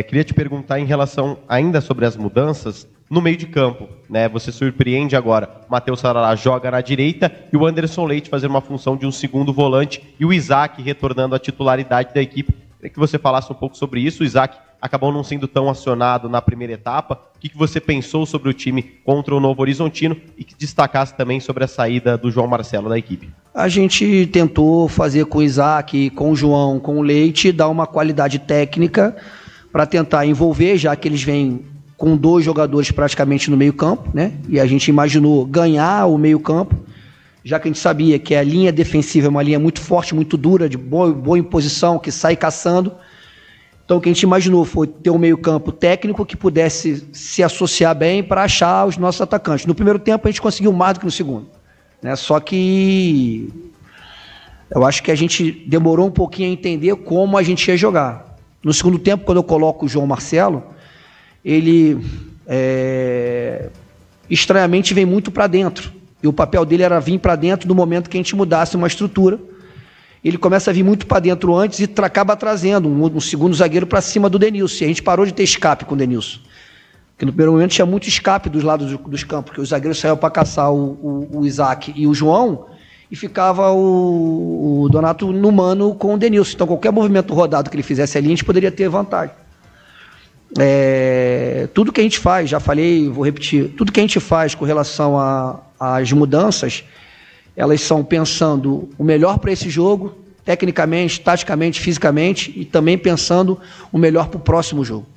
Queria te perguntar em relação ainda sobre as mudanças no meio de campo, né? Você surpreende agora, Matheus Sarará joga na direita e o Anderson Leite fazer uma função de um segundo volante e o Isaac retornando à titularidade da equipe. Queria que você falasse um pouco sobre isso. O Isaac acabou não sendo tão acionado na primeira etapa. O que você pensou sobre o time contra o Novo Horizontino e que destacasse também sobre a saída do João Marcelo da equipe? A gente tentou fazer com o Isaac, com o João, com o Leite, dar uma qualidade técnica para tentar envolver, já que eles vêm com 2 jogadores praticamente no meio campo, né? E a gente imaginou ganhar o meio campo, já que a gente sabia que a linha defensiva é uma linha muito forte, muito dura, de boa imposição, que sai caçando. Então o que a gente imaginou foi ter um meio campo técnico que pudesse se associar bem para achar os nossos atacantes. No primeiro tempo a gente conseguiu mais do que no segundo, né? Só que eu acho que a gente demorou um pouquinho a entender como a gente ia jogar. No segundo tempo, quando eu coloco o João Marcelo, ele estranhamente vem muito para dentro. E o papel dele era vir para dentro no momento que a gente mudasse uma estrutura. Ele começa a vir muito para dentro antes e acaba trazendo um segundo zagueiro para cima do Denilson. E a gente parou de ter escape com o Denilson. Porque no primeiro momento tinha muito escape dos lados dos campos, porque os zagueiros saíam para caçar o Isaac e o João, e ficava o Donato no mano com o Denilson. Então qualquer movimento rodado que ele fizesse ali, a gente poderia ter vantagem. Tudo que a gente faz, já falei, vou repetir, tudo que a gente faz com relação às mudanças, elas são pensando o melhor para esse jogo, tecnicamente, taticamente, fisicamente, e também pensando o melhor para o próximo jogo.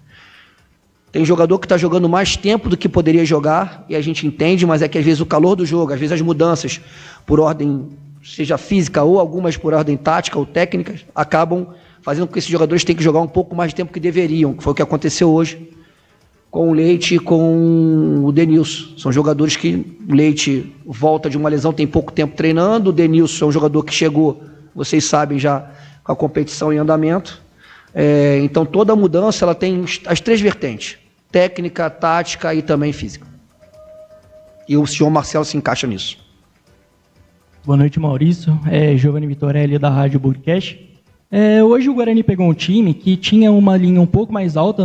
Tem jogador que está jogando mais tempo do que poderia jogar, e a gente entende, mas é que às vezes o calor do jogo, às vezes as mudanças por ordem, seja física ou algumas por ordem tática ou técnica, acabam fazendo com que esses jogadores tenham que jogar um pouco mais de tempo que deveriam, que foi o que aconteceu hoje com o Leite e com o Denilson. São jogadores que o Leite volta de uma lesão, tem pouco tempo treinando, o Denilson é um jogador que chegou, vocês sabem já, com a competição em andamento. Então toda mudança ela tem as 3 vertentes, técnica, tática e também física. E o senhor Marcelo se encaixa nisso. Boa noite, Maurício. Giovanni Vitorelli da Rádio Burcast. Hoje o Guarani pegou um time que tinha uma linha um pouco mais alta,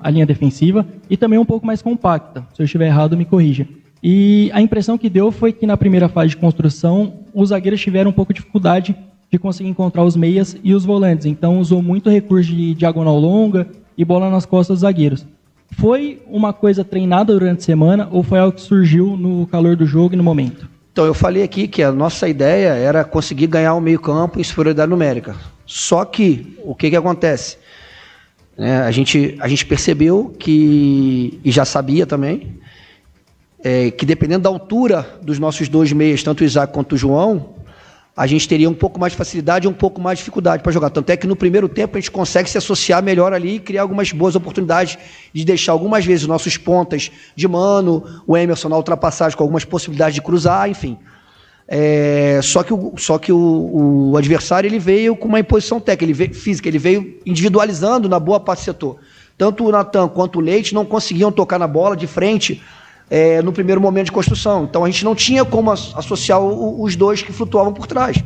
a linha defensiva, e também um pouco mais compacta. Se eu estiver errado, me corrija. E a impressão que deu foi que na primeira fase de construção, os zagueiros tiveram um pouco de dificuldade de conseguir encontrar os meias e os volantes. Então usou muito recurso de diagonal longa e bola nas costas dos zagueiros. Foi uma coisa treinada durante a semana ou foi algo que surgiu no calor do jogo e no momento? Então eu falei aqui que a nossa ideia era conseguir ganhar o meio-campo em superioridade numérica. Só que, o que acontece? A gente percebeu que, e já sabia também, que dependendo da altura dos nossos 2 meias, tanto o Isaac quanto o João, a gente teria um pouco mais de facilidade e um pouco mais de dificuldade para jogar. Tanto é que no primeiro tempo a gente consegue se associar melhor ali e criar algumas boas oportunidades de deixar algumas vezes os nossos pontas de mano, o Emerson na ultrapassagem com algumas possibilidades de cruzar, enfim. Só que o adversário ele veio com uma imposição técnica, física, ele veio individualizando na boa parte do setor. Tanto o Natan quanto o Leite não conseguiam tocar na bola de frente no primeiro momento de construção. Então a gente não tinha como associar os 2 que flutuavam por trás.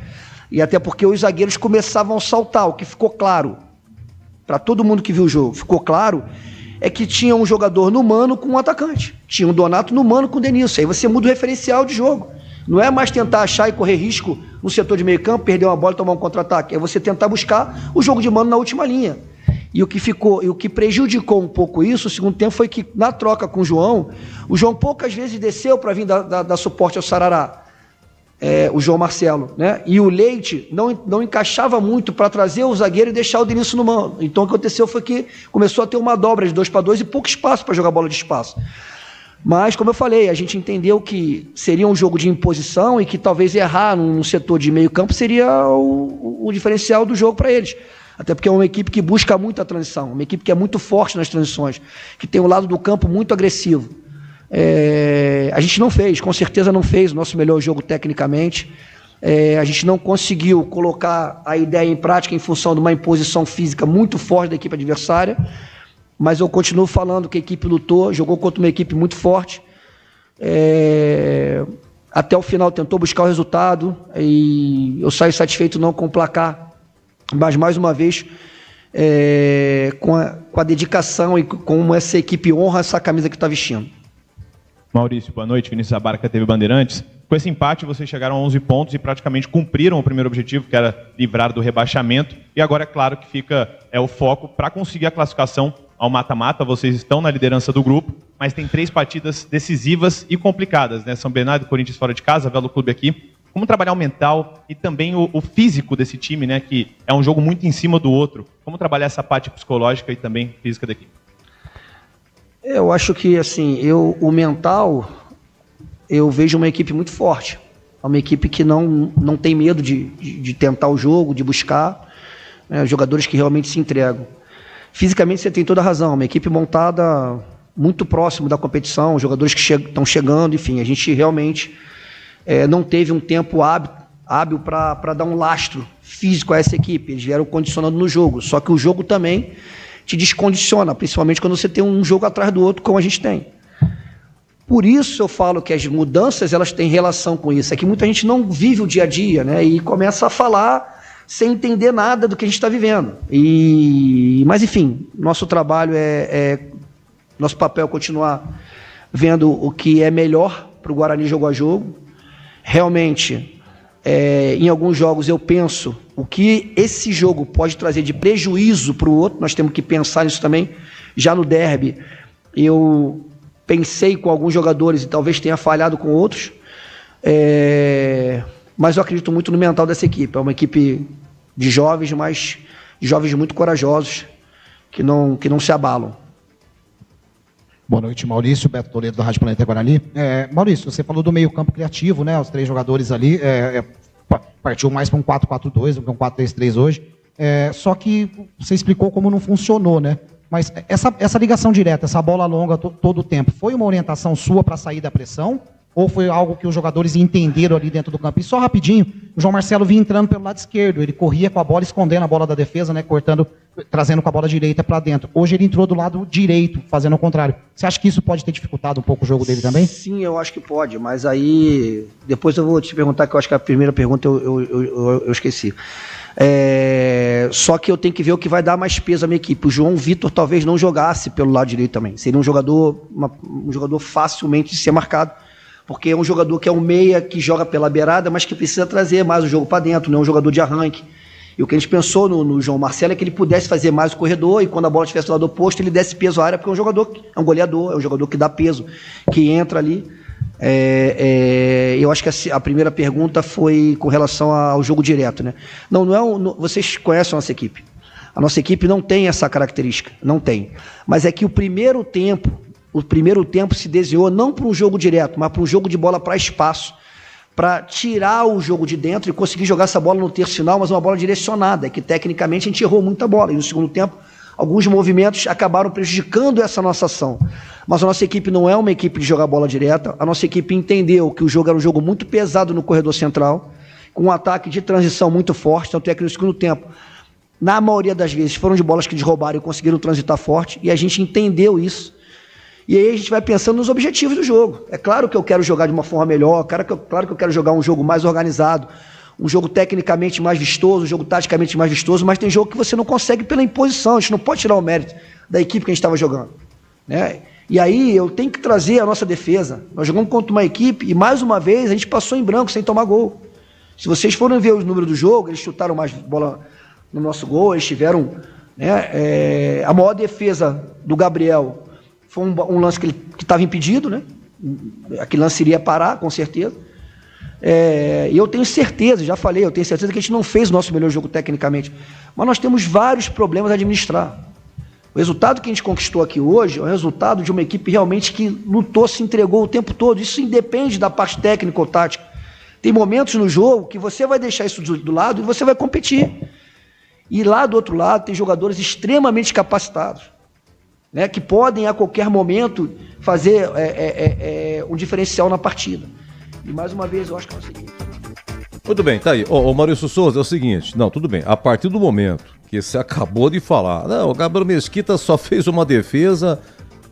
E até porque os zagueiros começavam a saltar. O que ficou claro, para todo mundo que viu o jogo, ficou claro, é que tinha um jogador no mano com um atacante. Tinha um Donato no mano com o Denilson. Aí você muda o referencial de jogo. Não é mais tentar achar e correr risco no setor de meio campo, perder uma bola e tomar um contra-ataque. É você tentar buscar o jogo de mano na última linha. E o que prejudicou um pouco isso, o segundo tempo, foi que na troca com o João poucas vezes desceu para vir dar suporte ao Sarará. o João Marcelo, né? E o Leite não encaixava muito para trazer o zagueiro e deixar o Denilson no mano. Então o que aconteceu foi que começou a ter uma dobra de 2-2 e pouco espaço para jogar bola de espaço. Mas, como eu falei, a gente entendeu que seria um jogo de imposição e que talvez errar num setor de meio campo seria o diferencial do jogo para eles. Até porque é uma equipe que busca muito a transição, uma equipe que é muito forte nas transições, que tem um lado do campo muito agressivo. A gente não fez, com certeza não fez o nosso melhor jogo tecnicamente. A gente não conseguiu colocar a ideia em prática em função de uma imposição física muito forte da equipe adversária. Mas eu continuo falando que a equipe lutou, jogou contra uma equipe muito forte. Até o final tentou buscar o resultado e eu saio satisfeito não com o placar, mas mais uma vez com a dedicação e como essa equipe honra essa camisa que está vestindo. Maurício, boa noite. Vinícius Abarca, TV Bandeirantes. Com esse empate, vocês chegaram a 11 pontos e praticamente cumpriram o primeiro objetivo, que era livrar do rebaixamento. E agora é claro que fica o foco para conseguir a classificação ao mata-mata. Vocês estão na liderança do grupo, mas tem 3 partidas decisivas e complicadas, né? São Bernardo, Corinthians fora de casa, Velo Clube aqui. Como trabalhar o mental e também o físico desse time, né? Que é um jogo muito em cima do outro. Como trabalhar essa parte psicológica e também física da equipe? Eu acho que, assim, o mental, eu vejo uma equipe muito forte. É uma equipe que não tem medo de tentar o jogo, de buscar, né, jogadores que realmente se entregam. Fisicamente, você tem toda a razão. Uma equipe montada muito próximo da competição, jogadores que estão chegando, enfim. A gente realmente não teve um tempo hábil para dar um lastro físico a essa equipe. Eles vieram condicionando no jogo. Só que o jogo também te descondiciona, principalmente quando você tem um jogo atrás do outro, como a gente tem. Por isso eu falo que as mudanças elas têm relação com isso. É que muita gente não vive o dia a dia, né? E começa a falar sem entender nada do que a gente está vivendo. Mas, enfim, nosso trabalho nosso papel é continuar vendo o que é melhor para o Guarani jogo a jogo. Realmente, em alguns jogos eu penso o que esse jogo pode trazer de prejuízo para o outro. Nós temos que pensar nisso também. Já no derby, eu pensei com alguns jogadores e talvez tenha falhado com outros. Mas eu acredito muito no mental dessa equipe. É uma equipe de jovens, mas de jovens muito corajosos, que não se abalam. Boa noite, Maurício. Beto Toledo, da Rádio Planeta Guarani. Maurício, você falou do meio campo criativo, né? Os 3 jogadores ali. Partiu mais para um 4-4-2 do que um 4-3-3 hoje. Só que você explicou como não funcionou, né? Mas essa ligação direta, essa bola longa todo o tempo, foi uma orientação sua para sair da pressão? Ou foi algo que os jogadores entenderam ali dentro do campo? E só rapidinho, o João Marcelo vinha entrando pelo lado esquerdo, ele corria com a bola, escondendo a bola da defesa, né, trazendo com a bola direita para dentro. Hoje ele entrou do lado direito, fazendo o contrário. Você acha que isso pode ter dificultado um pouco o jogo dele também? Sim, eu acho que pode, mas aí depois eu vou te perguntar, que eu acho que a primeira pergunta eu esqueci. Só que eu tenho que ver o que vai dar mais peso à minha equipe. O João Vitor talvez não jogasse pelo lado direito também. Seria um jogador facilmente de ser marcado, porque é um jogador que é um meia que joga pela beirada, mas que precisa trazer mais o jogo para dentro, não é um jogador de arranque. E o que a gente pensou no João Marcelo é que ele pudesse fazer mais o corredor e quando a bola estivesse do lado oposto, ele desse peso à área, porque é um jogador, é um goleador, é um jogador que dá peso, que entra ali. Eu acho que a primeira pergunta foi com relação ao jogo direto, né? Vocês conhecem a nossa equipe. A nossa equipe não tem essa característica, não tem. Mas é que o primeiro tempo se desenhou não para um jogo direto, mas para um jogo de bola para espaço, para tirar o jogo de dentro e conseguir jogar essa bola no terço final, mas uma bola direcionada, que tecnicamente a gente errou muita bola. E no segundo tempo, alguns movimentos acabaram prejudicando essa nossa ação. Mas a nossa equipe não é uma equipe de jogar bola direta. A nossa equipe entendeu que o jogo era um jogo muito pesado no corredor central, com um ataque de transição muito forte, tanto é que no segundo tempo, na maioria das vezes, foram de bolas que desroubaram e conseguiram transitar forte, e a gente entendeu isso. E aí a gente vai pensando nos objetivos do jogo. É claro que eu quero jogar de uma forma melhor, claro que eu quero jogar um jogo mais organizado, um jogo tecnicamente mais vistoso, um jogo taticamente mais vistoso, mas tem jogo que você não consegue pela imposição. A gente não pode tirar o mérito da equipe que a gente estava jogando, né? E aí eu tenho que trazer a nossa defesa. Nós jogamos contra uma equipe e, mais uma vez, a gente passou em branco, sem tomar gol. Se vocês forem ver os números do jogo, eles chutaram mais bola no nosso gol, eles tiveram, né, a maior defesa do Gabriel foi um lance que estava impedido, né? Aquele lance iria parar, com certeza. E eu tenho certeza, já falei, eu tenho certeza que a gente não fez o nosso melhor jogo tecnicamente, mas nós temos vários problemas a administrar. O resultado que a gente conquistou aqui hoje é o resultado de uma equipe realmente que lutou, se entregou o tempo todo. Isso independe da parte técnica ou tática. Tem momentos no jogo que você vai deixar isso do lado e você vai competir. E lá do outro lado tem jogadores extremamente capacitados, né, que podem a qualquer momento fazer um diferencial na partida. E mais uma vez eu acho que é o seguinte. Muito bem, tá aí. Ô Maurício Souza, é o seguinte, não, tudo bem, a partir do momento que você acabou de falar, não, o Gabriel Mesquita só fez uma defesa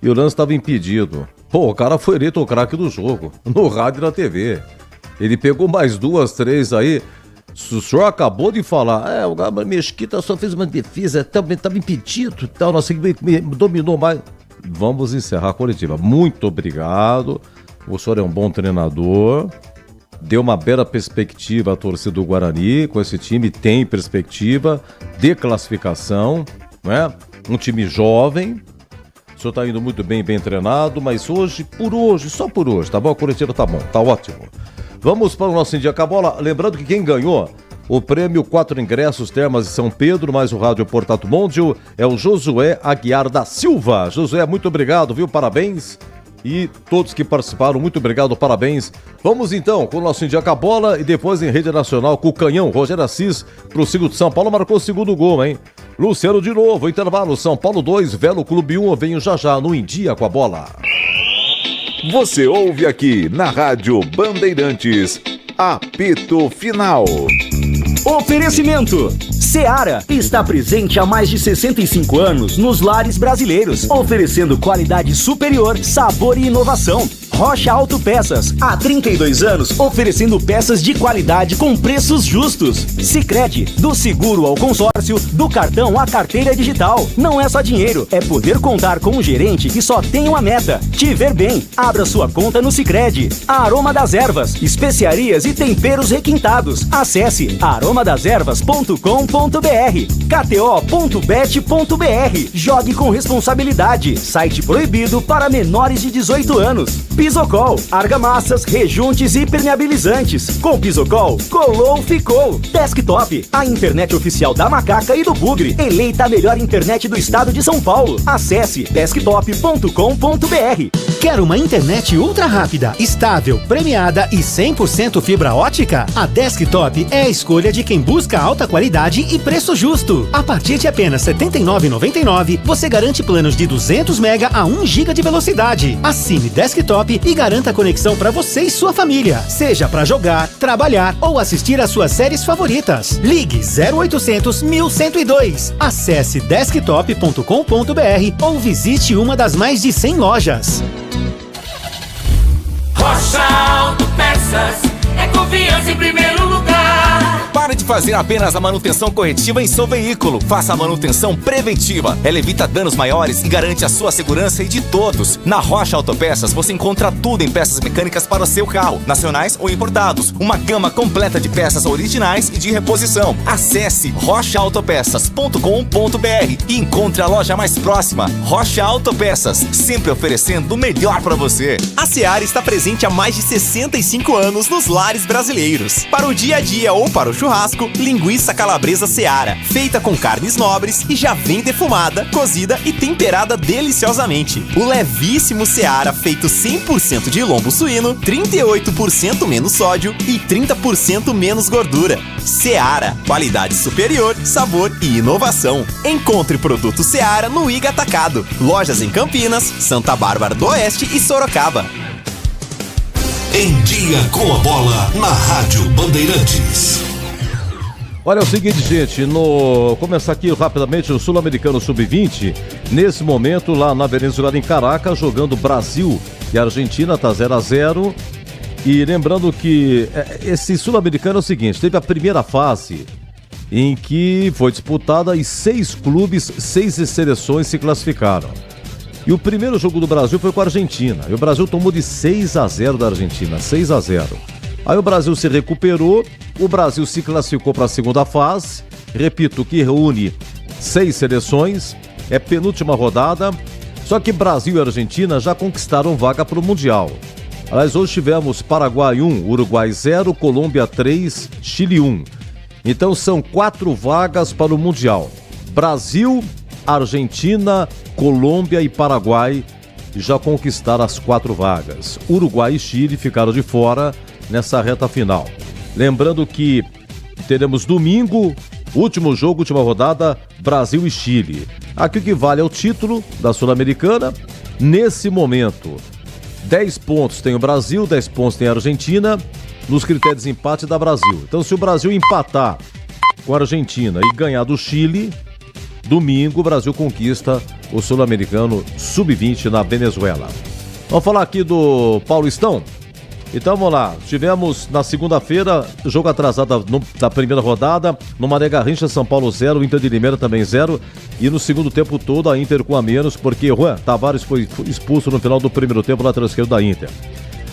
e o lance estava impedido. Pô, o cara foi eleito o craque do jogo, no rádio e na TV. Ele pegou mais 2, 3 aí. O senhor acabou de falar, o Gabriel Mesquita só fez uma defesa, estava impedido, tal, nossa equipe dominou mais. Vamos encerrar a coletiva. Muito obrigado. O senhor é um bom treinador. Deu uma bela perspectiva à torcida do Guarani. Com esse time tem perspectiva de classificação, né? Um time jovem. O senhor está indo muito bem treinado, mas hoje, só por hoje, tá bom? A coletiva tá bom, tá ótimo. Vamos para o nosso Indica a Bola. Lembrando que quem ganhou o prêmio 4 ingressos Termas de São Pedro, mais o Rádio Portato Mondial, é o Josué Aguiar da Silva. Josué, muito obrigado, viu? Parabéns. E todos que participaram, muito obrigado, parabéns. Vamos então com o nosso Indica a Bola e depois em rede nacional com o canhão Rogério Assis pro Sigo de São Paulo, marcou o segundo gol, hein? Luciano de novo, intervalo, São Paulo 2, Velo Clube 1, eu venho já no Indica com a Bola. Você ouve aqui na Rádio Bandeirantes, apito final. Oferecimento. Seara está presente há mais de 65 anos nos lares brasileiros, oferecendo qualidade superior, sabor e inovação. Rocha Autopeças, há 32 anos, oferecendo peças de qualidade com preços justos. Sicredi, do seguro ao consórcio, do cartão à carteira digital. Não é só dinheiro, é poder contar com um gerente que só tem uma meta: te ver bem. Abra sua conta no Sicredi. A Aroma das Ervas, especiarias e temperos requintados. Acesse aromadeservas.com.br. kto.bet.br. Jogue com responsabilidade. Site proibido para menores de 18 anos. Pisocol, argamassas, rejuntes e impermeabilizantes. Com Pisocol, colou, ficou. Desktop, a internet oficial da Macaca e do Bugre. Eleita a melhor internet do estado de São Paulo. Acesse desktop.com.br. Quer uma internet ultra rápida, estável, premiada e 100% fibra ótica? A Desktop é a escolha de quem busca alta qualidade e preço justo. A partir de apenas R$ 79,99, você garante planos de 200 MB a 1 GB de velocidade. Assine Desktop e garanta a conexão para você e sua família, seja para jogar, trabalhar ou assistir às suas séries favoritas. Ligue 0800 1102. Acesse desktop.com.br ou visite uma das mais de 100 lojas. Rocha Autopeças é confiança em primeiro lugar. Pare de fazer apenas a manutenção corretiva em seu veículo. Faça a manutenção preventiva. Ela evita danos maiores e garante a sua segurança e de todos. Na Rocha Autopeças você encontra tudo em peças mecânicas para o seu carro, nacionais ou importados. Uma gama completa de peças originais e de reposição. Acesse rochaautopeças.com.br e encontre a loja mais próxima. Rocha Autopeças, sempre oferecendo o melhor para você. A Seara está presente há mais de 65 anos nos lares brasileiros. Para o dia a dia ou para o churrasco, linguiça calabresa Seara, feita com carnes nobres e já vem defumada, cozida e temperada deliciosamente. O levíssimo Seara, feito 100% de lombo suíno, 38% menos sódio e 30% menos gordura. Seara, qualidade superior, sabor e inovação. Encontre produto Seara no Iga Atacado. Lojas em Campinas, Santa Bárbara do Oeste e Sorocaba. Em Dia com a Bola, na Rádio Bandeirantes. Olha, é o seguinte, gente, começar aqui rapidamente o Sul-Americano Sub-20, nesse momento lá na Venezuela, em Caracas, jogando Brasil e Argentina, tá 0-0, e lembrando que esse Sul-Americano é o seguinte, teve a primeira fase em que foi disputada e 6 clubes, 6 seleções se classificaram. E o primeiro jogo do Brasil foi com a Argentina, e o Brasil tomou de 6-0 da Argentina, 6-0. Aí o Brasil se recuperou, o Brasil se classificou para a segunda fase, repito, que reúne 6 seleções, é penúltima rodada, só que Brasil e Argentina já conquistaram vaga para o Mundial. Aliás, hoje tivemos Paraguai 1, Uruguai 0, Colômbia 3, Chile 1. Então são 4 vagas para o Mundial. Brasil, Argentina, Colômbia e Paraguai já conquistaram as 4 vagas. Uruguai e Chile ficaram de fora nessa reta final. Lembrando que teremos domingo, último jogo, última rodada, Brasil e Chile. Aqui o que vale é o título da Sul-Americana. Nesse momento, 10 pontos tem o Brasil, 10 pontos tem a Argentina. Nos critérios de empate da Brasil. Então, se o Brasil empatar com a Argentina e ganhar do Chile, domingo o Brasil conquista o Sul-Americano Sub-20 na Venezuela. Vamos falar aqui do Paulistão? Então vamos lá, tivemos na segunda-feira jogo atrasado da primeira rodada, no Mané Garrincha, São Paulo 0, Inter de Limeira também 0, e no segundo tempo todo a Inter com a menos, porque Juan Tavares foi expulso no final do primeiro tempo, lateral esquerdo da Inter.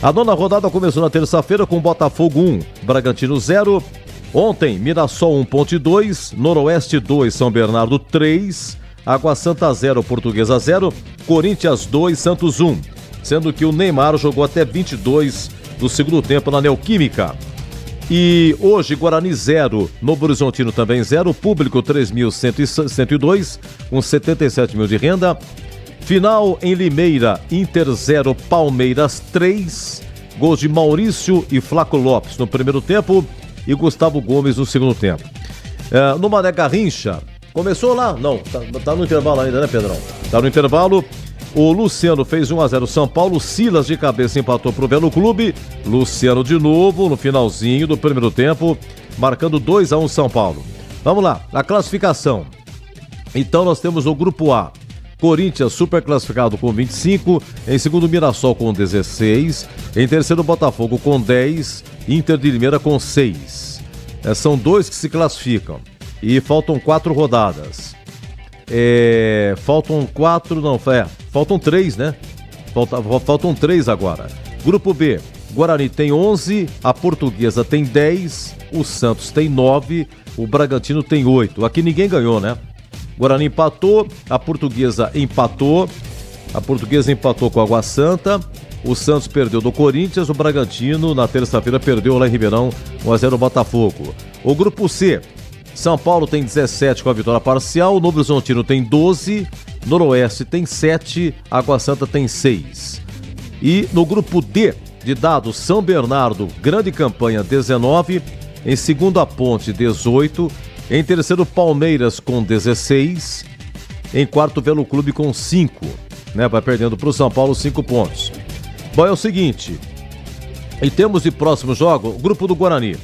A nona rodada começou na terça-feira com Botafogo 1, Bragantino 0. Ontem, Mirassol 1, Ponte 2, Noroeste 2, São Bernardo 3, Água Santa 0, Portuguesa 0, Corinthians 2, Santos 1. Sendo que o Neymar jogou até 22 do segundo tempo na Neoquímica. E hoje, Guarani 0, Novo Horizontino também 0, público 3.102, com 77 mil de renda. Final em Limeira, Inter 0, Palmeiras 3, gols de Maurício e Flaco Lopes no primeiro tempo e Gustavo Gomes no segundo tempo. No Mané Garrincha, começou lá? Não, tá no intervalo ainda, né, Pedrão? Tá no intervalo. O Luciano fez 1-0 São Paulo, Silas de cabeça empatou pro Belo Clube, Luciano de novo no finalzinho do primeiro tempo, marcando 2-1 São Paulo. Vamos lá, a classificação. Então nós temos o Grupo A. Corinthians super classificado com 25, em segundo Mirassol com 16, em terceiro Botafogo com 10, Inter de Limeira com 6. São 2 que se classificam e faltam 4 rodadas. Faltam 3, né? Faltam 3 agora. Grupo B, Guarani tem 11, a Portuguesa tem 10, o Santos tem 9, o Bragantino tem 8. Aqui ninguém ganhou, né? Guarani empatou, a Portuguesa empatou com a Água Santa, o Santos perdeu do Corinthians, o Bragantino na terça-feira perdeu lá em Ribeirão 1-0 Botafogo. O Grupo C, São Paulo tem 17 com a vitória parcial, o Novo Horizontino tem 12, Noroeste tem 7, Água Santa tem 6. E no Grupo D de dados, São Bernardo, grande campanha 19, em segundo a Ponte 18, em terceiro, Palmeiras com 16. Em quarto, Velo Clube com 5. Né? Vai perdendo para o São Paulo 5 pontos. Bom, é o seguinte. Em termos de próximo jogo, o grupo do Guarani.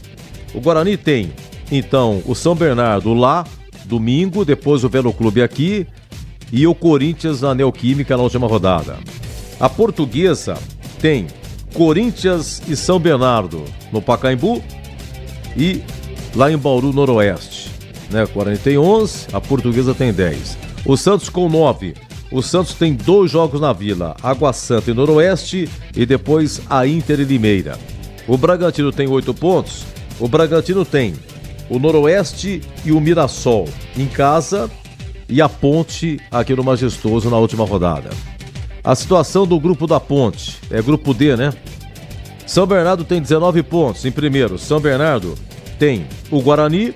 O Guarani tem, então, o São Bernardo lá, domingo. Depois o Velo Clube aqui. E o Corinthians na Neoquímica na última rodada. A Portuguesa tem Corinthians e São Bernardo no Pacaembu. E lá em Bauru, Noroeste. Né, o Guarani tem 11, a Portuguesa tem 10. O Santos com 9. O Santos tem 2 jogos na Vila, Água Santa e Noroeste, e depois a Inter e Limeira. O Bragantino tem 8 pontos. O Bragantino tem o Noroeste e o Mirassol em casa e a Ponte aqui no Majestoso na última rodada. A situação do grupo da Ponte é grupo D, né? São Bernardo tem 19 pontos em primeiro. São Bernardo tem o Guarani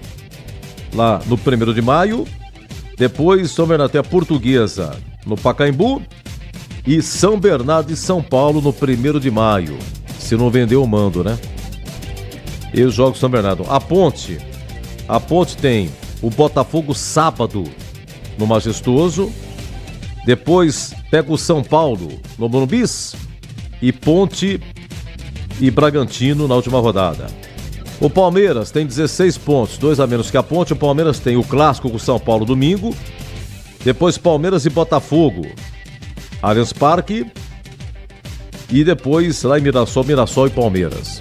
lá no 1º de maio, depois São Bernardo tem a Portuguesa no Pacaembu e São Bernardo e São Paulo no 1º de maio, se não vendeu o mando, né? E os jogos São Bernardo. A Ponte tem o Botafogo sábado no Majestoso, depois pega o São Paulo no Morumbis e Ponte e Bragantino na última rodada. O Palmeiras tem 16 pontos, 2 a menos que a Ponte. O Palmeiras tem o clássico com o São Paulo domingo. Depois Palmeiras e Botafogo, Allianz Parque. E depois lá em Mirassol e Palmeiras.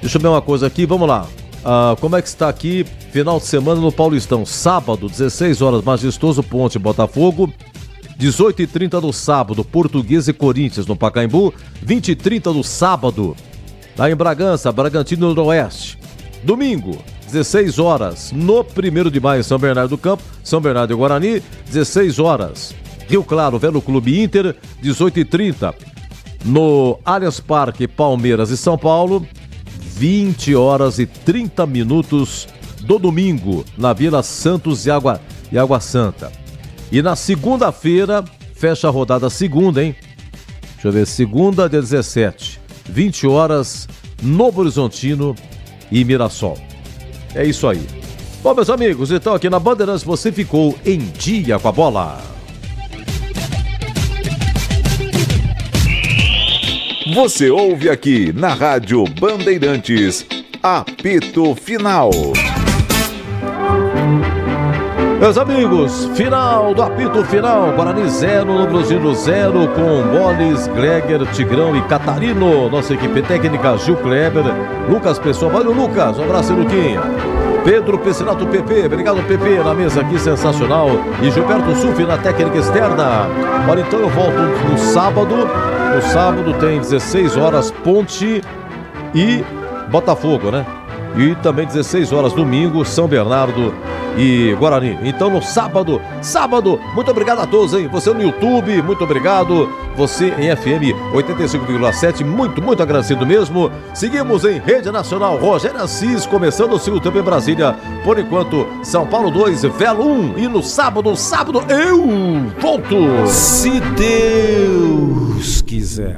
Deixa eu ver uma coisa aqui, vamos lá. Como é que está aqui final de semana no Paulistão? Sábado, 16 horas, Majestoso, Ponte e Botafogo. 18h30 no sábado, Portuguesa e Corinthians no Pacaembu. 20h30 no sábado, lá em Bragança, Bragantino e Noroeste. Domingo, 16 horas, no 1º de maio, São Bernardo do Campo, São Bernardo e Guarani. 16 horas, Rio Claro, Velo Clube Inter. 18h30, no Allianz Parque, Palmeiras e São Paulo, 20 horas e 30 minutos do domingo, na Vila Santos e Água Santa. E na segunda-feira, fecha a rodada segunda, hein? Deixa eu ver, segunda, dia 17, 20 horas, Novo Horizontino e Mirassol. É isso aí. Bom, meus amigos, então aqui na Bandeirantes você ficou em dia com a bola. Você ouve aqui na Rádio Bandeirantes, apito final. Meus amigos, final do apito final. Guarani 0, Novo Horizontino 0, com Boles, Gregor, Tigrão e Catarino. Nossa equipe técnica, Gil Kleber, Lucas Pessoa. Valeu, Lucas. Um abraço, Luquinha. Pedro Pessinato PP, obrigado, PP, na mesa aqui, sensacional. E Gilberto Sufi na técnica externa. Olha, então eu volto no sábado. No sábado tem 16 horas Ponte e Botafogo, né? E também 16 horas domingo, São Bernardo e Guarani. Então no sábado, muito obrigado a todos, hein? Você no YouTube, muito obrigado. Você em FM 85,7, muito agradecido mesmo. Seguimos em Rede Nacional, Rogério Assis, começando o segundo tempo em Brasília. Por enquanto, São Paulo 2, Velo 1. E no sábado eu volto. Se Deus quiser.